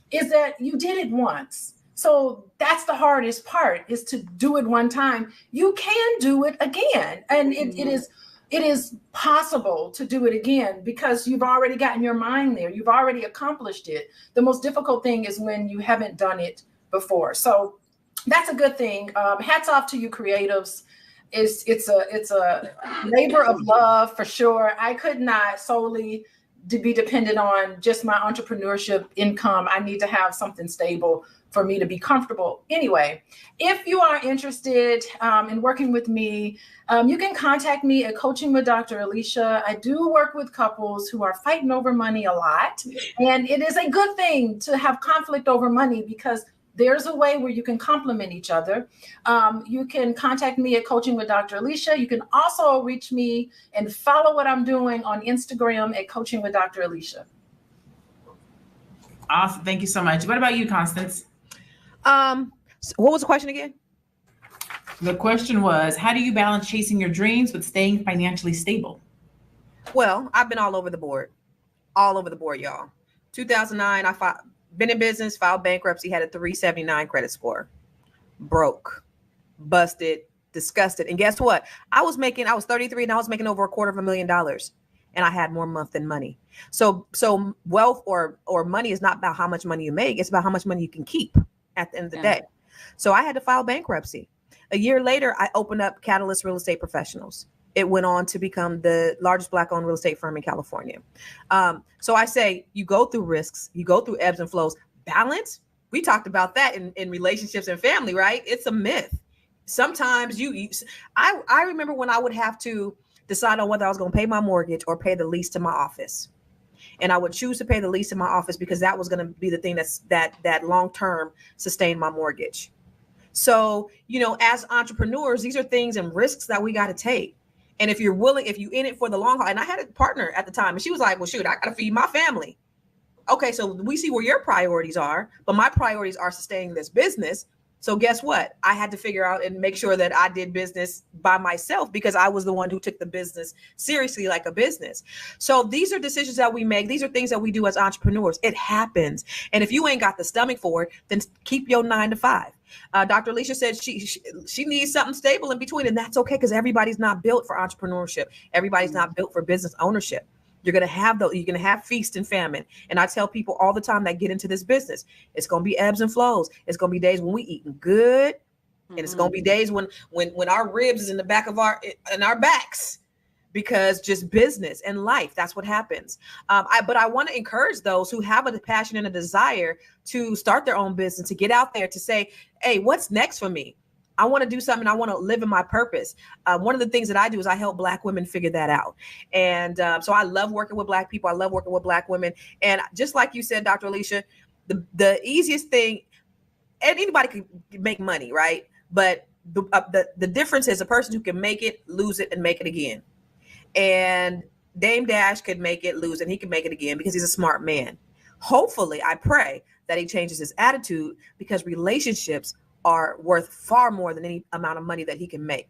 is that you did it once. So that's the hardest part, is to do it one time. You can do it again. And it is possible to do it again because you've already gotten your mind there. You've already accomplished it. The most difficult thing is when you haven't done it before. So that's a good thing. Hats off to you creatives. It's a labor of love for sure. I could not solely be dependent on just my entrepreneurship income. I need to have something stable for me to be comfortable. Anyway, if you are interested in working with me, you can contact me at Coaching with Dr. Alicia. I do work with couples who are fighting over money a lot. And it is a good thing to have conflict over money because there's a way where you can complement each other. You can contact me at Coaching with Dr. Alicia. You can also reach me and follow what I'm doing on Instagram at Coaching with Dr. Alicia. Awesome. Thank you so much. What about you, Constance? So what was the question again? The question was, how do you balance chasing your dreams with staying financially stable? Well, I've been all over the board, y'all. 2009, been in business, filed bankruptcy, had a 379 credit score, broke, busted, disgusted. And guess what? I was 33 and I was making over $250,000 and I had more month than money. So wealth or money is not about how much money you make. It's about how much money you can keep at the end of the day. So I had to file bankruptcy. A year later, I opened up Catalyst Real Estate Professionals. It went on to become the largest Black-owned real estate firm in California. So I say you go through risks, you go through ebbs and flows. Balance, we talked about that in relationships and family, right? It's a myth. Sometimes I remember when I would have to decide on whether I was going to pay my mortgage or pay the lease to my office. And I would choose to pay the lease in my office because that was going to be the thing that long-term sustained my mortgage. So, as entrepreneurs, these are things and risks that we got to take. And if you're willing, if you in it for the long haul, and I had a partner at the time and she was like, well, shoot, I got to feed my family. Okay. So we see where your priorities are, but my priorities are sustaining this business. So guess what? I had to figure out and make sure that I did business by myself because I was the one who took the business seriously like a business. So these are decisions that we make. These are things that we do as entrepreneurs. It happens. And if you ain't got the stomach for it, then keep your 9 to 5. Dr. Alicia said she needs something stable in between, and that's okay because everybody's not built for entrepreneurship. Everybody's not built for business ownership. You're going to have feast and famine. And I tell people all the time that get into this business, it's going to be ebbs and flows. It's going to be days when we eating good. And it's going to be days when our ribs is in the back of our backs, because just business and life, that's what happens. But I want to encourage those who have a passion and a desire to start their own business, to get out there, to say, hey, what's next for me? I want to do something. I want to live in my purpose. One of the things that I do is I help Black women figure that out. And so I love working with Black people. I love working with Black women. And just like you said, Dr. Alicia, the easiest thing, and anybody can make money, right? But the difference is a person who can make it, lose it, and make it again. And Dame Dash could make it, lose, and he can make it again because he's a smart man. Hopefully, I pray that he changes his attitude, because relationships are worth far more than any amount of money that he can make.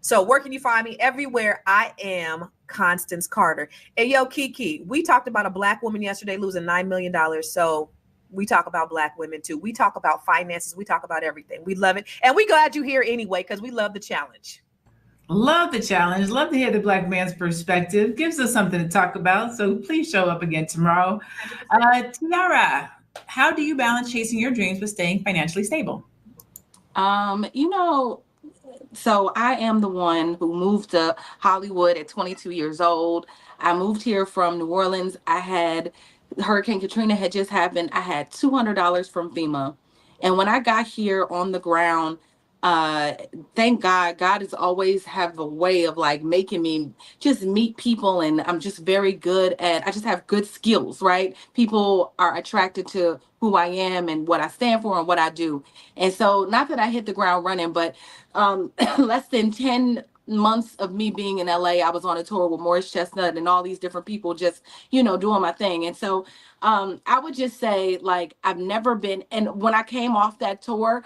So where can you find me? Everywhere. I am Constance Carter. And yo, Kiki, we talked about a Black woman yesterday losing $9 million. So we talk about Black women too. We talk about finances. We talk about everything. We love it. And we glad you're here anyway, because we love the challenge. Love the challenge. Love to hear the Black man's perspective. Gives us something to talk about. So please show up again tomorrow. Tiara, how do you balance chasing your dreams with staying financially stable? So I am the one who moved to Hollywood at 22 years old. I moved here from New Orleans. Hurricane Katrina had just happened. I had $200 from FEMA. And when I got here on the ground, thank God has always have a way of like making me just meet people, and I'm just very good I just have good skills, right? People are attracted to who I am and what I stand for and what I do. And so not that I hit the ground running, but less than 10 months of me being in LA, I was on a tour with Morris Chestnut and all these different people just, doing my thing. And so I would just say, like, I've never been, and when I came off that tour,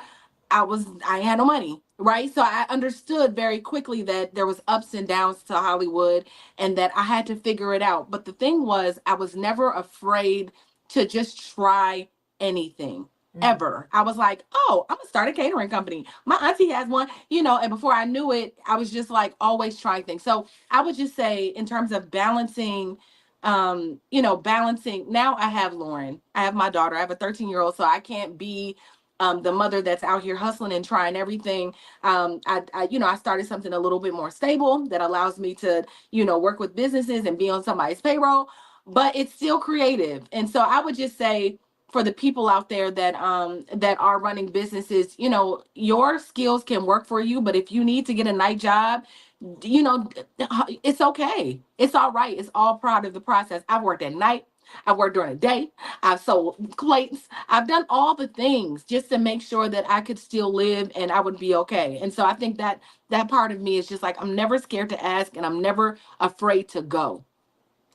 I had no money, right? So I understood very quickly that there was ups and downs to Hollywood and that I had to figure it out. But the thing was, I was never afraid to just try anything. ever. I was like, oh, I'm gonna start a catering company. My auntie has one, and before I knew it, I was just like always trying things. So I would just say in terms of balancing, balancing, now I have Lauren, I have my daughter, I have a 13-year-old, so I can't be the mother that's out here hustling and trying everything. I started something a little bit more stable that allows me to, work with businesses and be on somebody's payroll, but it's still creative. And so I would just say for the people out there that are running businesses, your skills can work for you, but if you need to get a night job, it's okay. It's all right. It's all part of the process. I've worked at night. I've worked during the day. I've sold plates. I've done all the things just to make sure that I could still live and I would be okay. And so I think that part of me is just like, I'm never scared to ask and I'm never afraid to go.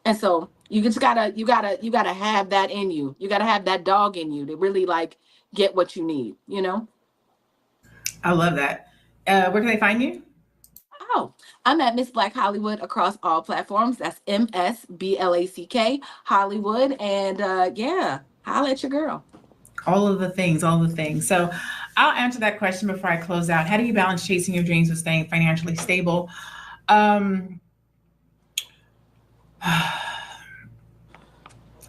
And so you just gotta have that in you. You gotta have that dog in you to really like get what you need, I love that. Where can they find you? Oh, I'm at Miss Black Hollywood across all platforms. That's MSBLACK Hollywood. And holla at your girl. All of the things. So I'll answer that question before I close out. How do you balance chasing your dreams with staying financially stable? I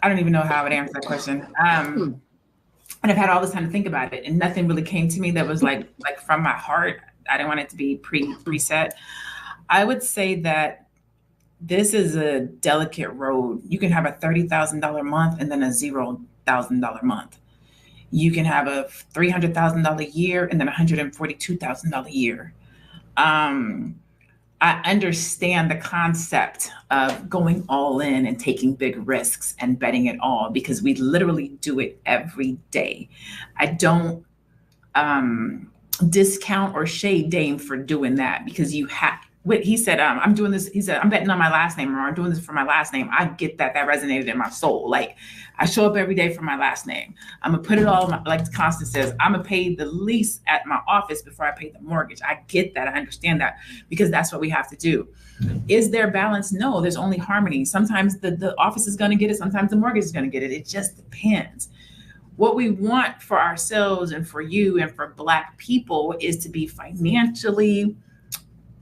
don't even know how I would answer that question. And I've had all this time to think about it and nothing really came to me that was like from my heart. I didn't want it to be preset. I would say that this is a delicate road. You can have a $30,000 month and then a $0,000 month. You can have a $300,000 year and then $142,000 year. I understand the concept of going all in and taking big risks and betting it all because we literally do it every day. I don't discount or shade Dame for doing that because you have what he said, I'm doing this. He said, I'm betting on my last name or I'm doing this for my last name. I get that. That resonated in my soul. Like I show up every day for my last name. I'm gonna put it all, like Constance says, I'm gonna pay the lease at my office before I pay the mortgage. I get that. I understand that because that's what we have to do. Is there balance? No, there's only harmony. Sometimes the office is gonna get it. Sometimes the mortgage is gonna get it. It just depends. What we want for ourselves and for you and for Black people is to be financially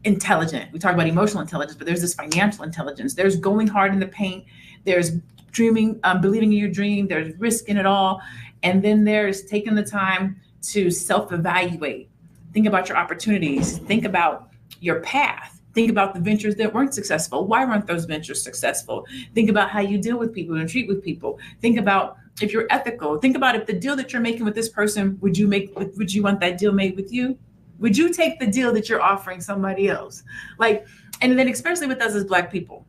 intelligent. We talk about emotional intelligence, but there's this financial intelligence. There's going hard in the paint. There's dreaming, believing in your dream. There's risk in it all. And then there's taking the time to self-evaluate. Think about your opportunities. Think about your path. Think about the ventures that weren't successful. Why weren't those ventures successful? Think about how you deal with people and treat with people. Think about if you're ethical. Think about if the deal that you're making with this person, would you want that deal made with you? Would you take the deal that you're offering somebody else? And then especially with us as Black people.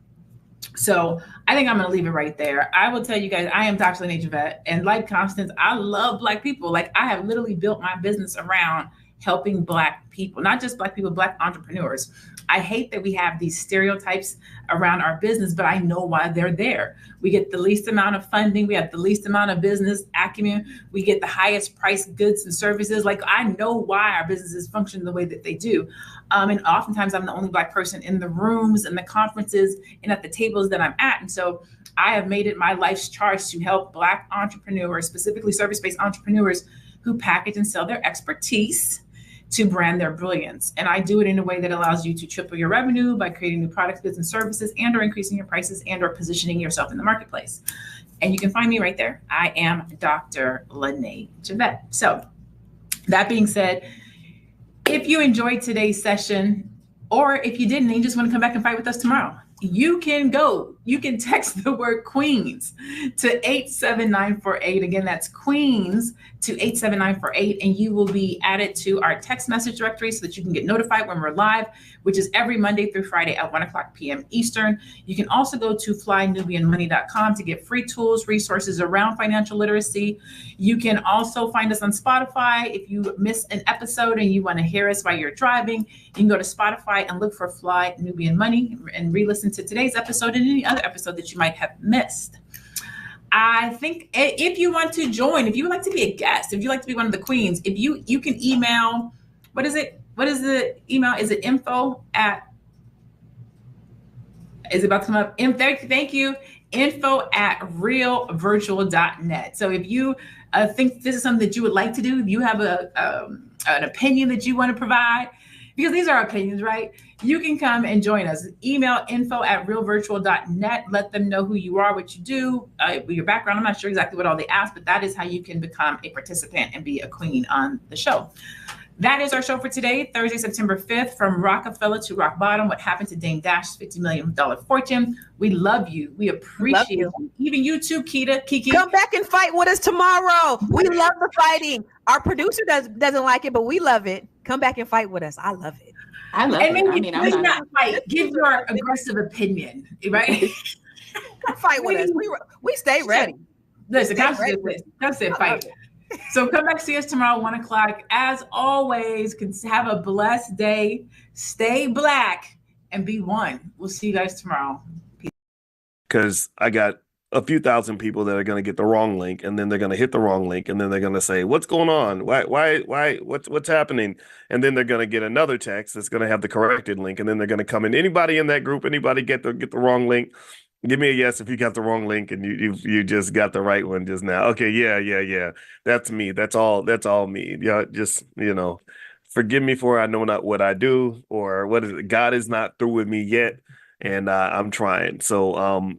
So I think I'm going to leave it right there. I will tell you guys, I am Dr. Lene Javette, and like Constance, I love Black people. Like I have literally built my business around helping Black people, not just Black people, Black entrepreneurs. I hate that we have these stereotypes around our business, but I know why they're there. We get the least amount of funding. We have the least amount of business acumen. We get the highest priced goods and services. Like I know why our businesses function the way that they do. And oftentimes I'm the only Black person in the rooms and the conferences and at the tables that I'm at. And so I have made it my life's charge to help Black entrepreneurs, specifically service-based entrepreneurs who package and sell their expertise to brand their brilliance. And I do it in a way that allows you to triple your revenue by creating new products, goods, and services, and or increasing your prices and or positioning yourself in the marketplace. And you can find me right there. I am Dr. Lene Javette. So that being said, if you enjoyed today's session, or if you didn't and you just want to come back and fight with us tomorrow, you can text the word Queens to 87948. Again, that's Queens to 87948, and you will be added to our text message directory so that you can get notified when we're live, which is every Monday through Friday at 1:00 p.m. Eastern. You can also go to flynubianmoney.com to get free tools, resources around financial literacy. You can also find us on Spotify. If you miss an episode and you want to hear us while you're driving, you can go to Spotify and look for Fly Nubian Money and re-listen to today's episode and any other episode that you might have missed. I think if you want to join, if you would like to be a guest, if you'd like to be one of the queens, if you can email, what is it? What is the email? Is it info at is about to come up. Thank you. info@realvirtual.net. So if you think this is something that you would like to do, if you have an opinion that you want to provide, because these are opinions, right? You can come and join us. Email info@realvirtual.net. Let them know who you are, what you do, your background. I'm not sure exactly what all they ask, but that is how you can become a participant and be a queen on the show. That is our show for today, Thursday, September 5th, from Rockefeller to rock bottom. What happened to Dame Dash's $50 million fortune? We love you. We appreciate you. Even you too, Kiki. Come back and fight with us tomorrow. We love the fighting. Our producer doesn't like it, but we love it. Come back and fight with us. I love it. I love and it. Maybe I'm not fight. Give your aggressive opinion, right? Fight with us. We stay ready. Listen, come say fight. So come back, see us tomorrow, 1:00. As always, have a blessed day. Stay black and be one. We'll see you guys tomorrow. Because I got a few thousand people that are going to get the wrong link, and then they're going to hit the wrong link, and then they're going to say, "What's going on? Why? What's happening?" And then they're going to get another text that's going to have the corrected link, and then they're going to come in. Anybody in that group? Anybody get the wrong link? Give me a yes if you got the wrong link and you just got the right one just now. Okay, yeah. That's me. That's all me. Yeah, just forgive me for I know not what I do, or what is it? God is not through with me yet, and I'm trying. So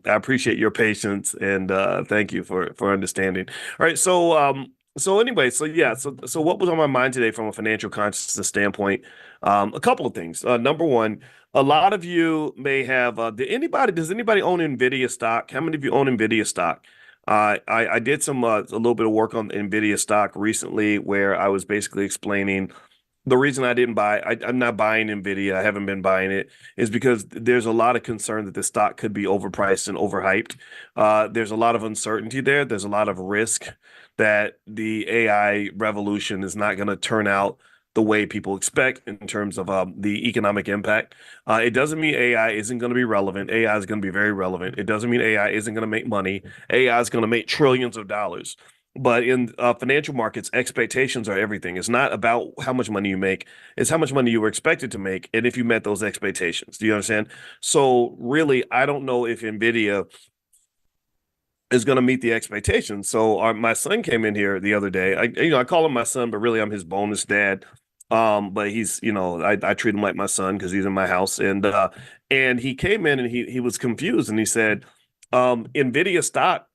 I appreciate your patience, and thank you for understanding. All right, so what was on my mind today from a financial consciousness standpoint? A couple of things. Number one, a lot of you may have. Does anybody own NVIDIA stock? How many of you own NVIDIA stock? I did a little bit of work on NVIDIA stock recently, where I was basically explaining the reason I didn't buy. I'm not buying NVIDIA. I haven't been buying it, is because there's a lot of concern that the stock could be overpriced and overhyped. There's a lot of uncertainty there. There's a lot of risk that the AI revolution is not going to turn out the way people expect in terms of the economic impact. It doesn't mean AI isn't going to be relevant. AI is going to be very relevant. It doesn't mean AI isn't going to make money. AI is going to make trillions of dollars. But in financial markets, expectations are everything. It's not about how much money you make. It's how much money you were expected to make, and if you met those expectations. Do you understand? So really, I don't know if NVIDIA is going to meet the expectations. So my son came in here the other day. I call him my son, but really I'm his bonus dad. But he's, I treat him like my son because he's in my house. And he came in and he was confused, and he said, NVIDIA stock,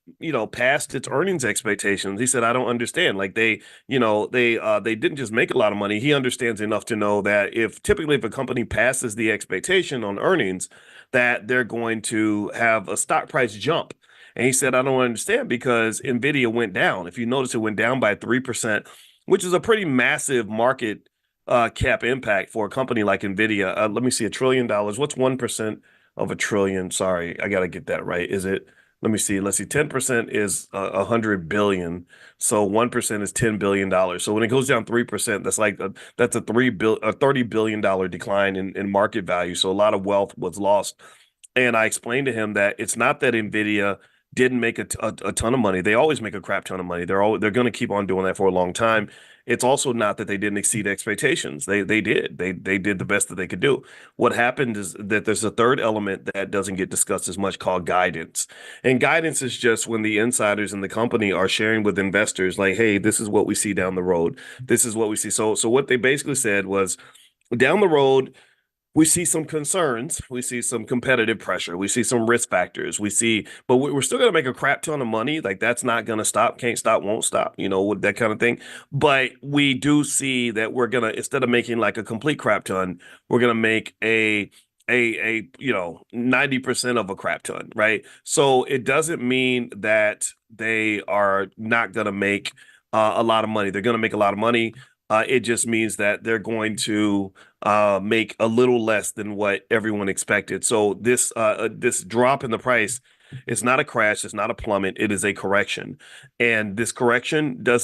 passed its earnings expectations. He said, I don't understand. Like they didn't just make a lot of money. He understands enough to know that if a company passes the expectation on earnings, that they're going to have a stock price jump. And he said, I don't understand, because NVIDIA went down. If you notice, it went down by 3%, which is a pretty massive market cap impact for a company like NVIDIA. Let me see, $1 trillion. What's 1% of $1 trillion? Sorry, I got to get that right. Is it? Let me see. Let's see. 10% is 100 billion. So 1% is $10 billion. So when it goes down 3%, that's a $30 billion decline in market value. So a lot of wealth was lost. And I explained to him that it's not that NVIDIA didn't make a ton of money. They always make a crap ton of money. They're going to keep on doing that for a long time. It's also not that they didn't exceed expectations. They did. They did the best that they could do. What happened is that there's a third element that doesn't get discussed as much, called guidance. And guidance is just when the insiders in the company are sharing with investors, like, hey, this is what we see down the road. This is what we see. So what they basically said was, down the road, we see some concerns. We see some competitive pressure. We see some risk factors. But we're still going to make a crap ton of money. Like, that's not going to stop. Can't stop, won't stop, that kind of thing. But we do see that we're going to, instead of making like a complete crap ton, we're going to make a 90% of a crap ton, right? So it doesn't mean that they are not going to make a lot of money. They're going to make a lot of money. It just means that they're going to make a little less than what everyone expected. So this drop in the price, it's not a crash, it's not a plummet, it is a correction. And does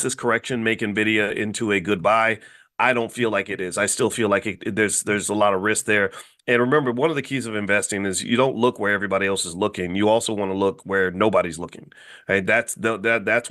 this correction make NVIDIA into a good buy? I don't feel like it is. I still feel like there's a lot of risk there. And remember, one of the keys of investing is you don't look where everybody else is looking. You also want to look where nobody's looking. Right? That's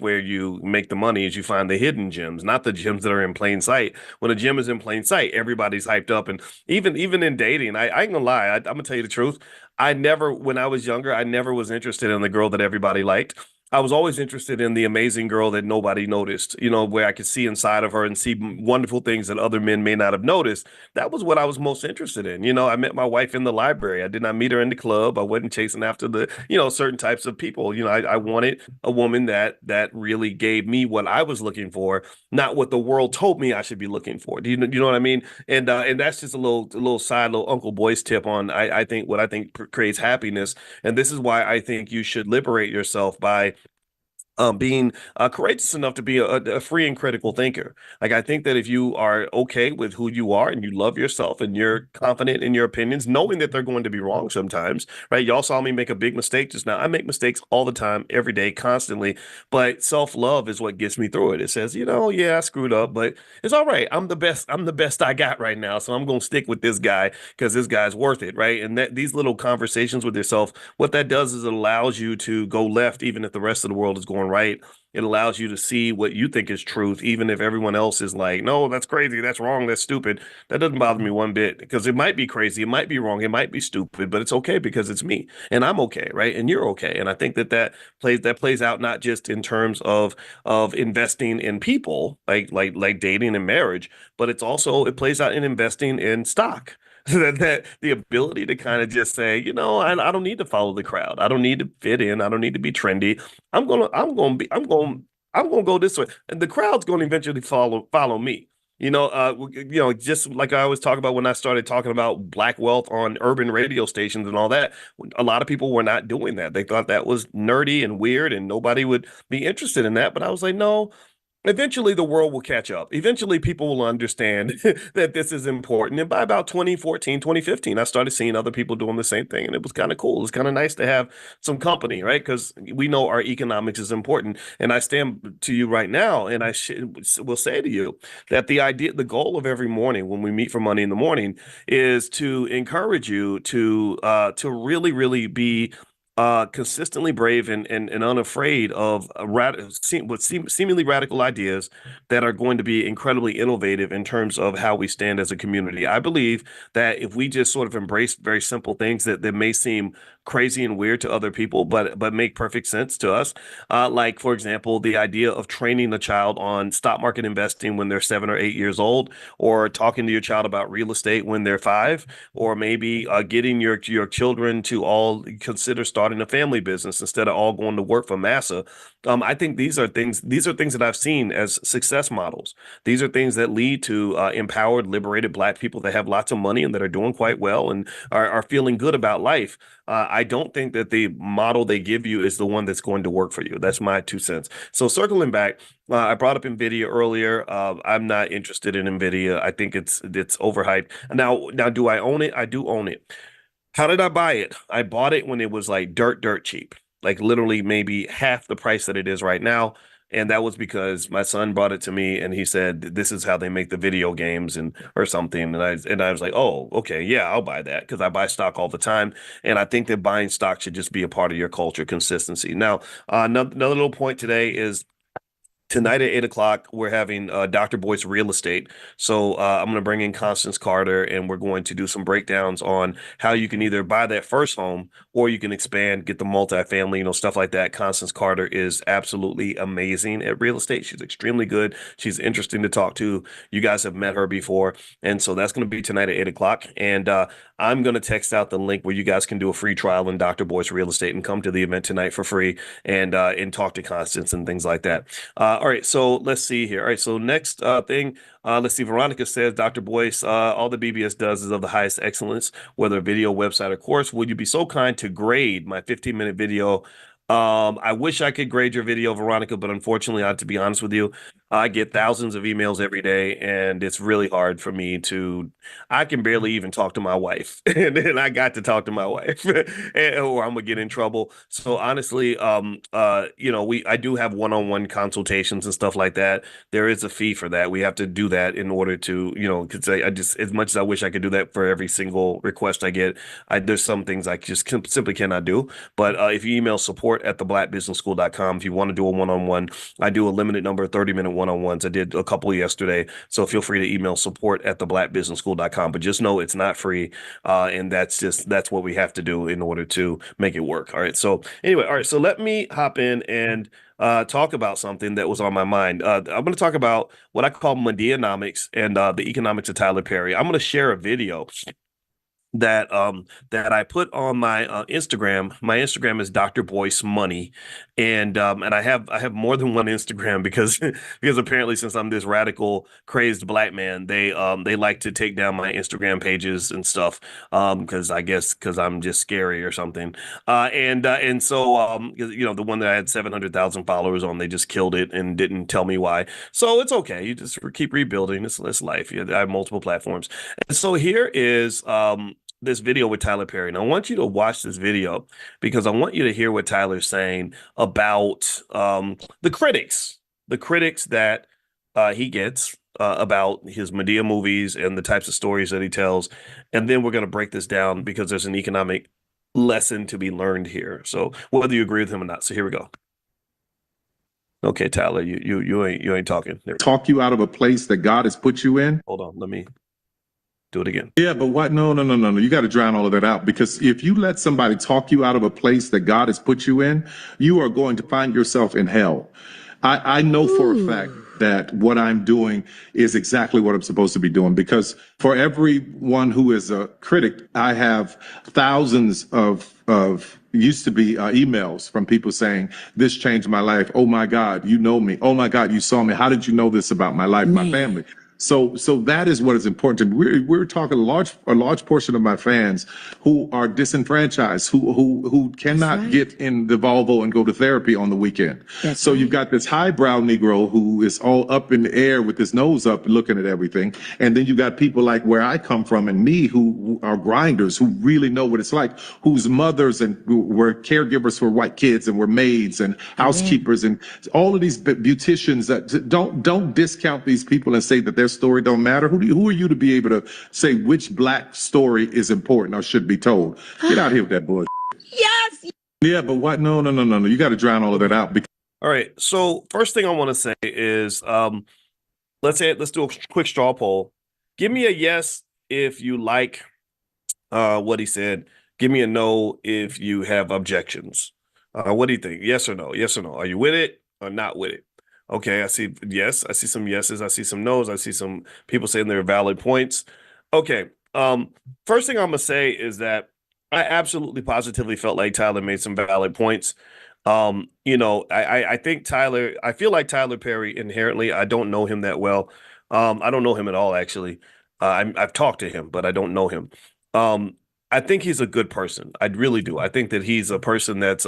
where you make the money, is you find the hidden gems, not the gems that are in plain sight. When a gem is in plain sight, everybody's hyped up. And even in dating, I ain't gonna lie, I'm gonna tell you the truth. When I was younger, I never was interested in the girl that everybody liked. I was always interested in the amazing girl that nobody noticed, where I could see inside of her and see wonderful things that other men may not have noticed. That was what I was most interested in. I met my wife in the library. I did not meet her in the club. I wasn't chasing after the, certain types of people. I wanted a woman that really gave me what I was looking for, not what the world told me I should be looking for. Do you know what I mean? And that's just a little side, little Uncle Boy's tip on I think what I think creates happiness. And this is why I think you should liberate yourself by being courageous enough to be a free and critical thinker. Like, I think that if you are okay with who you are and you love yourself and you're confident in your opinions, knowing that they're going to be wrong sometimes, right? Y'all saw me make a big mistake just now. I make mistakes all the time, every day, constantly, but self-love is what gets me through it. It says, yeah, I screwed up, but it's all right. I'm the best I got right now. So I'm going to stick with this guy because this guy's worth it, right? And these little conversations with yourself, what that does is it allows you to go left, even if the rest of the world is going right. It allows you to see what you think is truth, even if everyone else is like, no, that's crazy, that's wrong, that's stupid. That doesn't bother me one bit, because it might be crazy, it might be wrong, it might be stupid, but it's okay because it's me and I'm okay, right? And you're okay. And I think that plays out not just in terms of investing in people, like dating and marriage, but it plays out in investing in stock. that the ability to kind of just say, I don't need to follow the crowd. I don't need to fit in. I don't need to be trendy. I'm gonna go this way, and the crowd's gonna eventually follow me. Just like I always talk about when I started talking about black wealth on urban radio stations and all that, a lot of people were not doing that. They thought that was nerdy and weird and nobody would be interested in that. But I was like, no. Eventually, the world will catch up. Eventually, people will understand that this is important. And by about 2014, 2015, I started seeing other people doing the same thing. And it was kind of cool. It's kind of nice to have some company, right? Because we know our economics is important. And I stand to you right now, and I will say to you that the goal of every morning when we meet for Money in the Morning is to encourage you to really, really be consistently brave and unafraid of seemingly radical ideas that are going to be incredibly innovative in terms of how we stand as a community. I believe that if we just sort of embrace very simple things that may seem crazy and weird to other people, but make perfect sense to us, like, for example, the idea of training a child on stock market investing when they're 7 or 8 years old, or talking to your child about real estate when they're 5, or maybe getting your children to all consider starting a family business instead of all going to work for massa. I think these are things that I've seen as success models. These are things that lead to empowered, liberated Black people that have lots of money and that are doing quite well and are feeling good about life. I don't think that the model they give you is the one that's going to work for you. That's my 2 cents. So circling back, I brought up NVIDIA earlier. I'm not interested in NVIDIA. I think it's overhyped. Now, do I own it? I do own it. How did I buy it? I bought it when it was like dirt cheap, like literally maybe half the price that it is right now. And that was because my son brought it to me and he said, this is how they make the video games or something. And I was like, oh, okay, yeah, I'll buy that, because I buy stock all the time. And I think that buying stock should just be a part of your culture, consistency. Now, another little point today is, tonight at 8 o'clock, we're having Dr. Boyce Real Estate. So I'm going to bring in Constance Carter, and we're going to do some breakdowns on how you can either buy that first home or you can expand, get the multifamily, stuff like that. Constance Carter is absolutely amazing at real estate. She's extremely good. She's interesting to talk to. You guys have met her before. And so that's going to be tonight at 8 o'clock. And I'm going to text out the link where you guys can do a free trial in Dr. Boyce Real Estate and come to the event tonight for free and talk to Constance and things like that. All right, so let's see here. All right, so next thing, let's see. Veronica says, Dr. Boyce, all the BBS does is of the highest excellence, whether a video, website, or course. Would you be so kind to grade my 15-minute video? I wish I could grade your video, Veronica, but unfortunately, I have to be honest with you. I get thousands of emails every day, and it's really hard for me I can barely even talk to my wife. And then I got to talk to my wife or I'm gonna get in trouble. So honestly, I do have one-on-one consultations and stuff like that. There is a fee for that. We have to do that in order to, because I just, as much as I wish I could do that for every single request I get, there's some things I just simply cannot do. But if you email support@theblackbusinessschool.com, if you want to do a one-on-one, I do a limited number of 30-minute one-on-ones. I did a couple yesterday. So feel free to email support@theblackbusinessschool.com. But just know it's not free. And that's what we have to do in order to make it work. All right. So anyway, all right. So let me hop in and talk about something that was on my mind. I'm going to talk about what I call Medianomics and the economics of Tyler Perry. I'm going to share a video that I put on my Instagram. My Instagram is Dr. Boyce Money, and I have more than one Instagram because apparently, since I'm this radical crazed black man, they like to take down my Instagram pages and stuff because I'm just scary or something. And so the one that I had 700,000 followers on, they just killed it and didn't tell me why. So it's okay. You just keep rebuilding. It's life. I have multiple platforms, and so here is this video with Tyler Perry. And I want you to watch this video because I want you to hear what Tyler's saying about the critics that he gets about his Madea movies and the types of stories that he tells. And then we're going to break this down because there's an economic lesson to be learned here. So whether you agree with him or not. So here we go. Okay, Tyler, you ain't talking. Talk you out of a place that God has put you in. Hold on, let me do it again. Yeah, but what? No. You got to drown all of that out, because if you let somebody talk you out of a place that God has put you in, you are going to find yourself in hell. I know for a fact that what I'm doing is exactly what I'm supposed to be doing, because for everyone who is a critic, I have thousands of used to be emails from people saying, this changed my life. Oh my God, you know me. Oh my God, you saw me. How did you know this about my life, my family? So that is what is important to me. We're talking a large portion of my fans who are disenfranchised, who cannot get in the Volvo and go to therapy on the weekend. So you've got this highbrow Negro who is all up in the air with his nose up looking at everything. And then you got people like where I come from and me who are grinders, who really know what it's like, whose mothers and were caregivers for white kids and were maids and housekeepers and all of these beauticians. That don't discount these people and say that their story don't matter. Who are you to be able to say which black story is important or should be told? Get out here with that bullshit. Yes. Yeah, but what? No. You got to drown all of that out. All right. So first thing I want to say is, let's do a quick straw poll. Give me a yes if you like what he said. Give me a no if you have objections. What do you think? Yes or no? Yes or no? Are you with it or not with it? Okay, I see yes. I see some yeses. I see some nos. I see some people saying they're valid points. Okay. First thing I'm gonna say is that I absolutely positively felt like Tyler made some valid points. I think I feel like Tyler Perry inherently, I don't know him that well. I don't know him at all, actually. I've talked to him, but I don't know him. I think he's a good person. I really do. I think that he's a person that's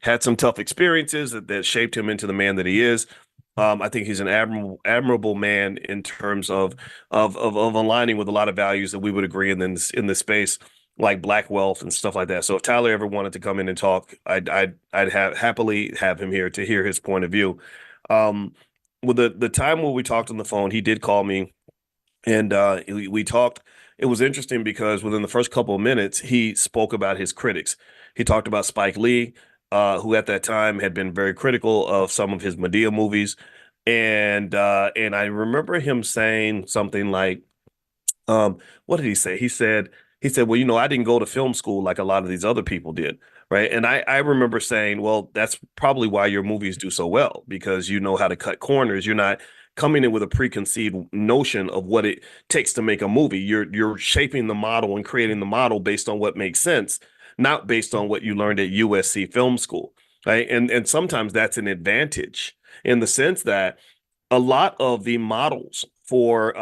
had some tough experiences that shaped him into the man that he is. I think he's an admirable man in terms of aligning with a lot of values that we would agree in this space, like black wealth and stuff like that. So if Tyler ever wanted to come in and talk, I'd happily have him here to hear his point of view. With the time when we talked on the phone, he did call me, and we talked. It was interesting because within the first couple of minutes, he spoke about his critics. He talked about Spike Lee, who at that time had been very critical of some of his Madea movies. And I remember him saying something like, what did he say? He said, well, I didn't go to film school like a lot of these other people did. Right. And I remember saying, well, that's probably why your movies do so well, because you know how to cut corners. You're not coming in with a preconceived notion of what it takes to make a movie. You're shaping the model and creating the model based on what makes sense, not based on what you learned at USC Film School, right? And sometimes that's an advantage in the sense that a lot of the models for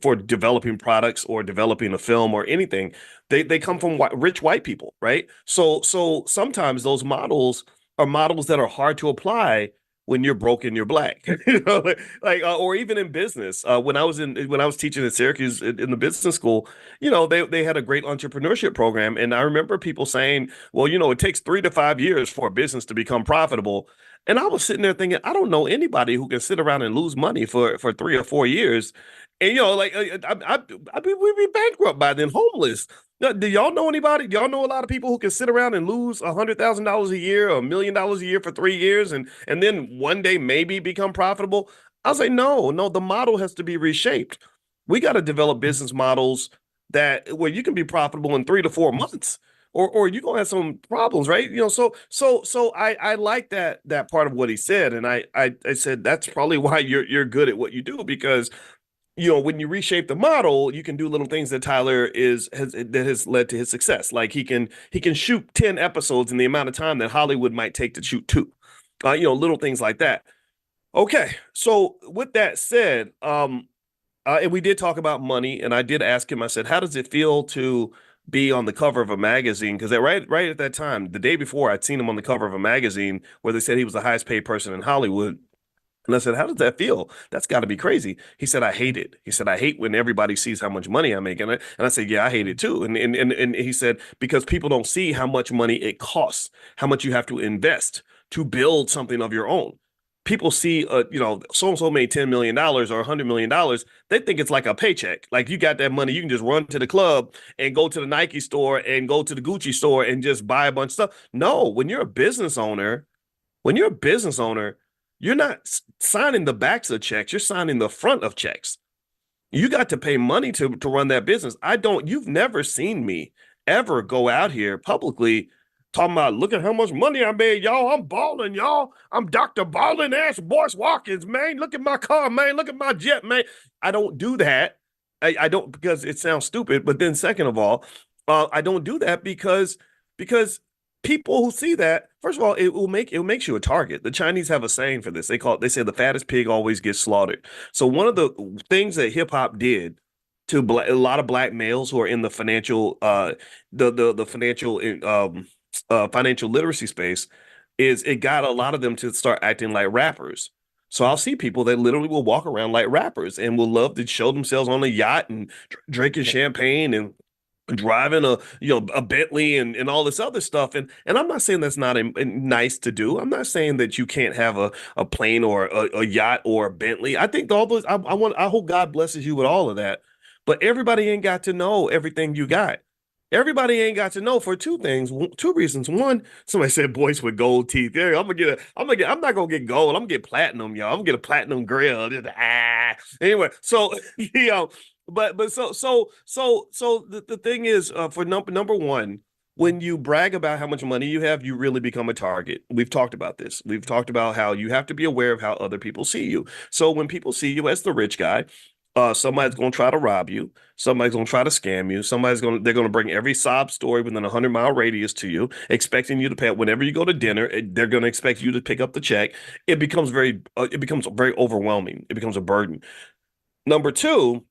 for developing products or developing a film or anything, they come from rich white people, right? So sometimes those models are models that are hard to apply when you're broke and you're black, or even in business. When I was teaching at Syracuse in the business school, they had a great entrepreneurship program, and I remember people saying, well, it takes 3 to 5 years for a business to become profitable. And I was sitting there thinking, I don't know anybody who can sit around and lose money for 3 or 4 years. And we'd be bankrupt by then, homeless. Do y'all know anybody? Do y'all know a lot of people who can sit around and lose $100,000 a year or $1 million a year for 3 years and then one day maybe become profitable? I'll say no. The model has to be reshaped. We got to develop business models where you can be profitable in 3 to 4 months, or you're gonna have some problems, right? So I like that part of what he said, and I said that's probably why you're good at what you do, because when you reshape the model, you can do little things that Tyler has led to his success. Like he can shoot 10 episodes in the amount of time that Hollywood might take to shoot 2. Little things like that. Okay, so with that said, and we did talk about money, and I did ask him. I said, "How does it feel to be on the cover of a magazine?" Because right at that time, the day before, I'd seen him on the cover of a magazine where they said he was the highest paid person in Hollywood. And I said, "How does that feel? That's got to be crazy." He said, "I hate it." He said, "I hate when everybody sees how much money I'm making." And I said, "Yeah, I hate it too." And he said, because people don't see how much money it costs, how much you have to invest to build something of your own. People see, so-and-so made $10 million or $100 million. They think it's like a paycheck. Like you got that money, you can just run to the club and go to the Nike store and go to the Gucci store and just buy a bunch of stuff. No, when you're a business owner, you're not signing the backs of checks. You're signing the front of checks. You got to pay money to run that business. You've never seen me ever go out here publicly talking about, look at how much money I made, y'all. I'm balling, y'all. I'm Dr. Ballin' ass Boyce Watkins, man. Look at my car, man. Look at my jet, man. I don't do that. I don't, because it sounds stupid. But then second of all, I don't do that because people who see that, first of all, it makes you a target. The Chinese have a saying for this. They say the fattest pig always gets slaughtered. So one of the things that hip hop did to a lot of black males who are in the financial financial literacy space is it got a lot of them to start acting like rappers. So I'll see people that literally will walk around like rappers and will love to show themselves on a yacht and drinking champagne and driving a Bentley and all this other stuff. And I'm not saying that's not nice to do. I'm not saying that you can't have a plane or a yacht or a Bentley. I think all those, I hope God blesses you with all of that. But everybody ain't got to know everything you got. Everybody ain't got to know for two reasons. One, somebody said Boyce with gold teeth. Yeah, I'm not gonna get gold. I'm gonna get platinum, y'all. I'm gonna get a platinum grill. Anyway, so but so the thing is, for number one, when you brag about how much money you have, you really become a target. We've talked about this. We've talked about how you have to be aware of how other people see you. So when people see you as the rich guy, somebody's going to try to rob you. Somebody's going to try to scam you. They're going to bring every sob story within a 100-mile radius to you, expecting you to pay. Whenever you go to dinner, they're going to expect you to pick up the check. It becomes very overwhelming. It becomes a burden. Number two,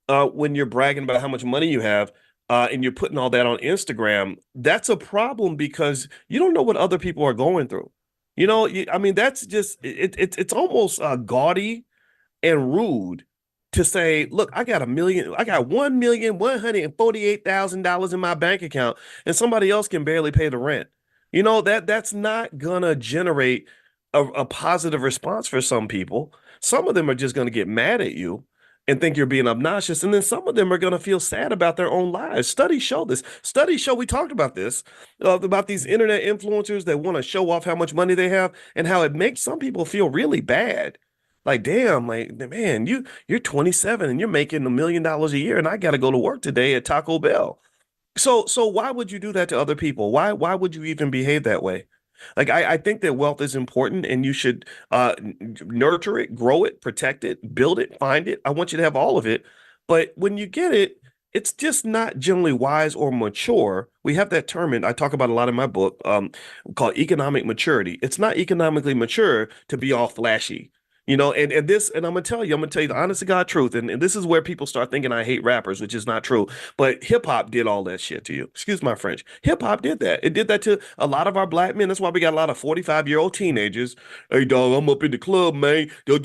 when you're bragging about how much money you have, and you're putting all that on Instagram, that's a problem because you don't know what other people are going through. That's just, it's almost gaudy and rude to say, look, I got $1,148,000 in my bank account and somebody else can barely pay the rent. That's not gonna generate a positive response for some people. Some of them are just gonna get mad at you and think you're being obnoxious. And then some of them are gonna feel sad about their own lives. Studies show this. We talked about this, about these internet influencers that want to show off how much money they have and how it makes some people feel really bad. Like, damn, like, man, you're 27 and you're making $1 million a year, and I got to go to work today at Taco Bell. So why would you do that to other people? Why would you even behave that way? Like, I think that wealth is important, and you should nurture it, grow it, protect it, build it, find it. I want you to have all of it. But when you get it, it's just not generally wise or mature. We have that term, and I talk about a lot in my book, called economic maturity. It's not economically mature to be all flashy. You know, and this, and I'm gonna tell you the honest to God truth, and this is where people start thinking I hate rappers, which is not true. But hip hop did all that shit to you. Excuse my French. Hip hop did that. It did that to a lot of our black men. That's why we got a lot of 45-year-old teenagers. Hey dog, I'm up in the club, man. You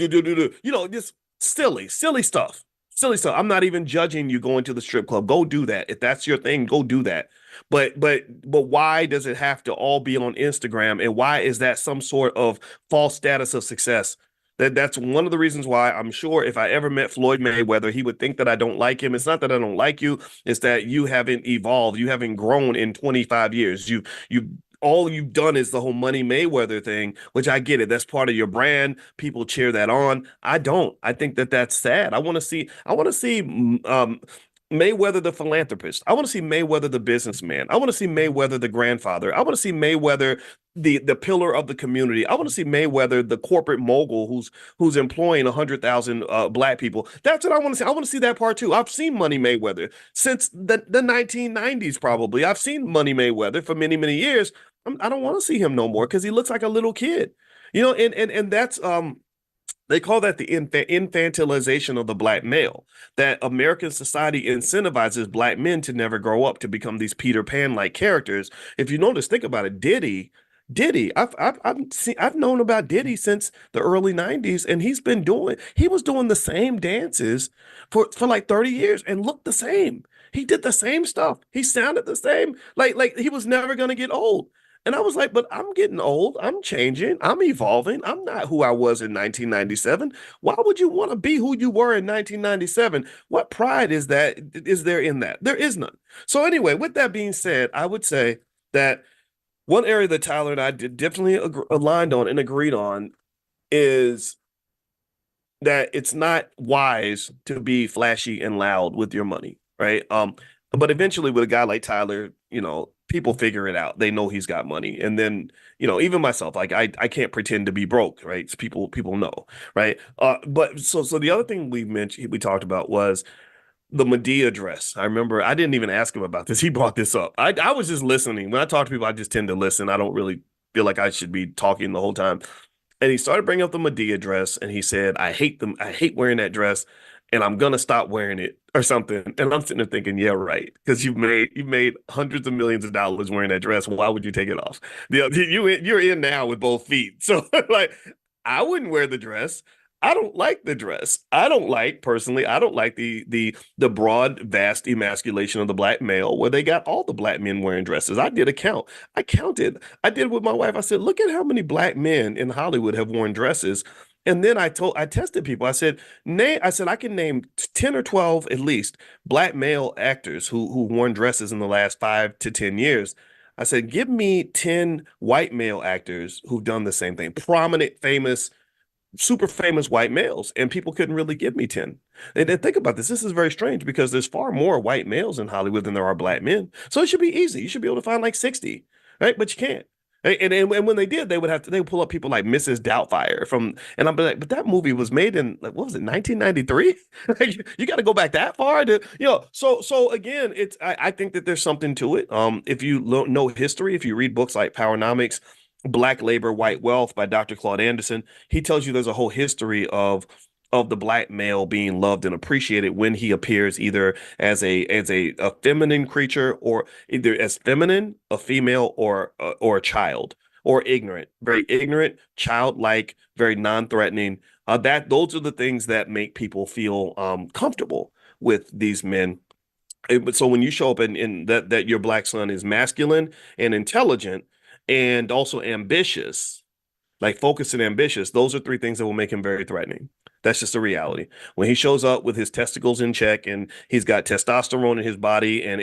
know, just silly stuff. Silly stuff. I'm not even judging you going to the strip club. Go do that. If that's your thing, go do that. But why does it have to all be on Instagram? And why is that some sort of false status of success? That's one of the reasons why I'm sure if I ever met Floyd Mayweather, he would think that I don't like him. It's not that I don't like you, it's that you haven't evolved. You haven't grown in 25 years. You all you've done is the whole Money Mayweather thing, which I get it. That's part of your brand. People cheer that on. I don't. I think that that's sad. I want to see Mayweather the philanthropist. I want to see Mayweather the businessman. I want to see Mayweather the grandfather. I want to see Mayweather the pillar of the community. I want to see Mayweather the corporate mogul who's employing 100,000 black people. That's what I want to see. I want to see that part too. I've seen Money Mayweather since the 1990s probably. I've seen Money Mayweather for many, many years. I don't want to see him no more because he looks like a little kid. You know, and that's they call that the infantilization of the black male, that American society incentivizes black men to never grow up, to become these Peter Pan-like characters. If you notice, think about it, Diddy, I've known about Diddy since the early 90s, and he was doing the same dances for like 30 years and looked the same. He did the same stuff. He sounded the same. Like he was never going to get old. And I was like, but I'm getting old. I'm changing. I'm evolving. I'm not who I was in 1997. Why would you want to be who you were in 1997? What pride is there in that? There is none. So anyway, with that being said, I would say that one area that Tyler and I definitely aligned on and agreed on is that it's not wise to be flashy and loud with your money, right? But eventually with a guy like Tyler, you know, people figure it out. They know he's got money. And then, you know, even myself, like I can't pretend to be broke, right? People know, right? But so the other thing we talked about was the Madea dress. I remember I didn't even ask him about this. He brought this up. I was just listening. When I talk to people, I just tend to listen. I don't really feel like I should be talking the whole time. And he started bringing up the Madea dress, and he said, I hate wearing that dress, and I'm gonna stop wearing it or something. And I'm sitting there thinking, yeah, right. Because you've made hundreds of millions of dollars wearing that dress. Why would you take it off? You're in now with both feet. So like, I wouldn't wear the dress. I don't like the dress. I don't like the broad, vast emasculation of the black male where they got all the black men wearing dresses. I did a count. I counted. I did with my wife. I said, look at how many black men in Hollywood have worn dresses. And then I tested people. I said, I can name 10 or 12 at least black male actors who worn dresses in the last 5 to 10 years. I said, give me 10 white male actors who've done the same thing. Prominent, famous, super famous white males, and people couldn't really give me 10. And think about this. This is very strange because there's far more white males in Hollywood than there are black men. So it should be easy. You should be able to find like 60, right? But you can't. And when they did, they would pull up people like Mrs. Doubtfire and I'm like, but that movie was made in like, what was it, 1993? You got to go back that far to, you know. So again, I think that there's something to it. If you know history, if you read books like Powernomics, Black Labor, White Wealth by Dr. Claude Anderson, he tells you there's a whole history of the black male being loved and appreciated when he appears either as a feminine creature, or either as feminine, a female, or a child, or ignorant, very ignorant, childlike, very non-threatening. Those are the things that make people feel comfortable with these men. So when you show up in that your black son is masculine and intelligent and also ambitious, like focused and ambitious, those are 3 things that will make him very threatening. That's just a reality. When he shows up with his testicles in check and he's got testosterone in his body and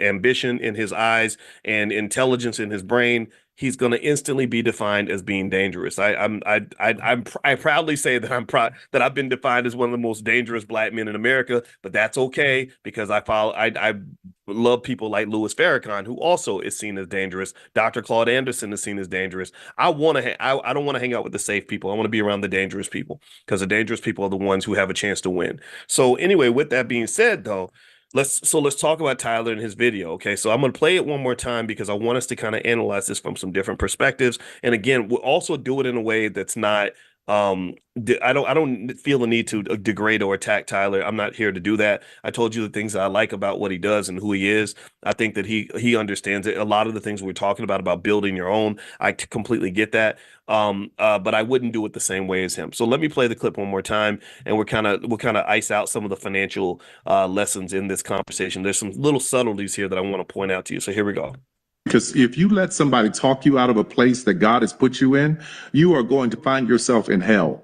ambition in his eyes and intelligence in his brain, he's going to instantly be defined as being dangerous. I proudly say that that I've been defined as one of the most dangerous black men in America, but that's okay because I love people like Louis Farrakhan, who also is seen as dangerous. Dr. Claude Anderson is seen as dangerous. I don't want to hang out with the safe people. I want to be around the dangerous people because the dangerous people are the ones who have a chance to win. So anyway, with that being said, though, let's talk about Tyler and his video. Okay, so I'm going to play it one more time because I want us to kind of analyze this from some different perspectives. And again, we'll also do it in a way that's not I don't feel the need to degrade or attack Tyler. I'm not here to do that. I told you the things that I like about what he does and who he is. I think that he understands it. A lot of the things we're talking about building your own, I completely get that. But I wouldn't do it the same way as him. So let me play the clip one more time, and we'll kind of ice out some of the financial lessons in this conversation. There's some little subtleties here that I want to point out to you. So here we go. Because if you let somebody talk you out of a place that God has put you in, you are going to find yourself in hell.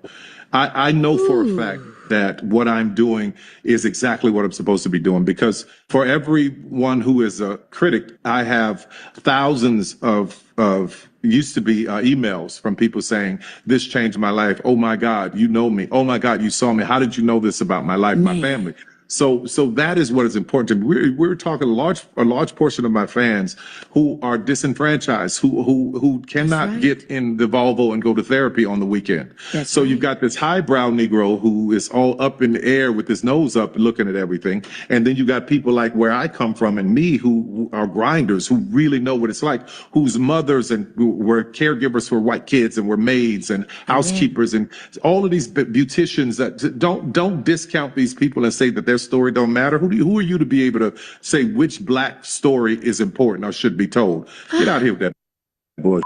I know for a fact that what I'm doing is exactly what I'm supposed to be doing, because for everyone who is a critic, I have thousands of used to be emails from people saying, this changed my life. Oh my God, you know me. Oh my God, you saw me. How did you know this about my life, my family? So that is what is important to me. We're talking a large portion of my fans who are disenfranchised, who cannot get in the Volvo and go to therapy on the weekend. So you've got this highbrow Negro who is all up in the air with his nose up looking at everything. And then you got people like where I come from and me who are grinders, who really know what it's like, whose mothers and were caregivers for white kids and were maids and housekeepers and all of these beauticians that don't discount these people and say that their story don't matter. Who are you to be able to say which Black story is important or should be told? Get out here with that bullshit.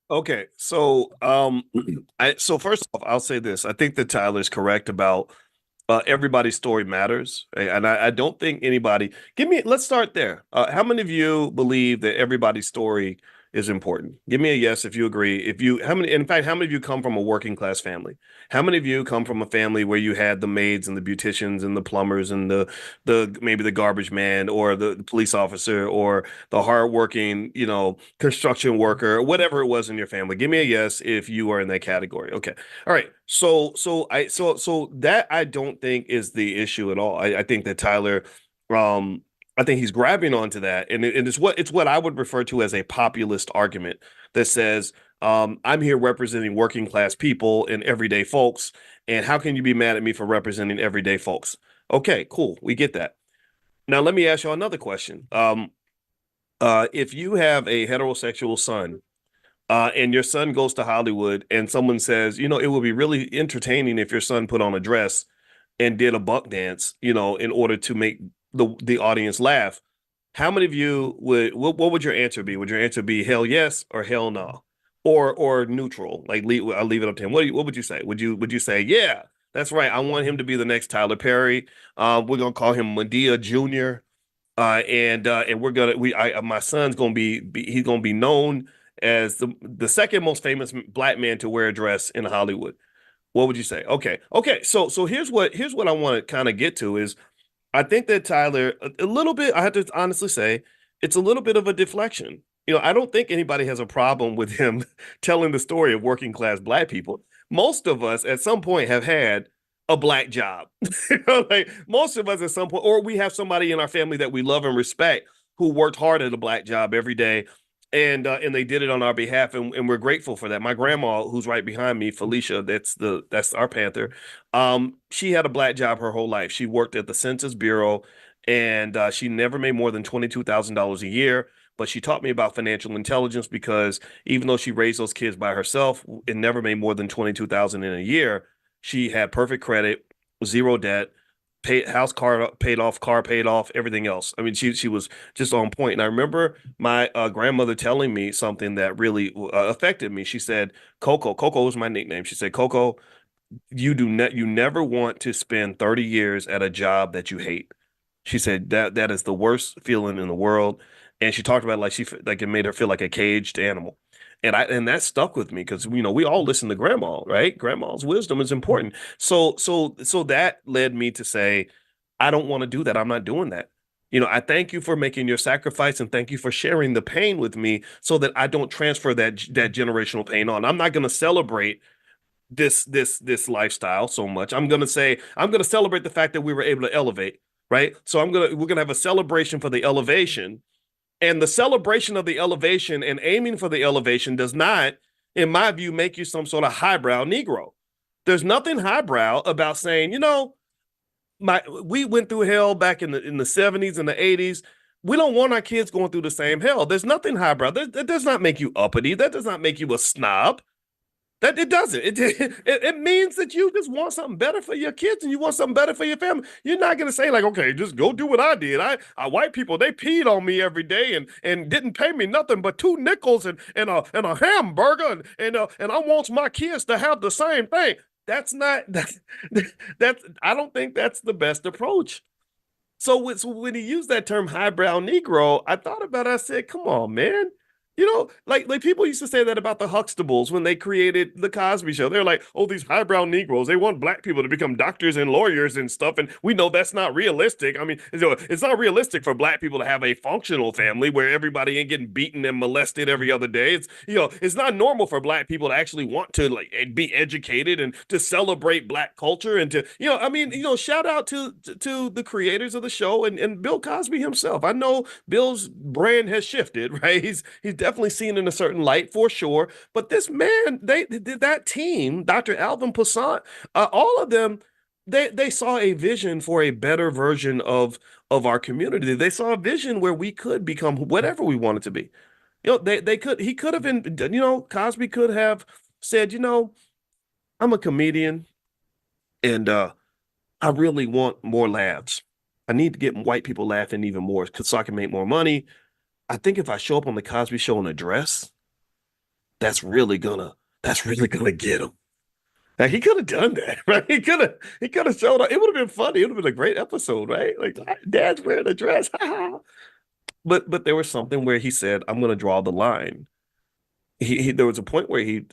Okay, so so first off, I'll say this: I think that Tyler's correct about everybody's story matters, and I don't think anybody. Let's start there. How many of you believe that everybody's story is important? Give me a yes if you agree. How many of you come from a working class family? How many of you come from a family where you had the maids and the beauticians and the plumbers and the maybe the garbage man or the police officer or the hardworking, construction worker or whatever it was in your family? Give me a yes if you are in that category. Okay. All right. So that I don't think is the issue at all. I think that Tyler, I think he's grabbing onto that, and it's what I would refer to as a populist argument that says, I'm here representing working class people and everyday folks, and how can you be mad at me for representing everyday folks? Okay, cool, we get that. Now let me ask you another question. If you have a heterosexual son, and your son goes to Hollywood, and someone says, it would be really entertaining if your son put on a dress and did a buck dance, in order to make the audience laugh, how many of you what would your answer be? Would your answer be hell yes or hell no, or neutral? Like I'll leave it up to him. What would you say? Would you say, yeah, that's right, I want him to be the next Tyler Perry? We're gonna call him Madea Jr. And my son's gonna he's gonna be known as the second most famous Black man to wear a dress in Hollywood. What would you say? Okay. So here's what I want to kind of get to is, I think that Tyler, a little bit, I have to honestly say, it's a little bit of a deflection. I don't think anybody has a problem with him telling the story of working class Black people. Most of us at some point have had a Black job. Like most of us at some point, or we have somebody in our family that we love and respect who worked hard at a Black job every day. And they did it on our behalf, and we're grateful for that. My grandma, who's right behind me, Felicia, that's our Panther. She had a Black job her whole life. She worked at the Census Bureau, and she never made more than $22,000 a year. But she taught me about financial intelligence, because even though she raised those kids by herself and never made more than $22,000 in a year, she had perfect credit, zero debt. Car paid off, everything else. I mean, she was just on point. And I remember my grandmother telling me something that really affected me. She said, Coco was my nickname. She said, Coco, you never want to spend 30 years at a job that you hate. She said that is the worst feeling in the world. And she talked about it made her feel like a caged animal. And that stuck with me, because we all listen to grandma, right? Grandma's wisdom is important. So that led me to say, I don't want to do that. I'm not doing that. I thank you for making your sacrifice, and thank you for sharing the pain with me, so that I don't transfer that generational pain on. I'm not going to celebrate this lifestyle so much. I'm going to celebrate the fact that we were able to elevate, right? So we're going to have a celebration for the elevation. And the celebration of the elevation and aiming for the elevation does not, in my view, make you some sort of highbrow Negro. There's nothing highbrow about saying, we went through hell back in the 70s and the 80s. We don't want our kids going through the same hell. There's nothing highbrow. That does not make you uppity. That does not make you a snob. That it doesn't. It means that you just want something better for your kids and you want something better for your family. You're not gonna say like, okay, just go do what I did. I white people, they peed on me every day and didn't pay me nothing but 2 nickels and a hamburger and I want my kids to have the same thing. That's not that's I don't think that's the best approach. So when he used that term highbrow Negro, I thought about it. I said, come on, man. You know, like people used to say that about the Huxtables when they created the Cosby Show. They're like, oh, these highbrow Negroes, they want black people to become doctors and lawyers and stuff. And we know that's not realistic. I mean, it's not realistic for black people to have a functional family where everybody ain't getting beaten and molested every other day. It's, it's not normal for black people to actually want to like be educated and to celebrate black culture and to, shout out to the creators of the show and Bill Cosby himself. I know Bill's brand has shifted, right? He's definitely seen in a certain light for sure. But this man, that team, Dr. Alvin Poussaint, all of them, they saw a vision for a better version of our community. They saw a vision where we could become whatever we wanted to be. He could have been, Cosby could have said, I'm a comedian and I really want more laughs. I need to get white people laughing even more so I can make more money. I think if I show up on the Cosby Show in a dress, that's really gonna get him. Like he could have done that, right? He could have showed up. It would have been funny. It would have been a great episode, right? Like Dad's wearing a dress. But there was something where he said, I'm gonna draw the line. There was a point where he,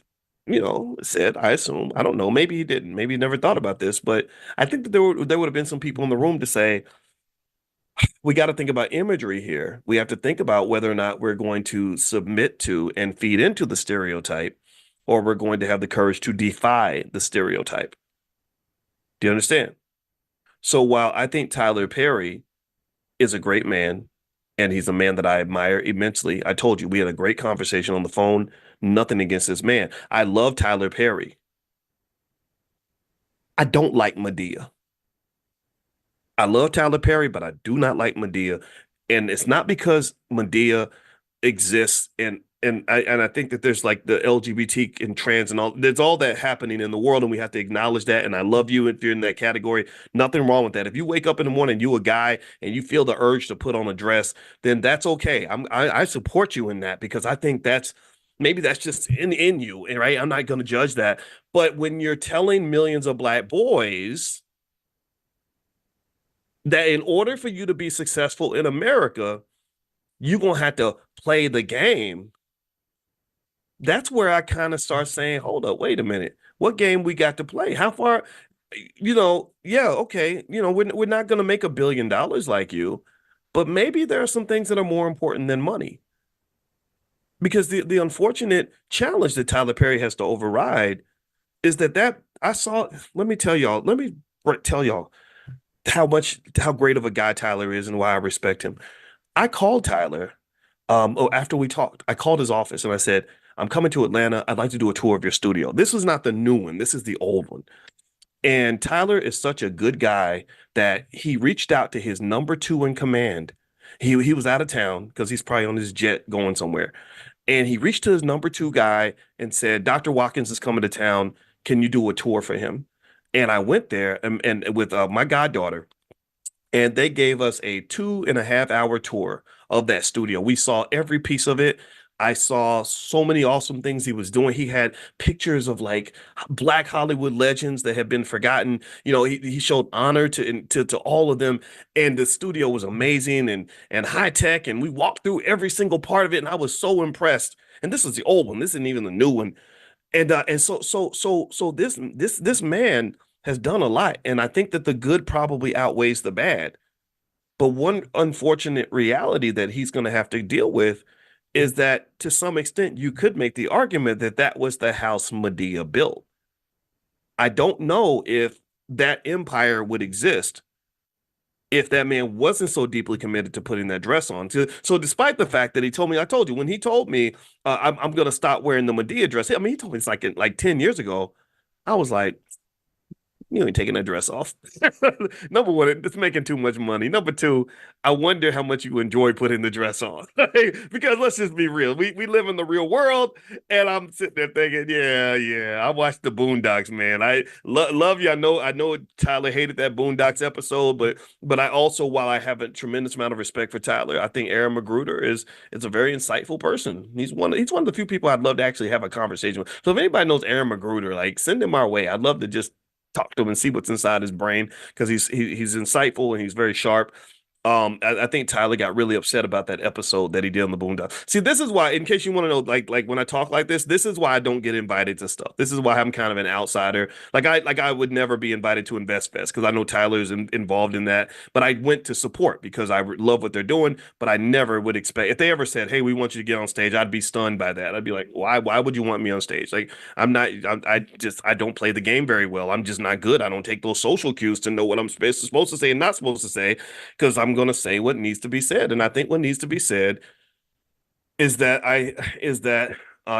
said, I assume, I don't know, maybe he didn't, maybe he never thought about this, but I think that there would have been some people in the room to say, we got to think about imagery here. We have to think about whether or not we're going to submit to and feed into the stereotype, or we're going to have the courage to defy the stereotype. Do you understand? So while I think Tyler Perry is a great man, and he's a man that I admire immensely, I told you we had a great conversation on the phone. Nothing against this man. I love Tyler Perry. I don't like Madea. I love Tyler Perry, but I do not like Madea. And it's not because Madea exists and I think that there's like the LGBT and trans and all, there's all that happening in the world and we have to acknowledge that. And I love you if you're in that category. Nothing wrong with that. If you wake up in the morning, you a guy and you feel the urge to put on a dress, then that's okay. I support you in that because I think maybe that's just in you, right? I'm not going to judge that. But when you're telling millions of black boys that in order for you to be successful in America, you're going to have to play the game. That's where I kind of start saying, hold up, wait a minute. What game we got to play? How far, yeah, okay. We're not going to make $1 billion like you, but maybe there are some things that are more important than money. Because the unfortunate challenge that Tyler Perry has to override is that let me tell y'all how great of a guy Tyler is and why I respect him. I called Tyler after we talked. I called his office and I said, I'm coming to Atlanta. I'd like to do a tour of your studio. This was not the new one. This is the old one. And Tyler is such a good guy that he reached out to his number 2 in command. He was out of town because he's probably on his jet going somewhere. And he reached to his number 2 guy and said, Dr. Watkins is coming to town. Can you do a tour for him? And I went there and with my goddaughter, and they gave us a 2.5-hour tour of that studio. We saw every piece of it. I saw so many awesome things he was doing. He had pictures of like Black Hollywood legends that had been forgotten. He showed honor to all of them. And the studio was amazing and high tech. And we walked through every single part of it. And I was so impressed. And this was the old one. This isn't even the new one. And so this man has done a lot. And I think that the good probably outweighs the bad. But one unfortunate reality that he's going to have to deal with is that to some extent, you could make the argument that was the house Madea built. I don't know if that empire would exist if that man wasn't so deeply committed to putting that dress on. So despite the fact that he told me, I told you, when he told me I'm going to stop wearing the Madea dress, I mean, he told me it's like 10 years ago. I was like, You ain't taking that dress off. Number one, it's making too much money. Number two, I wonder how much you enjoy putting the dress on. Because let's just be real. We live in the real world, and I'm sitting there thinking, yeah. I watched the Boondocks, man. I love you. I know Tyler hated that Boondocks episode, but I also, while I have a tremendous amount of respect for Tyler, I think Aaron Magruder is a very insightful person. He's one of the few people I'd love to actually have a conversation with. So if anybody knows Aaron Magruder, like, send him our way. I'd love to just talk to him and see what's inside his brain, because he's insightful and he's very sharp. I think Tyler got really upset about that episode that he did on the Boondocks. See, this is why, in case you want to know, like when I talk like this is why I don't get invited to stuff. This is why I'm kind of an outsider. I would never be invited to InvestFest because I know Tyler's involved in that. But I went to support because I love what they're doing. But I never would expect, if they ever said, "Hey, we want you to get on stage," I'd be stunned by that. I'd be like, "Why? Why would you want me on stage?" Like, I don't play the game very well. I'm just not good. I don't take those social cues to know what I'm supposed to say and not supposed to say, because I'm going to say what needs to be said. And I think what needs to be said is that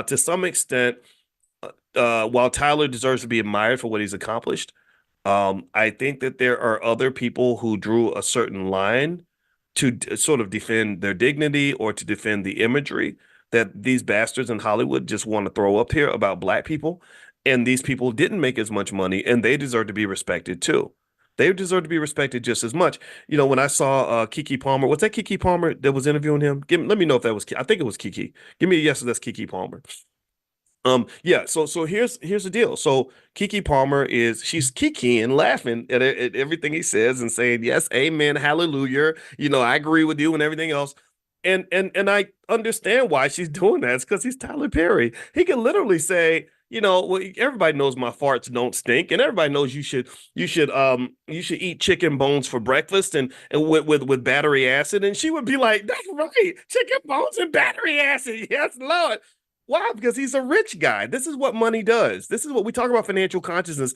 to some extent, while Tyler deserves to be admired for what he's accomplished, I think that there are other people who drew a certain line to sort of defend their dignity or to defend the imagery that these bastards in Hollywood just want to throw up here about Black people. And these people didn't make as much money, and they deserve to be respected too. They deserve to be respected just as much. You know, when I saw Keke Palmer, was that Keke Palmer that was interviewing him? Let me know if that was. I think it was Keke. Give me a yes if that's Keke Palmer. Yeah. So here's the deal. So Keke Palmer she's Kiki and laughing at everything he says and saying yes, amen, hallelujah. You know, I agree with you and everything else. And I understand why she's doing that. It's because he's Tyler Perry. He can literally say, you know, well, everybody knows my farts don't stink, and everybody knows you should eat chicken bones for breakfast and with battery acid. And she would be like, "That's right, chicken bones and battery acid, yes, Lord." Why? Because he's a rich guy. This is what money does. This is what we talk about, financial consciousness.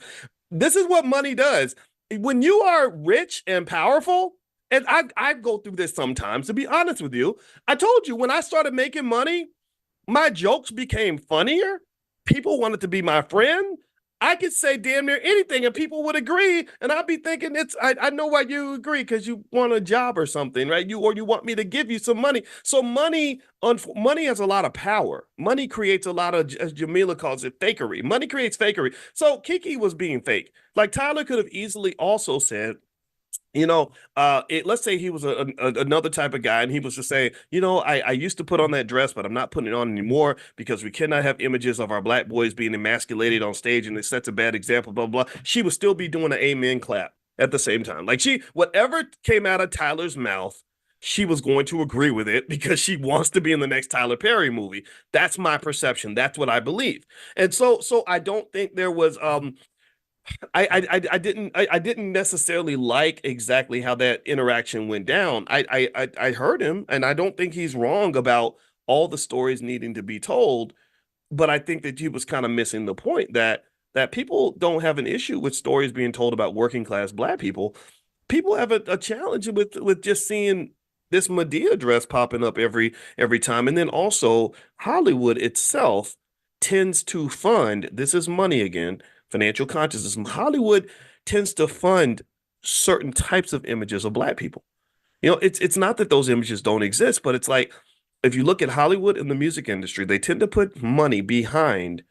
This is what money does. When you are rich and powerful, and I go through this sometimes, to be honest with you. I told you, when I started making money, my jokes became funnier. People wanted to be my friend. I could say damn near anything and people would agree. And I'd be thinking, I know why you agree, because you want a job or something, right? You want me to give you some money. So money has a lot of power. Money creates a lot of, as Jamila calls it, fakery. Money creates fakery. So Keke was being fake. Like, Tyler could have easily also said, you know, let's say he was another type of guy, and he was to say, you know, I used to put on that dress, but I'm not putting it on anymore because we cannot have images of our Black boys being emasculated on stage, and it sets a bad example, blah, blah, blah. She would still be doing an amen clap at the same time. Like, whatever came out of Tyler's mouth, she was going to agree with it because she wants to be in the next Tyler Perry movie. That's my perception. That's what I believe. And so I don't think there was, I didn't necessarily like exactly how that interaction went down. I heard him, and I don't think he's wrong about all the stories needing to be told, but I think that he was kind of missing the point that people don't have an issue with stories being told about working class Black people. People have a challenge with just seeing this Madea dress popping up every time. And then also Hollywood itself tends to fund, this is money again, financial consciousness. Hollywood tends to fund certain types of images of Black people. You know, it's not that those images don't exist, but it's like, if you look at Hollywood and the music industry, they tend to put money behind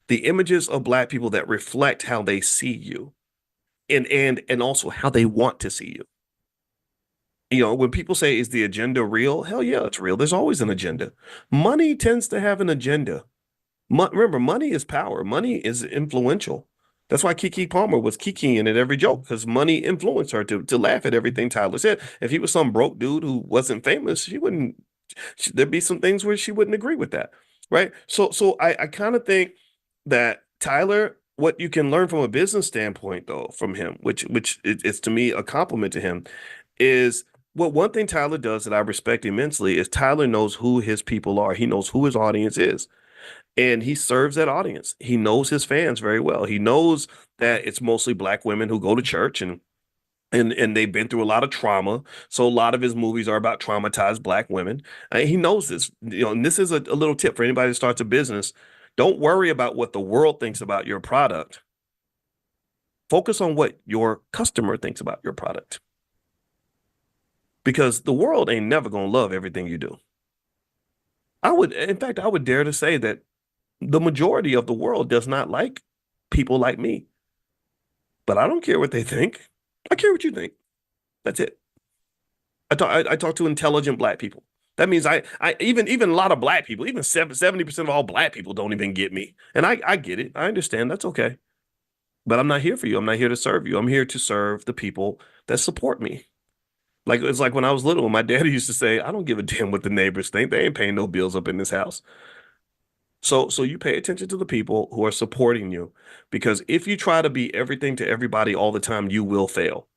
the images of Black people that reflect how they see you and also how they want to see you. You know, when people say, is the agenda real? Hell yeah, it's real. There's always an agenda. Money tends to have an agenda. Remember, money is power. Money is influential. That's why Keke Palmer was kikiing at every joke, because money influenced her to laugh at everything Tyler said. If he was some broke dude who wasn't famous, there'd be some things where she wouldn't agree with that, right? So I kind of think that Tyler, what you can learn from a business standpoint, though, from him, which is to me a compliment to him, is one thing Tyler does that I respect immensely is Tyler knows who his people are. He knows who his audience is. And he serves that audience. He knows his fans very well. He knows that it's mostly Black women who go to church and they've been through a lot of trauma. So a lot of his movies are about traumatized Black women. He knows this. You know, and this is a little tip for anybody that starts a business. Don't worry about what the world thinks about your product. Focus on what your customer thinks about your product. Because the world ain't never going to love everything you do. In fact, I would dare to say that the majority of the world does not like people like me. But I don't care what they think. I care what you think. That's it. I talk to intelligent Black people. That means I even a lot of Black people, even 70% of all Black people don't even get me. And I get it. I understand. That's okay. But I'm not here for you. I'm not here to serve you. I'm here to serve the people that support me. Like, it's like when I was little, my daddy used to say, I don't give a damn what the neighbors think. They ain't paying no bills up in this house. So you pay attention to the people who are supporting you, because if you try to be everything to everybody all the time, you will fail.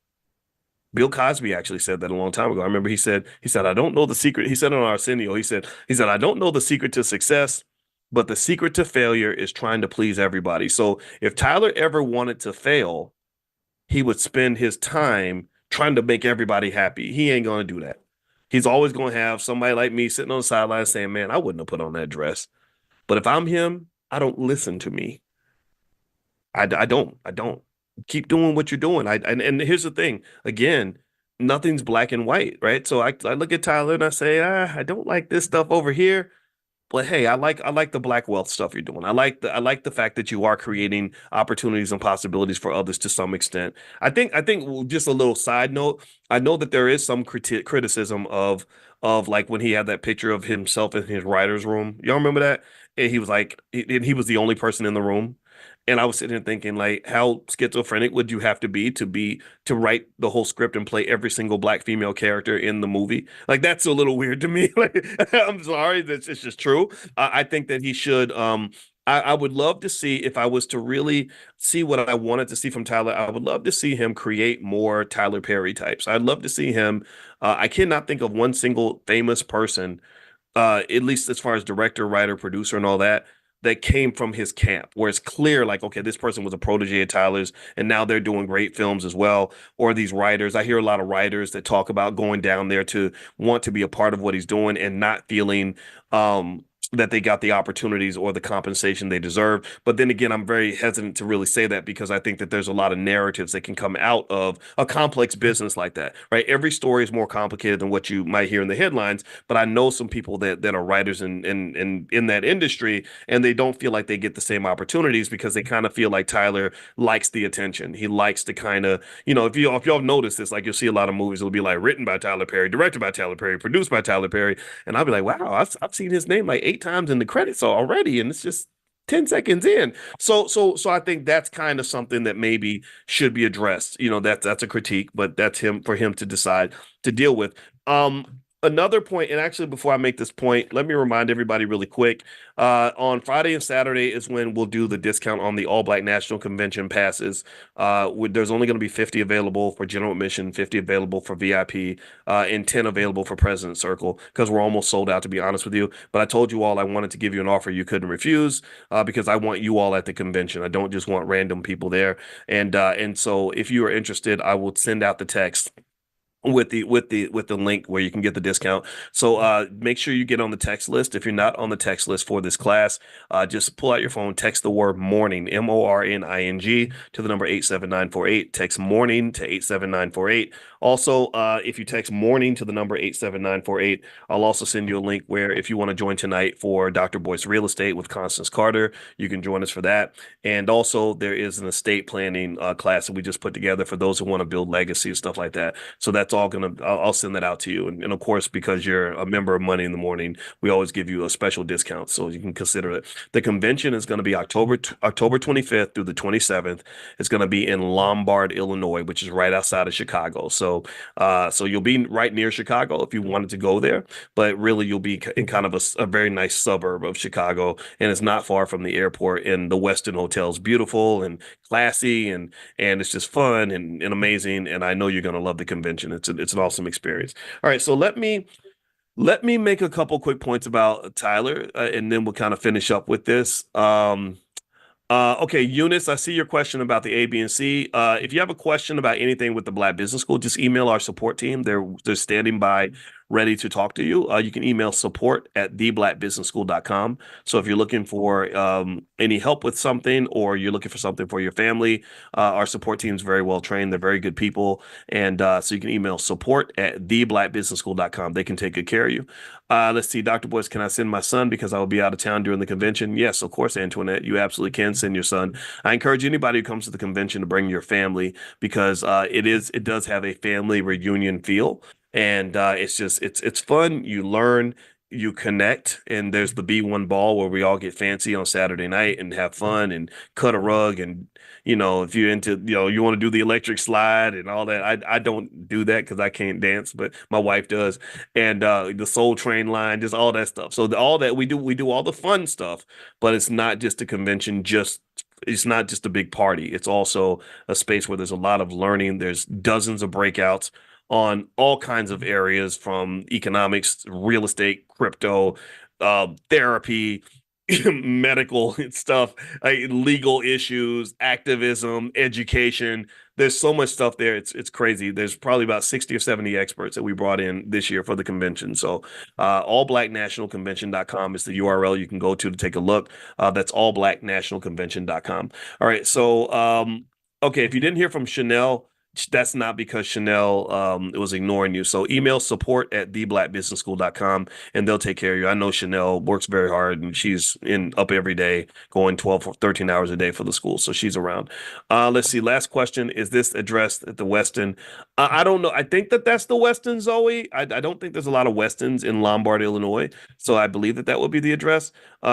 Bill Cosby actually said that a long time ago. I remember he said, I don't know the secret. He said on Arsenio, he said, I don't know the secret to success, but the secret to failure is trying to please everybody. So if Tyler ever wanted to fail, he would spend his time trying to make everybody happy. He ain't going to do that. He's always going to have somebody like me sitting on the sideline saying, man, I wouldn't have put on that dress. But if I'm him, I don't listen to me. I don't. Keep doing what you're doing. And here's the thing. Again, nothing's black and white, right? So I look at Tyler and I say, I don't like this stuff over here. But hey, I like the Black wealth stuff you're doing. I like the fact that you are creating opportunities and possibilities for others to some extent. I think just a little side note. I know that there is some criticism of like when he had that picture of himself in his writer's room. Y'all remember that? And he was like, he was the only person in the room. And I was sitting there thinking, like, how schizophrenic would you have to be to write the whole script and play every single Black female character in the movie? Like, that's a little weird to me. Like, I'm sorry, it's just true. I think that he should. I would love to see, if I was to really see what I wanted to see from Tyler, I would love to see him create more Tyler Perry types. I'd love to see him. I cannot think of one single famous person, at least as far as director, writer, producer, and all that came from his camp, where it's clear, like, okay, this person was a protege of Tyler's and now they're doing great films as well. Or these writers, I hear a lot of writers that talk about going down there to want to be a part of what he's doing and not feeling that they got the opportunities or the compensation they deserve. But then again, I'm very hesitant to really say that, because I think that there's a lot of narratives that can come out of a complex business like that, right? Every story is more complicated than what you might hear in the headlines, but I know some people that are writers in that industry, and they don't feel like they get the same opportunities because they kind of feel like Tyler likes the attention. He likes to kind of, if y'all notice this, like, you'll see a lot of movies will be like written by Tyler Perry, directed by Tyler Perry, produced by Tyler Perry, and I'll be like, wow, I've seen his name like 8 times in the credits already, and it's just 10 seconds in. So I think that's kind of something that maybe should be addressed. That's a critique, but that's for him to decide to deal with. Another point, and actually before I make this point, let me remind everybody really quick. On Friday and Saturday is when we'll do the discount on the All Black National Convention passes. There's only going to be 50 available for general admission, 50 available for VIP, and 10 available for President's Circle, because we're almost sold out, to be honest with you. But I told you all I wanted to give you an offer you couldn't refuse, because I want you all at the convention. I don't just want random people there. And so if you are interested, I will send out the text with the link where you can get the discount. So make sure you get on the text list. If you're not on the text list for this class, just pull out your phone, text the word morning, MORNING, to the number 87948. Text morning to 87948. Also, if you text morning to the number 87948, I'll also send you a link where if you want to join tonight for Dr. Boyce Real Estate with Constance Carter, you can join us for that. And also there is an estate planning class that we just put together for those who want to build legacy and stuff like that. So that's all I'll send that out to you. And of course, because you're a member of Money in the Morning, we always give you a special discount, so you can consider it. The convention is going to be October 25th through the 27th. It's going to be in Lombard, Illinois, which is right outside of Chicago. So you'll be right near Chicago if you wanted to go there, but really you'll be in kind of a very nice suburb of Chicago, and it's not far from the airport. And the Westin Hotel is beautiful and classy, and it's just fun and amazing. And I know you're going to love the convention. It's an awesome experience. All right, so let me make a couple quick points about Tyler, and then we'll kind of finish up with this. Okay, Eunice, I see your question about the A, B, and C. If you have a question about anything with the Black Business School, just email our support team. They're standing by, ready to talk to you, you can email support@theblackbusinessschool.com. So if you're looking for any help with something, or you're looking for something for your family, our support team is very well trained. They're very good people. And so you can email support@theblackbusinessschool.com. They can take good care of you. Let's see, Dr. Boyce, can I send my son because I will be out of town during the convention? Yes, of course, Antoinette. You absolutely can send your son. I encourage anybody who comes to the convention to bring your family, because it does have a family reunion feel. And it's fun. You learn, you connect, and there's the B1 ball where we all get fancy on Saturday night and have fun and cut a rug. And if you're into, you want to do the electric slide and all that. I don't do that because I can't dance, but my wife does. And the Soul Train line, just all that stuff. So all that we do all the fun stuff, but it's not just a convention. It's not just a big party. It's also a space where there's a lot of learning. There's dozens of breakouts on all kinds of areas, from economics, real estate, crypto, therapy, medical stuff, legal issues, activism, education. There's so much stuff there. It's crazy. There's probably about 60 or 70 experts that we brought in this year for the convention. So allblacknationalconvention.com is the URL you can go to take a look. That's allblacknationalconvention.com. All right. So, okay, if you didn't hear from Chanel, that's not because Chanel was ignoring you. So email support@theblackbusinessschool.com and they'll take care of you. I know Chanel works very hard, and she's up every day, going 12 or 13 hours a day for the school. So she's around. Let's see. Last question. Is this addressed at the Westin? I don't know. I think that's the Westin, Zoe. I don't think there's a lot of Westins in Lombard, Illinois. So I believe that would be the address.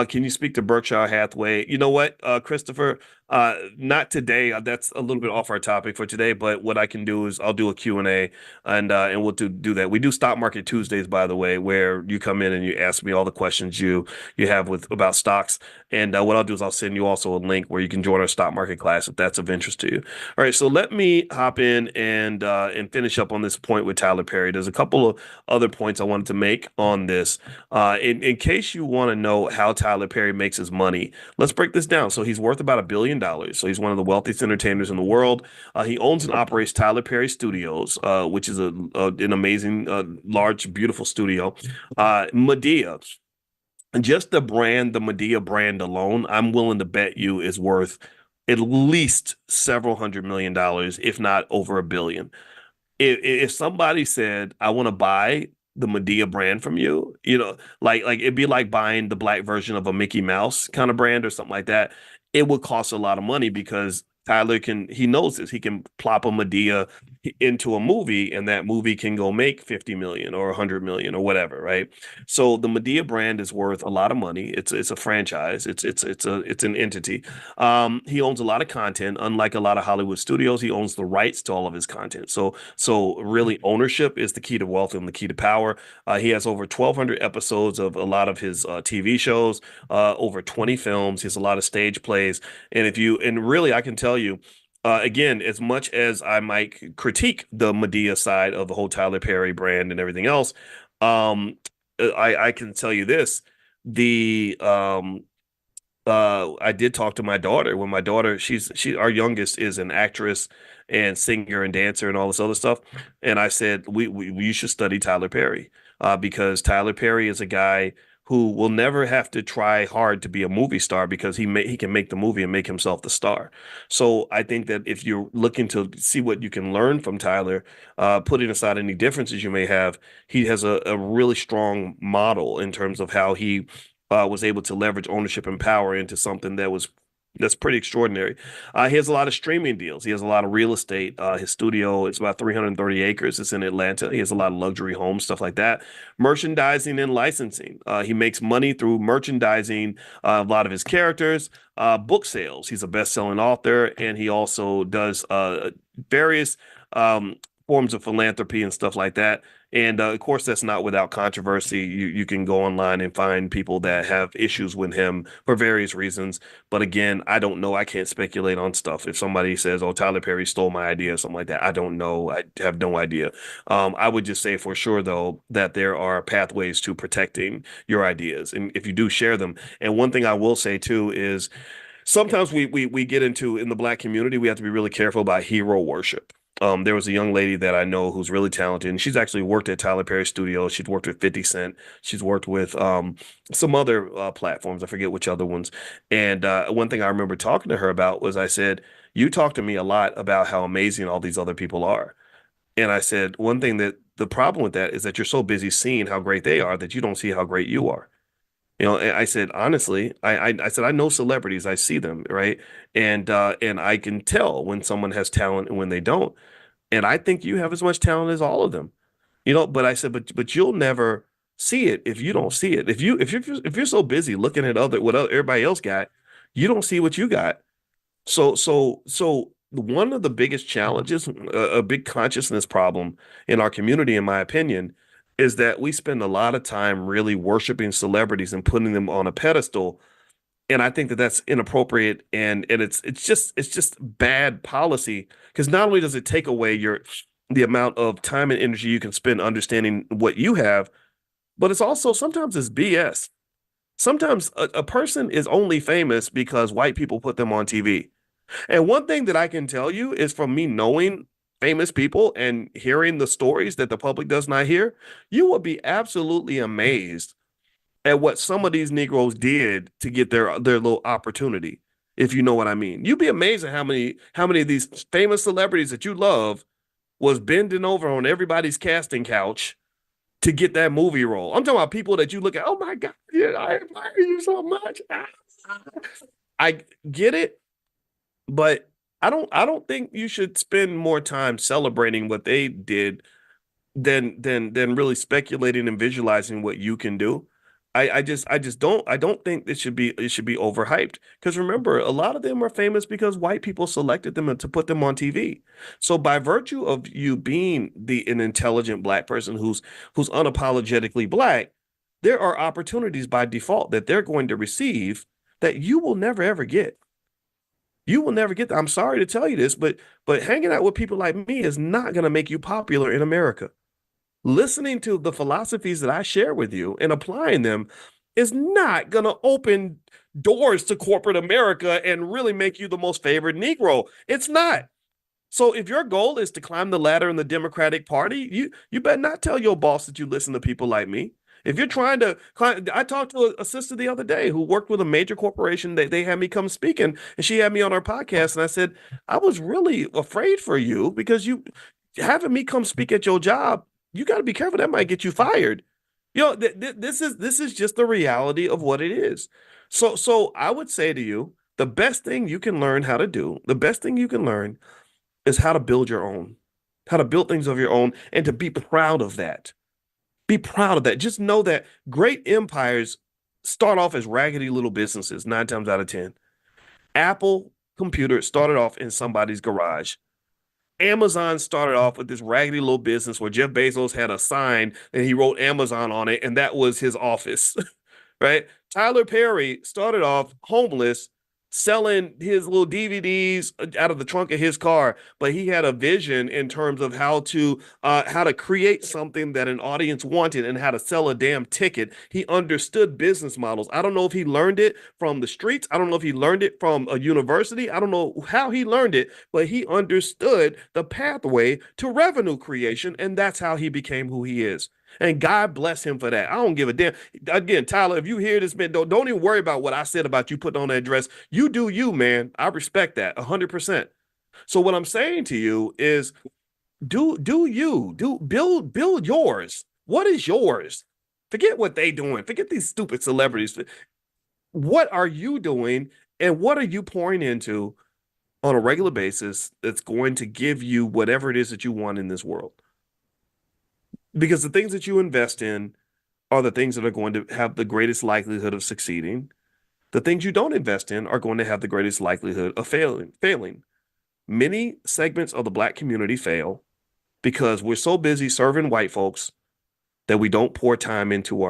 Can you speak to Berkshire Hathaway? You know what, Christopher? Not today. That's a little bit off our topic for today, but what I can do is I'll do a Q&A, and we'll do that. We do Stock Market Tuesdays, by the way, where you come in and you ask me all the questions you have about stocks. And what I'll do is I'll send you also a link where you can join our stock market class if that's of interest to you. All right, so let me hop in and finish up on this point with Tyler Perry. There's a couple of other points I wanted to make on this. In case you want to know how Tyler Perry makes his money, let's break this down. So he's worth about $1 billion. So he's one of the wealthiest entertainers in the world. He owns and operates Tyler Perry Studios, which is an amazing, large, beautiful studio. Madea, just the Madea brand alone, I'm willing to bet you is worth at least several $100 million, if not over $1 billion. If somebody said, I want to buy the Madea brand from you, like it'd be like buying the black version of a Mickey Mouse kind of brand or something like that. It would cost a lot of money, because Tyler he knows this. He can plop a Madea into a movie, and that movie can go make 50 million or 100 million or whatever, right? So the Madea brand is worth a lot of money. It's a franchise. It's an entity. He owns a lot of content. Unlike a lot of Hollywood studios, he owns the rights to all of his content. So really, ownership is the key to wealth and the key to power. He has over 1,200 episodes of a lot of his TV shows, over 20 films. He has a lot of stage plays, and really, I can tell you, again, as much as I might critique the Madea side of the whole Tyler Perry brand and everything else, I can tell you this: I did talk to my daughter. When my daughter, our youngest is an actress and singer and dancer and all this other stuff, and I said we should study Tyler Perry, because Tyler Perry is a guy who will never have to try hard to be a movie star, because he can make the movie and make himself the star. So I think that if you're looking to see what you can learn from Tyler, putting aside any differences you may have, he has a really strong model in terms of how he was able to leverage ownership and power into something that's pretty extraordinary. He has a lot of streaming deals. He has a lot of real estate. His studio, it's about 330 acres. It's in Atlanta. He has a lot of luxury homes, stuff like that. Merchandising and licensing. He makes money through merchandising a lot of his characters. Book sales. He's a best-selling author, and he also does various forms of philanthropy and stuff like that. And of course, that's not without controversy. You can go online and find people that have issues with him for various reasons. But again, I don't know. I can't speculate on stuff. If somebody says, "Oh, Tyler Perry stole my idea," or something like that, I don't know. I have no idea. I would just say for sure, though, that there are pathways to protecting your ideas, and if you do share them. And one thing I will say too is, sometimes we get into, in the Black community, we have to be really careful about hero worship. There was a young lady that I know who's really talented, and she's actually worked at Tyler Perry Studios. She's worked with 50 Cent. She's worked with some other platforms. I forget which other ones. And one thing I remember talking to her about was I said, you talk to me a lot about how amazing all these other people are. And I said, one thing that the problem with that is that you're so busy seeing how great they are that you don't see how great you are. You know, and I said, honestly, I said, I know celebrities, I see them, right? And I can tell when someone has talent and when they don't. And I think you have as much talent as all of them. You know, but I said, but you'll never see it if you don't see it. If you're so busy looking at what everybody else got, you don't see what you got. So one of the biggest challenges, a big consciousness problem in our community, in my opinion, is that we spend a lot of time really worshiping celebrities and putting them on a pedestal. And I think that that's inappropriate, and it's just bad policy, because not only does it take away the amount of time and energy you can spend understanding what you have, but it's also sometimes it's BS. Sometimes a person is only famous because white people put them on TV. And one thing that I can tell you is from me knowing famous people and hearing the stories that the public does not hear, you will be absolutely amazed at what some of these Negroes did to get their little opportunity, if you know what I mean. You'd be amazed at how many of these famous celebrities that you love was bending over on everybody's casting couch to get that movie role. I'm talking about people that you look at, oh my God, yeah, I admire you so much. I get it, but I don't think you should spend more time celebrating what they did than really speculating and visualizing what you can do. I don't think it should be overhyped, because remember, a lot of them are famous because white people selected them to put them on TV. So by virtue of you being an intelligent Black person who's unapologetically Black, there are opportunities by default that they're going to receive that you will never ever get. You will never get that. I'm sorry to tell you this, but hanging out with people like me is not going to make you popular in America. Listening to the philosophies that I share with you and applying them is not going to open doors to corporate America and really make you the most favored Negro. It's not. So if your goal is to climb the ladder in the Democratic Party, you better not tell your boss that you listen to people like me. If you're trying to climb, I talked to a sister the other day who worked with a major corporation. They had me come speaking, and she had me on her podcast. And I said, I was really afraid for you, because you having me come speak at your job, you got to be careful. That might get you fired. You know, this is just the reality of what it is. So I would say to you, the best thing you can learn how to do, the best thing you can learn is how to build your own, how to build things of your own, and to be proud of that. Be proud of that. Just know that great empires start off as raggedy little businesses 9 times out of 10. Apple Computer started off in somebody's garage. Amazon started off with this raggedy little business where Jeff Bezos had a sign and he wrote Amazon on it, and that was his office, right? Tyler Perry started off homeless, selling his little DVDs out of the trunk of his car, but he had a vision in terms of how to create something that an audience wanted and how to sell a damn ticket. He understood business models. I don't know if he learned it from the streets. I don't know if he learned it from a university. I don't know how he learned it, but he understood the pathway to revenue creation, and that's how he became who he is. And God bless him for that. I don't give a damn. Again, Tyler, if you hear this, man, don't even worry about what I said about you putting on that dress. You do you, man. I respect that 100%. So what I'm saying to you is do build yours. What is yours? Forget what they doing. Forget these stupid celebrities. What are you doing, and what are you pouring into on a regular basis that's going to give you whatever it is that you want in this world? Because the things that you invest in are the things that are going to have the greatest likelihood of succeeding. The things you don't invest in are going to have the greatest likelihood of failing. Many segments of the Black community fail because we're so busy serving white folks that we don't pour time into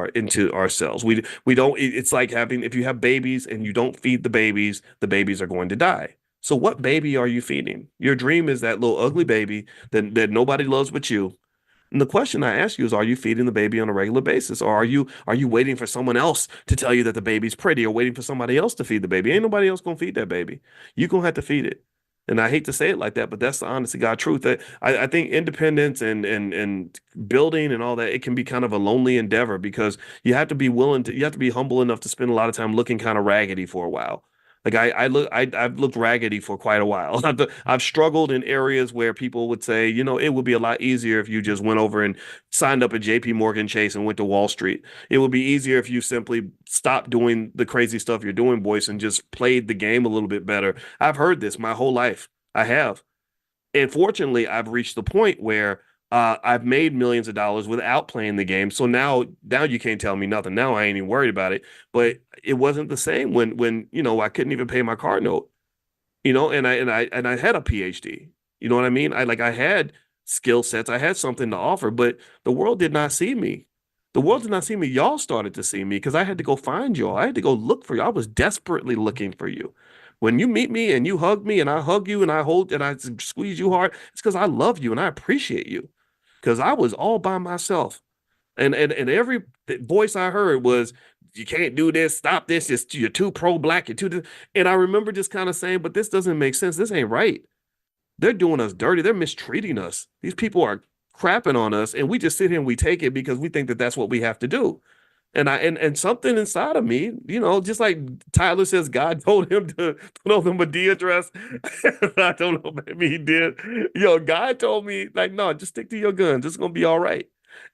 ourselves. We don't. It's like if you have babies and you don't feed the babies are going to die. So what baby are you feeding? Your dream is that little ugly baby that nobody loves but you. And the question I ask you is, are you feeding the baby on a regular basis? Or are you waiting for someone else to tell you that the baby's pretty, or waiting for somebody else to feed the baby? Ain't nobody else going to feed that baby. You're going to have to feed it. And I hate to say it like that, but that's the honest to God truth. That I think independence and building and all that, it can be kind of a lonely endeavor because you have to be you have to be humble enough to spend a lot of time looking kind of raggedy for a while. Like I've looked raggedy for quite a while. I've struggled in areas where people would say, it would be a lot easier if you just went over and signed up at JP Morgan Chase and went to Wall Street. It would be easier if you simply stopped doing the crazy stuff you're doing, Boyce, and just played the game a little bit better. I've heard this my whole life. I have. And fortunately, I've reached the point where I've made millions of dollars without playing the game. So now you can't tell me nothing. Now I ain't even worried about it. But it wasn't the same when I couldn't even pay my car note. And I had a PhD. You know what I mean? I had skill sets. I had something to offer, but the world did not see me. The world did not see me. Y'all started to see me because I had to go find y'all. I had to go look for you. I was desperately looking for you. When you meet me and you hug me and I hug you and I hold and I squeeze you hard, it's because I love you and I appreciate you. Because I was all by myself. And every voice I heard was, you can't do this, stop this, you're too pro-black, you're too this. And I remember just kind of saying, but this doesn't make sense. This ain't right. They're doing us dirty. They're mistreating us. These people are crapping on us, and we just sit here and we take it because we think that that's what we have to do. And something inside of me, just like Tyler says, God told him to put on the Medea dress. I don't know, maybe he did. God told me, like, no, just stick to your guns. It's gonna be all right.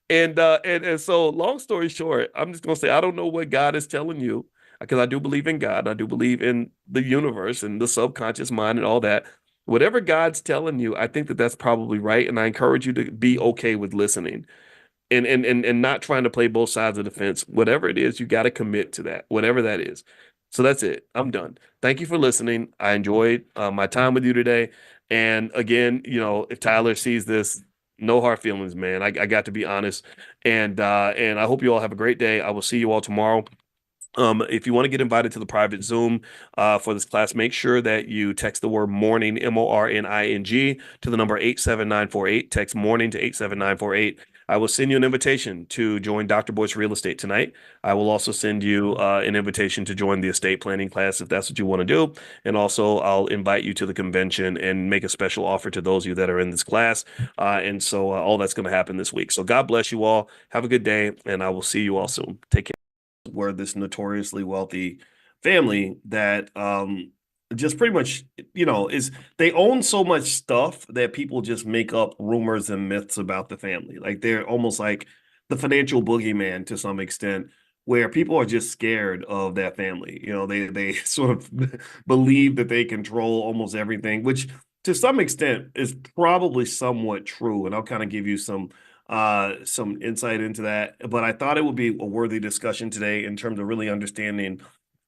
And so, long story short, I'm just gonna say I don't know what God is telling you because I do believe in God. I do believe in the universe and the subconscious mind and all that. Whatever God's telling you, I think that that's probably right, and I encourage you to be okay with listening and not trying to play both sides of the fence. Whatever it is, you got to commit to that, whatever that is. So that's it. I'm done. Thank you for listening. I enjoyed my time with you today. And again, if Tyler sees this, no hard feelings, man. I got to be honest. And I hope you all have a great day. I will see you all tomorrow. If you want to get invited to the private Zoom for this class, make sure that you text the word morning, MORNING, to the number 87948. Text morning to 87948. I will send you an invitation to join Dr. Boyce Real Estate tonight. I will also send you an invitation to join the estate planning class if that's what you want to do. And also, I'll invite you to the convention and make a special offer to those of you that are in this class. And so all that's going to happen this week. So God bless you all. Have a good day, and I will see you all soon. Take care. Were this notoriously wealthy family that just pretty much, is they own so much stuff that people just make up rumors and myths about the family. Like they're almost like the financial boogeyman to some extent, where people are just scared of that family. They sort of believe that they control almost everything, which to some extent is probably somewhat true. And I'll kind of give you some insight into that. But I thought it would be a worthy discussion today in terms of really understanding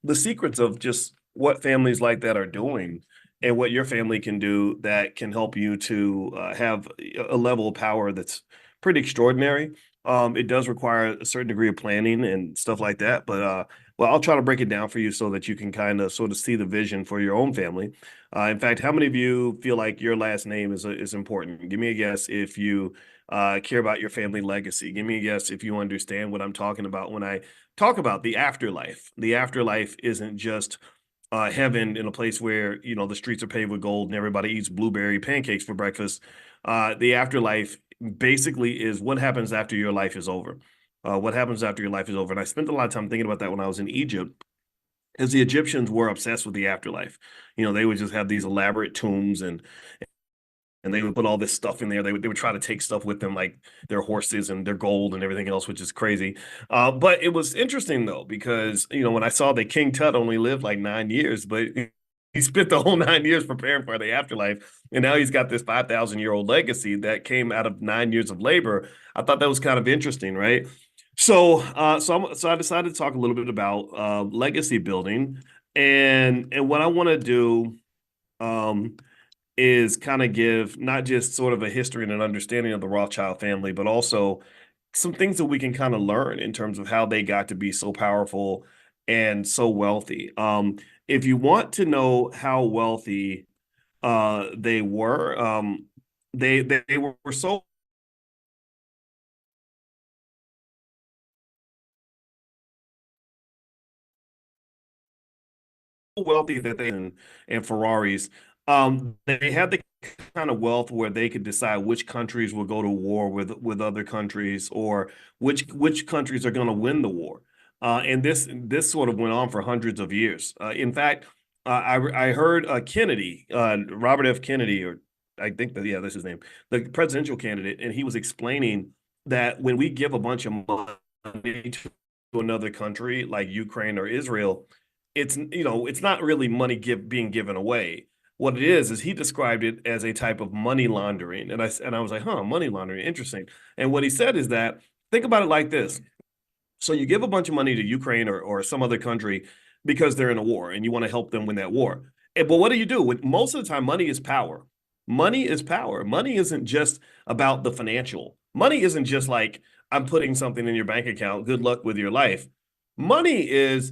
the secrets of just what families like that are doing and what your family can do that can help you to have a level of power that's pretty extraordinary. It does require a certain degree of planning and stuff like that. But well, I'll try to break it down for you so that you can kind of sort of see the vision for your own family. In fact, how many of you feel like your last name is important? Give me a guess if you care about your family legacy. Give me a guess if you understand what I'm talking about when I talk about the afterlife. The afterlife isn't just heaven in a place where the streets are paved with gold and everybody eats blueberry pancakes for breakfast. The afterlife basically is what happens after your life is over. What happens after your life is over. And I spent a lot of time thinking about that when I was in Egypt, as the Egyptians were obsessed with the afterlife. They would just have these elaborate tombs and they would put all this stuff in there. They would try to take stuff with them, like their horses and their gold and everything else, which is crazy. But it was interesting, though, because, when I saw that King Tut only lived like 9 years, but he spent the whole 9 years preparing for the afterlife. And now he's got this 5,000-year-old legacy that came out of 9 years of labor. I thought that was kind of interesting, right? So I decided to talk a little bit about legacy building. And what I want to do is kind of give not just sort of a history and an understanding of the Rothschild family, but also some things that we can kind of learn in terms of how they got to be so powerful and so wealthy. If you want to know how wealthy they were, they were so wealthy that they and Ferraris. They had the kind of wealth where they could decide which countries will go to war with other countries, or which countries are going to win the war. And this sort of went on for hundreds of years. In fact, I heard Kennedy, Robert F. Kennedy, or I think that, yeah, that's his name, the presidential candidate, and he was explaining that when we give a bunch of money to another country like Ukraine or Israel, it's not really money being given away. What it is he described it as a type of money laundering, and I was like, money laundering, interesting. And what he said is that, think about it like this: so you give a bunch of money to Ukraine or some other country because they're in a war and you want to help them win that war. But what do you do? Most of the time, money is power. Money is power. Money isn't just about the financial. Money isn't just like, I'm putting something in your bank account, good luck with your life. Money is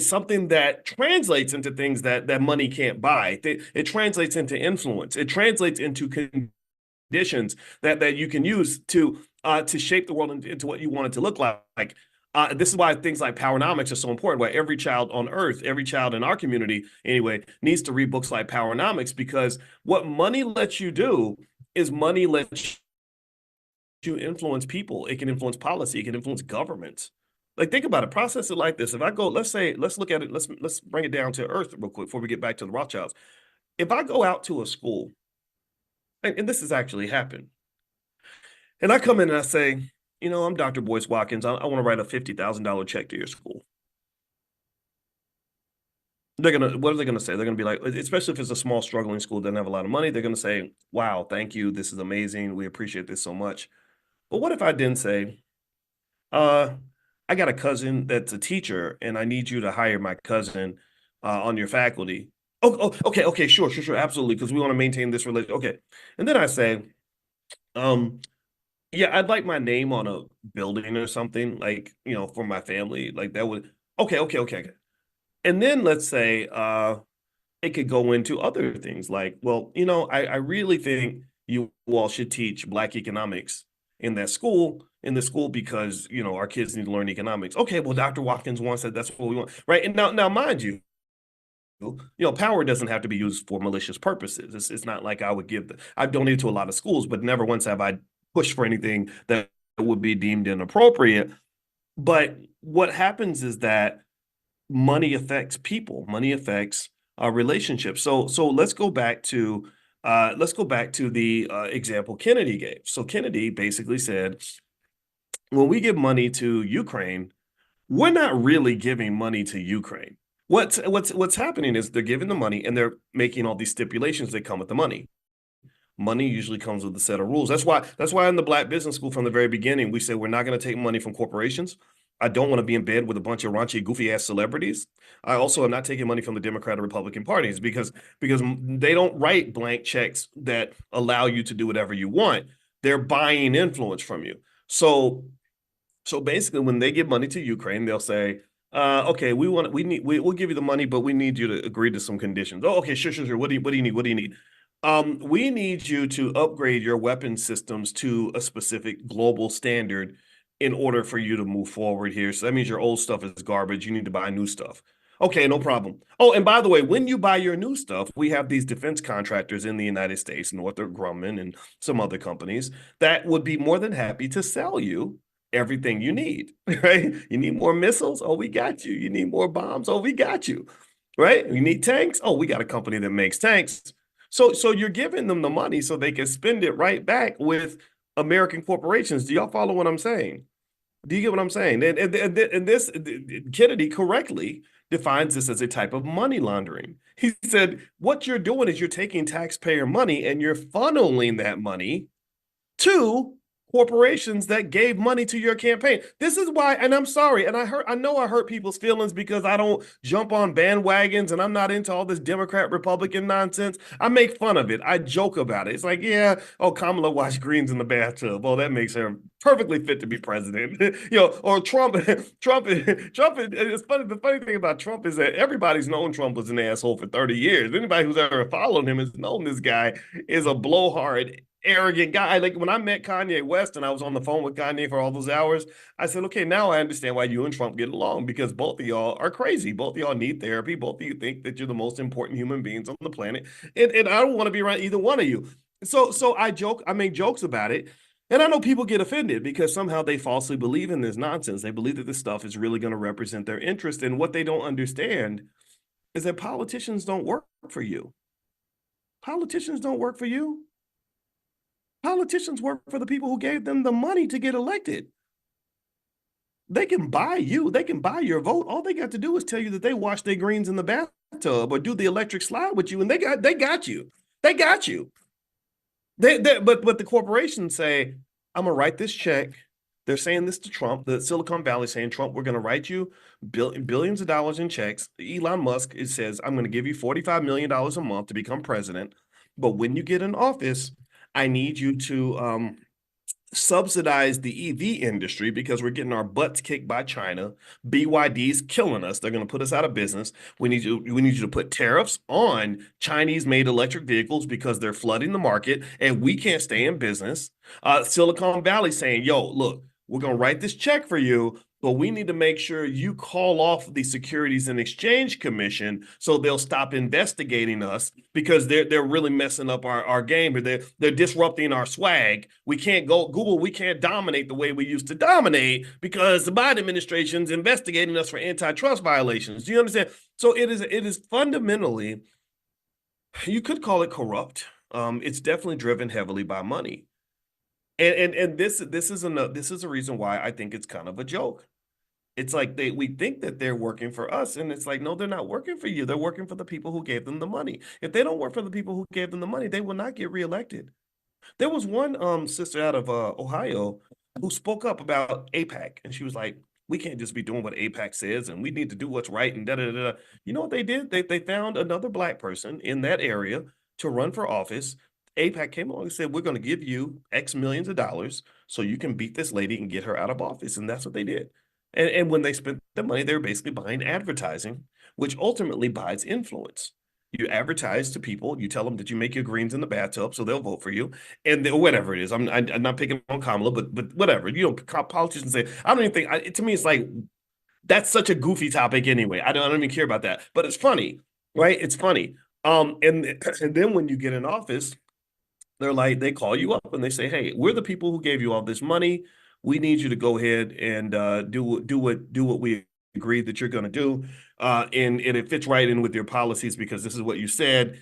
something that translates into things that money can't buy. It translates into influence. It translates into conditions that you can use to shape the world into what you want it to look like. This is why things like Powernomics are so important, why every child on earth, every child in our community anyway, needs to read books like Powernomics, because what money lets you do is money lets you influence people. It can influence policy. It can influence governments. Like, think about it. Process it like this. If I go, let's look at it. Let's bring it down to earth real quick before we get back to the Rothschilds. If I go out to a school, and this has actually happened, and I come in and I say, I'm Dr. Boyce Watkins. I want to write a $50,000 check to your school. What are they gonna say? They're gonna be like, especially if it's a small struggling school that doesn't have a lot of money, they're gonna say, wow, thank you. This is amazing. We appreciate this so much. But what if I didn't say, I got a cousin that's a teacher, and I need you to hire my cousin on your faculty. Oh, okay, sure, absolutely, because we want to maintain this relationship. Okay, and then I say, yeah, I'd like my name on a building or something, like, for my family, like that would. Okay. And then let's say it could go into other things like, well, I really think you all should teach Black economics in the school because, our kids need to learn economics. Okay, well, Dr. Watkins wants that. That's what we want, right? And now, mind you, power doesn't have to be used for malicious purposes. It's not like I've donated to a lot of schools, but never once have I pushed for anything that would be deemed inappropriate. But what happens is that money affects people. Money affects relationships. So let's go back to the example Kennedy gave. So Kennedy basically said, when we give money to Ukraine, we're not really giving money to Ukraine. What's happening is they're giving the money and they're making all these stipulations that come with the money. Money usually comes with a set of rules. That's why in the Black Business School from the very beginning, we said we're not going to take money from corporations. I don't want to be in bed with a bunch of raunchy, goofy-ass celebrities. I also am not taking money from the Democrat or Republican parties because they don't write blank checks that allow you to do whatever you want. They're buying influence from you. So basically, when they give money to Ukraine, they'll say, okay, we'll give you the money, but we need you to agree to some conditions. Oh, okay, sure. What do you need? We need you to upgrade your weapon systems to a specific global standard in order for you to move forward here. So that means your old stuff is garbage. You need to buy new stuff. Okay, no problem. Oh, and by the way, when you buy your new stuff, we have these defense contractors in the United States, Northrop Grumman and some other companies, that would be more than happy to sell you everything you need, right? You need more missiles? Oh, we got you. You need more bombs? Oh, we got you, right? You need tanks? Oh, we got a company that makes tanks. So you're giving them the money so they can spend it right back with American corporations. Do y'all follow what I'm saying? Do you get what I'm saying? And this, Kennedy correctly defines this as a type of money laundering. He said, what you're doing is you're taking taxpayer money and you're funneling that money to corporations that gave money to your campaign. This is why, and I'm sorry, and I know I hurt people's feelings because I don't jump on bandwagons and I'm not into all this Democrat Republican nonsense. I make fun of it. I joke about it. It's like, yeah, Kamala washed greens in the bathtub. Oh, that makes her perfectly fit to be president. Or Trump. It's funny. The funny thing about Trump is that everybody's known Trump was an asshole for 30 years. Anybody who's ever followed him has known this guy is a blowhard arrogant guy. Like when I met Kanye West and I was on the phone with Kanye for all those hours, I said, okay, now I understand why you and Trump get along, because both of y'all are crazy. Both of y'all need therapy. Both of you think that you're the most important human beings on the planet. And I don't want to be around either one of you. So I make jokes about it. And I know people get offended because somehow they falsely believe in this nonsense. They believe that this stuff is really going to represent their interest. And what they don't understand is that politicians don't work for you. Politicians don't work for you. Politicians work for the people who gave them the money to get elected. They can buy you. They can buy your vote. All they got to do is tell you that they wash their greens in the bathtub or do the electric slide with you, and they got you. They got you. But the corporations say, I'm gonna write this check. They're saying this to Trump, the Silicon Valley saying, Trump, we're gonna write you billions of dollars in checks. Elon Musk says, I'm gonna give you $45 million a month to become president. But when you get in office, I need you to subsidize the EV industry because we're getting our butts kicked by China. BYD's killing us. They're going to put us out of business. We need you to put tariffs on Chinese-made electric vehicles because they're flooding the market and we can't stay in business. Silicon Valley saying, yo, look, we're going to write this check for you, but we need to make sure you call off the Securities and Exchange Commission so they'll stop investigating us because they're really messing up our game. They're disrupting our swag. We can't go Google. We can't dominate the way we used to dominate because the Biden administration's investigating us for antitrust violations. Do you understand? So it is fundamentally, you could call it corrupt. It's definitely driven heavily by money. And this is a reason why I think it's kind of a joke. It's like we think that they're working for us, and it's like, no, they're not working for you. They're working for the people who gave them the money. If they don't work for the people who gave them the money, they will not get reelected. There was one sister out of Ohio who spoke up about AIPAC, and she was like, we can't just be doing what AIPAC says, and we need to do what's right, and da-da-da-da. You know what they did? They found another Black person in that area to run for office. AIPAC came along and said, we're going to give you X millions of dollars so you can beat this lady and get her out of office. And that's what they did. And when they spent the money, they were basically buying advertising, which ultimately buys influence. You advertise to people, you tell them that you make your greens in the bathtub so they'll vote for you, and whatever it is. I'm not picking on Kamala, but whatever. You know, politicians say, I don't even think, to me, it's like, that's such a goofy topic anyway. I don't even care about that. But it's funny, right? It's funny. And then when you get in office, they're like, they call you up and they say, hey, we're the people who gave you all this money. We need you to go ahead and do what we agreed that you're going to do. And it fits right in with your policies because this is what you said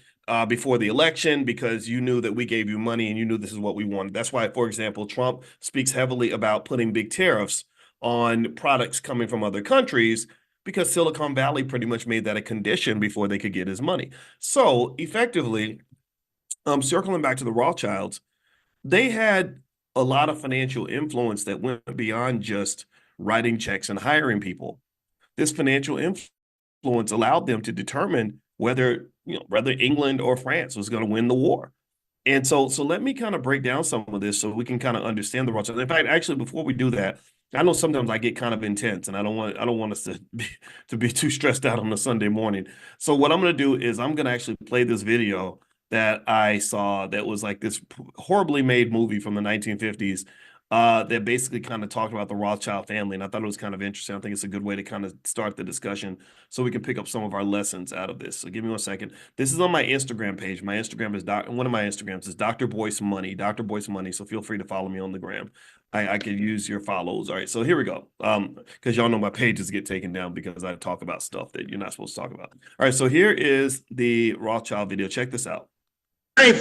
before the election, because you knew that we gave you money and you knew this is what we wanted. That's why, for example, Trump speaks heavily about putting big tariffs on products coming from other countries because Silicon Valley pretty much made that a condition before they could get his money. So effectively, circling back to the Rothschilds, they had a lot of financial influence that went beyond just writing checks and hiring people. This financial influence allowed them to determine whether England or France was going to win the war. And so let me kind of break down some of this so we can kind of understand the Rothschilds. In fact, actually, before we do that, I know sometimes I get kind of intense, and I don't want us to be too stressed out on a Sunday morning. So what I'm going to do is I'm going to actually play this video that I saw that was like this horribly made movie from the 1950s that basically kind of talked about the Rothschild family. And I thought it was kind of interesting. I think it's a good way to kind of start the discussion so we can pick up some of our lessons out of this. So give me 1 second. This is on my Instagram page. My Instagram is one of my Instagrams is Dr. Boyce Money, Dr. Boyce Money. So feel free to follow me on the gram. I could use your follows. All right, so here we go. Because y'all know my pages get taken down because I talk about stuff that you're not supposed to talk about. All right, so here is the Rothschild video. Check this out.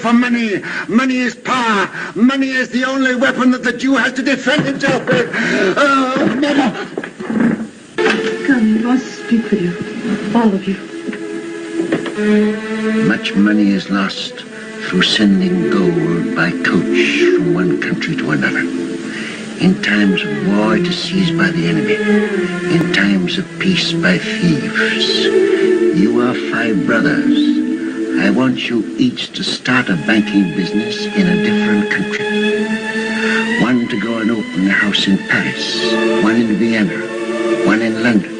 For money. Money is power. Money is the only weapon that the Jew has to defend himself with. Oh, mother! Come, you must speak with you. All of you. Much money is lost through sending gold by coach from one country to another. In times of war, it is seized by the enemy. In times of peace, by thieves. You are 5 brothers. I want you each to start a banking business in a different country. One to go and open a house in Paris, one in Vienna, one in London.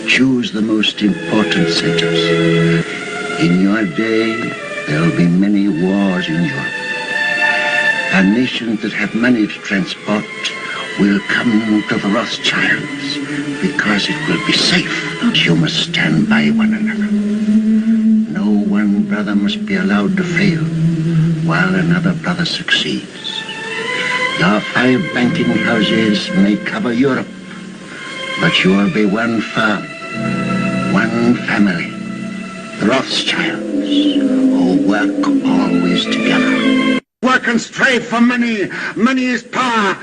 Choose the most important centers. In your day, there will be many wars in Europe. And nations that have money to transport will come to the Rothschilds because it will be safe. You must stand by one another. No one brother must be allowed to fail while another brother succeeds. Your 5 banking houses may cover Europe, but you will be one firm, one family, the Rothschilds, who work always together. Work and strive for money. Money is power.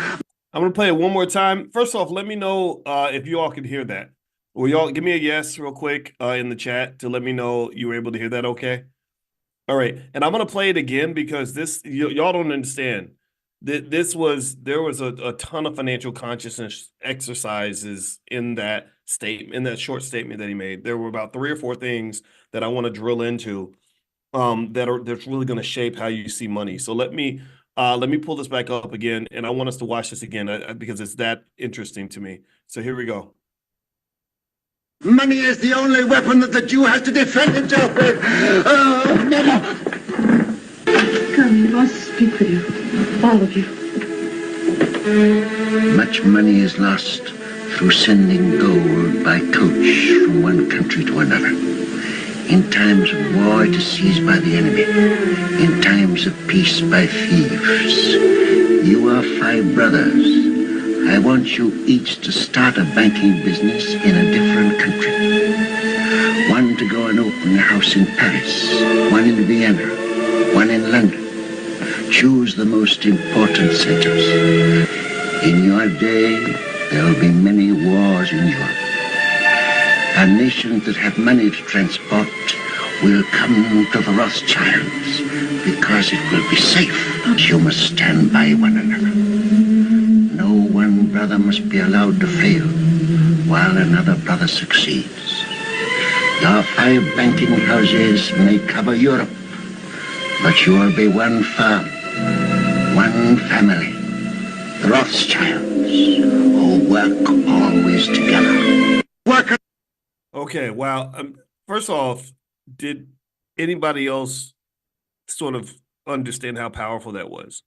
I'm going to play it one more time. First off, let me know if you all can hear that. Will y'all give me a yes real quick in the chat to let me know you were able to hear that okay? All right. And I'm going to play it again because this y'all don't understand. There was a ton of financial consciousness exercises in that statement, in that short statement that he made. There were about 3 or 4 things that I want to drill into that's really going to shape how you see money. So let me pull this back up again, and I want us to watch this again because it's that interesting to me. So here we go. Money is the only weapon that the Jew has to defend himself with. Never. Come, you must speak for you. All of you. Much money is lost through sending gold by coach from one country to another. In times of war, it is seized by the enemy. In times of peace, by thieves. You are 5 brothers. I want you each to start a banking business in a different country. One to go and open a house in Paris, one in Vienna, one in London. Choose the most important centers. In your day, there will be many wars in Europe. And nations that have money to transport will come to the Rothschilds because it will be safe. You must stand by one another. No one brother must be allowed to fail while another brother succeeds. Your 5 banking houses may cover Europe, but you will be one firm, one family, the Rothschilds, who work always together. Work. Okay, wow. First off, did anybody else sort of understand how powerful that was?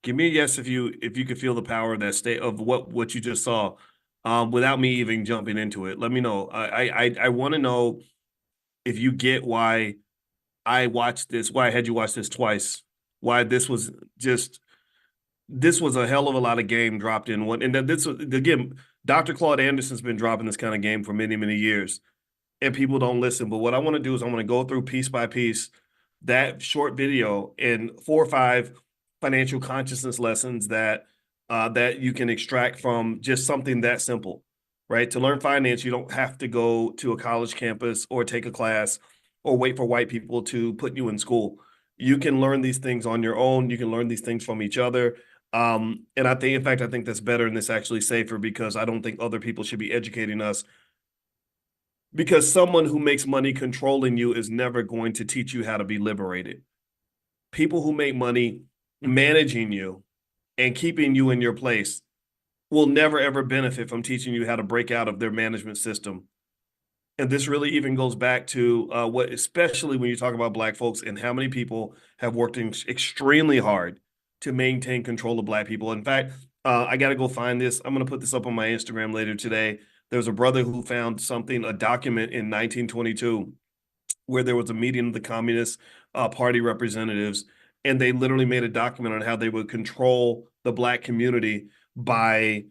Give me a yes if you could feel the power of that state of what you just saw, without me even jumping into it. Let me know. I want to know if you get why I watched this, why I had you watch this twice, why this was a hell of a lot of game dropped in one. And then this was, again, Dr. Claude Anderson's been dropping this kind of game for many, many years, and people don't listen. But what I want to do is I want to go through piece by piece that short video in 4 or 5 financial consciousness lessons that you can extract from just something that simple, right? To learn finance, you don't have to go to a college campus or take a class or wait for white people to put you in school. You can learn these things on your own. You can learn these things from each other. And I think that's better and it's actually safer because I don't think other people should be educating us, because someone who makes money controlling you is never going to teach you how to be liberated. People who make money managing you and keeping you in your place will never, ever benefit from teaching you how to break out of their management system. And this really even goes back to especially when you talk about Black folks and how many people have worked extremely hard to maintain control of Black people. In fact, I got to go find this. I'm going to put this up on my Instagram later today. There's a brother who found a document in 1922, where there was a meeting of the Communist Party representatives, and they literally made a document on how they would control the Black community by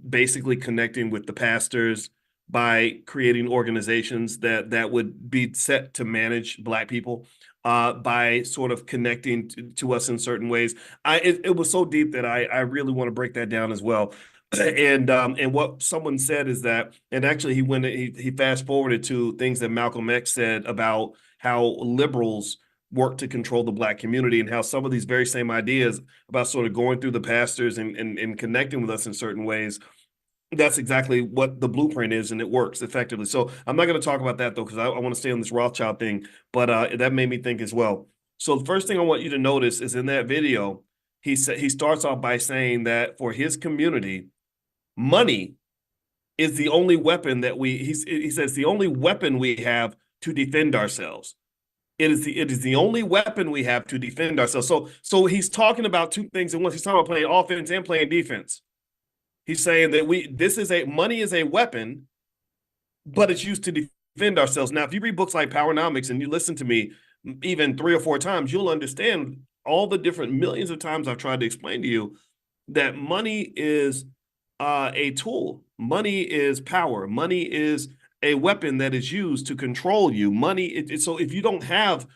basically connecting with the pastors, by creating organizations that would be set to manage Black people, by sort of connecting to us in certain ways. It was so deep that I really want to break that down as well. And what someone said is that, and actually he fast forwarded to things that Malcolm X said about how liberals work to control the Black community, and how some of these very same ideas about sort of going through the pastors and connecting with us in certain ways, that's exactly what the blueprint is, and it works effectively. So I'm not going to talk about that though, because I want to stay on this Rothschild thing, but that made me think as well. So the first thing I want you to notice is in that video, he starts off by saying that for his community, money is the only weapon that he says the only weapon we have to defend ourselves. It is the only weapon we have to defend ourselves. So he's talking about two things at once. He's talking about playing offense and playing defense. He's saying that money is a weapon, but it's used to defend ourselves. Now, if you read books like Powernomics and you listen to me even 3 or 4 times, you'll understand all the different millions of times I've tried to explain to you that money is a tool. Money is power. Money is a weapon that is used to control you. Money. So if you don't have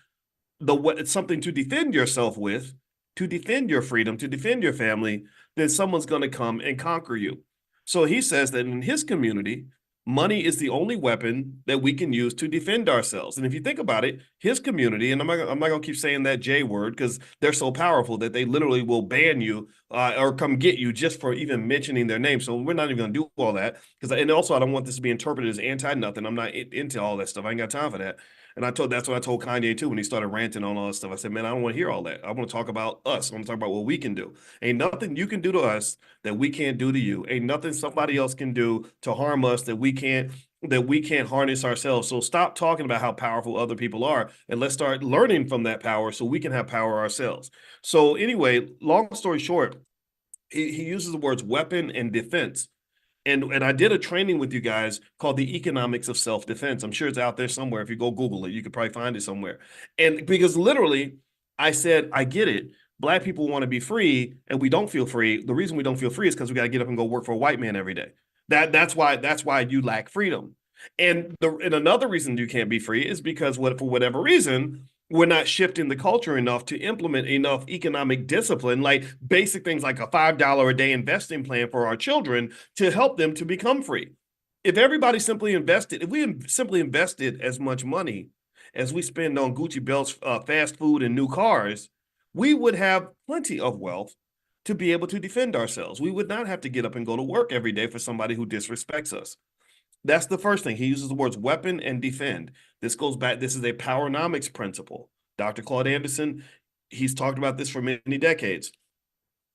something to defend yourself with, to defend your freedom, to defend your family, then someone's going to come and conquer you. So he says that in his community, money is the only weapon that we can use to defend ourselves. And if you think about it, his community, and I'm not going to keep saying that J word because they're so powerful that they literally will ban you or come get you just for even mentioning their name. So we're not even going to do all that and also I don't want this to be interpreted as anti-nothing. I'm not into all that stuff. I ain't got time for that. And that's what I told Kanye too when he started ranting on all that stuff. I said, man, I don't want to hear all that. I want to talk about us. I want to talk about what we can do. Ain't nothing you can do to us that we can't do to you. Ain't nothing somebody else can do to harm us that we can't harness ourselves. So stop talking about how powerful other people are and let's start learning from that power so we can have power ourselves. So anyway, long story short, he uses the words weapon and defense. And I did a training with you guys called the Economics of Self-Defense. I'm sure it's out there somewhere. If you go Google it, you could probably find it somewhere. And because literally I said, I get it. Black people want to be free and we don't feel free. The reason we don't feel free is because we got to get up and go work for a white man every day. That's why you lack freedom. And another reason you can't be free is because for whatever reason, we're not shifting the culture enough to implement enough economic discipline, like basic things like a $5 a day investing plan for our children to help them to become free. If we simply invested as much money as we spend on Gucci belts, fast food, and new cars, we would have plenty of wealth to be able to defend ourselves. We would not have to get up and go to work every day for somebody who disrespects us. That's the first thing. He uses the words weapon and defend. This goes back. This is a Powernomics principle. Dr. Claude Anderson, he's talked about this for many decades.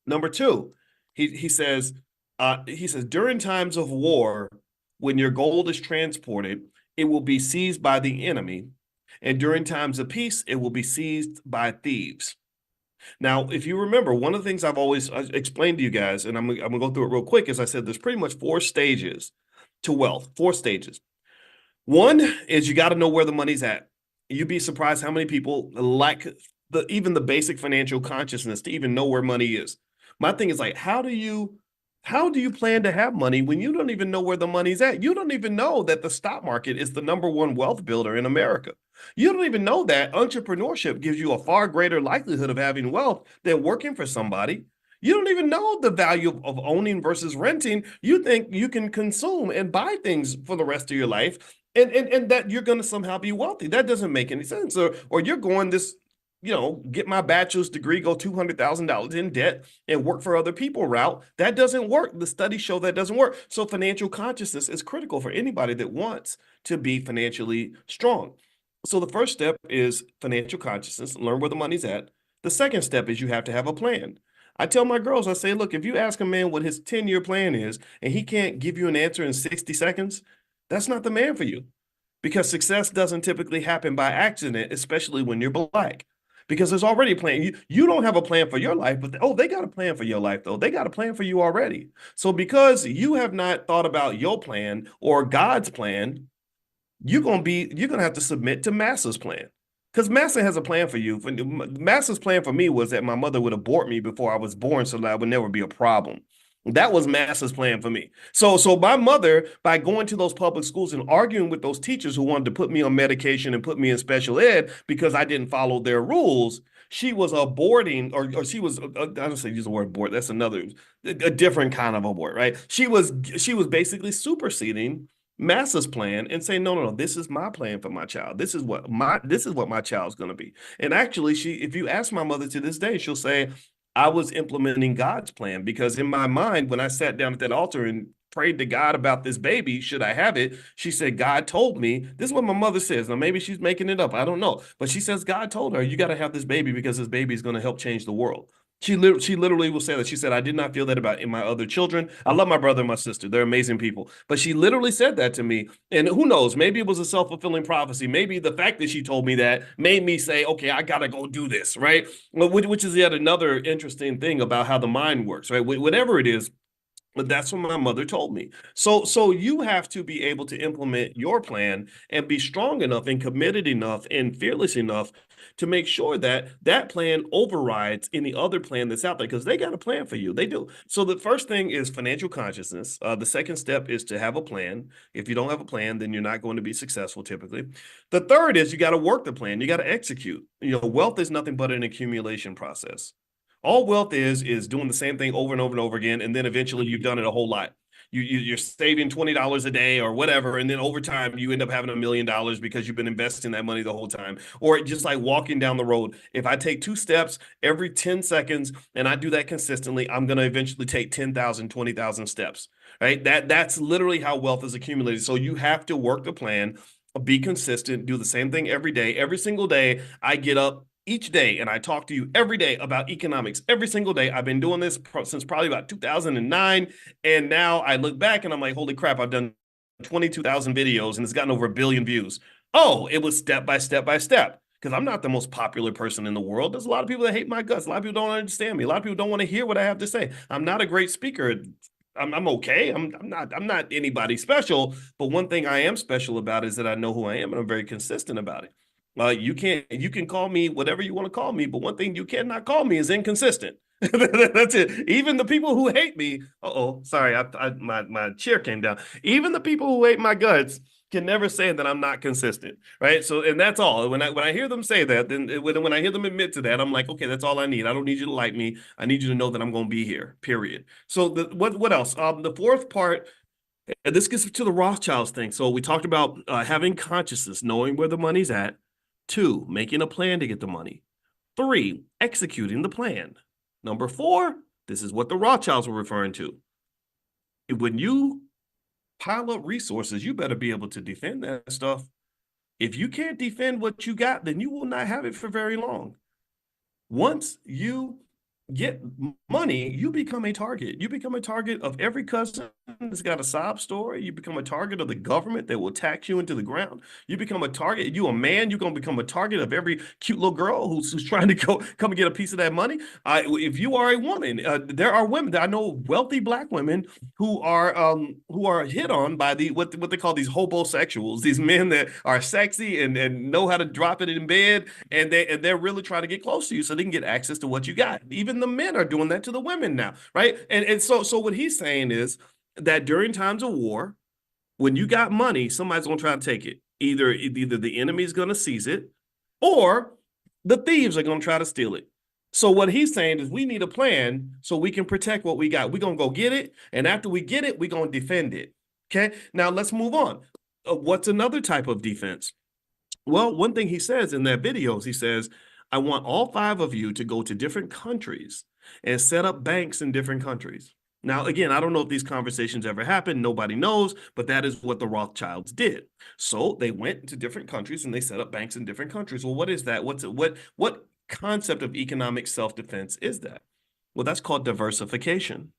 Number 2, he says, during times of war, when your gold is transported, it will be seized by the enemy. And during times of peace, it will be seized by thieves. Now, if you remember, one of the things I've always explained to you guys, and I'm going to go through it real quick, is I said there's pretty much 4 stages to wealth, 4 stages. One is you got to know where the money's at. You'd be surprised how many people lack even the basic financial consciousness to even know where money is. My thing is like, how do you plan to have money when you don't even know where the money's at? You don't even know that the stock market is the #1 wealth builder in America. You don't even know that entrepreneurship gives you a far greater likelihood of having wealth than working for somebody. You don't even know the value of owning versus renting. You think you can consume and buy things for the rest of your life and that you're going to somehow be wealthy. That doesn't make any sense. Or you're going this, get my bachelor's degree, go $200,000 in debt and work for other people route. That doesn't work. The studies show that doesn't work. So financial consciousness is critical for anybody that wants to be financially strong. So the first step is financial consciousness, learn where the money's at. The second step is you have to have a plan. I tell my girls, I say, look, if you ask a man what his 10-year plan is and he can't give you an answer in 60 seconds, that's not the man for you. Because success doesn't typically happen by accident, especially when you're Black. Because there's already a plan. You don't have a plan for your life, but they got a plan for your life, though. They got a plan for you already. So because you have not thought about your plan or God's plan, you're gonna have to submit to Massa's plan. Because Massa has a plan for you. Massa's plan for me was that my mother would abort me before I was born so that I would never be a problem. That was Massa's plan for me. So my mother, by going to those public schools and arguing with those teachers who wanted to put me on medication and put me in special ed because I didn't follow their rules, she was aborting, or she was, I don't say use the word abort, that's a different kind of abort, right? She was basically superseding Massa's plan and say, no, this is my plan for my child. This is what my child's going to be. And actually, if you ask my mother to this day, she'll say, I was implementing God's plan, because in my mind, when I sat down at that altar and prayed to God about this baby, should I have it? She said, God told me. This is what my mother says. Now, maybe she's making it up. I don't know. But she says God told her, you got to have this baby because this baby is going to help change the world. She literally will say that. She said, I did not feel that about my other children. I love my brother and my sister. They're amazing people. But she literally said that to me. And who knows, maybe it was a self-fulfilling prophecy. Maybe the fact that she told me that made me say, okay, I got to go do this, right? Which is yet another interesting thing about how the mind works, right? Whatever it is, but that's what my mother told me. So you have to be able to implement your plan and be strong enough and committed enough and fearless enough to make sure that that plan overrides any other plan that's out there, because they got a plan for you. They do. So the first thing is financial consciousness. The second step is to have a plan. If you don't have a plan, then you're not going to be successful typically. The third is you got to work the plan. You got to execute. Wealth is nothing but an accumulation process. All wealth is doing the same thing over and over and over again, and then eventually you've done it a whole lot. You're saving $20 a day or whatever, and then over time you end up having $1 million because you've been investing that money the whole time. Or just like walking down the road. If I take 2 steps every 10 seconds and I do that consistently, I'm going to eventually take 10,000, 20,000 steps, right? That's literally how wealth is accumulated. So you have to work the plan, be consistent, do the same thing every day. Every single day I get up each day, and I talk to you every day about economics. Every single day. I've been doing this since probably about 2009, and now I look back and I'm like, holy crap, I've done 22,000 videos and it's gotten over 1 billion views. Oh, it was step by step by step, because I'm not the most popular person in the world. There's a lot of people that hate my guts. A lot of people don't understand me. A lot of people don't want to hear what I have to say. I'm not a great speaker. I'm okay. I'm not anybody special, but one thing I am special about is that I know who I am, and I'm very consistent about it. You can call me whatever you want to call me, but one thing you cannot call me is inconsistent. That's it. Even the people who hate me, sorry, my chair came down. Even the people who hate my guts can never say that I'm not consistent, right? So, and that's all. When I hear them say that, then when I hear them admit to that, I'm like, okay, that's all I need. I don't need you to like me. I need you to know that I'm going to be here. Period. So, what else? The fourth part. And this gets to the Rothschilds thing. So we talked about having consciousness, knowing where the money's at. 2, making a plan to get the money. 3, executing the plan. Number 4, this is what the Rothschilds were referring to. When you pile up resources, you better be able to defend that stuff. If you can't defend what you got, then you will not have it for very long. Once you get money, you become a target. You become a target of every cousin that's got a sob story. You become a target of the government that will tax you into the ground. You become a target. You a man, you're going to become a target of every cute little girl who's trying to come and get a piece of that money. If you are a woman, there are women. I know wealthy Black women who are hit on by what they call these hobosexuals, these men that are sexy and know how to drop it in bed, and they're really trying to get close to you so they can get access to what you got. Even the men are doing that to the women now, right? And so what he's saying is that during times of war, when you got money, somebody's going to try to take it. Either the enemy's going to seize it, or the thieves are going to try to steal it. So what he's saying is we need a plan so we can protect what we got. We're going to go get it, and after we get it, we're going to defend it. Okay, now let's move on. What's another type of defense? Well, one thing he says in that video is he says, I want all 5 of you to go to different countries and set up banks in different countries. Now, again, I don't know if these conversations ever happened. Nobody knows, but that is what the Rothschilds did. So they went to different countries and they set up banks in different countries. Well, what is that? What concept of economic self-defense is that? Well, that's called diversification.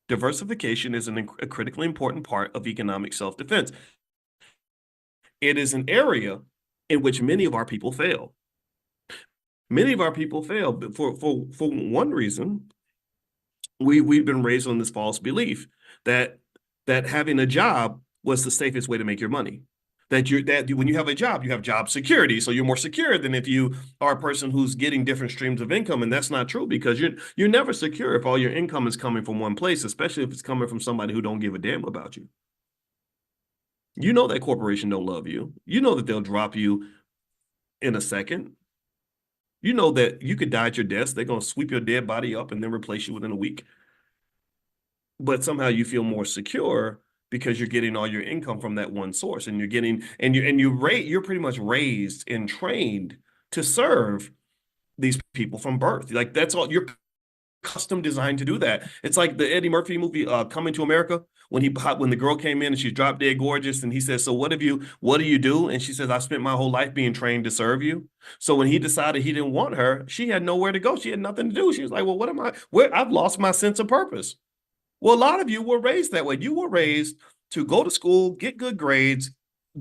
Diversification is a critically important part of economic self-defense. It is an area in which many of our people fail. Many of our people fail for one reason. We've been raised on this false belief that having a job was the safest way to make your money. That when you have a job, you have job security, so you're more secure than if you are a person who's getting different streams of income, and that's not true, because you're never secure if all your income is coming from one place, especially if it's coming from somebody who don't give a damn about you. You know that corporation don't love you. You know that they'll drop you in a second. You know that you could die at your desk. They're going to sweep your dead body up and then replace you within a week. But somehow you feel more secure because you're getting all your income from that one source, and you're pretty much raised and trained to serve these people from birth. Like, that's all. You're custom designed to do that. It's like the Eddie Murphy movie, Coming to America, when the girl came in and she's drop dead gorgeous, and he says, so what do you do? And she says, I spent my whole life being trained to serve you. So when he decided he didn't want her, she had nowhere to go. She had nothing to do. She was like, well, I've lost my sense of purpose. Well, a lot of you were raised that way. You were raised to go to school, get good grades,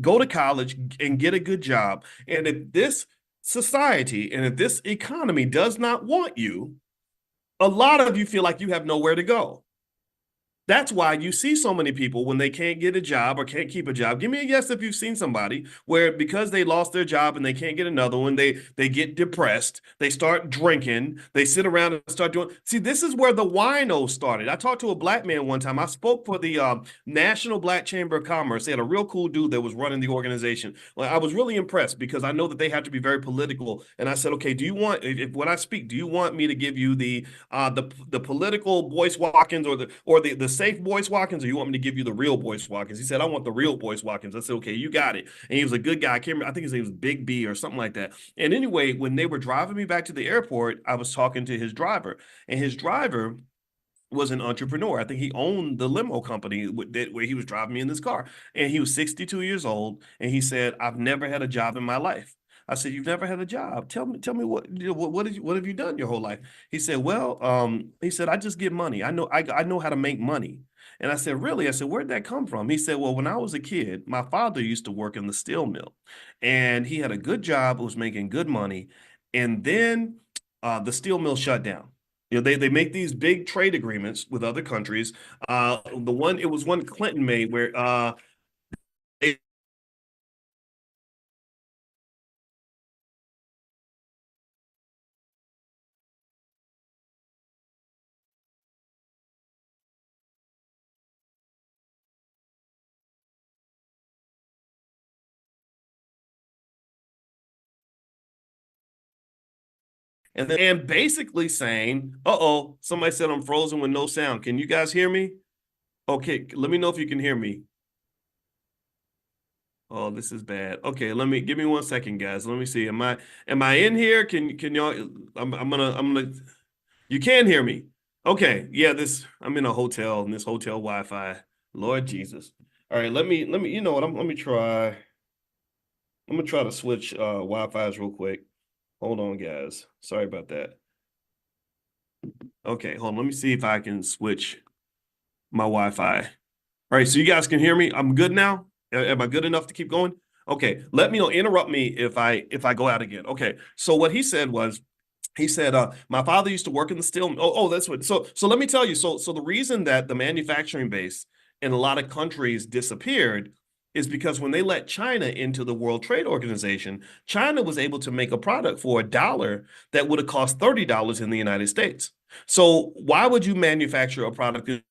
go to college, and get a good job. And if this society and if this economy does not want you, a lot of you feel like you have nowhere to go. That's why you see so many people when they can't get a job or can't keep a job. Give me a yes if you've seen somebody where because they lost their job and they can't get another one, they get depressed, they start drinking, they sit around and start doing. See, this is where the wino started. I talked to a black man one time. I spoke for the National Black Chamber of Commerce. They had a real cool dude that was running the organization. Well, I was really impressed because I know that they have to be very political. And I said, okay, do you want, if when I speak, do you want me to give you the political Boyce Watkins or the safe Boyce Watkins, or you want me to give you the real Boyce Watkins? He said, I want the real Boyce Watkins. I said, okay, you got it. And he was a good guy. I can't remember, I think his name was Big B or something like that. And anyway, when they were driving me back to the airport, I was talking to his driver, and his driver was an entrepreneur. I think he owned the limo company where he was driving me in this car. And he was 62 years old. And he said, I've never had a job in my life. I said, you've never had a job. Tell me what have you done your whole life? He said, well, he said, I just get money. I know how to make money. And I said, really? I said, where'd that come from? He said, well, when I was a kid, my father used to work in the steel mill, and he had a good job, was making good money. And then the steel mill shut down. You know, they make these big trade agreements with other countries. It was one Clinton made where and basically saying, uh-oh, somebody said I'm frozen with no sound. Can you guys hear me? Okay, let me know if you can hear me. Oh, this is bad. Okay, give me 1 second, guys. Let me see. Am I in here? Can y'all? I'm gonna. You can hear me. Okay, yeah. I'm in a hotel, and this hotel Wi-Fi. Lord Jesus. All right, let me. You know what? Let me try. I'm gonna try to switch Wi-Fi's real quick. Hold on, guys. Sorry about that. Okay, hold on. Let me see if I can switch my Wi-Fi. All right, so you guys can hear me. I'm good now. Am I good enough to keep going? Okay, let me know. Interrupt me if I go out again. Okay, so what he said was, he said, my father used to work in the steel. Oh, that's what. So let me tell you. So the reason that the manufacturing base in a lot of countries disappeared is because when they let China into the World Trade Organization, China was able to make a product for $1 that would have cost $30 in the United States. So why would you manufacture a product in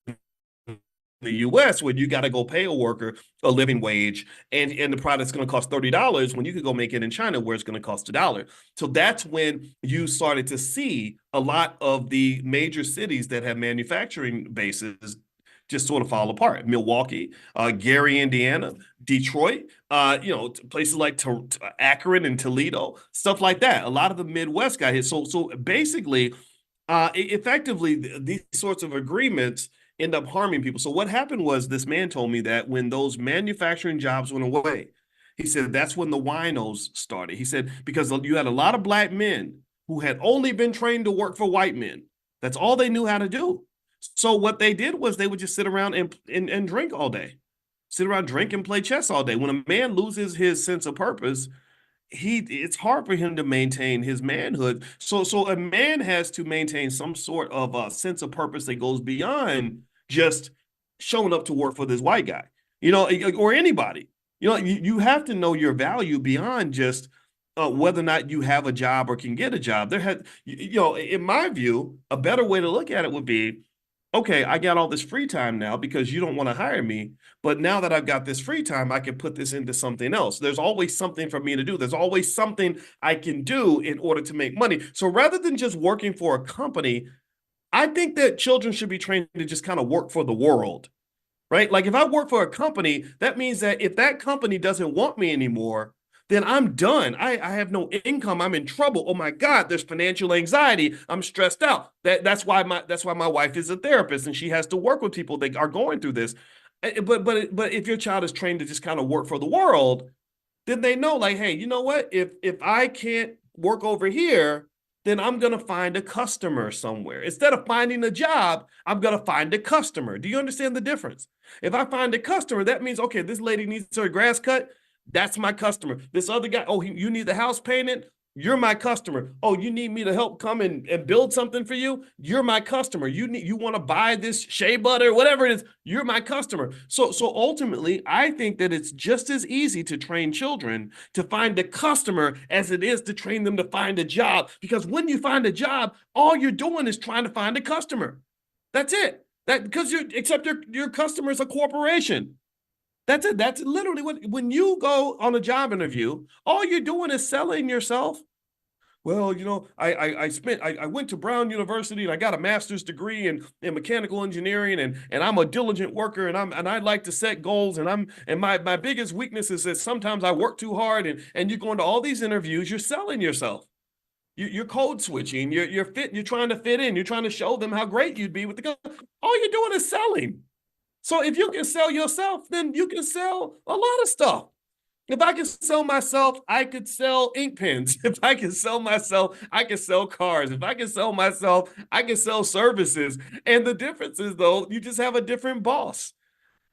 the US where you got to go pay a worker a living wage and the product's going to cost $30 when you could go make it in China where it's going to cost $1? So that's when you started to see a lot of the major cities that have manufacturing bases just sort of fall apart. Milwaukee, Gary, Indiana, Detroit, places like Akron and Toledo, stuff like that. A lot of the Midwest got hit. So basically, effectively, these sorts of agreements end up harming people. So what happened was, this man told me that when those manufacturing jobs went away, he said that's when the winos started. He said, because you had a lot of black men who had only been trained to work for white men. That's all they knew how to do. So what they did was they would just sit around and drink all day, sit around, drink and play chess all day. When a man loses his sense of purpose, it's hard for him to maintain his manhood. So a man has to maintain some sort of a sense of purpose that goes beyond just showing up to work for this white guy, or anybody. You have to know your value beyond just whether or not you have a job or can get a job. In my view, a better way to look at it would be, okay, I got all this free time now because you don't want to hire me. But now that I've got this free time, I can put this into something else. There's always something for me to do. There's always something I can do in order to make money. So rather than just working for a company, I think that children should be trained to just kind of work for the world, right? Like if I work for a company, that means that if that company doesn't want me anymore, then I'm done. I have no income. I'm in trouble. Oh my God, there's financial anxiety. I'm stressed out. That's why my wife is a therapist and she has to work with people that are going through this. But if your child is trained to just kind of work for the world, then they know, like, hey, you know what? If I can't work over here, then I'm going to find a customer somewhere. Instead of finding a job, I'm going to find a customer. Do you understand the difference? If I find a customer, that means, okay, this lady needs her grass cut. That's my customer. This other guy, oh, you need the house painted? You're my customer. Oh, you need me to help come and build something for you? You're my customer. You want to buy this shea butter, whatever it is, you're my customer. So ultimately, I think that it's just as easy to train children to find a customer as it is to train them to find a job. Because when you find a job, all you're doing is trying to find a customer. That's it. Because your customer is a corporation. That's it. That's literally when you go on a job interview, all you're doing is selling yourself. Well, you know, I went to Brown University and I got a master's degree in mechanical engineering and I'm a diligent worker and I like to set goals and my biggest weakness is that sometimes I work too hard and you go into all these interviews, you're selling yourself. You're code switching, you're trying to fit in, you're trying to show them how great you'd be with the company. All you're doing is selling. So if you can sell yourself, then you can sell a lot of stuff. If I can sell myself, I could sell ink pens. If I can sell myself, I can sell cars. If I can sell myself, I can sell services. And the difference is, though, you just have a different boss.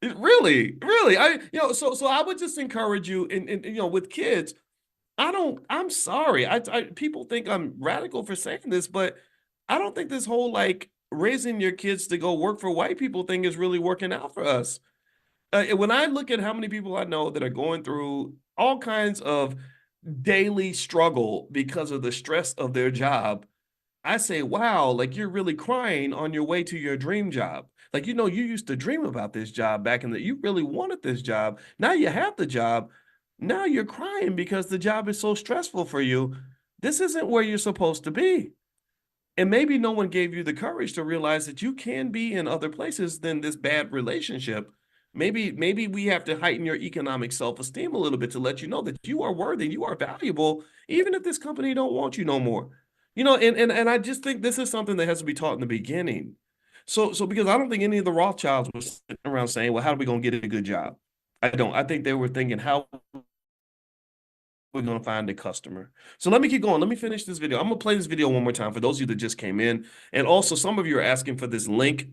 Really. So I would just encourage you with kids. I'm sorry. People think I'm radical for saying this, but I don't think this whole raising your kids to go work for white people thing is really working out for us. When I look at how many people I know that are going through all kinds of daily struggle because of the stress of their job, I say, wow, you're really crying on your way to your dream job. You used to dream about this job back you really wanted this job. Now you have the job. Now you're crying because the job is so stressful for you. This isn't where you're supposed to be. And maybe no one gave you the courage to realize that you can be in other places than this bad relationship. Maybe we have to heighten your economic self-esteem a little bit to let you know that you are worthy, you are valuable, even if this company don't want you no more. And I just think this is something that has to be taught in the beginning. So because I don't think any of the Rothschilds were sitting around saying, well, how are we going to get a good job? I don't. I think they were thinking, how we're going to find a customer. So let me keep going. Let me finish this video. I'm going to play this video one more time for those of you that just came in. And also some of you are asking for this link,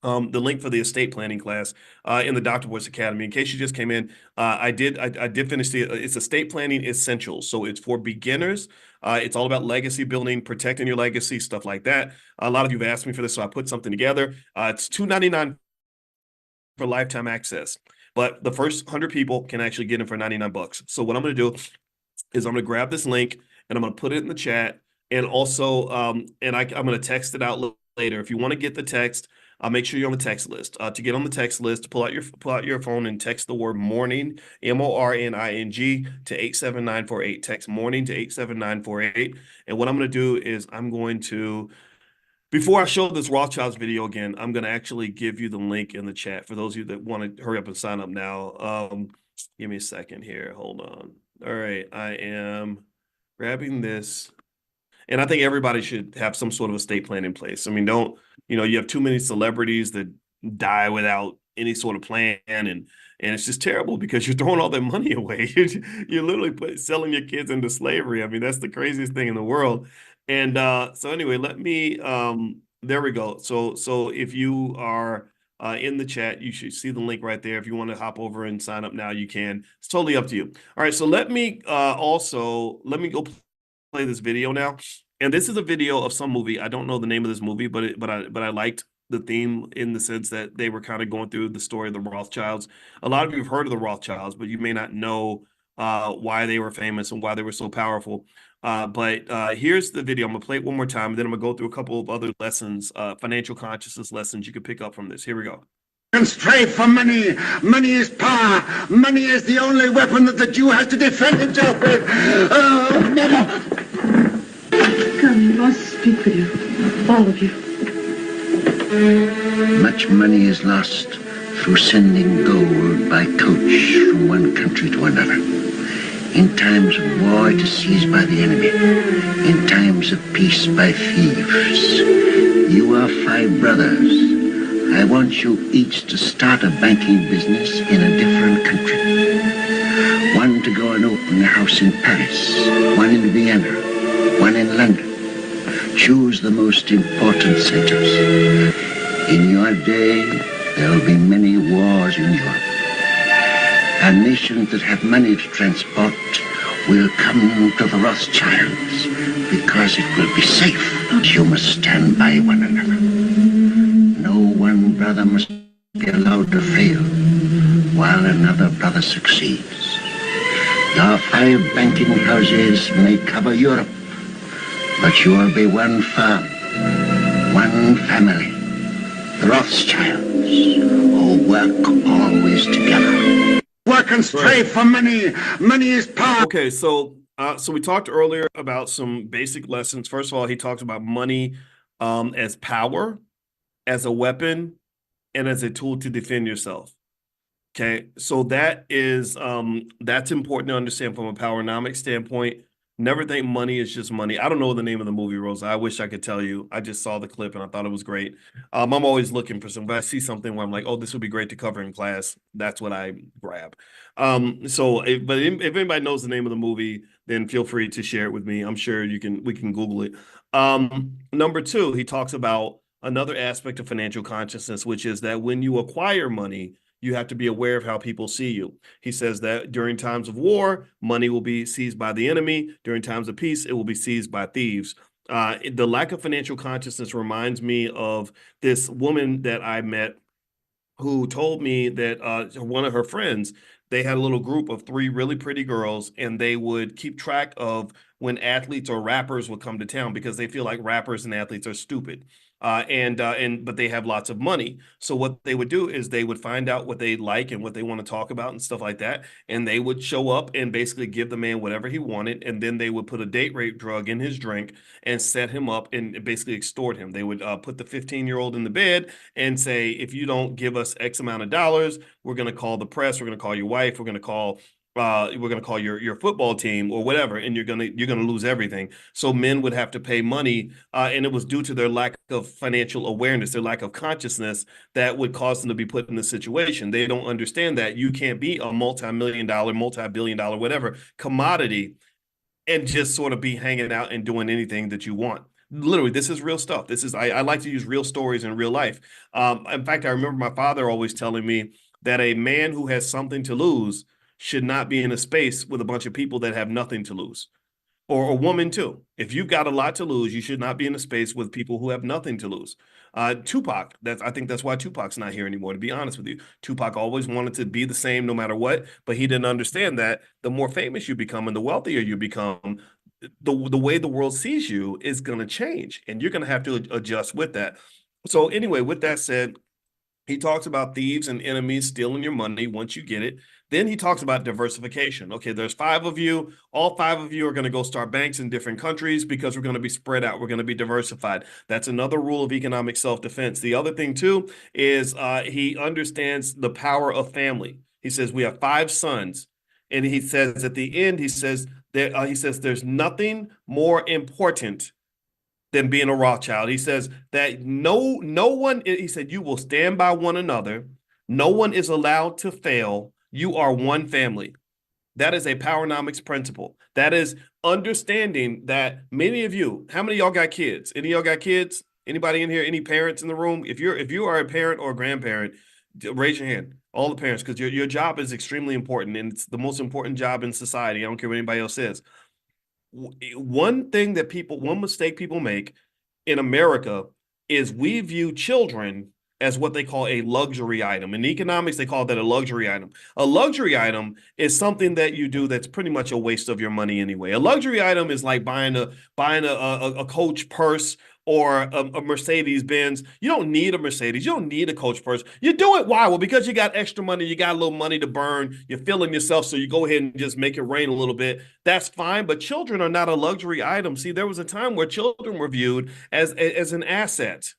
the link for the estate planning class in the Dr. Boyce Academy. In case you just came in, I did finish it's estate planning essentials. So it's for beginners. It's all about legacy building, protecting your legacy, stuff like that. A lot of you have asked me for this, so I put something together. It's $2.99 for lifetime access. But the first 100 people can actually get in for $99. So what I'm going to do is I'm going to grab this link and I'm going to put it in the chat. And also, I'm going to text it out later. If you want to get the text, make sure you're on the text list. To get on the text list, pull out your phone and text the word morning, MORNING, to 87948. Text morning to 87948. And what I'm going to do is I'm going to, before I show this Rothschilds video again, I'm going to actually give you the link in the chat for those of you that want to hurry up and sign up now. Give me a second here. Hold on. All right. I am grabbing this. And I think everybody should have some sort of estate plan in place. I mean, you have too many celebrities that die without any sort of plan. And it's just terrible because you're throwing all that money away. You're literally selling your kids into slavery. I mean, that's the craziest thing in the world. And so anyway, let me, there we go. So if you are in the chat, you should see the link right there. If you want to hop over and sign up now, you can. It's totally up to you. All right, so let me go play this video now. And this is a video of some movie. I don't know the name of this movie, but I liked the theme in the sense that they were kind of going through the story of the Rothschilds. A lot of you have heard of the Rothschilds, but you may not know why they were famous and why they were so powerful. But here's the video. I'm going to play it one more time, and then I'm going to go through a couple of other lessons, financial consciousness lessons you can pick up from this. Here we go. And strive for money. Money is power. Money is the only weapon that the Jew has to defend himself with. Oh, never. Come, you must speak for you. All of you. Much money is lost through sending gold by coach from one country to another. in times of war to seize by the enemy, in times of peace by thieves. You are 5 brothers. I want you each to start a banking business in a different country. One to go and open a house in Paris, one in Vienna, one in London. Choose the most important centers. In your day, there will be many wars in Europe. And nations that have money to transport will come to the Rothschilds because it will be safe. You must stand by one another. No one brother must be allowed to fail while another brother succeeds. Your 5 banking houses may cover Europe, but you will be one firm, one family, the Rothschilds, who work always together. Work and strive for money. Money is power. Okay, so we talked earlier about some basic lessons. First of all, he talks about money as power, as a weapon, and as a tool to defend yourself. Okay, so that is that's important to understand from a powernomic standpoint. Never think money is just money. I don't know the name of the movie, Rosa. I wish I could tell you. I just saw the clip and I thought it was great. I'm always looking for something. If I see something where I'm like, oh, this would be great to cover in class, that's what I grab. But if anybody knows the name of the movie, then feel free to share it with me. I'm sure we can Google it. Number 2, he talks about another aspect of financial consciousness, which is that when you acquire money, you have to be aware of how people see you. He says that during times of war, money will be seized by the enemy. During times of peace, it will be seized by thieves. The lack of financial consciousness reminds me of this woman that I met who told me that one of her friends, they had a little group of 3 really pretty girls, and they would keep track of when athletes or rappers would come to town because they feel like rappers and athletes are stupid. But they have lots of money. So what they would do is they would find out what they like and what they want to talk about and stuff like that. And they would show up and basically give the man whatever he wanted. And then they would put a date rape drug in his drink and set him up and basically extort him. They would put the 15-year-old in the bed and say, if you don't give us X amount of dollars, we're going to call the press. We're going to call your wife. We're going to call your football team or whatever, and you're gonna lose everything. So men would have to pay money, and it was due to their lack of financial awareness, their lack of consciousness that would cause them to be put in this situation. They don't understand that you can't be a multi-million-dollar, multi-billion-dollar, whatever commodity and just sort of be hanging out and doing anything that you want. Literally, this is real stuff. I like to use real stories in real life. In fact, I remember my father always telling me that a man who has something to lose should not be in a space with a bunch of people that have nothing to lose, or a woman too. If you've got a lot to lose, you should not be in a space with people who have nothing to lose. Tupac, I think that's why Tupac's not here anymore, to be honest with you. Tupac always wanted to be the same no matter what, but he didn't understand that the more famous you become and the wealthier you become, the way the world sees you is going to change, and you're going to have to adjust with that. So anyway, with that said, he talks about thieves and enemies stealing your money once you get it. Then he talks about diversification. Okay, there's 5 of you. All 5 of you are going to go start banks in different countries because we're going to be spread out. We're going to be diversified. That's another rule of economic self-defense. The other thing, too, is he understands the power of family. He says we have 5 sons. And he says at the end, he says there's nothing more important than being a Rothschild. He says that no one, he said, you will stand by one another. No one is allowed to fail. You are one family. That is a Powernomics principle. That is understanding that many of you, how many of y'all got kids? Any of y'all got kids? Anybody in here? Any parents in the room? If you are a parent or a grandparent, raise your hand. All the parents, because your job is extremely important, and it's the most important job in society. I don't care what anybody else says. One mistake people make in America is we view children as what they call a luxury item. In economics, they call that a luxury item. A luxury item is something that you do that's pretty much a waste of your money anyway. A luxury item is like buying a Coach purse or a Mercedes Benz. You don't need a Mercedes. You don't need a Coach purse. You do it. Why? Well, because you got extra money. You got a little money to burn. You're feeling yourself. So you go ahead and just make it rain a little bit. That's fine. But children are not a luxury item. See, there was a time where children were viewed as an asset.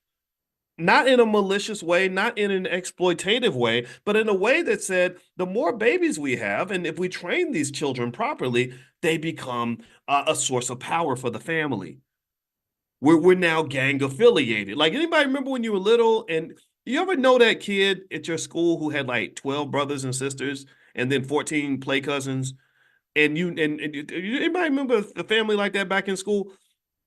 not in a malicious way, not in an exploitative way, but in a way that said the more babies we have, and if we train these children properly, they become a source of power for the family. We're now gang affiliated. Like, anybody remember when you were little and you ever know that kid at your school who had like 12 brothers and sisters and then 14 play cousins? And anybody remember a family like that back in school?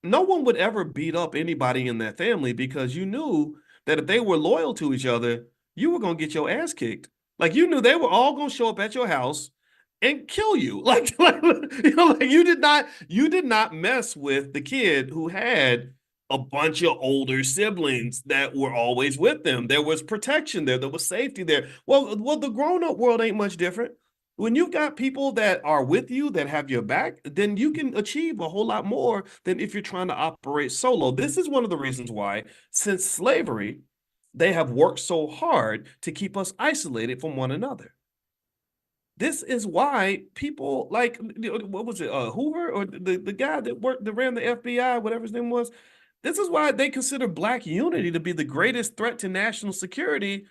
No one would ever beat up anybody in that family because you knew that if they were loyal to each other, you were going to get your ass kicked. Like, you knew they were all going to show up at your house and kill you. Like you did not mess with the kid who had a bunch of older siblings that were always with them. There was protection there. There was safety there. Well, the grown-up world ain't much different. When you've got people that are with you, that have your back, then you can achieve a whole lot more than if you're trying to operate solo. This is one of the reasons why, since slavery, they have worked so hard to keep us isolated from one another. This is why people like, what was it, Hoover, or the guy that ran the FBI, whatever his name was. This is why they consider Black unity to be the greatest threat to national security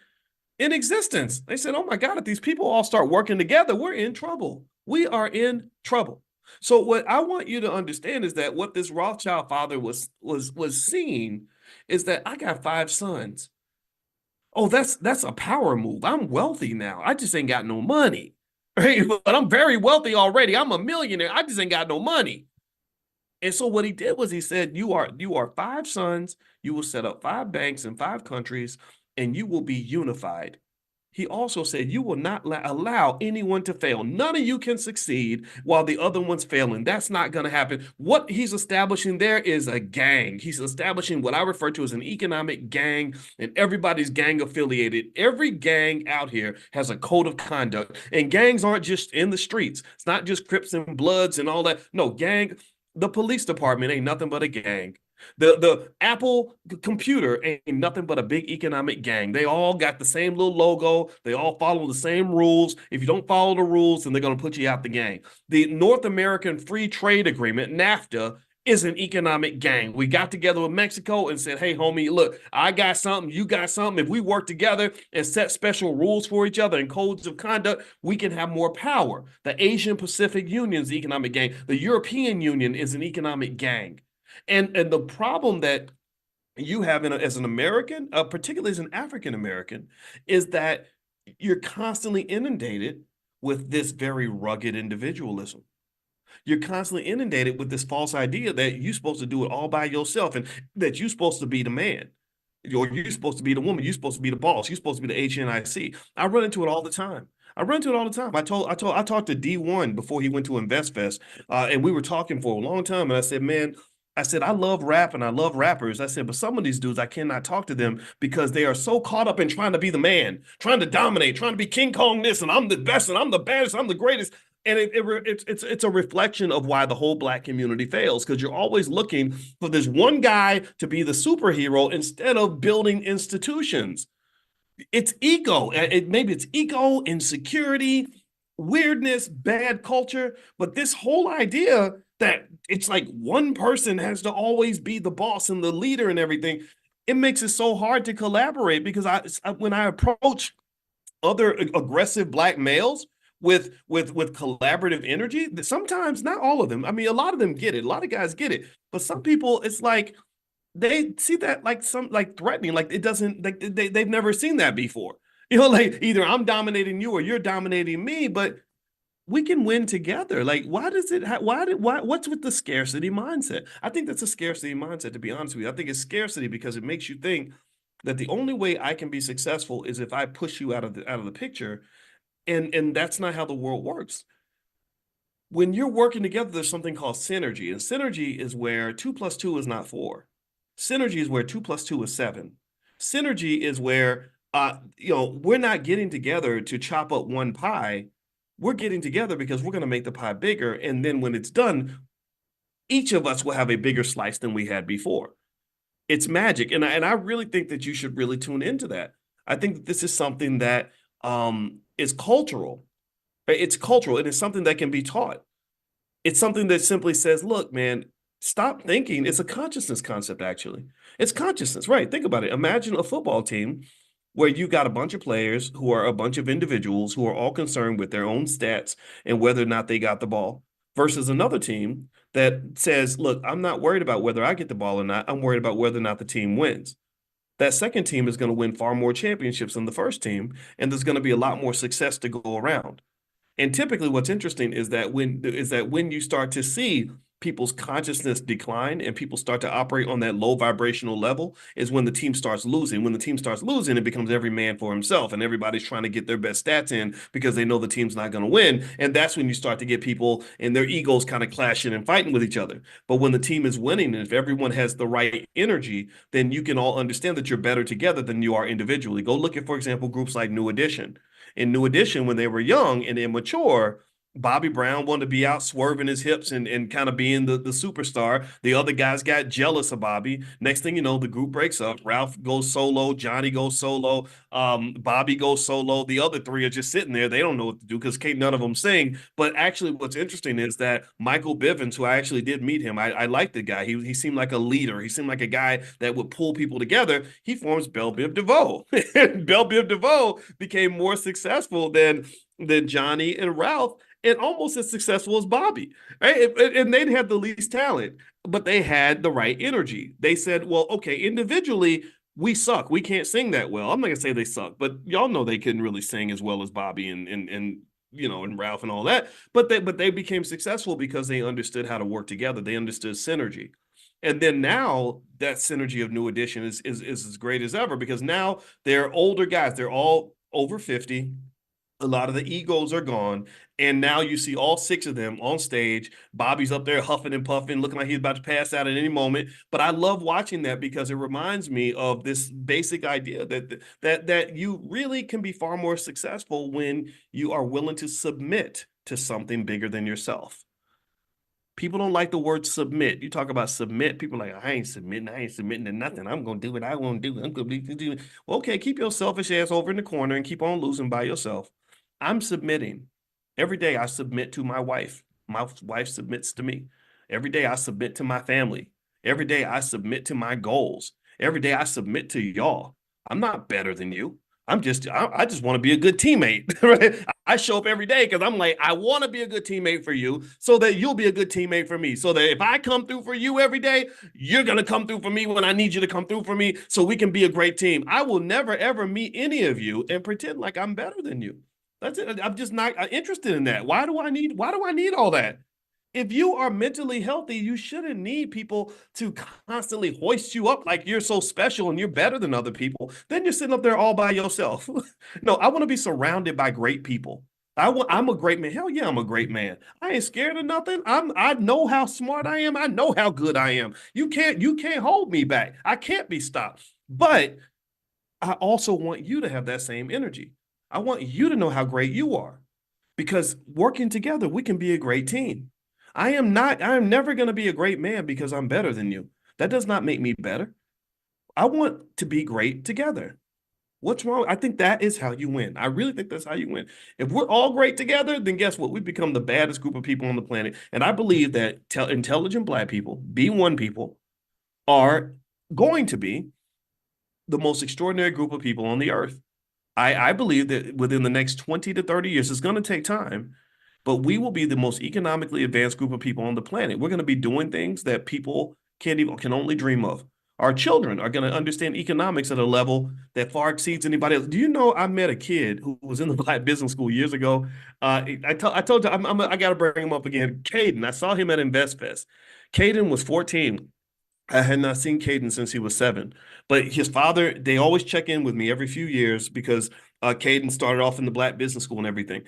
in existence. They said, oh my God, if these people all start working together, we're in trouble. We are in trouble. So what I want you to understand is that what this Rothschild father was seeing is that I got 5 sons. Oh, that's a power move. I'm wealthy now. I just ain't got no money. Right? But I'm very wealthy already. I'm a millionaire. I just ain't got no money. And so what he did was he said, you are 5 sons. You will set up 5 banks in 5 countries, and you will be unified. He also said, you will not allow anyone to fail. None of you can succeed while the other one's failing. That's not going to happen. What he's establishing there is a gang. He's establishing what I refer to as an economic gang, and everybody's gang affiliated. Every gang out here has a code of conduct, and gangs aren't just in the streets. It's not just Crips and Bloods and all that. No, gang, the police department ain't nothing but a gang. The Apple computer ain't nothing but a big economic gang. They all got the same little logo. They all follow the same rules. If you don't follow the rules, then they're going to put you out the gang. The North American Free Trade Agreement, NAFTA, is an economic gang. We got together with Mexico and said, hey, homie, look, I got something, you got something. If we work together and set special rules for each other and codes of conduct, we can have more power. The Asian Pacific Union is an economic gang. The European Union is an economic gang. And the problem that you have as an American, particularly as an African American, is that you're constantly inundated with this very rugged individualism. You're constantly inundated with this false idea that you're supposed to do it all by yourself and that you're supposed to be the man, or you're supposed to be the woman, you're supposed to be the boss, you're supposed to be the HNIC. I run into it all the time. I talked to D1 before he went to InvestFest, and we were talking for a long time, and I said, man, I love rap and I love rappers. I said, but some of these dudes, I cannot talk to them because they are so caught up in trying to be the man, trying to dominate, trying to be King Kong this, and I'm the best, and I'm the baddest, I'm the greatest. And it's a reflection of why the whole Black community fails, because you're always looking for this one guy to be the superhero instead of building institutions. It's ego. Maybe it's ego, insecurity, weirdness, bad culture, but this whole idea that it's like one person has to always be the boss and the leader and everything, it makes it so hard to collaborate, because when I approach other aggressive Black males with collaborative energy, sometimes, not all of them, I mean, a lot of them get it, a lot of guys get it, but some people, it's like they see that like threatening, like it doesn't, like they've never seen that before. You know, like either I'm dominating you or you're dominating me, but we can win together. Like, what's with the scarcity mindset? I think that's a scarcity mindset, to be honest with you. I think it's scarcity because it makes you think that the only way I can be successful is if I push you out of the picture. And that's not how the world works. When you're working together, there's something called synergy. And synergy is where 2 + 2 is not 4. Synergy is where 2 + 2 is 7. Synergy is where, we're not getting together to chop up one pie. We're getting together because we're going to make the pie bigger. And then when it's done, each of us will have a bigger slice than we had before. It's magic. And I really think that you should really tune into that. I think that this is something that is cultural. It's cultural, and it's something that can be taught. It's something that simply says, look, man, Stop thinking. It's a consciousness concept, actually. It's consciousness, right? Think about it. Imagine a football team where you got a bunch of players who are a bunch of individuals who are all concerned with their own stats and whether or not they got the ball, versus another team that says, look, I'm not worried about whether I get the ball or not. I'm worried about whether or not the team wins. That second team is going to win far more championships than the first team, and there's going to be a lot more success to go around. And typically what's interesting is that when you start to see people's consciousness decline and people start to operate on that low vibrational level is when the team starts losing. When the team starts losing, it becomes every man for himself, and everybody's trying to get their best stats in because they know the team's not going to win. And that's when you start to get people and their egos kind of clashing and fighting with each other. But when the team is winning, and if everyone has the right energy, then you can all understand that you're better together than you are individually. Go look at, for example, groups like New Edition. In New Edition, when they were young and immature, Bobby Brown wanted to be out swerving his hips and kind of being the superstar. The other guys got jealous of Bobby. Next thing you know, the group breaks up. Ralph goes solo. Johnny goes solo. Bobby goes solo. The other three are just sitting there. They don't know what to do because none of them sing. But actually, what's interesting is that Michael Bivins, who I actually did meet him, I liked the guy. He seemed like a leader. He seemed like a guy that would pull people together. He forms Belle Biv DeVoe. Belle Biv DeVoe became more successful than Johnny and Ralph, and almost as successful as Bobby, right? And they'd have the least talent, but they had the right energy. They said, well, okay, individually, we suck. We can't sing that well. I'm not gonna say they suck, but y'all know they couldn't really sing as well as Bobby and Ralph and all that. But they became successful because they understood how to work together. They understood synergy. And then now that synergy of New Edition is as great as ever, because now they're older guys. They're all over 50. A lot of the egos are gone. And now you see all six of them on stage. Bobby's up there huffing and puffing, looking like he's about to pass out at any moment. But I love watching that because it reminds me of this basic idea that you really can be far more successful when you are willing to submit to something bigger than yourself. People don't like the word submit. You talk about submit, people are like, I ain't submitting to nothing. I'm going to do what I want to do. I'm going to do it. Well, okay, keep your selfish ass over in the corner and keep on losing by yourself. I'm submitting. Every day I submit to my wife. My wife submits to me. Every day I submit to my family. Every day I submit to my goals. Every day I submit to y'all. I'm not better than you. I just want to be a good teammate, right? I show up every day because I'm like, I want to be a good teammate for you so that you'll be a good teammate for me. So that if I come through for you every day, you're going to come through for me when I need you to come through for me so we can be a great team. I will never, ever meet any of you and pretend like I'm better than you. That's it. I'm just not interested in that. Why do I need all that? If you are mentally healthy, you shouldn't need people to constantly hoist you up like you're so special and you're better than other people. Then you're sitting up there all by yourself. No, I want to be surrounded by great people. I'm a great man. Hell yeah, I'm a great man. I ain't scared of nothing. I know how smart I am. I know how good I am. You can't hold me back. I can't be stopped. But I also want you to have that same energy. I want you to know how great you are, because working together, we can be a great team. I am never going to be a great man because I'm better than you. That does not make me better. I want to be great together. What's wrong? I think that is how you win. I really think that's how you win. If we're all great together, then guess what? We become the baddest group of people on the planet. And I believe that intelligent Black people, B1 people, are going to be the most extraordinary group of people on the earth. I believe that within the next 20 to 30 years, it's going to take time, but we will be the most economically advanced group of people on the planet. We're going to be doing things that people can only dream of. Our children are going to understand economics at a level that far exceeds anybody else. Do you know, I met a kid who was in the Black Business School years ago. I told you, I got to bring him up again. Caden, I saw him at InvestFest. Caden was 14. I had not seen Caden since he was 7, but his father, they always check in with me every few years because Caden started off in the Black Business School and everything.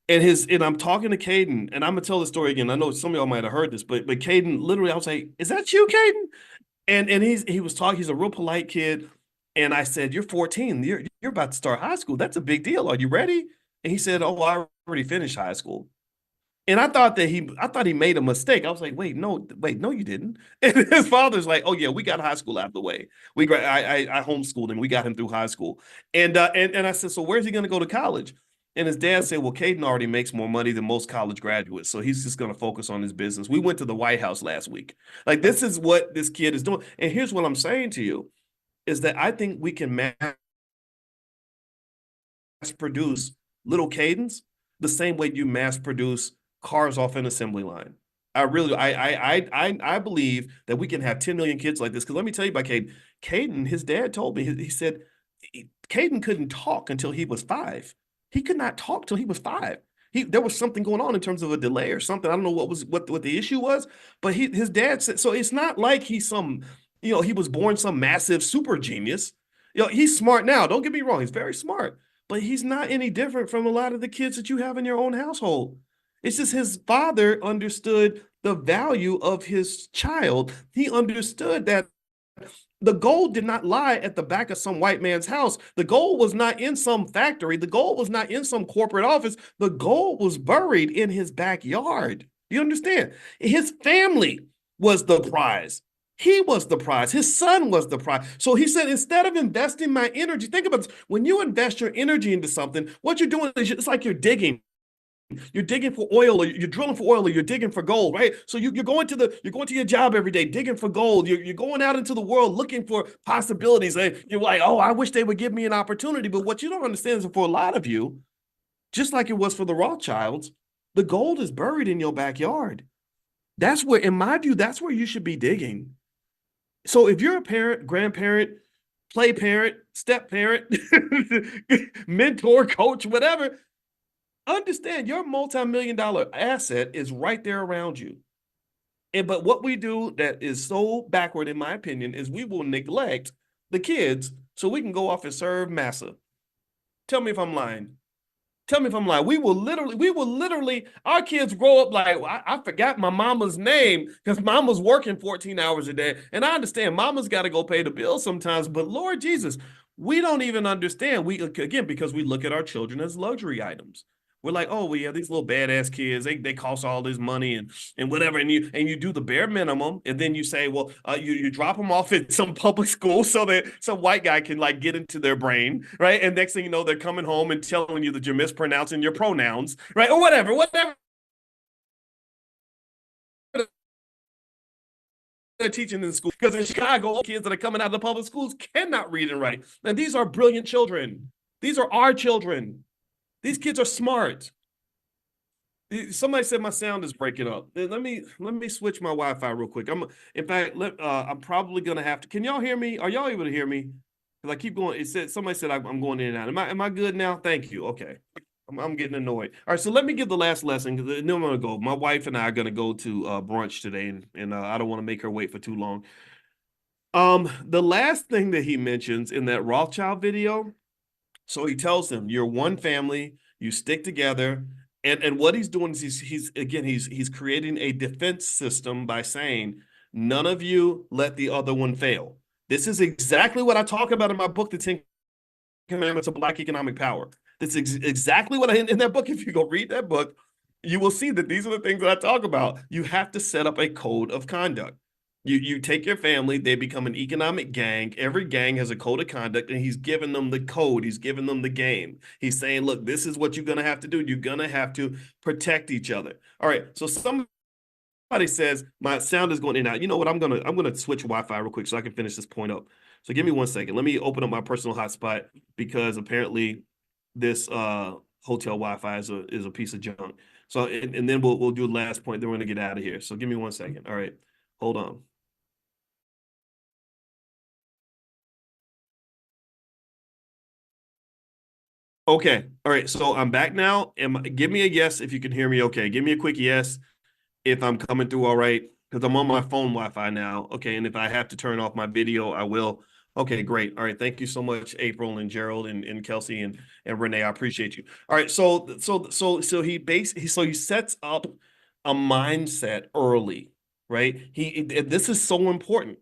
And I'm talking to Caden, and I'm gonna tell the story again. I know some of y'all might have heard this, but Caden, literally, I was like, "Is that you, Caden?" And he was talking. He's a real polite kid, and I said, "You're 14. You're about to start high school. That's a big deal. Are you ready?" And he said, "Oh, I already finished high school." And I thought he made a mistake. I was like, wait, no, you didn't. And his father's like, oh yeah, we got high school out of the way. I homeschooled him. We got him through high school. And I said, so where's he going to go to college? And his dad said, well, Caden already makes more money than most college graduates, so he's just going to focus on his business. We went to the White House last week. Like, this is what this kid is doing. And here's what I'm saying to you, is that I think we can mass produce little Cadens the same way you mass produce cars off an assembly line. I believe that we can have 10 million kids like this. Because let me tell you about Caden. Caden, his dad told me, he said Caden couldn't talk until he was 5. He could not talk till he was 5. There was something going on in terms of a delay or something. I don't know what the issue was, but his dad said, so it's not like he's some, he was born some massive super genius. He's smart now. Don't get me wrong. He's very smart, but he's not any different from a lot of the kids that you have in your own household. It's just his father understood the value of his child. He understood that the gold did not lie at the back of some white man's house. The gold was not in some factory. The gold was not in some corporate office. The gold was buried in his backyard. You understand? His family was the prize. He was the prize. His son was the prize. So he said, instead of investing my energy, think about this. When you invest your energy into something, what you're doing is it's like you're digging. You're digging for oil, or you're drilling for oil, or you're digging for gold, right? So you're going to your job every day, digging for gold. You're going out into the world looking for possibilities. And you're like, oh, I wish they would give me an opportunity. But what you don't understand is for a lot of you, just like it was for the Rothschilds, the gold is buried in your backyard. That's where, in my view, that's where you should be digging. So if you're a parent, grandparent, play parent, step parent, mentor, coach, whatever, understand your multi-million-dollar asset is right there around you. But what we do that is so backward, in my opinion, is we will neglect the kids so we can go off and serve massa. Tell me if I'm lying. Tell me if I'm lying. We will literally, our kids grow up like, I forgot my mama's name because mama's working 14 hours a day. And I understand mama's got to go pay the bills sometimes, but Lord Jesus, we don't even understand. Again, because we look at our children as luxury items. We're like, oh, we have these little badass kids. They cost all this money and whatever. And you do the bare minimum. And then you say, well, you drop them off at some public school so that some white guy can like get into their brain, right? And next thing you know, they're coming home and telling you that you're mispronouncing your pronouns, right? Or whatever. They're teaching in school. Because in Chicago, kids that are coming out of the public schools cannot read and write. And these are brilliant children. These are our children. These kids are smart. Somebody said my sound is breaking up. Let me switch my Wi-Fi real quick. I'm probably gonna have to. Can y'all hear me? Are y'all able to hear me? Because I keep going. Somebody said I'm going in and out. Am I good now? Thank you. Okay. I'm getting annoyed. All right, so let me give the last lesson because then I'm gonna go. My wife and I are gonna go to brunch today, and I don't want to make her wait for too long. The last thing that he mentions in that Rothschild video. So he tells them, you're one family, you stick together. And what he's doing is he's creating a defense system by saying, none of you let the other one fail. This is exactly what I talk about in my book, The 10 Commandments of Black Economic Power. That's exactly what in that book. If you go read that book, you will see that these are the things that I talk about. You have to set up a code of conduct. You take your family, they become an economic gang. Every gang has a code of conduct, and he's giving them the code. He's giving them the game. He's saying, look, this is what you're going to have to do. You're going to have to protect each other. All right. So somebody says my sound is going in and out. You know what? I'm going to switch Wi-Fi real quick so I can finish this point up. So give me 1 second. Let me open up my personal hotspot because apparently this hotel Wi-Fi is a piece of junk. So, and then we'll do the last point. Then we're going to get out of here. So give me 1 second. All right. Hold on. Okay. All right. So I'm back now. Give me a yes if you can hear me okay. Give me a quick yes if I'm coming through all right, because I'm on my phone Wi-Fi now. Okay. And if I have to turn off my video, I will. Okay, great. All right. Thank you so much, April and Gerald and Kelsey and Renee. I appreciate you. All right. So he sets up a mindset early, right? This is so important.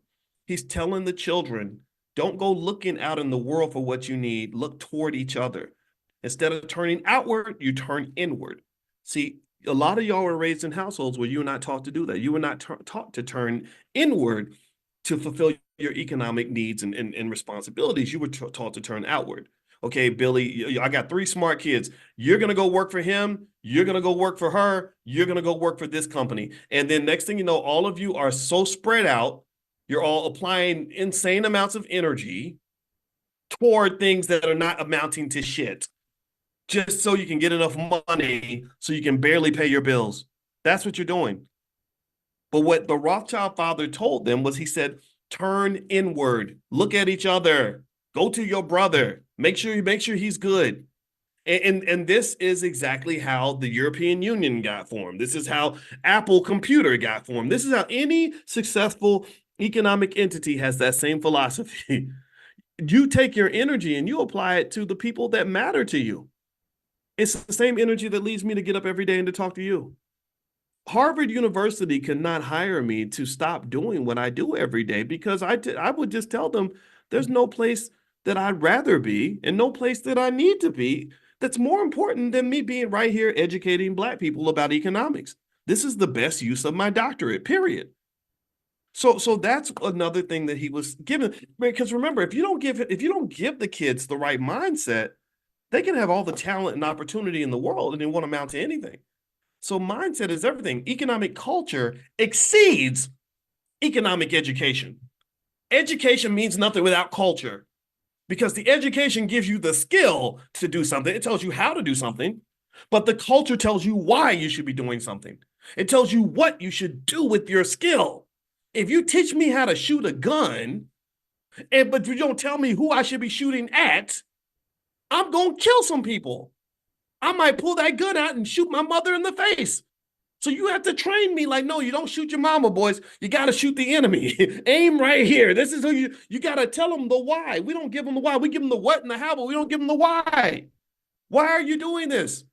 He's telling the children, don't go looking out in the world for what you need. Look toward each other. Instead of turning outward, you turn inward. See, a lot of y'all were raised in households where you were not taught to do that. You were not taught to turn inward to fulfill your economic needs and responsibilities. You were taught to turn outward. okay, Billy, I got 3 smart kids. You're going to go work for him. You're going to go work for her. You're going to go work for this company. And then next thing you know, all of you are so spread out. You're all applying insane amounts of energy toward things that are not amounting to shit, just so you can get enough money so you can barely pay your bills. That's what you're doing. But what the Rothschild father told them was, he said, turn inward, look at each other, go to your brother, make sure he's good. And this is exactly how the European Union got formed. This is how Apple Computer got formed. This is how any successful economic entity has that same philosophy. You take your energy and you apply it to the people that matter to you. It's the same energy that leads me to get up every day and to talk to you. Harvard University could not hire me to stop doing what I do every day, because I would just tell them there's no place that I'd rather be and no place that I need to be that's more important than me being right here educating Black people about economics. This is the best use of my doctorate, period. So that's another thing that he was given. Because remember, if you don't give the kids the right mindset, they can have all the talent and opportunity in the world and it won't amount to anything. So mindset is everything. Economic culture exceeds economic education. Education means nothing without culture, because the education gives you the skill to do something. It tells you how to do something, but the culture tells you why you should be doing something. It tells you what you should do with your skill. If you teach me how to shoot a gun, but you don't tell me who I should be shooting at, I'm going to kill some people. I might pull that gun out and shoot my mother in the face. So you have to train me like, no, you don't shoot your mama, boys. You got to shoot the enemy. Aim right here. This is who you got to tell them the why. We don't give them the why. We give them the what and the how, but we don't give them the why. Why are you doing this?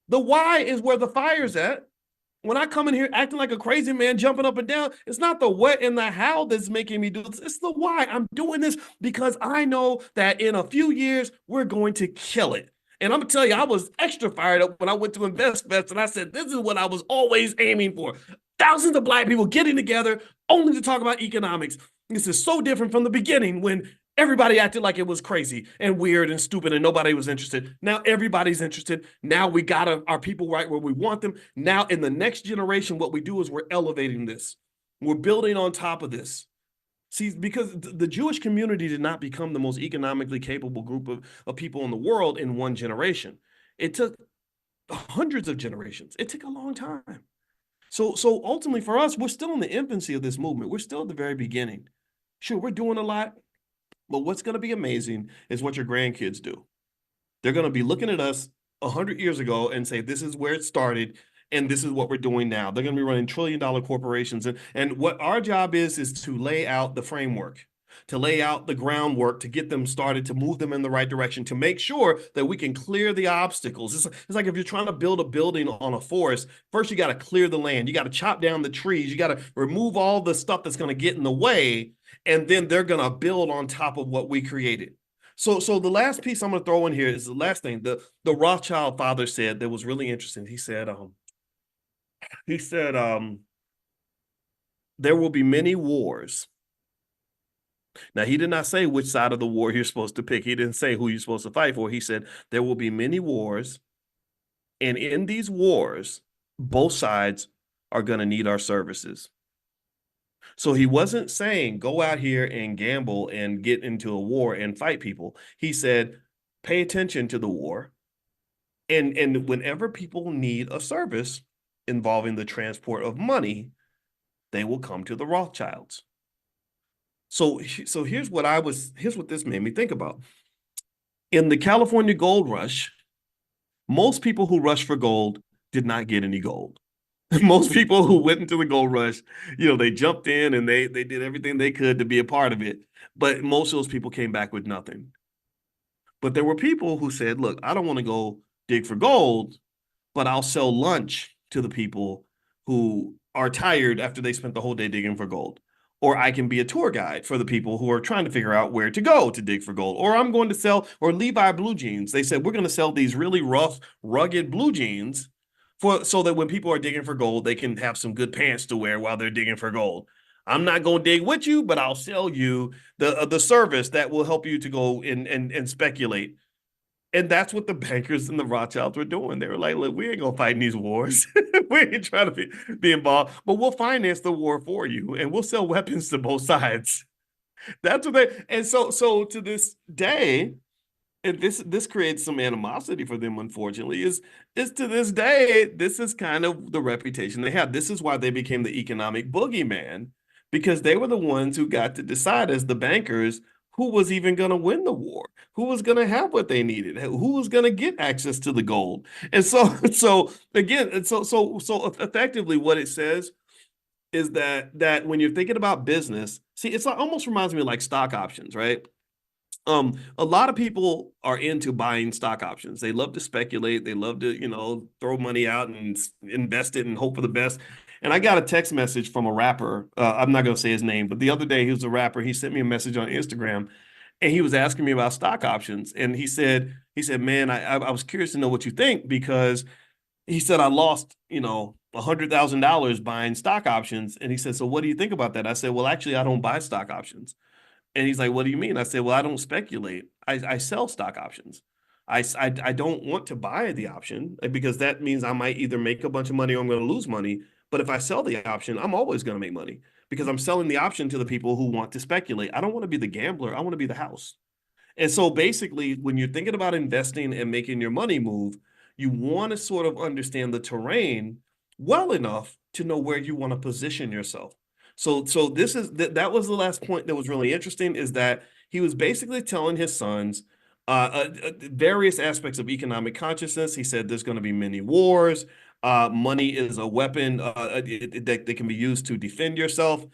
The why is where the fire's at. When I come in here acting like a crazy man, jumping up and down, it's not the what and the how that's making me do this. It's the why. I'm doing this because I know that in a few years, we're going to kill it. And I'm going to tell you, I was extra fired up when I went to InvestFest, and I said, this is what I was always aiming for. Thousands of Black people getting together only to talk about economics. This is so different from the beginning, when everybody acted like it was crazy and weird and stupid and nobody was interested. Now everybody's interested. Now we got our people right where we want them. Now in the next generation, what we do is we're elevating this. We're building on top of this. See, because the Jewish community did not become the most economically capable group of people in the world in one generation. It took hundreds of generations. It took a long time. So ultimately for us, we're still in the infancy of this movement. We're still at the very beginning. Sure, we're doing a lot. But what's going to be amazing is what your grandkids do. They're going to be looking at us 100 years ago and say, this is where it started, and this is what we're doing now. They're going to be running trillion-dollar corporations. And what our job is to lay out the framework, to lay out the groundwork, to get them started, to move them in the right direction, to make sure that we can clear the obstacles. It's like if you're trying to build a building on a forest, first you got to clear the land. You got to chop down the trees. You got to remove all the stuff that's going to get in the way. And then they're going to build on top of what we created. So the last piece I'm going to throw in here is the last thing. The Rothschild father said that was really interesting. He said, there will be many wars. Now, he did not say which side of the war you're supposed to pick. He didn't say who you're supposed to fight for. He said there will be many wars. And in these wars, both sides are going to need our services. So he wasn't saying go out here and gamble and get into a war and fight people. He said, pay attention to the war. And whenever people need a service involving the transport of money, they will come to the Rothschilds. So here's what this made me think about. In the California gold rush, most people who rushed for gold did not get any gold. Most people who went into the gold rush, they jumped in and they did everything they could to be a part of it. But most of those people came back with nothing. But there were people who said, look, I don't want to go dig for gold, but I'll sell lunch to the people who are tired after they spent the whole day digging for gold. Or I can be a tour guide for the people who are trying to figure out where to go to dig for gold. Or I'm going to sell, or Levi blue jeans. They said, we're going to sell these really rough, rugged blue jeans so that when people are digging for gold, they can have some good pants to wear while they're digging for gold. I'm not going to dig with you, but I'll sell you the service that will help you to go and speculate. And that's what the bankers and the Rothschilds were doing. They were like, look, we ain't going to fight in these wars. We ain't trying to be involved, but we'll finance the war for you and we'll sell weapons to both sides. That's what they, and so to this day, and this creates some animosity for them, unfortunately, is to this day, this is kind of the reputation they have. This is why they became the economic boogeyman, because they were the ones who got to decide as the bankers who was even going to win the war, who was going to have what they needed, who was going to get access to the gold. And so again, so effectively what it says is that when you're thinking about business, see, it's almost reminds me of like stock options, right? A lot of people are into buying stock options. They love to speculate. They love to, throw money out and invest it and hope for the best. And I got a text message from a rapper. I'm not going to say his name, but the other day he was a rapper. He sent me a message on Instagram and he was asking me about stock options. And he said, man, I was curious to know what you think, because he said, I lost, $100,000 buying stock options. And he said, so what do you think about that? I said, well, actually, I don't buy stock options. And he's like, what do you mean? I said, well, I don't speculate. I sell stock options. I don't want to buy the option because that means I might either make a bunch of money or I'm going to lose money. But if I sell the option, I'm always going to make money because I'm selling the option to the people who want to speculate. I don't want to be the gambler. I want to be the house. And so basically, when you're thinking about investing and making your money move, you want to sort of understand the terrain well enough to know where you want to position yourself. So this is that was the last point that was really interesting, is that he was basically telling his sons various aspects of economic consciousness. He said there's going to be many wars. Money is a weapon that can be used to defend yourself.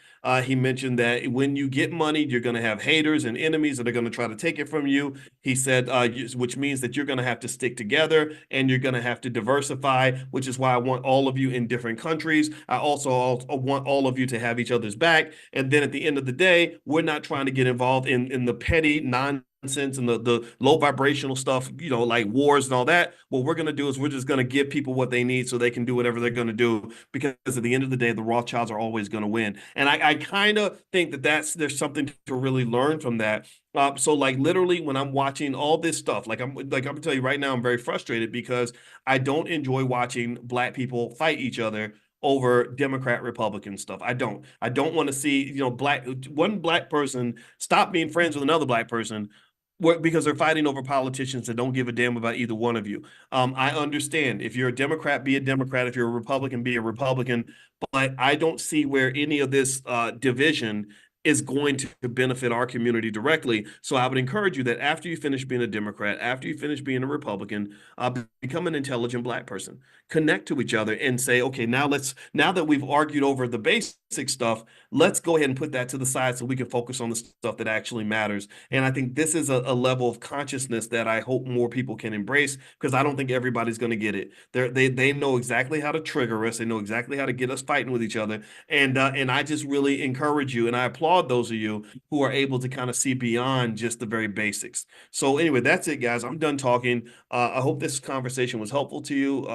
He mentioned that when you get money, you're going to have haters and enemies that are going to try to take it from you. He said, which means that you're going to have to stick together and you're going to have to diversify, which is why I want all of you in different countries. I also want all of you to have each other's back. And then at the end of the day, we're not trying to get involved in the petty nonsense and the low vibrational stuff, like wars and all that. What we're going to do is we're just going to give people what they need so they can do whatever they're going to do, because at the end of the day, the Rothschilds are always going to win. And I kind of think that there's something to really learn from that. So like literally when I'm watching all this stuff, I'm gonna tell you right now, I'm very frustrated because I don't enjoy watching Black people fight each other over Democrat Republican stuff. I don't want to see, one Black person stop being friends with another Black person because they're fighting over politicians that don't give a damn about either one of you. I understand if you're a Democrat, be a Democrat. If you're a Republican, be a Republican. But I don't see where any of this division is going to benefit our community directly. So I would encourage you that after you finish being a Democrat, after you finish being a Republican, become an intelligent Black person. Connect to each other and say, okay, now that we've argued over the basic stuff, let's go ahead and put that to the side so we can focus on the stuff that actually matters. And I think this is a level of consciousness that I hope more people can embrace, because I don't think everybody's going to get it. They know exactly how to trigger us. They know exactly how to get us fighting with each other. And I just really encourage you, and I applaud those of you who are able to kind of see beyond just the very basics. So anyway, that's it, guys. I'm done talking. I hope this conversation was helpful to you.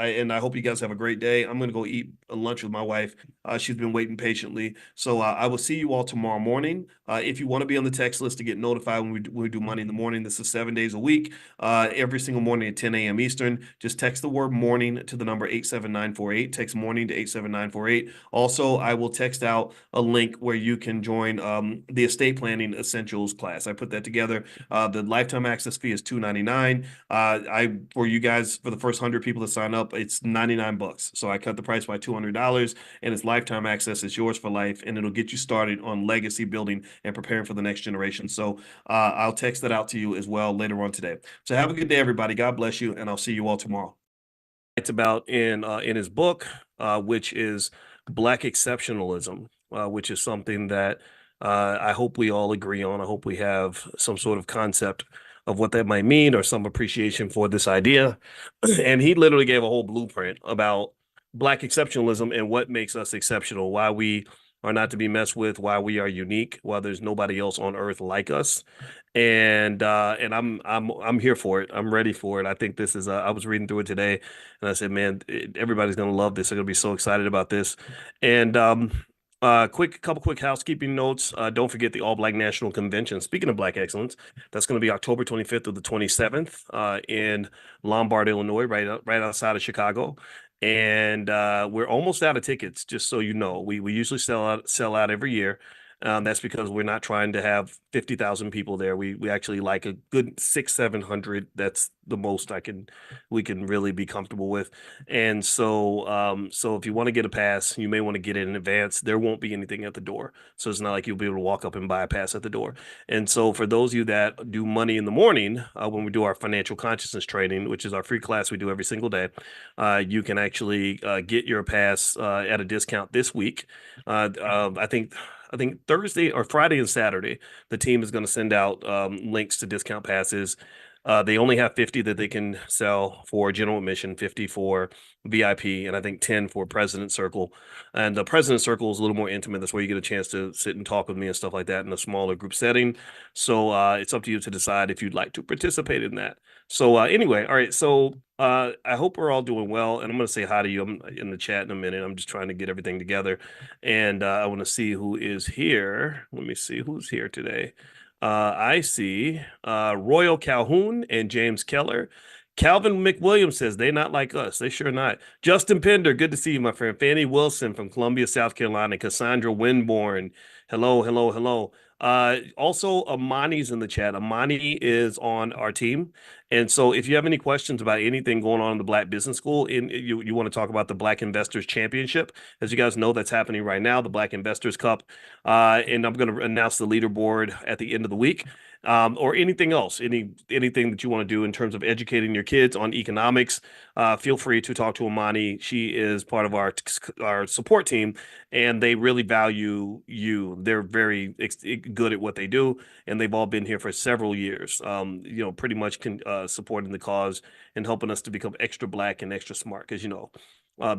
And I hope you guys have a great day. I'm going to go eat lunch with my wife. She's been waiting patiently. So I will see you all tomorrow morning. If you want to be on the text list to get notified when we do Money in the Morning, this is 7 days a week, every single morning at 10 a.m. Eastern. Just text the word morning to the number 87948. Text morning to 87948. Also, I will text out a link where you can join the estate planning essentials class. I put that together. The lifetime access fee is $299. For you guys, for the first 100 people to sign up, it's $99. So I cut the price by $200, and it's lifetime access. It's yours for life, and it'll get you started on legacy building and preparing for the next generation. So I'll text that out to you as well later on today. So have a good day, everybody. God bless you, and I'll see you all tomorrow. It's about in his book, which is Black Exceptionalism, which is something that I hope we all agree on. I hope we have some sort of concept of what that might mean or some appreciation for this idea. And he literally gave a whole blueprint about Black exceptionalism and what makes us exceptional, why we are not to be messed with, why we are unique, why there's nobody else on earth like us. And I'm here for it. I'm ready for it. I think this is I was reading through it today and I said, man, everybody's going to love this. They're going to be so excited about this. And Couple quick housekeeping notes. Don't forget the All Black National Convention. Speaking of Black excellence, that's going to be October 25th to the 27th in Lombard, Illinois, right outside of Chicago. And we're almost out of tickets, just so you know. We usually sell out every year. That's because we're not trying to have 50,000 people there. We actually like a good 600-700. That's the most we can really be comfortable with. And so so if you want to get a pass, you may want to get it in advance. There won't be anything at the door. So it's not like you'll be able to walk up and buy a pass at the door. And so for those of you that do Money in the Morning, when we do our financial consciousness training, which is our free class we do every single day, you can actually get your pass at a discount this week. I think Thursday or Friday and Saturday, the team is going to send out links to discount passes. They only have 50 that they can sell for general admission, 50 for VIP, and I think 10 for President Circle. And the President Circle is a little more intimate. That's where you get a chance to sit and talk with me and stuff like that in a smaller group setting. So it's up to you to decide if you'd like to participate in that. So anyway, all right. So I hope we're all doing well. And I'm going to say hi to you. I'm in the chat in a minute. I'm just trying to get everything together. And I want to see who is here. Let me see who's here today. I see Royal Calhoun and James Keller. Calvin McWilliams says they're not like us. They sure not. Justin Pender, good to see you, my friend. Fannie Wilson from Columbia, South Carolina. Cassandra Winborn. Hello, hello, hello. Also, Amani's in the chat. Amani is on our team. And so if you have any questions about anything going on in the Black Business School, you want to talk about the Black Investors Championship, as you guys know, that's happening right now, the Black Investors Cup. And I'm going to announce the leaderboard at the end of the week. Or anything else, anything that you want to do in terms of educating your kids on economics, feel free to talk to Amani. She is part of our support team, and they really value you. They're very good at what they do, and they've all been here for several years. Pretty much supporting the cause and helping us to become extra Black and extra smart. Because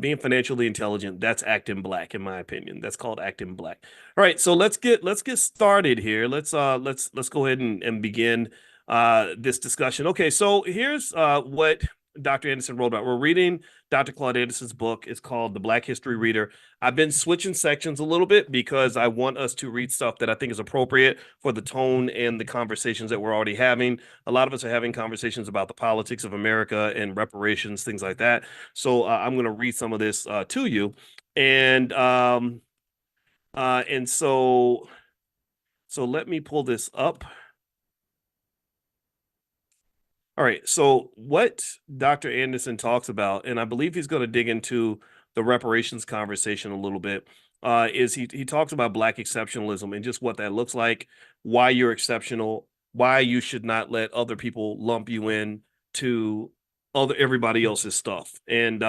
being financially intelligent, that's acting Black, in my opinion. That's called acting Black. All right, so let's get started here. Let's go ahead and begin this discussion. Okay, so here's what Dr. Anderson wrote about. We're reading Dr. Claude Anderson's book. It's called The Black History Reader. I've been switching sections a little bit because I want us to read stuff that I think is appropriate for the tone and the conversations that we're already having. A lot of us are having conversations about the politics of America and reparations, things like that. So I'm going to read some of this to you. And so let me pull this up. All right, so what Dr. Anderson talks about, and I believe he's going to dig into the reparations conversation a little bit, is he talks about Black exceptionalism and just what that looks like, why you're exceptional, why you should not let other people lump you in to everybody else's stuff. And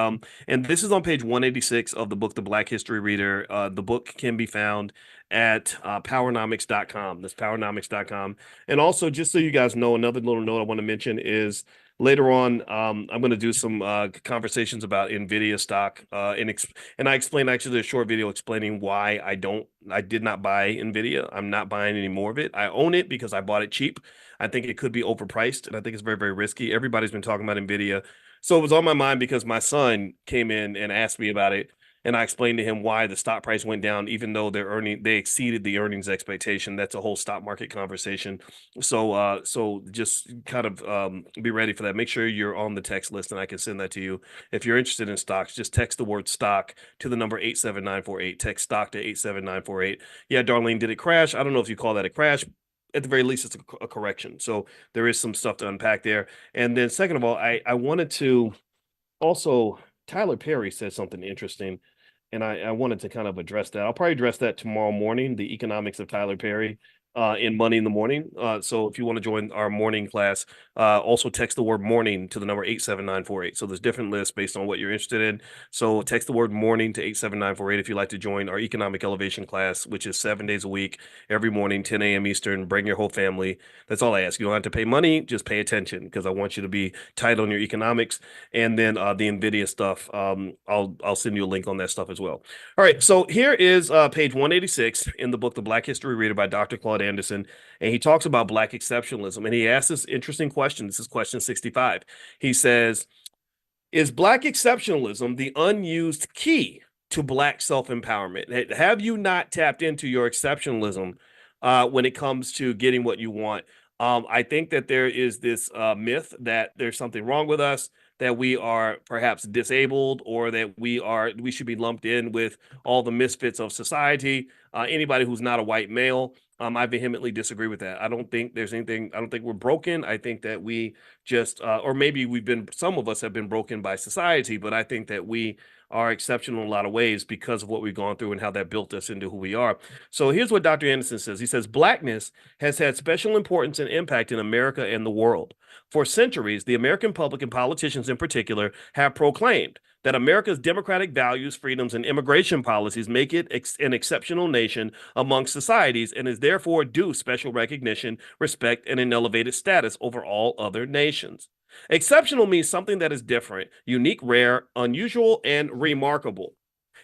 this is on page 186 of the book, The Black History Reader. The book can be found at powernomics.com. That's powernomics.com. And also, just so you guys know, another little note I want to mention is later on, I'm going to do some conversations about NVIDIA stock. And I explained actually a short video explaining why I did not buy NVIDIA. I'm not buying any more of it. I own it because I bought it cheap. I think it could be overpriced, and I think it's very, very risky. Everybody's been talking about NVIDIA. So it was on my mind because my son came in and asked me about it, and I explained to him why the stock price went down, even though they exceeded the earnings expectation. That's a whole stock market conversation. So just kind of be ready for that. Make sure you're on the text list, and I can send that to you. If you're interested in stocks, just text the word stock to the number 87948. Text stock to 87948. Yeah, Darlene, did it crash? I don't know if you call that a crash. At the very least, it's a correction. So there is some stuff to unpack there. And then second of all, I wanted to also, Tyler Perry said something interesting, and I wanted to kind of address that. I'll probably address that tomorrow morning, the economics of Tyler Perry in Money in the Morning. So if you want to join our morning class, also text the word morning to the number 87948. So there's different lists based on what you're interested in. So text the word morning to 87948 if you'd like to join our economic elevation class, which is 7 days a week, every morning, 10 a.m. Eastern. Bring your whole family. That's all I ask. You don't have to pay money, just pay attention, because I want you to be tight on your economics. And then the NVIDIA stuff, I'll send you a link on that stuff as well. All right, so here is page 186 in the book, The Black History Reader by Dr. Claude Anderson, and he talks about Black exceptionalism, and he asks this interesting question. This is question 65. He says, is Black exceptionalism the unused key to Black self-empowerment? Have you not tapped into your exceptionalism when it comes to getting what you want? I think that there is this myth that there's something wrong with us, that we are perhaps disabled, or that we should be lumped in with all the misfits of society. Anybody who's not a white male, I vehemently disagree with that. I don't think there's anything. I don't think we're broken. I think that we just, or maybe some of us have been broken by society, but I think that we are exceptional in a lot of ways because of what we've gone through and how that built us into who we are. So here's what Dr. Anderson says. He says, Blackness has had special importance and impact in America and the world. For centuries, the American public and politicians in particular have proclaimed that America's democratic values, freedoms, and immigration policies make it an exceptional nation among societies and is therefore due special recognition, respect, and an elevated status over all other nations. Exceptional means something that is different, unique, rare, unusual, and remarkable.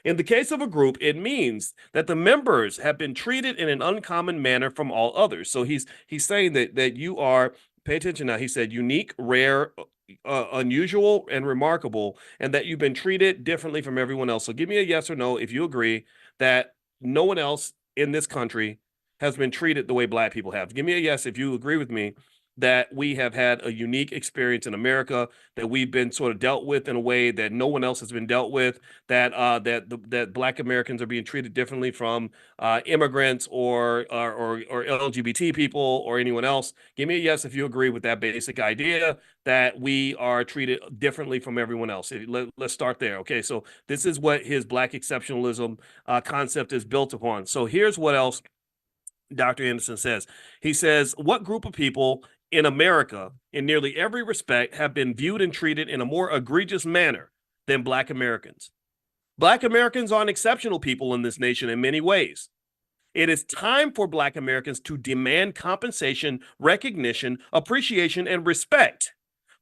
In the case of a group, it means that the members have been treated in an uncommon manner from all others. So he's saying that you are, pay attention now, he said unique, rare, unusual, and remarkable, and that you've been treated differently from everyone else. So give me a yes or no if you agree that no one else in this country has been treated the way Black people have. Give me a yes if you agree with me that we have had a unique experience in America, that we've been sort of dealt with in a way that no one else has been dealt with, that that Black Americans are being treated differently from immigrants or LGBT people or anyone else. Give me a yes if you agree with that basic idea that we are treated differently from everyone else. Let's start there. Okay, so this is what his Black exceptionalism concept is built upon. So here's what else Dr. Anderson says. He says, what group of people in America, in nearly every respect, have been viewed and treated in a more egregious manner than Black Americans? Black Americans are an exceptional people in this nation in many ways. It is time for Black Americans to demand compensation, recognition, appreciation, and respect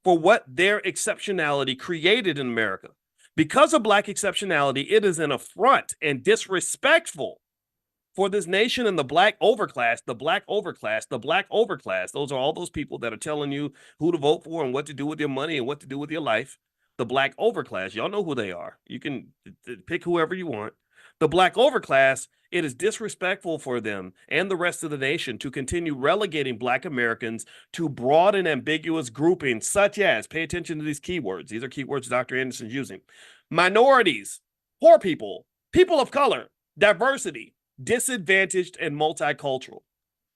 for what their exceptionality created in America. Because of Black exceptionality, it is an affront and disrespectful for this nation and the Black overclass, those are all those people that are telling you who to vote for and what to do with your money and what to do with your life. The Black overclass, y'all know who they are. You can pick whoever you want. The Black overclass, it is disrespectful for them and the rest of the nation to continue relegating Black Americans to broad and ambiguous groupings such as, pay attention to these keywords. These are keywords Dr. Anderson's using. Minorities, poor people, people of color, diversity, disadvantaged, and multicultural.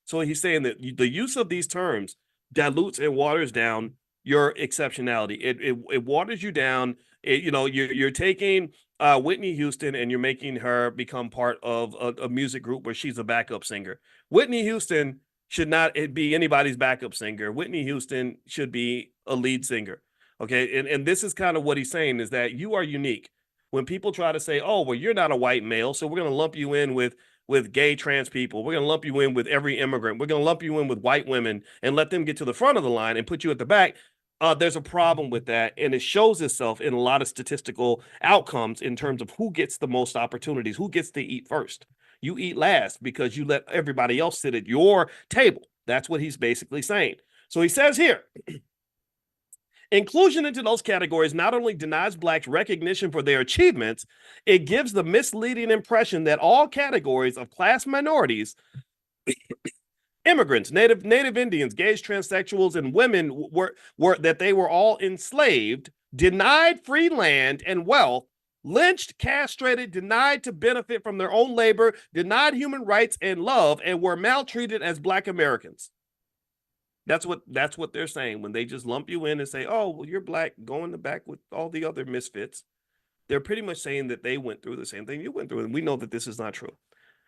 So he's saying that the use of these terms dilutes and waters down your exceptionality. It waters you down. You're taking Whitney Houston and you're making her become part of a music group where she's a backup singer. Whitney Houston should not be anybody's backup singer. Whitney Houston should be a lead singer. Okay, and this is kind of what he's saying, is that you are unique. When people try to say, oh, well, you're not a white male, so we're going to lump you in with gay trans people. We're going to lump you in with every immigrant. We're going to lump you in with white women and let them get to the front of the line and put you at the back. There's a problem with that. And it shows itself in a lot of statistical outcomes in terms of who gets the most opportunities, who gets to eat first. You eat last because you let everybody else sit at your table. That's what he's basically saying. So he says here, inclusion into those categories not only denies Blacks recognition for their achievements, it gives the misleading impression that all categories of class minorities, immigrants, Native Indians, gays, transsexuals, and women that they were all enslaved, denied free land and wealth, lynched, castrated, denied to benefit from their own labor, denied human rights and love, and were maltreated as Black Americans. That's what they're saying when they just lump you in and say, oh, well, you're Black, go in the back with all the other misfits. They're pretty much saying that they went through the same thing you went through, and we know that this is not true.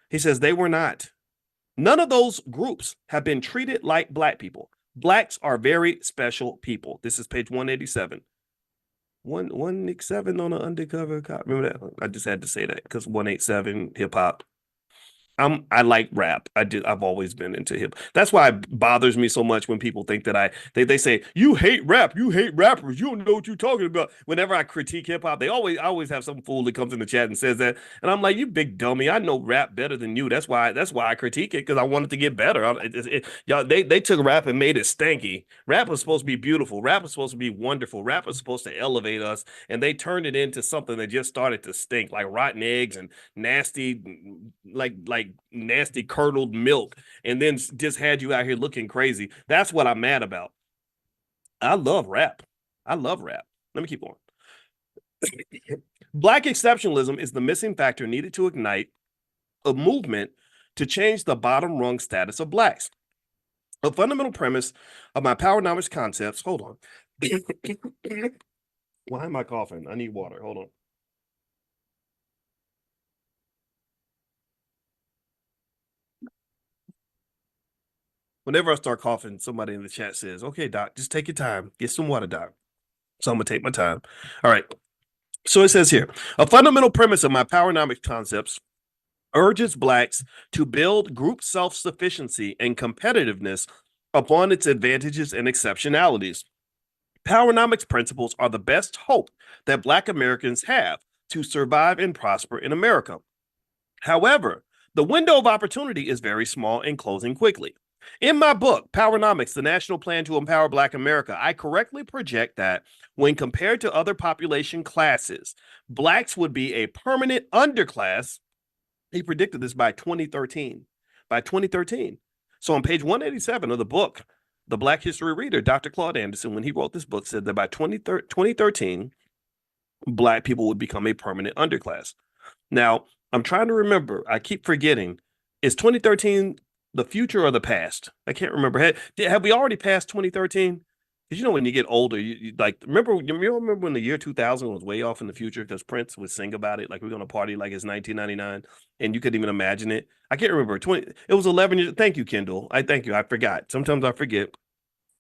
He says they were not. None of those groups have been treated like Black people. Blacks are very special people. This is page 187. 187 on an undercover cop. Remember that? I just had to say that because 187 hip hop. I like rap. I've always been into hip. That's why it bothers me so much when people think that they say you hate rap, you hate rappers, you don't know what you're talking about. Whenever I critique hip hop, I always have some fool that comes in the chat and says that, and I'm like, you big dummy, I know rap better than you. That's why I critique it, because I want it to get better. Y'all, they took rap and made it stanky. Rap was supposed to be beautiful. Rap was supposed to be wonderful. Rap was supposed to elevate us, and they turned it into something that just started to stink, like rotten eggs and nasty, like nasty curdled milk, and then just had you out here looking crazy. That's what I'm mad about. I love rap. Let me keep on. Black exceptionalism is the missing factor needed to ignite a movement to change the bottom rung status of blacks. A fundamental premise of my Powernomics concepts. Hold on. Why am I coughing? I need water. Hold on. Whenever I start coughing, somebody in the chat says, okay, Doc, just take your time. Get some water, Doc. So I'm going to take my time. All right. So it says here, a fundamental premise of my Powernomics concepts urges blacks to build group self-sufficiency and competitiveness upon its advantages and exceptionalities. Powernomics principles are the best hope that Black Americans have to survive and prosper in America. However, the window of opportunity is very small and closing quickly. In my book, Powernomics, the National Plan to Empower Black America, I correctly project that when compared to other population classes, blacks would be a permanent underclass. He predicted this by 2013. So on page 187 of the book, The Black History Reader, Dr. Claude Anderson, when he wrote this book, said that by 2013, Black people would become a permanent underclass. Now, I'm trying to remember. I keep forgetting. Is 2013 the future or the past? I can't remember. Have we already passed 2013? Because when you get older, you like remember when the year 2000 was way off in the future, because Prince would sing about it, like we're gonna party like it's 1999, and you couldn't even imagine it. I can't remember. It was 11 years. Thank you, Kendall. Thank you. I forgot. Sometimes I forget.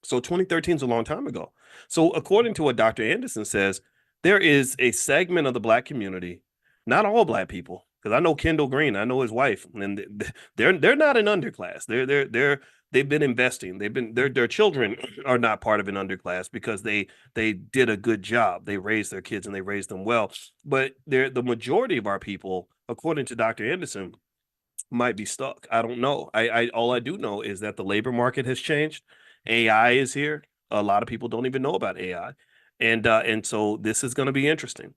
So 2013 is a long time ago. So according to what Dr. Anderson says, there is a segment of the Black community, not all Black people, because I know Kendall Green, I know his wife, and they're not an underclass. They've been investing. Their children are not part of an underclass because they did a good job. They raised their kids and they raised them well. But the majority of our people, according to Dr. Anderson, might be stuck. I don't know. All I do know is that the labor market has changed. AI is here. A lot of people don't even know about AI, and so this is going to be interesting.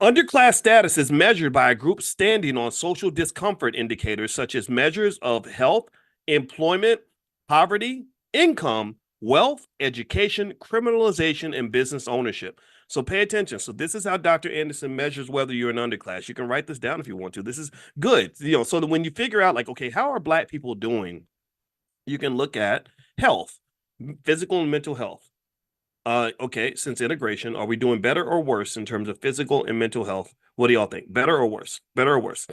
Underclass status is measured by a group standing on social discomfort indicators such as measures of health, employment, poverty, income, wealth, education, criminalization, and business ownership. So pay attention. So this is how Dr. Anderson measures whether you're an underclass. You can write this down if you want to. This is good. So that when you figure out, like, okay, how are Black people doing? You can look at health, physical and mental health. Okay, since integration, are we doing better or worse in terms of physical and mental health? What do y'all think? Better or worse? Better or worse?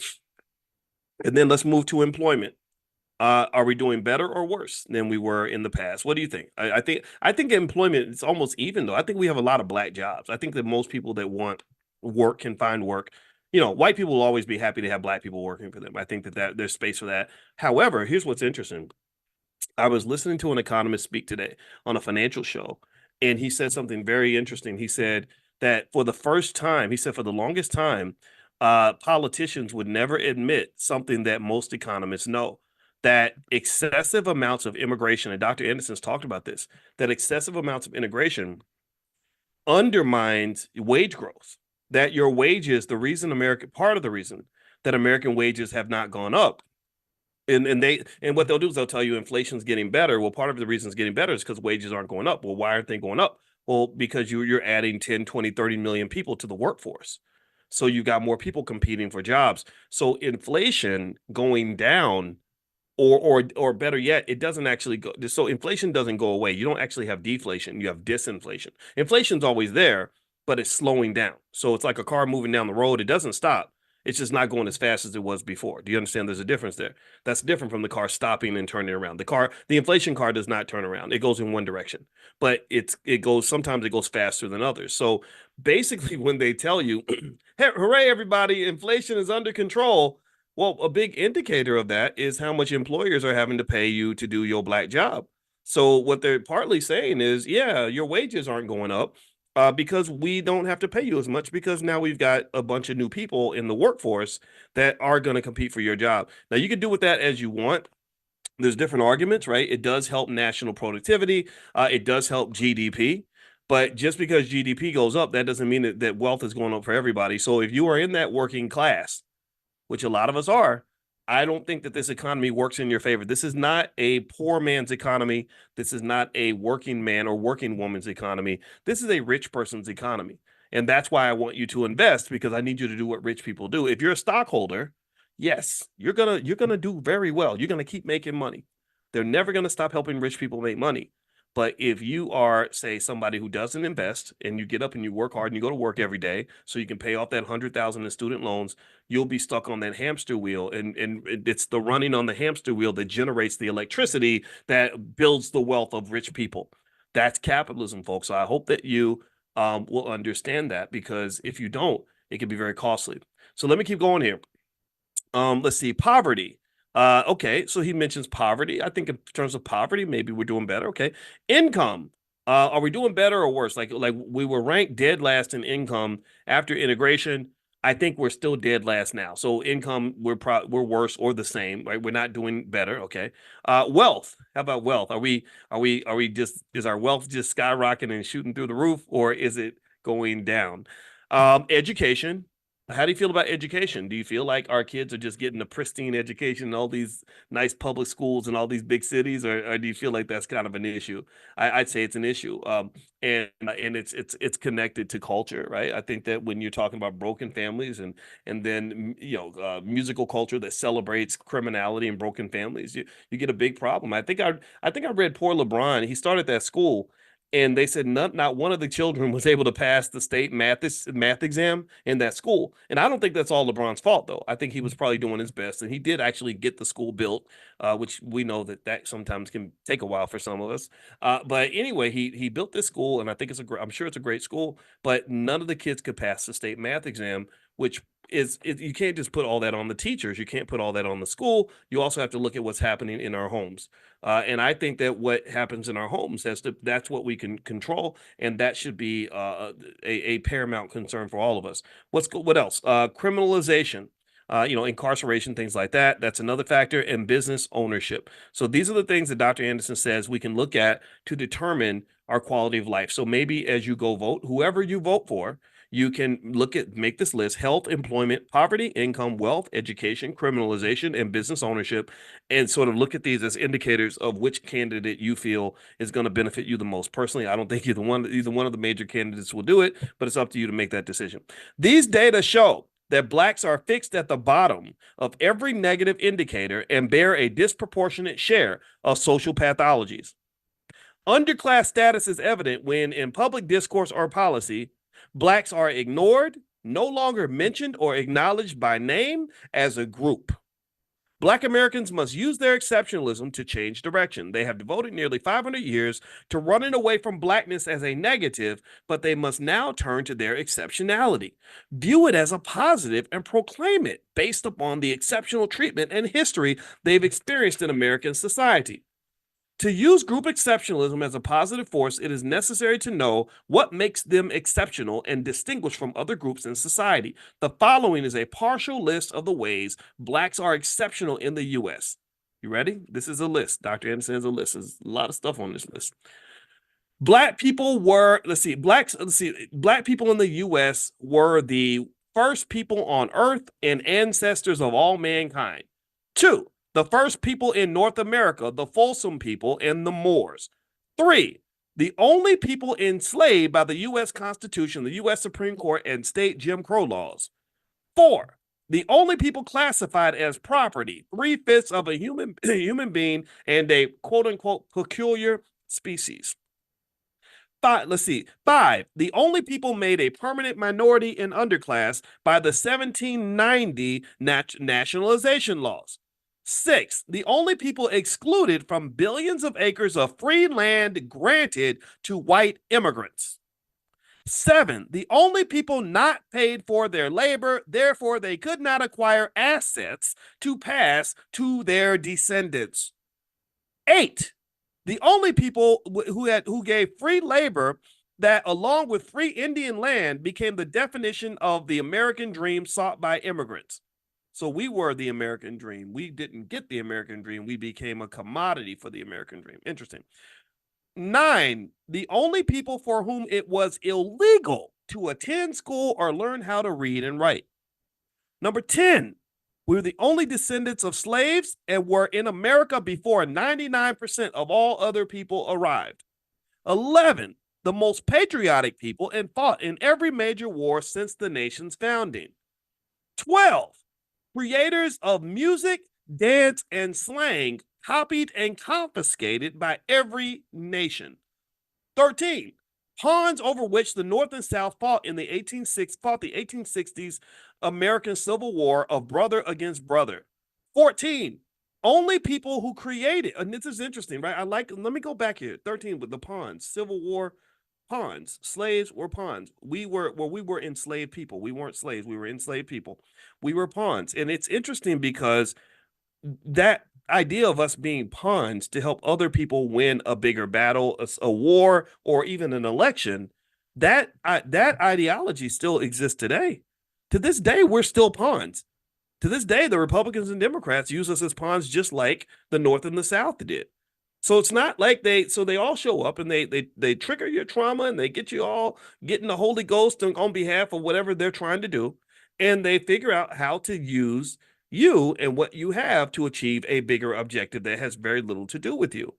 And then let's move to employment. Are we doing better or worse than we were in the past? What do you think? I think employment is almost even, though. I think we have a lot of Black jobs. I think that most people that want work can find work. White people will always be happy to have Black people working for them. I think that there's space for that. However, here's what's interesting. I was listening to an economist speak today on a financial show, and he said something very interesting. He said that for the longest time, politicians would never admit something that most economists know, that excessive amounts of immigration, and Dr. Anderson's talked about this, that excessive amounts of immigration undermines wage growth, that your wages, part of the reason that American wages have not gone up. And what they'll do is they'll tell you inflation's getting better. Well, part of the reason it's getting better is because wages aren't going up. Well, why aren't they going up? Well, because you're adding 10, 20, 30 million people to the workforce. So you got more people competing for jobs. So inflation going down, or better yet, it doesn't actually go. So inflation doesn't go away. You don't actually have deflation. You have disinflation. Inflation's always there, but it's slowing down. So it's like a car moving down the road. It doesn't stop. It's just not going as fast as it was before. Do you understand? There's a difference there. That's different from the car stopping and turning around. The inflation car does not turn around. It goes in one direction, but sometimes it goes faster than others. So basically when they tell you, hey, hooray, everybody, inflation is under control, Well, a big indicator of that is how much employers are having to pay you to do your black job. So what they're partly saying is, yeah, your wages aren't going up because we don't have to pay you as much because now we've got a bunch of new people in the workforce that are going to compete for your job. Now you can do with that as you want. There's different arguments, right? It does help national productivity. It does help GDP. But just because GDP goes up, that doesn't mean that wealth is going up for everybody. So if you are in that working class, which a lot of us are, I don't think that this economy works in your favor. This is not a poor man's economy. This is not a working man or working woman's economy. This is a rich person's economy. And that's why I want you to invest, because I need you to do what rich people do. If you're a stockholder, yes, you're gonna do very well. You're gonna keep making money. They're never gonna stop helping rich people make money. But if you are, say, somebody who doesn't invest and you get up and you work hard and you go to work every day so you can pay off that $100,000 in student loans, you'll be stuck on that hamster wheel. And it's the running on the hamster wheel that generates the electricity that builds the wealth of rich people. That's capitalism, folks. So I hope that you will understand that, because if you don't, it can be very costly. So let me keep going here. Let's see, poverty. Okay, so he mentions poverty. I think in terms of poverty, maybe we're doing better. Okay, income. Are we doing better or worse? Like we were ranked dead last in income after integration. I think we're still dead last now. So income, we're worse or the same, right? We're not doing better. Okay. Wealth. How about wealth? Are we just, is our wealth just skyrocketing and shooting through the roof, or is it going down? Education. How do you feel about education? Do you feel like our kids are just getting a pristine education in all these nice public schools in all these big cities, or do you feel like that's kind of an issue? I'd say it's an issue, and it's connected to culture, right? I think that when you're talking about broken families and then musical culture that celebrates criminality and broken families, you get a big problem. I think I read Poor LeBron. He started that school, and they said not one of the children was able to pass the state math exam in that school. And I don't think that's all LeBron's fault, though. I think he was probably doing his best, and he did actually get the school built, which we know that sometimes can take a while for some of us. But anyway, he built this school, and I think I'm sure it's a great school, but none of the kids could pass the state math exam, which you can't just put all that on the teachers. You can't put all that on the school. You also have to look at what's happening in our homes. And I think that what happens in our homes that's what we can control. And that should be a paramount concern for all of us. What else? Criminalization. Incarceration, things like that. That's another factor, and business ownership. So these are the things that Dr. Anderson says we can look at to determine our quality of life. So maybe as you go vote, whoever you vote for, you can make this list: health, employment, poverty, income, wealth, education, criminalization, and business ownership, and sort of look at these as indicators of which candidate you feel is going to benefit you the most. Personally, I don't think either one of the major candidates will do it, but it's up to you to make that decision. These data show that blacks are fixed at the bottom of every negative indicator and bear a disproportionate share of social pathologies. Underclass status is evident when, in public discourse or policy, blacks are ignored, no longer mentioned or acknowledged by name as a group. Black Americans must use their exceptionalism to change direction. They have devoted nearly 500 years to running away from blackness as a negative, but they must now turn to their exceptionality, view it as a positive, and proclaim it based upon the exceptional treatment and history they've experienced in American society. To use group exceptionalism as a positive force, it is necessary to know what makes them exceptional and distinguished from other groups in society. The following is a partial list of the ways blacks are exceptional in the U.S. You ready? This is a list. Dr. Anderson has a list. There's a lot of stuff on this list. Black people Black people in the U.S. were the first people on earth and ancestors of all mankind. 2, the first people in North America, the Folsom people and the Moors. 3, the only people enslaved by the U.S. Constitution, the U.S. Supreme Court, and state Jim Crow laws. 4, the only people classified as property, 3/5 of a human being and a quote-unquote peculiar species. 5, the only people made a permanent minority in underclass by the 1790 nationalization laws. 6, the only people excluded from billions of acres of free land granted to white immigrants. 7, the only people not paid for their labor, therefore they could not acquire assets to pass to their descendants. 8, the only people who gave free labor that, along with free Indian land, became the definition of the American dream sought by immigrants. So we were the American dream. We didn't get the American dream. We became a commodity for the American dream. Interesting. 9, the only people for whom it was illegal to attend school or learn how to read and write. Number 10, we were the only descendants of slaves and were in America before 99% of all other people arrived. 11, the most patriotic people and fought in every major war since the nation's founding. 12, creators of music, dance, and slang copied and confiscated by every nation. 13, pawns over which the North and South fought in the 1860s American Civil War of brother against brother. 14, only people who created, and this is interesting, right? Let me go back here. 13 with the pawns, Civil War, pawns, slaves were pawns. We were enslaved people. We weren't slaves. We were enslaved people. We were pawns. And it's interesting because that idea of us being pawns to help other people win a bigger battle, a war, or even an election, that ideology still exists today. To this day, we're still pawns. To this day, the Republicans and Democrats use us as pawns just like the North and the South did. So it's not like they all show up and they trigger your trauma and they get you all getting the Holy Ghost on behalf of whatever they're trying to do. And they figure out how to use you and what you have to achieve a bigger objective that has very little to do with you.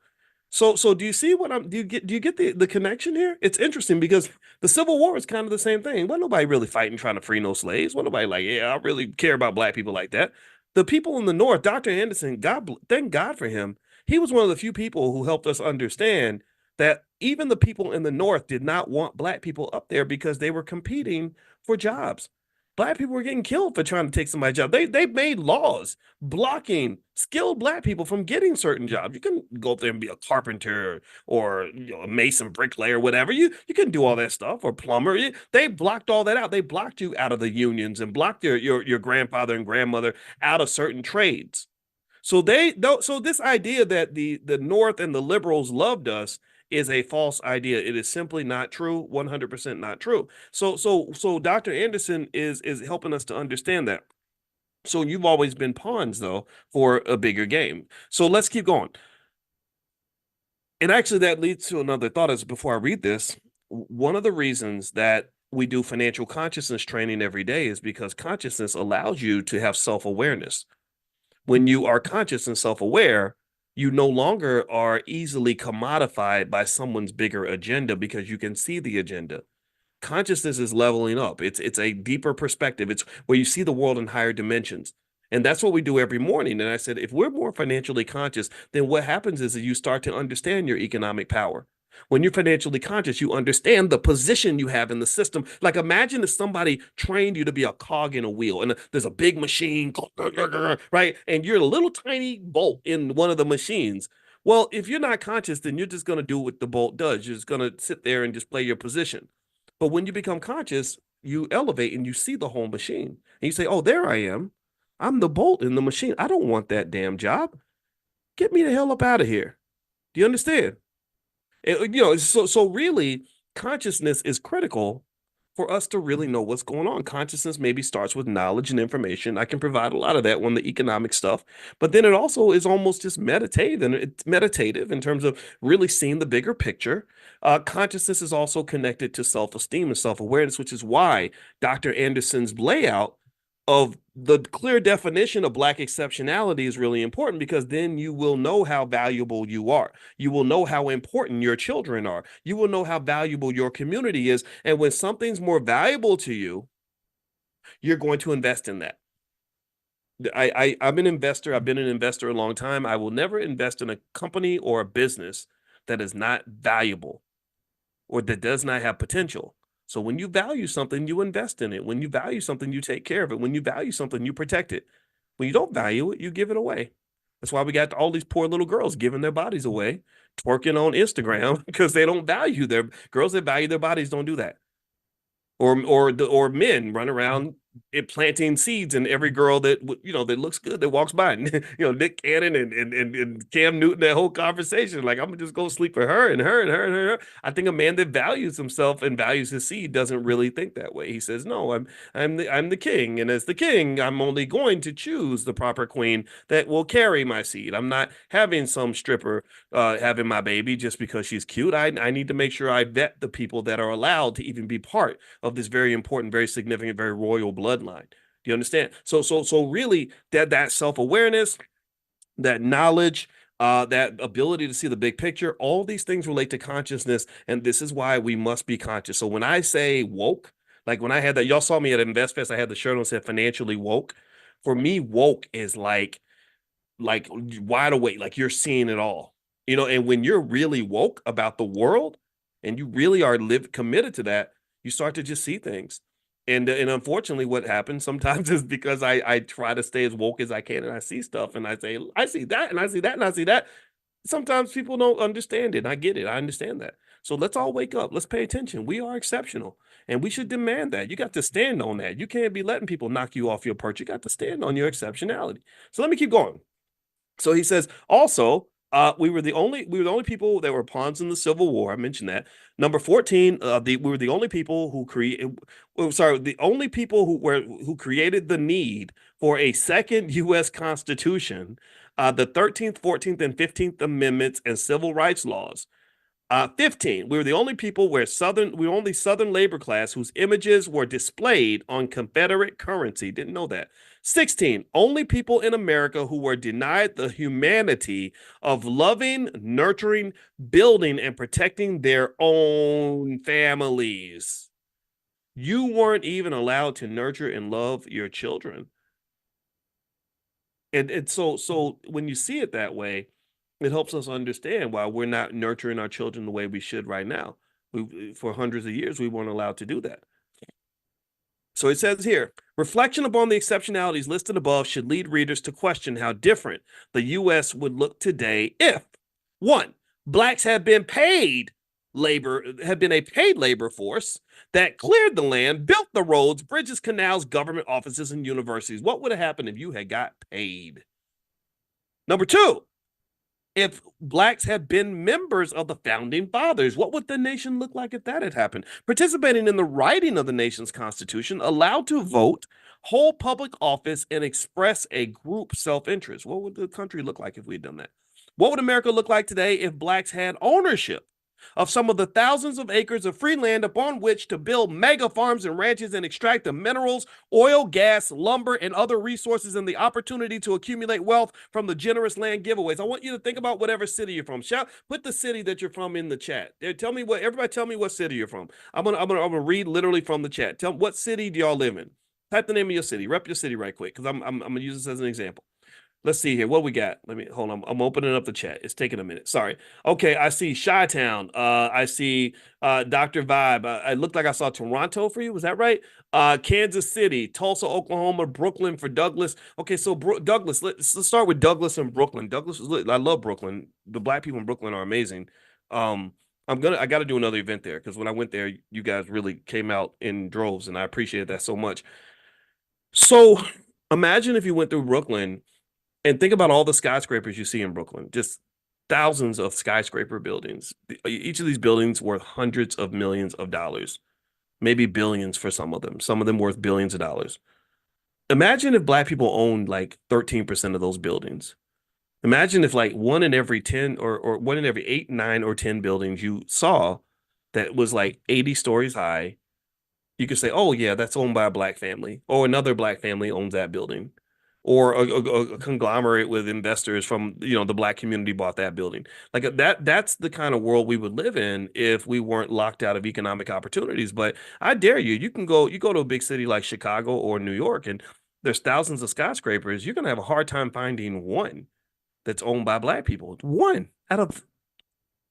So do you see do you get the connection here? It's interesting because the Civil War is kind of the same thing. Well, nobody really fighting trying to free no slaves. Well, nobody like, yeah, I really care about black people like that. The people in the North, Dr. Anderson, thank God for him. He was one of the few people who helped us understand that even the people in the North did not want black people up there because they were competing for jobs. Black people were getting killed for trying to take somebody's job. They made laws blocking skilled black people from getting certain jobs. You couldn't go up there and be a carpenter or a mason, bricklayer, whatever. You couldn't do all that stuff, or plumber. They blocked all that out. They blocked you out of the unions and blocked your grandfather and grandmother out of certain trades. So this idea that the North and the liberals loved us is a false idea. It is simply not true, 100% not true. So Dr. Anderson is helping us to understand that. So you've always been pawns, though, for a bigger game. So let's keep going. And actually, that leads to another thought. Is before I read this, one of the reasons that we do financial consciousness training every day is because consciousness allows you to have self-awareness. When you are conscious and self-aware, you no longer are easily commodified by someone's bigger agenda because you can see the agenda. Consciousness is leveling up. It's a deeper perspective. It's where you see the world in higher dimensions. And that's what we do every morning. And I said, if we're more financially conscious, then what happens is that you start to understand your economic power. When you're financially conscious, you understand the position you have in the system. Like, imagine if somebody trained you to be a cog in a wheel and there's a big machine, right? And you're a little tiny bolt in one of the machines. Well, if you're not conscious, then you're just going to do what the bolt does. You're just going to sit there and just play your position. But when you become conscious, you elevate and you see the whole machine. And you say, oh, there I am. I'm the bolt in the machine. I don't want that damn job. Get me the hell up out of here. Do you understand? So really, consciousness is critical for us to really know what's going on. Consciousness maybe starts with knowledge and information. I can provide a lot of that on the economic stuff, but then it also is almost just meditative, and it's meditative in terms of really seeing the bigger picture. Consciousness is also connected to self-esteem and self-awareness, which is why Dr. Anderson's layout of the clear definition of Black exceptionality is really important, because then you will know how valuable you are. You will know how important your children are. You will know how valuable your community is. And when something's more valuable to you, you're going to invest in that. I'm an investor. I've been an investor a long time. I will never invest in a company or a business that is not valuable or that does not have potential. So when you value something, you invest in it. When you value something, you take care of it. When you value something, you protect it. When you don't value it, you give it away. That's why we got all these poor little girls giving their bodies away, twerking on Instagram, because they don't value their girls that value their bodies don't do that. or men run around planting seeds in every girl that that looks good that walks by. And, Nick Cannon and Cam Newton, that whole conversation, like, I'm gonna just go sleep with her and her and her and her. I think a man that values himself and values his seed doesn't really think that way. He says, no, I'm the king, and as the king, I'm only going to choose the proper queen that will carry my seed. I'm not having some stripper having my baby just because she's cute. I need to make sure I vet the people that are allowed to even be part of this very important, very significant, very royal bloodline. Do you understand? So really, that self-awareness, that knowledge, that ability to see the big picture, all these things relate to consciousness, and this is why we must be conscious. So when I say woke, like when I had that, y'all saw me at InvestFest, I had the shirt on that said financially woke. For me, woke is like wide awake, like you're seeing it all. And when you're really woke about the world and you really are committed to that, you start to just see things. And unfortunately, what happens sometimes is because I try to stay as woke as I can, and I see stuff and I say, I see that, and I see that, and I see that. Sometimes people don't understand it. I get it. I understand that. So let's all wake up. Let's pay attention. We are exceptional, and we should demand that. You got to stand on that. You can't be letting people knock you off your perch. You got to stand on your exceptionality. So let me keep going. So he says, also, we were the only people that were pawns in the Civil War. I mentioned that. Number 14, we were the only people who who created the need for a second U.S. Constitution, the 13th, 14th, and 15th Amendments and civil rights laws. 15, we were the only people we were only Southern labor class whose images were displayed on Confederate currency. Didn't know that. 16, only people in America who were denied the humanity of loving, nurturing, building, and protecting their own families. You weren't even allowed to nurture and love your children. And so when you see it that way, it helps us understand why we're not nurturing our children the way we should right now. For hundreds of years, we weren't allowed to do that. So it says here, reflection upon the exceptionalities listed above should lead readers to question how different the U.S. would look today if, 1, blacks had been a paid labor force that cleared the land, built the roads, bridges, canals, government offices, and universities. What would have happened if you had got paid? Number 2, if blacks had been members of the founding fathers, what would the nation look like if that had happened? Participating in the writing of the nation's constitution, allowed to vote, hold public office, and express a group self-interest. What would the country look like if we had done that? What would America look like today if blacks had ownership of some of the thousands of acres of free land upon which to build mega farms and ranches and extract the minerals, oil, gas, lumber, and other resources, and the opportunity to accumulate wealth from the generous land giveaways? I want you to think about whatever city you're from. Put the city that you're from in the chat. Everybody tell me what city you're from. I'm gonna read literally from the chat. Tell me, what city do y'all live in? Type the name of your city. Rep your city right quick, because I'm gonna use this as an example. Let's see here. What we got? Let me hold on. I'm opening up the chat. It's taking a minute. Sorry. Okay, I see Chi-Town. I see Dr. Vibe. It looked like I saw Toronto for you. Was that right? Kansas City, Tulsa, Oklahoma, Brooklyn for Douglas. Okay, so Douglas. Let's start with Douglas and Brooklyn. Douglas, I love Brooklyn. The black people in Brooklyn are amazing. I got to do another event there, because when I went there, you guys really came out in droves, and I appreciate that so much. So imagine if you went through Brooklyn. And think about all the skyscrapers you see in Brooklyn, just thousands of skyscraper buildings. Each of these buildings worth hundreds of millions of dollars, maybe billions for some of them worth billions of dollars. Imagine if black people owned like 13% of those buildings. Imagine if like 1 in every 10 or 1 in every 8, 9, or 10 buildings you saw that was like 80 stories high. You could say, oh yeah, that's owned by a black family, or another black family owns that building. Or a conglomerate with investors from, the black community bought that building. Like that's the kind of world we would live in if we weren't locked out of economic opportunities. But I dare you, you go to a big city like Chicago or New York, and there's thousands of skyscrapers. You're going to have a hard time finding one that's owned by black people. One out of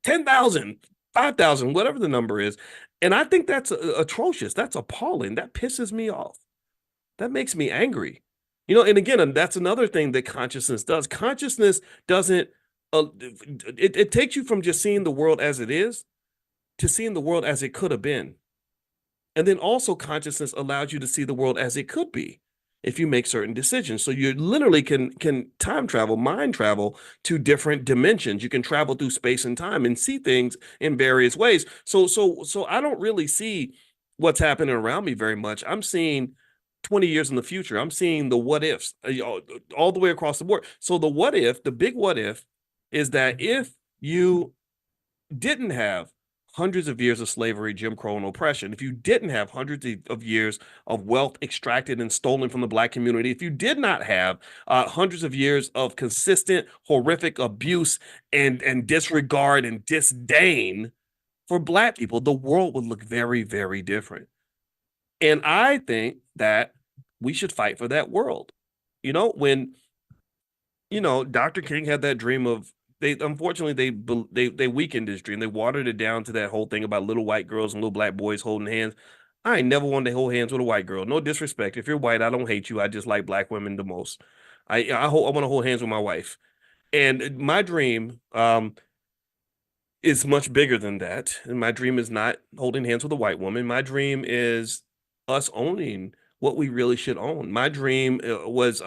10,000, 5,000, whatever the number is. And I think that's atrocious. That's appalling. That pisses me off. That makes me angry. And again, that's another thing that consciousness does. Consciousness doesn't, it takes you from just seeing the world as it is to seeing the world as it could have been. And then also consciousness allows you to see the world as it could be if you make certain decisions. So you literally can time travel, mind travel to different dimensions. You can travel through space and time and see things in various ways. So I don't really see what's happening around me very much. I'm seeing 20 years in the future. I'm seeing the what ifs all the way across the board. So the big what if is that if you didn't have hundreds of years of slavery, Jim Crow, and oppression, if you didn't have hundreds of years of wealth extracted and stolen from the Black community, if you did not have hundreds of years of consistent, horrific abuse and disregard and disdain for Black people, the world would look very, very different. And I think that we should fight for that world. When, Dr. King had that dream of, unfortunately they weakened his dream. They watered it down to that whole thing about little white girls and little Black boys holding hands. I ain't never wanted to hold hands with a white girl. No disrespect. If you're white, I don't hate you. I just like Black women the most. I want to hold hands with my wife. And my dream is much bigger than that. And my dream is not holding hands with a white woman. My dream is us owning what we really should own. My dream was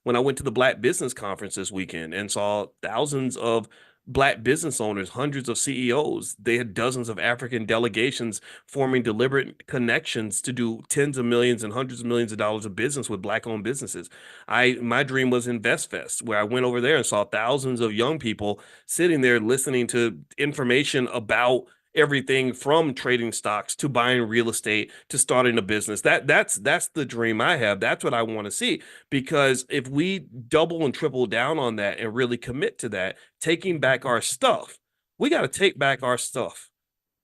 when I went to the Black Business Conference this weekend and saw thousands of Black business owners, hundreds of CEOs. They had dozens of African delegations forming deliberate connections to do tens of millions and hundreds of millions of dollars of business with Black-owned businesses. My dream was InvestFest, where I went over there and saw thousands of young people sitting there listening to information about everything from trading stocks to buying real estate to starting a business. That's the dream I have. That's what I want to see, because if we double and triple down on that and really commit to that, taking back our stuff, we got to take back our stuff.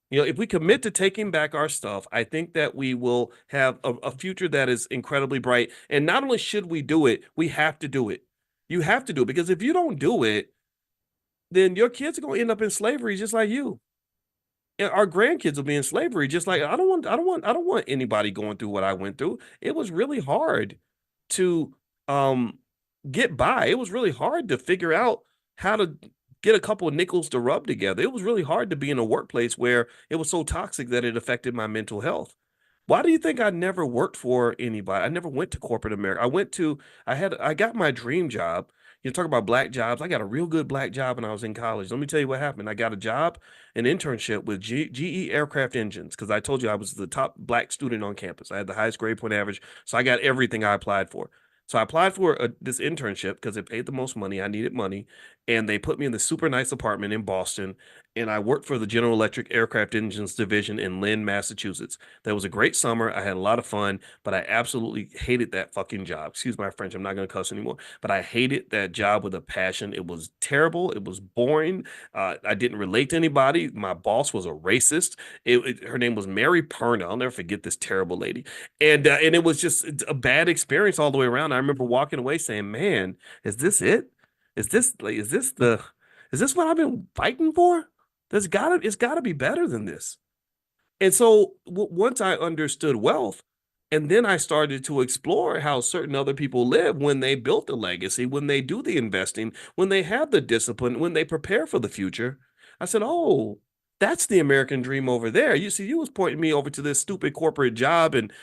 If we commit to taking back our stuff, I think that we will have a future that is incredibly bright. And not only should we do it, we have to do it. You have to do it, because if you don't do it, then your kids are going to end up in slavery just like you. Our grandkids will be in slavery, just like I don't want anybody going through what I went through. It was really hard to get by. It was really hard to figure out how to get a couple of nickels to rub together. It was really hard to be in a workplace where it was so toxic that it affected my mental health. Why do you think I never worked for anybody? I never went to corporate America. I got my dream job. You talk about Black jobs. I got a real good Black job when I was in college. Let me tell you what happened. I got a job, an internship with GE Aircraft Engines, because I told you I was the top Black student on campus. I had the highest grade point average, so I got everything I applied for. So I applied for this internship because it paid the most money. I needed money, and they put me in this super nice apartment in Boston, and I worked for the General Electric Aircraft Engines division in Lynn, Massachusetts. That was a great summer. I had a lot of fun, but I absolutely hated that fucking job. Excuse my French. I'm not going to cuss anymore, but I hated that job with a passion. It was terrible. It was boring. I didn't relate to anybody. My boss was a racist. Her name was Mary Perna. I'll never forget this terrible lady. And it was just a bad experience all the way around. I remember walking away saying, man, is this it? Is this what I've been fighting for? It's gotta be better than this. And so once I understood wealth, and then I started to explore how certain other people live when they built a legacy, when they do the investing, when they have the discipline, when they prepare for the future, I said, oh, that's the American dream over there. You see, you was pointing me over to this stupid corporate job and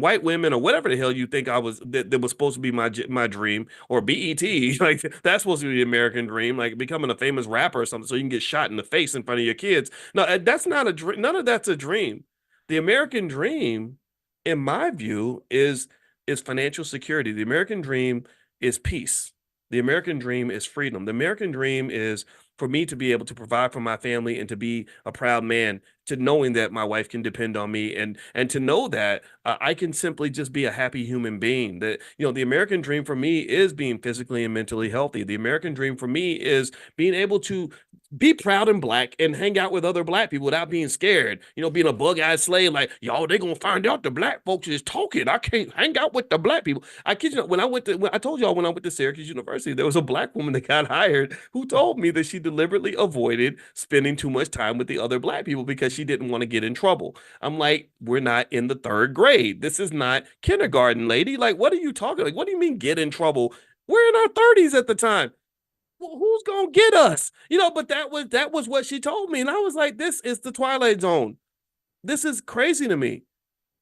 white women or whatever the hell you think I was that was supposed to be my dream, or BET. Like that's supposed to be the American dream, like becoming a famous rapper or something so you can get shot in the face in front of your kids. No, that's not a dream. None of that's a dream. The American dream, in my view, is financial security. The American dream is peace. The American dream is freedom. The American dream is for me to be able to provide for my family and to be a proud man, to knowing that my wife can depend on me, and to know that I can simply just be a happy human being. That, the American dream for me is being physically and mentally healthy. The American dream for me is being able to be proud and Black and hang out with other Black people without being scared, being a bug-eyed slave, like, y'all, they gonna find out the Black folks is talking. I can't hang out with the Black people. I kid you not, when I told y'all when I went to Syracuse University, there was a Black woman that got hired who told me that she deliberately avoided spending too much time with the other Black people because she didn't want to get in trouble. I'm like, we're not in the 3rd grade. This is not kindergarten, lady. Like, what are you talking? Like, what do you mean get in trouble? We're in our 30s at the time. Well, who's gonna get us? But that was what she told me, and I was like, this is the Twilight Zone. This is crazy to me.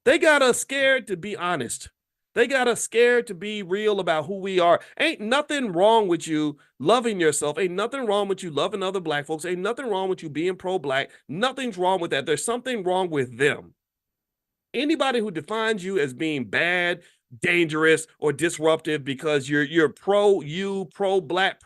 They got us scared to be honest. They got us scared to be real about who we are. Ain't nothing wrong with you loving yourself. Ain't nothing wrong with you loving other black folks. Ain't nothing wrong with you being pro-black. Nothing's wrong with that. There's something wrong with them. Anybody who defines you as being bad, dangerous, or disruptive because you're pro-black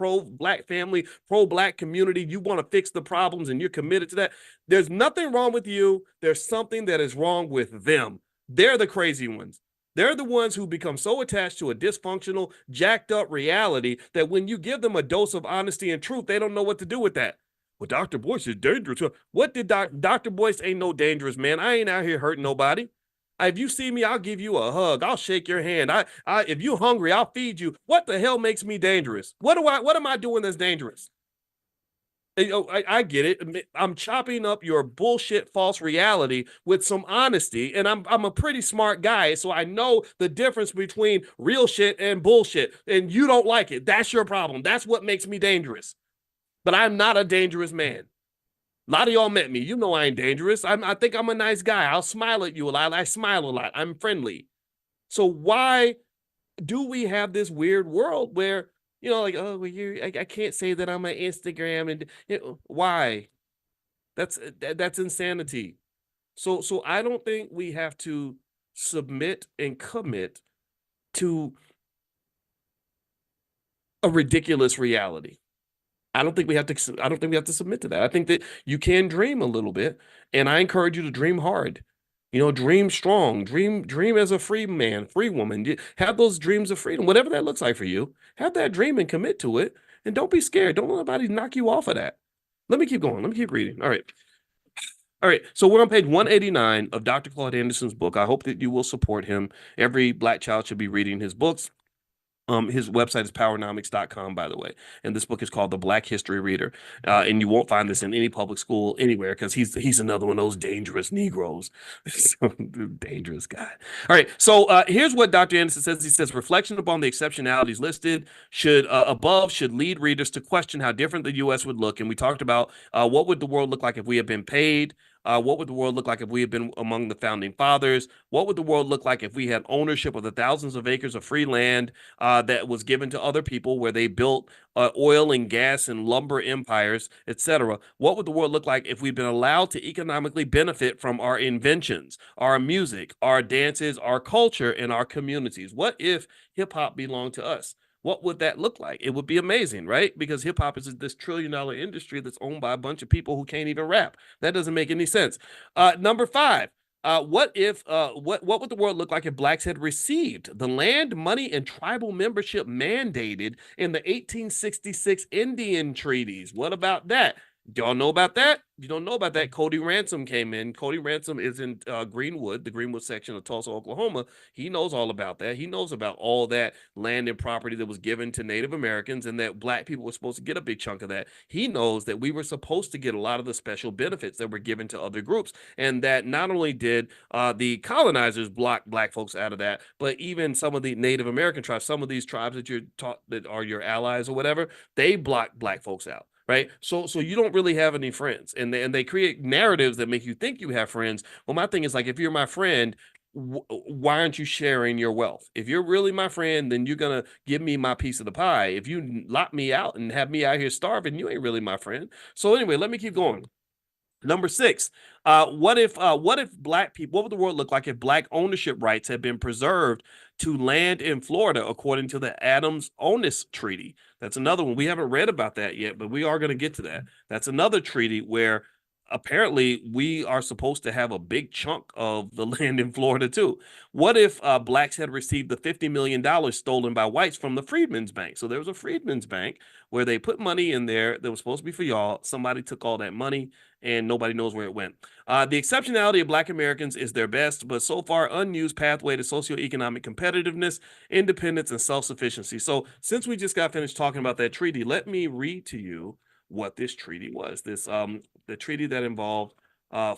family, pro-black community, you want to fix the problems and you're committed to that. There's nothing wrong with you. There's something that is wrong with them. They're the crazy ones. They're the ones who become so attached to a dysfunctional, jacked up reality that when you give them a dose of honesty and truth, they don't know what to do with that. Well, Dr. Boyce is dangerous. What did Dr. Boyce ain't no dangerous, man. I ain't out here hurting nobody. If you see me, I'll give you a hug. I'll shake your hand. If you're hungry, I'll feed you. What the hell makes me dangerous? What am I doing that's dangerous? I get it. I'm chopping up your bullshit false reality with some honesty, and I'm a pretty smart guy, so I know the difference between real shit and bullshit, and you don't like it. That's your problem. That's what makes me dangerous. But I'm not a dangerous man. A lot of y'all met me. You know I ain't dangerous. I think I'm a nice guy. I'll smile at you a lot. I smile a lot. I'm friendly. So why do we have this weird world where, you know, like, oh, well, I can't say that I'm on Instagram, and why? That's insanity. So I don't think we have to submit and commit to a ridiculous reality. I don't think we have to submit to that. I think that you can dream a little bit, and I encourage you to dream hard. You know, dream strong, dream as a free man, free woman. Have those dreams of freedom, whatever that looks like for you. Have that dream and commit to it, and don't be scared. Don't let anybody knock you off of that. Let me keep going. Let me keep reading. All right. So we're on page 189 of Dr. Claude Anderson's book. I hope that you will support him. Every black child should be reading his books. His website is powernomics.com, by the way. And this book is called The Black History Reader. And you won't find this in any public school anywhere because he's another one of those dangerous Negroes. Dangerous guy. All right. So here's what Dr. Anderson says. He says, reflection upon the exceptionalities listed should lead readers to question how different the U.S. would look. And we talked about what would the world look like if we had been paid? What would the world look like if we had been among the founding fathers? What would the world look like if we had ownership of the thousands of acres of free land that was given to other people where they built oil and gas and lumber empires, etc.? What would the world look like if we'd been allowed to economically benefit from our inventions, our music, our dances, our culture, and our communities? What if hip hop belonged to us? What would that look like? It would be amazing, right? Because hip hop is this $1 trillion industry that's owned by a bunch of people who can't even rap. That doesn't make any sense. Number 5, what would the world look like if blacks had received the land, money, and tribal membership mandated in the 1866 Indian treaties? What about that? Y'all know about that? You don't know about that? Cody Ransom came in. Cody Ransom is in Greenwood, the Greenwood section of Tulsa, Oklahoma. He knows all about that. He knows about all that land and property that was given to Native Americans and that black people were supposed to get a big chunk of that. He knows that we were supposed to get a lot of the special benefits that were given to other groups, and that not only did the colonizers block black folks out of that, but even some of the Native American tribes, some of these tribes that you're taught that are your allies or whatever, they block black folks out. Right. So you don't really have any friends, and they create narratives that make you think you have friends. Well, my thing is, like, if you're my friend, why aren't you sharing your wealth? If you're really my friend, then you're going to give me my piece of the pie. If you lock me out and have me out here starving, you ain't really my friend. So anyway, let me keep going. Number 6, what if black people, what would the world look like if black ownership rights had been preserved to land in Florida according to the Adams-Onis Treaty? That's another one. We haven't read about that yet, but we are going to get to that. That's another treaty where apparently we are supposed to have a big chunk of the land in Florida too. What if blacks had received the $50 million stolen by whites from the Freedmen's Bank? So there was a Freedmen's Bank where they put money in there that was supposed to be for y'all. Somebody took all that money and nobody knows where it went. The exceptionality of black Americans is their best, but so far unused pathway to socioeconomic competitiveness, independence, and self-sufficiency. So since we just got finished talking about that treaty, let me read to you what this treaty was. This the treaty that involved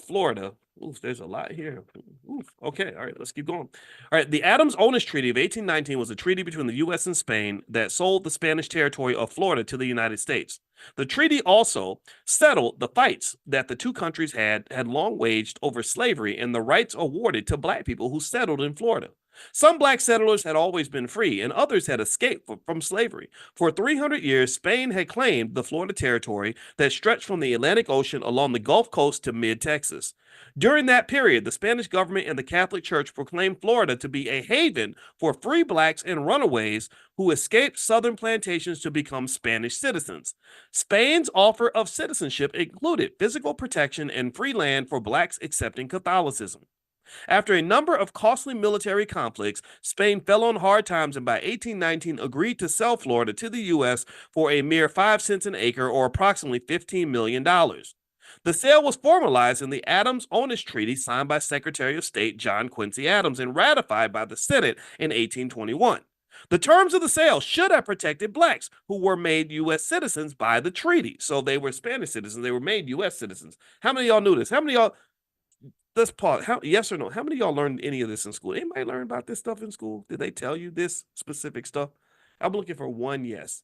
Florida. Oof, there's a lot here. Oof. Okay, all right, let's keep going. All right, the Adams-Onis Treaty of 1819 was a treaty between the U.S. and Spain that sold the Spanish territory of Florida to the United States. The treaty also settled the fights that the two countries had long waged over slavery and the rights awarded to black people who settled in Florida. Some black settlers had always been free, and others had escaped from slavery. For 300 years, Spain had claimed the Florida territory that stretched from the Atlantic Ocean along the Gulf Coast to mid-Texas. During that period, the Spanish government and the Catholic Church proclaimed Florida to be a haven for free blacks and runaways who escaped southern plantations to become Spanish citizens. Spain's offer of citizenship included physical protection and free land for blacks accepting Catholicism. After a number of costly military conflicts, Spain fell on hard times and by 1819 agreed to sell Florida to the U.S. for a mere 5 cents an acre or approximately $15 million. The sale was formalized in the Adams-Onis Treaty signed by Secretary of State John Quincy Adams and ratified by the Senate in 1821. The terms of the sale should have protected blacks who were made U.S. citizens by the treaty. So they were Spanish citizens. They were made U.S. citizens. How many of y'all knew this? How many of y'all... Let's pause. Yes or no? How many of y'all learned any of this in school? Anybody learn about this stuff in school? Did they tell you this specific stuff? I'm looking for one yes.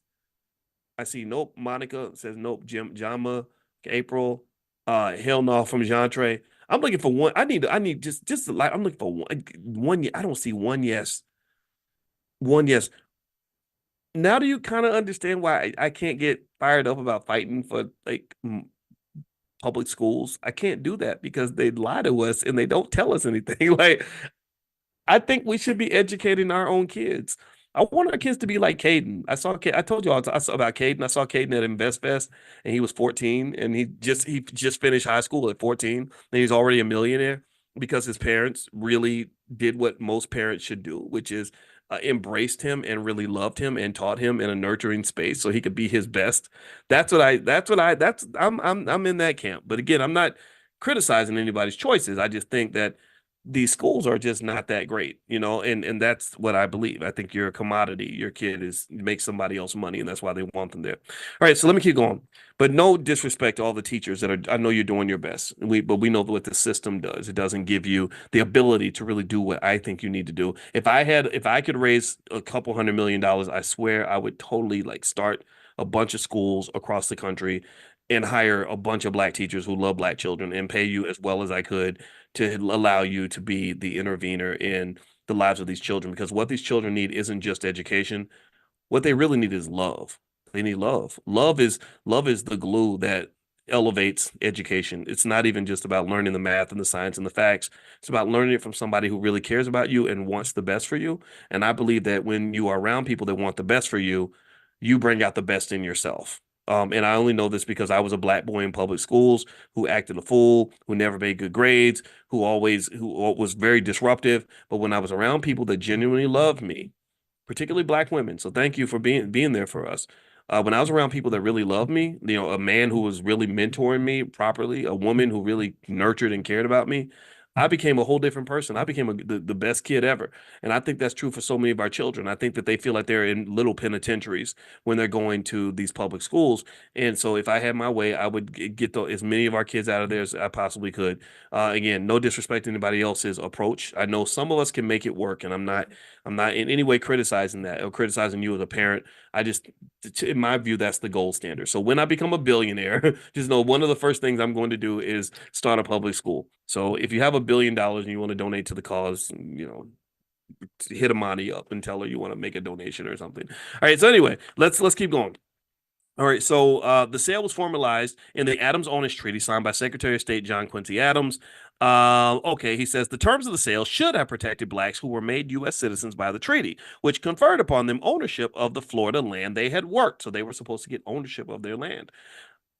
I see nope. Monica says nope. Jama, April, hell no from Jean Trey. I'm looking for one. I need just like I'm looking for one. I don't see one yes. One yes. Now do you kind of understand why I can't get fired up about fighting for like public schools? I can't do that because they lie to us and they don't tell us anything. Like, I think we should be educating our own kids. I want our kids to be like Caden. I told you I saw about Caden. I saw Caden at InvestFest and he was 14 and he just finished high school at 14 and he's already a millionaire because his parents really did what most parents should do, which is embraced him and really loved him and taught him in a nurturing space so he could be his best. I'm in that camp. But again, I'm not criticizing anybody's choices. I just think that these schools are just not that great, and that's what I believe. I think you're a commodity. Your kid makes somebody else money, and that's why they want them there. All right, so let me keep going. But no disrespect to all the teachers I know you're doing your best. But we know what the system does. It doesn't give you the ability to really do what I think you need to do. If I could raise a couple $100 million, I swear I would totally start a bunch of schools across the country and hire a bunch of black teachers who love black children and pay you as well as I could to allow you to be the intervener in the lives of these children, because what these children need isn't just education. What they really need is love. They need love. Love is the glue that elevates education. It's not even just about learning the math and the science and the facts. It's about learning it from somebody who really cares about you and wants the best for you. And I believe that when you are around people that want the best for you, you bring out the best in yourself. And I only know this because I was a black boy in public schools who acted a fool, who never made good grades, who was very disruptive. But when I was around people that genuinely loved me, particularly black women, so thank you for being there for us. When I was around people that really loved me, a man who was really mentoring me properly, a woman who really nurtured and cared about me, I became a whole different person. I became the best kid ever. And I think that's true for so many of our children. I think that they feel like they're in little penitentiaries when they're going to these public schools. And so if I had my way, I would get as many of our kids out of there as I possibly could. Again, no disrespect to anybody else's approach. I know some of us can make it work, and I'm not in any way criticizing that or criticizing you as a parent. In my view, that's the gold standard. So when I become a billionaire, just know one of the first things I'm going to do is start a public school. So if you have $1 billion and you want to donate to the cause, hit Amani up and tell her you want to make a donation or something. All right. So anyway, let's keep going. All right. So the sale was formalized in the Adams-Onis Treaty signed by Secretary of State John Quincy Adams. Okay, he says the terms of the sale should have protected blacks who were made U.S. citizens by the treaty, which conferred upon them ownership of the Florida land they had worked. So they were supposed to get ownership of their land.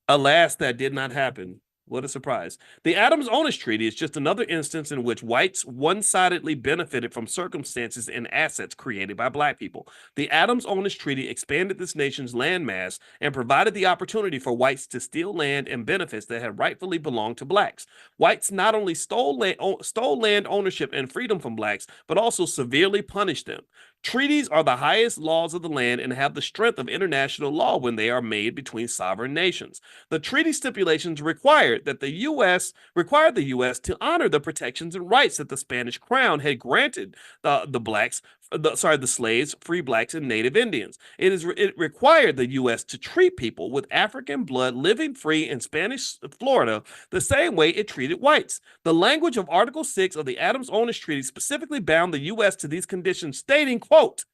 Alas, that did not happen. What a surprise. The Adams-Onis Treaty is just another instance in which whites one-sidedly benefited from circumstances and assets created by black people. The Adams-Onis Treaty expanded this nation's landmass and provided the opportunity for whites to steal land and benefits that had rightfully belonged to blacks. Whites not only stole land ownership and freedom from blacks, but also severely punished them. Treaties are the highest laws of the land and have the strength of international law when they are made between sovereign nations. The treaty stipulations required the U.S. to honor the protections and rights that the Spanish crown had granted the slaves, free blacks, and native Indians. It required the U.S. to treat people with African blood living free in Spanish Florida the same way it treated whites. The language of Article 6 of the Adams-Onis Treaty specifically bound the U.S. to these conditions, stating, quote,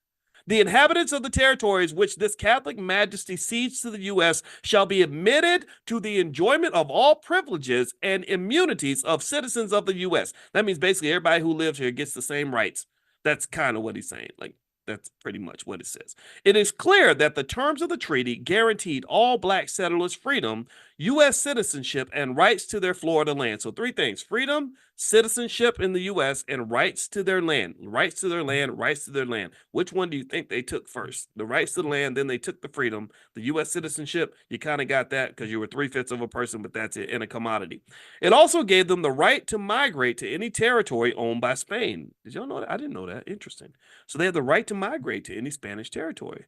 "The inhabitants of the territories which this Catholic Majesty cedes to the U.S. shall be admitted to the enjoyment of all privileges and immunities of citizens of the U.S." That means basically everybody who lives here gets the same rights. That's kind of what he's saying. Like, that's pretty much what it says. It is clear that the terms of the treaty guaranteed all black settlers freedom, U.S. citizenship, and rights to their Florida land. So 3 things: freedom, citizenship in the U.S., and rights to their land. Rights to their land, rights to their land. Which one do you think they took first? The rights to the land, then they took the freedom. The U.S. citizenship, you kind of got that because you were 3/5 of a person, but that's it, in a commodity. It also gave them the right to migrate to any territory owned by Spain. Did y'all know that? I didn't know that. Interesting. So they had the right to migrate to any Spanish territory.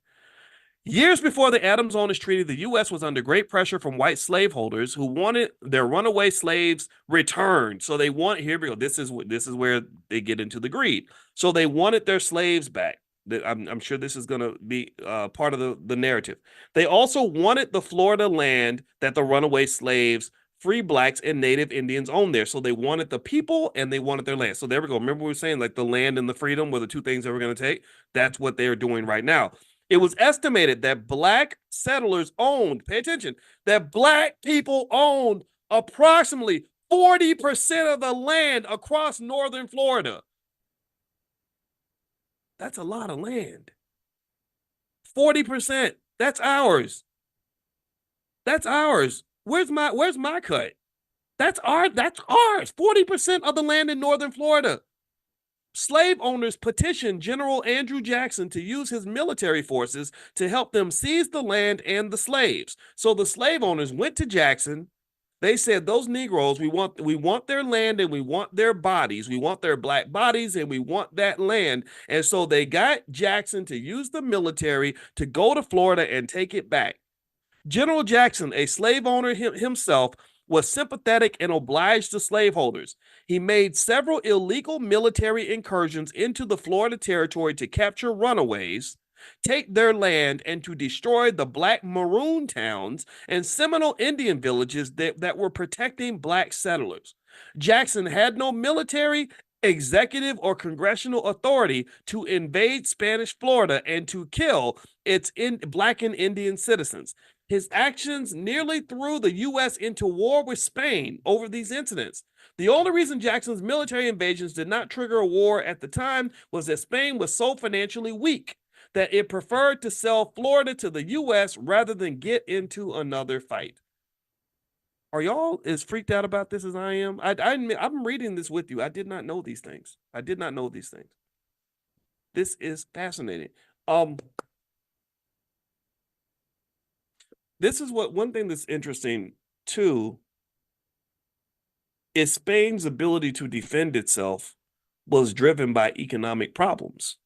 Years before the Adams-Onis Treaty, the U.S. was under great pressure from white slaveholders who wanted their runaway slaves returned. So they want, here we go, this is where they get into the greed. So they wanted their slaves back. I'm sure this is going to be part of the narrative. They also wanted the Florida land that the runaway slaves, free blacks, and native Indians owned there. So they wanted the people and they wanted their land. So there we go. Remember we were saying like the land and the freedom were the 2 things that we're going to take? That's what they're doing right now. It was estimated that black settlers owned, pay attention, that black people owned approximately 40% of the land across northern Florida. That's a lot of land. 40%. That's ours. That's ours. Where's my cut? That's ours. 40% of the land in northern Florida. Slave owners petitioned General Andrew Jackson to use his military forces to help them seize the land and the slaves. So the slave owners went to Jackson. They said, those Negroes, we want their land and we want their bodies. We want their black bodies and we want that land. And so they got Jackson to use the military to go to Florida and take it back. General Jackson, a slave owner himself, was sympathetic and obliged the slaveholders. He made several illegal military incursions into the Florida territory to capture runaways, take their land, and to destroy the black maroon towns and Seminole Indian villages that were protecting black settlers. Jackson had no military, executive, or congressional authority to invade Spanish Florida and to kill its black and Indian citizens. His actions nearly threw the U.S. into war with Spain over these incidents. The only reason Jackson's military invasions did not trigger a war at the time was that Spain was so financially weak that it preferred to sell Florida to the U.S. rather than get into another fight. Are y'all as freaked out about this as I am? I'm reading this with you. I did not know these things. This is fascinating. This is one thing that's interesting too is Spain's ability to defend itself was driven by economic problems.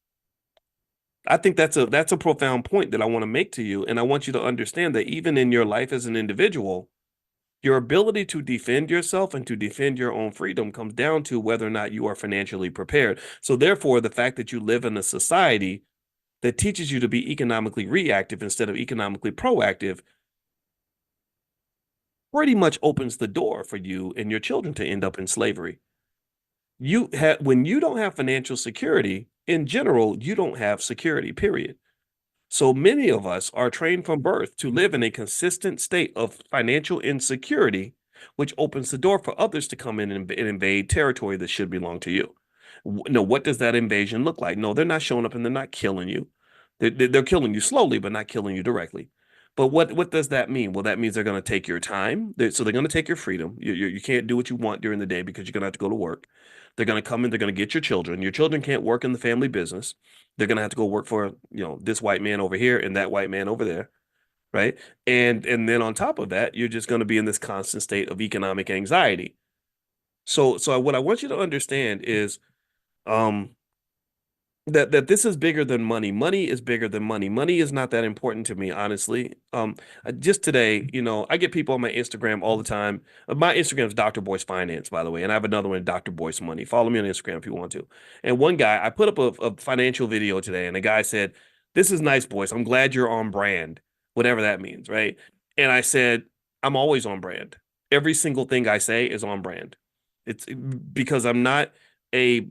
I think that's a profound point that I want to make to you, and I want you to understand that even in your life as an individual, your ability to defend yourself and to defend your own freedom comes down to whether or not you are financially prepared. So therefore, the fact that you live in a society that teaches you to be economically reactive instead of economically proactive pretty much opens the door for you and your children to end up in slavery. When you don't have financial security, in general, you don't have security, period. So many of us are trained from birth to live in a consistent state of financial insecurity, which opens the door for others to come in and invade territory that should belong to you. No, what does that invasion look like? No, they're not showing up and they're not killing you. They're killing you slowly, but not killing you directly. But what does that mean? Well, that means they're going to take your time. So they're going to take your freedom. You can't do what you want during the day because you're going to have to go to work. They're going to come in. They're going to get your children. Your children can't work in the family business. They're going to have to go work for, this white man over here and that white man over there, right? And then on top of that, you're just going to be in this constant state of economic anxiety. So what I want you to understand is, that this is bigger than money. Money is bigger than money. Money is not that important to me, honestly. Just today, I get people on my Instagram all the time. My Instagram is Dr. Boyce Finance, by the way, and I have another one, Dr. Boyce Money. Follow me on Instagram if you want to. And one guy, I put up a financial video today, and the guy said, "This is nice, Boyce. I'm glad you're on brand," whatever that means, right? And I said, "I'm always on brand. Every single thing I say is on brand. It's because I'm not a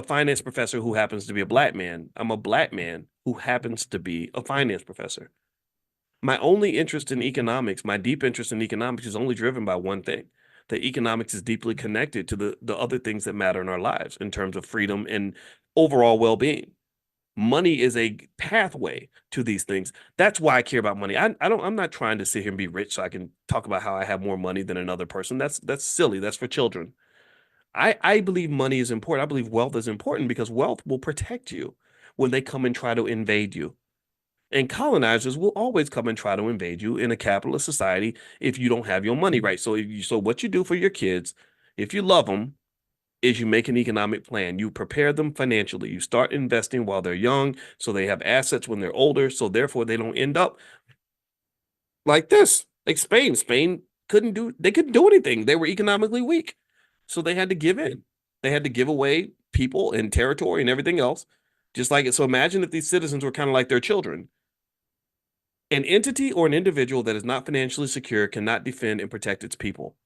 finance professor who happens to be a black man. I'm a black man who happens to be a finance professor. My only interest in economics, my deep interest in economics, is only driven by one thing: that economics is deeply connected to the other things that matter in our lives in terms of freedom and overall well-being. Money is a pathway to these things. That's why I care about money. I'm not trying to sit here and be rich so I can talk about how I have more money than another person. That's silly. That's for children. I believe money is important. I believe wealth is important because wealth will protect you when they come and try to invade you. And colonizers will always come and try to invade you in a capitalist society if you don't have your money right. So what you do for your kids, if you love them, is you make an economic plan. You prepare them financially. You start investing while they're young so they have assets when they're older. So therefore they don't end up like this, like Spain. Spain couldn't do anything. They were economically weak. So they had to give in. They had to give away people and territory and everything else. Just like it. So imagine if these citizens were kind of like their children. An entity or an individual that is not financially secure cannot defend and protect its people.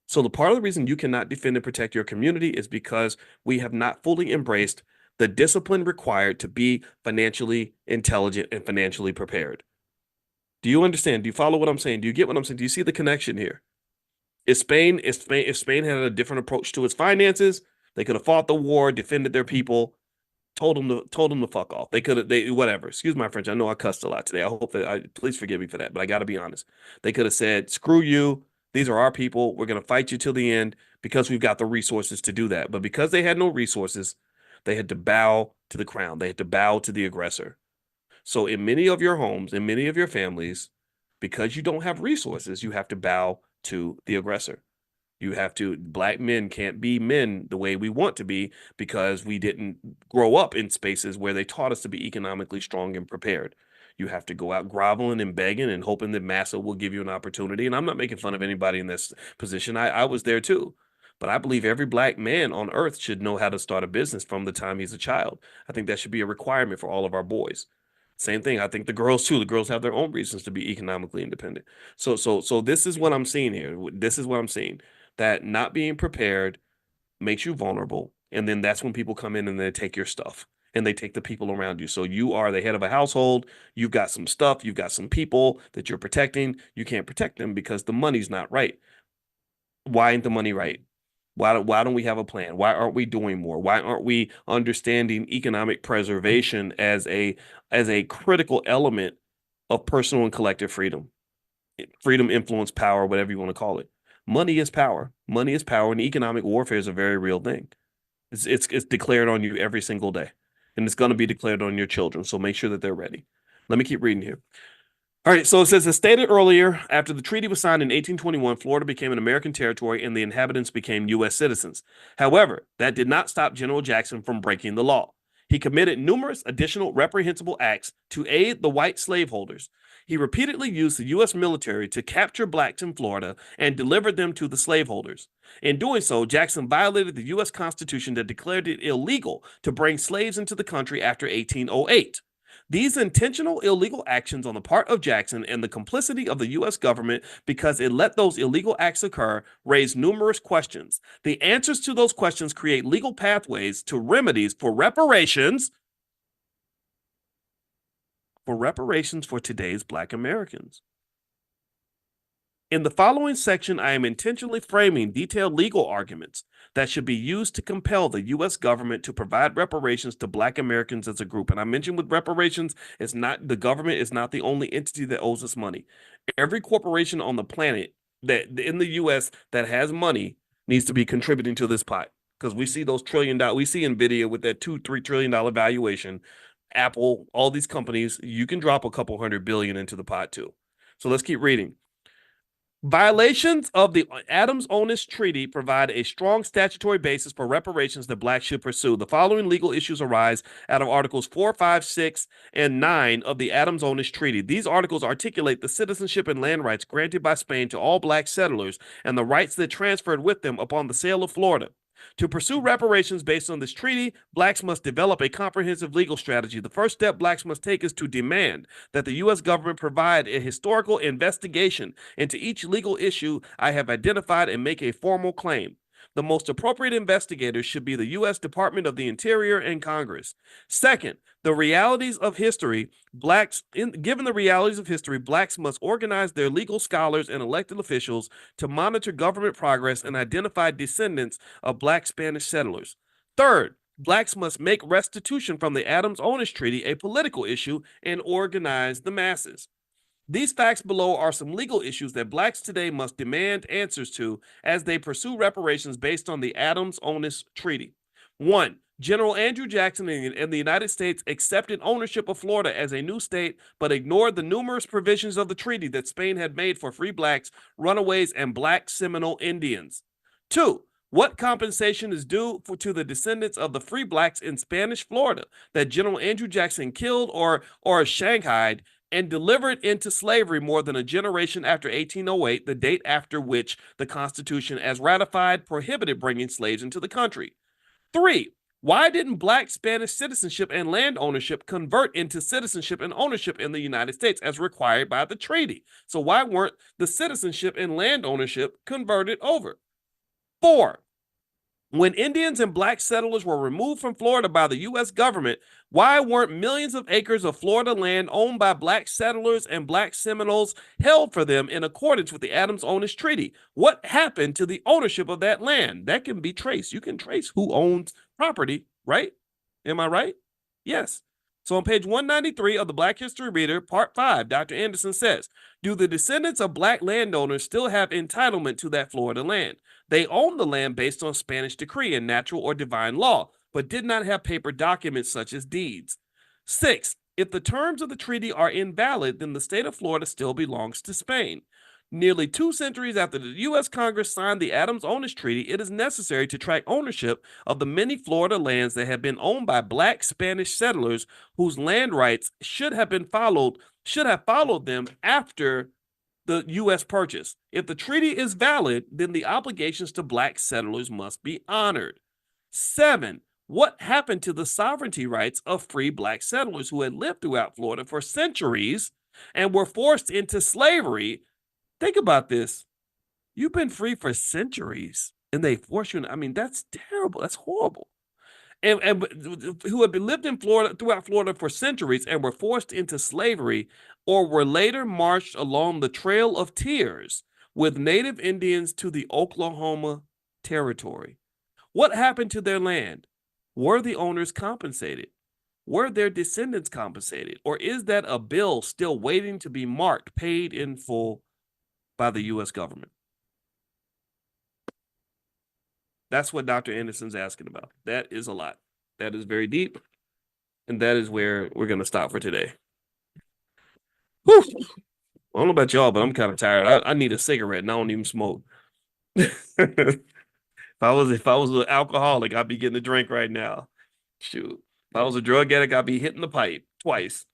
So the part of the reason you cannot defend and protect your community is because we have not fully embraced the discipline required to be financially intelligent and financially prepared. Do you understand? Do you follow what I'm saying? Do you get what I'm saying? Do you see the connection here? If Spain had a different approach to its finances, they could have fought the war, defended their people, told them to fuck off. Whatever. Excuse my French. I know I cussed a lot today. I hope please forgive me for that, but I got to be honest. They could have said, "Screw you. These are our people. We're going to fight you till the end because we've got the resources to do that." But because they had no resources, they had to bow to the crown. They had to bow to the aggressor. So in many of your homes, in many of your families, because you don't have resources, you have to bow to the aggressor. Black men can't be men the way we want to be because we didn't grow up in spaces where they taught us to be economically strong and prepared. You have to go out groveling and begging and hoping that massa will give you an opportunity. And I'm not making fun of anybody in this position. I was there too. But I believe every black man on earth should know how to start a business from the time he's a child. I think that should be a requirement for all of our boys. Same thing. I think the girls too. The girls have their own reasons to be economically independent. So this is what I'm seeing here. This is what I'm seeing. That not being prepared makes you vulnerable. And then that's when people come in and they take your stuff and they take the people around you. So you are the head of a household. You've got some stuff. You've got some people that you're protecting. You can't protect them because the money's not right. Why ain't the money right? Why don't we have a plan? Why aren't we doing more? Why aren't we understanding economic preservation as a critical element of personal and collective freedom? Freedom, influence, power, whatever you want to call it. Money is power. Money is power, and economic warfare is a very real thing. It's declared on you every single day, and it's going to be declared on your children. So make sure that they're ready. Let me keep reading here. All right, so it says, as stated earlier, after the treaty was signed in 1821, Florida became an American territory and the inhabitants became U.S. citizens. However, that did not stop General Jackson from breaking the law. He committed numerous additional reprehensible acts to aid the white slaveholders. He repeatedly used the U.S. military to capture blacks in Florida and delivered them to the slaveholders. In doing so, Jackson violated the U.S. Constitution that declared it illegal to bring slaves into the country after 1808. These intentional illegal actions on the part of Jackson and the complicity of the U.S. government, because it let those illegal acts occur, raise numerous questions. The answers to those questions create legal pathways to remedies for reparations for today's Black Americans. In the following section, I am intentionally framing detailed legal arguments that should be used to compel the U.S. government to provide reparations to Black Americans as a group. And I mentioned with reparations, the government is not the only entity that owes us money. Every corporation on the planet that in the U.S. that has money needs to be contributing to this pot, because we see those $1 trillion. We see NVIDIA with that $2-3 trillion valuation. Apple, all these companies, you can drop a couple $100 billion into the pot too. So let's keep reading. Violations of the Adams-Onis Treaty provide a strong statutory basis for reparations that blacks should pursue. The following legal issues arise out of Articles 4, 5, 6, and 9 of the Adams-Onis Treaty. These articles articulate the citizenship and land rights granted by Spain to all black settlers and the rights that transferred with them upon the sale of Florida. To pursue reparations based on this treaty, blacks must develop a comprehensive legal strategy. The first step blacks must take is to demand that the U.S. government provide a historical investigation into each legal issue I have identified and make a formal claim. The most appropriate investigators should be the U.S. Department of the Interior and Congress. Second, the realities of history, given the realities of history, blacks must organize their legal scholars and elected officials to monitor government progress and identify descendants of black Spanish settlers. Third, blacks must make restitution from the Adams-Onis Treaty a political issue and organize the masses. These facts below are some legal issues that blacks today must demand answers to as they pursue reparations based on the Adams-Onis Treaty. 1. General Andrew Jackson and the United States accepted ownership of Florida as a new state, but ignored the numerous provisions of the treaty that Spain had made for free blacks, runaways, and black Seminole Indians. 2. What compensation is due to the descendants of the free blacks in Spanish Florida that General Andrew Jackson killed or shanghaied and delivered into slavery more than a generation after 1808, the date after which the Constitution, as ratified, prohibited bringing slaves into the country? 3. Why didn't black Spanish citizenship and land ownership convert into citizenship and ownership in the United States as required by the treaty? So why weren't the citizenship and land ownership converted over? 4. When Indians and black settlers were removed from Florida by the U.S. government, why weren't millions of acres of Florida land owned by black settlers and black Seminoles held for them in accordance with the Adams-Onis Treaty? What happened to the ownership of that land? That can be traced. You can trace who owns property, right? Am I right? Yes. So on page 193 of the Black History Reader, part 5, Dr. Anderson says, do the descendants of black landowners still have entitlement to that Florida land? They owned the land based on Spanish decree and natural or divine law, but did not have paper documents such as deeds. 6. If the terms of the treaty are invalid, then the state of Florida still belongs to Spain. Nearly 2 centuries after the U.S. Congress signed the Adams-Onis Treaty, it is necessary to track ownership of the many Florida lands that have been owned by black Spanish settlers whose land rights should have followed them after the U.S. purchase. If the treaty is valid, then the obligations to black settlers must be honored. 7. What happened to the sovereignty rights of free black settlers who had lived throughout Florida for centuries and were forced into slavery? Think about this. You've been free for centuries and they force you. I mean, that's terrible. That's horrible. And who had lived in Florida throughout Florida for centuries and were forced into slavery or were later marched along the Trail of Tears with native Indians to the Oklahoma Territory. What happened to their land? Were the owners compensated? Were their descendants compensated? Or is that a bill still waiting to be marked, paid in full by the U.S. government? That's what Dr. Anderson's asking about. That is a lot. That is very deep. And that is where we're going to stop for today. Whew. I don't know about y'all, but I'm kind of tired. I need a cigarette and I don't even smoke. If I was an alcoholic, I'd be getting a drink right now. Shoot. If I was a drug addict, I'd be hitting the pipe twice.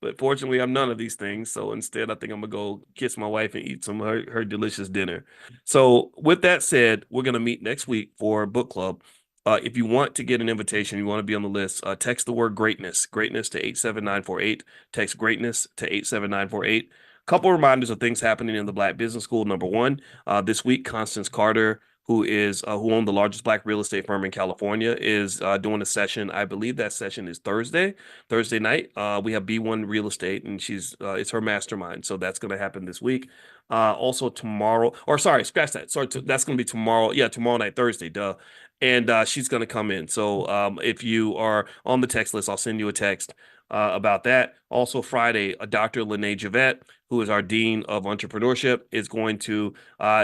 But fortunately, I'm none of these things. So instead, I think I'm going to go kiss my wife and eat some of her delicious dinner. So with that said, we're going to meet next week for book club. If you want to get an invitation, you want to be on the list, text the word greatness to 87948. Text greatness to 87948. Couple reminders of things happening in the Black Business School. Number one, this week, Constance Carter, who owned the largest Black real estate firm in California, is doing a session. I believe that session is Thursday night. We have B1 Real Estate, and it's her mastermind. So that's going to happen this week. Also tomorrow, or sorry, scratch that. Sorry, that's going to be tomorrow. Yeah, tomorrow night, Thursday, duh. And she's going to come in. So if you are on the text list, I'll send you a text. about that. Also Friday, Dr. Lene Javette, who is our Dean of Entrepreneurship, is going to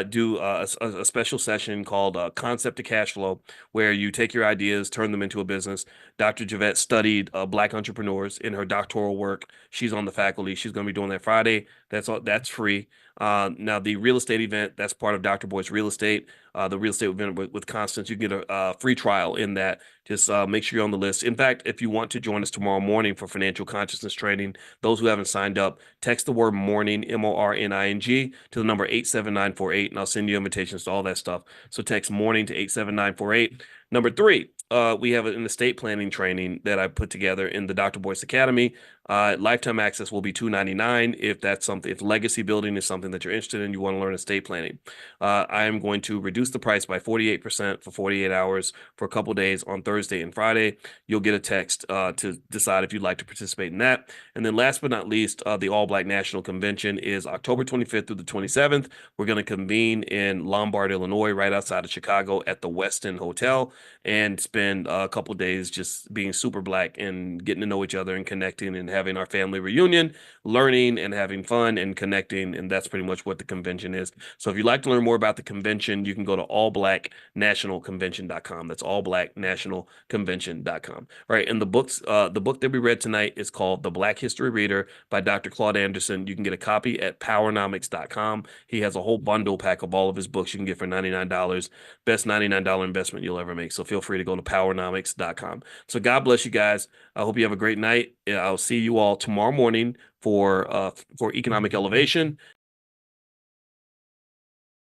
do a special session called Concept to Cash Flow, where you take your ideas, turn them into a business. Dr. Javette studied Black entrepreneurs in her doctoral work. She's on the faculty. She's going to be doing that Friday. That's free. Now, the real estate event, that's part of Dr. Boyce Real Estate. The real estate event with Constance, you can get a free trial in that. Just make sure you're on the list. In fact, if you want to join us tomorrow morning for financial consciousness training, those who haven't signed up, text the word morning, MORNING, to the number 87948, and I'll send you invitations to all that stuff. So text morning to 87948. Number 3, we have an estate planning training that I put together in the Dr. Boyce Academy. Lifetime access will be $299 if that's something. If legacy building is something that you're interested in, you want to learn estate planning. I am going to reduce the price by 48% for 48 hours for a couple days on Thursday and Friday. You'll get a text to decide if you'd like to participate in that. And then last but not least, the All Black National Convention is October 25th through the 27th. We're going to convene in Lombard, Illinois, right outside of Chicago at the Westin Hotel, and spend a couple days just being super Black and getting to know each other and connecting and having our family reunion, learning and having fun and connecting. And that's pretty much what the convention is. So if you'd like to learn more about the convention, you can go to allblacknationalconvention.com. That's allblacknationalconvention.com. Right. And the book that we read tonight is called The Black History Reader by Dr. Claude Anderson. You can get a copy at powernomics.com. He has a whole bundle pack of all of his books you can get for $99. Best $99 investment you'll ever make. So feel free to go to powernomics.com. So God bless you guys. I hope you have a great night. I'll see you all tomorrow morning for Economic Elevation.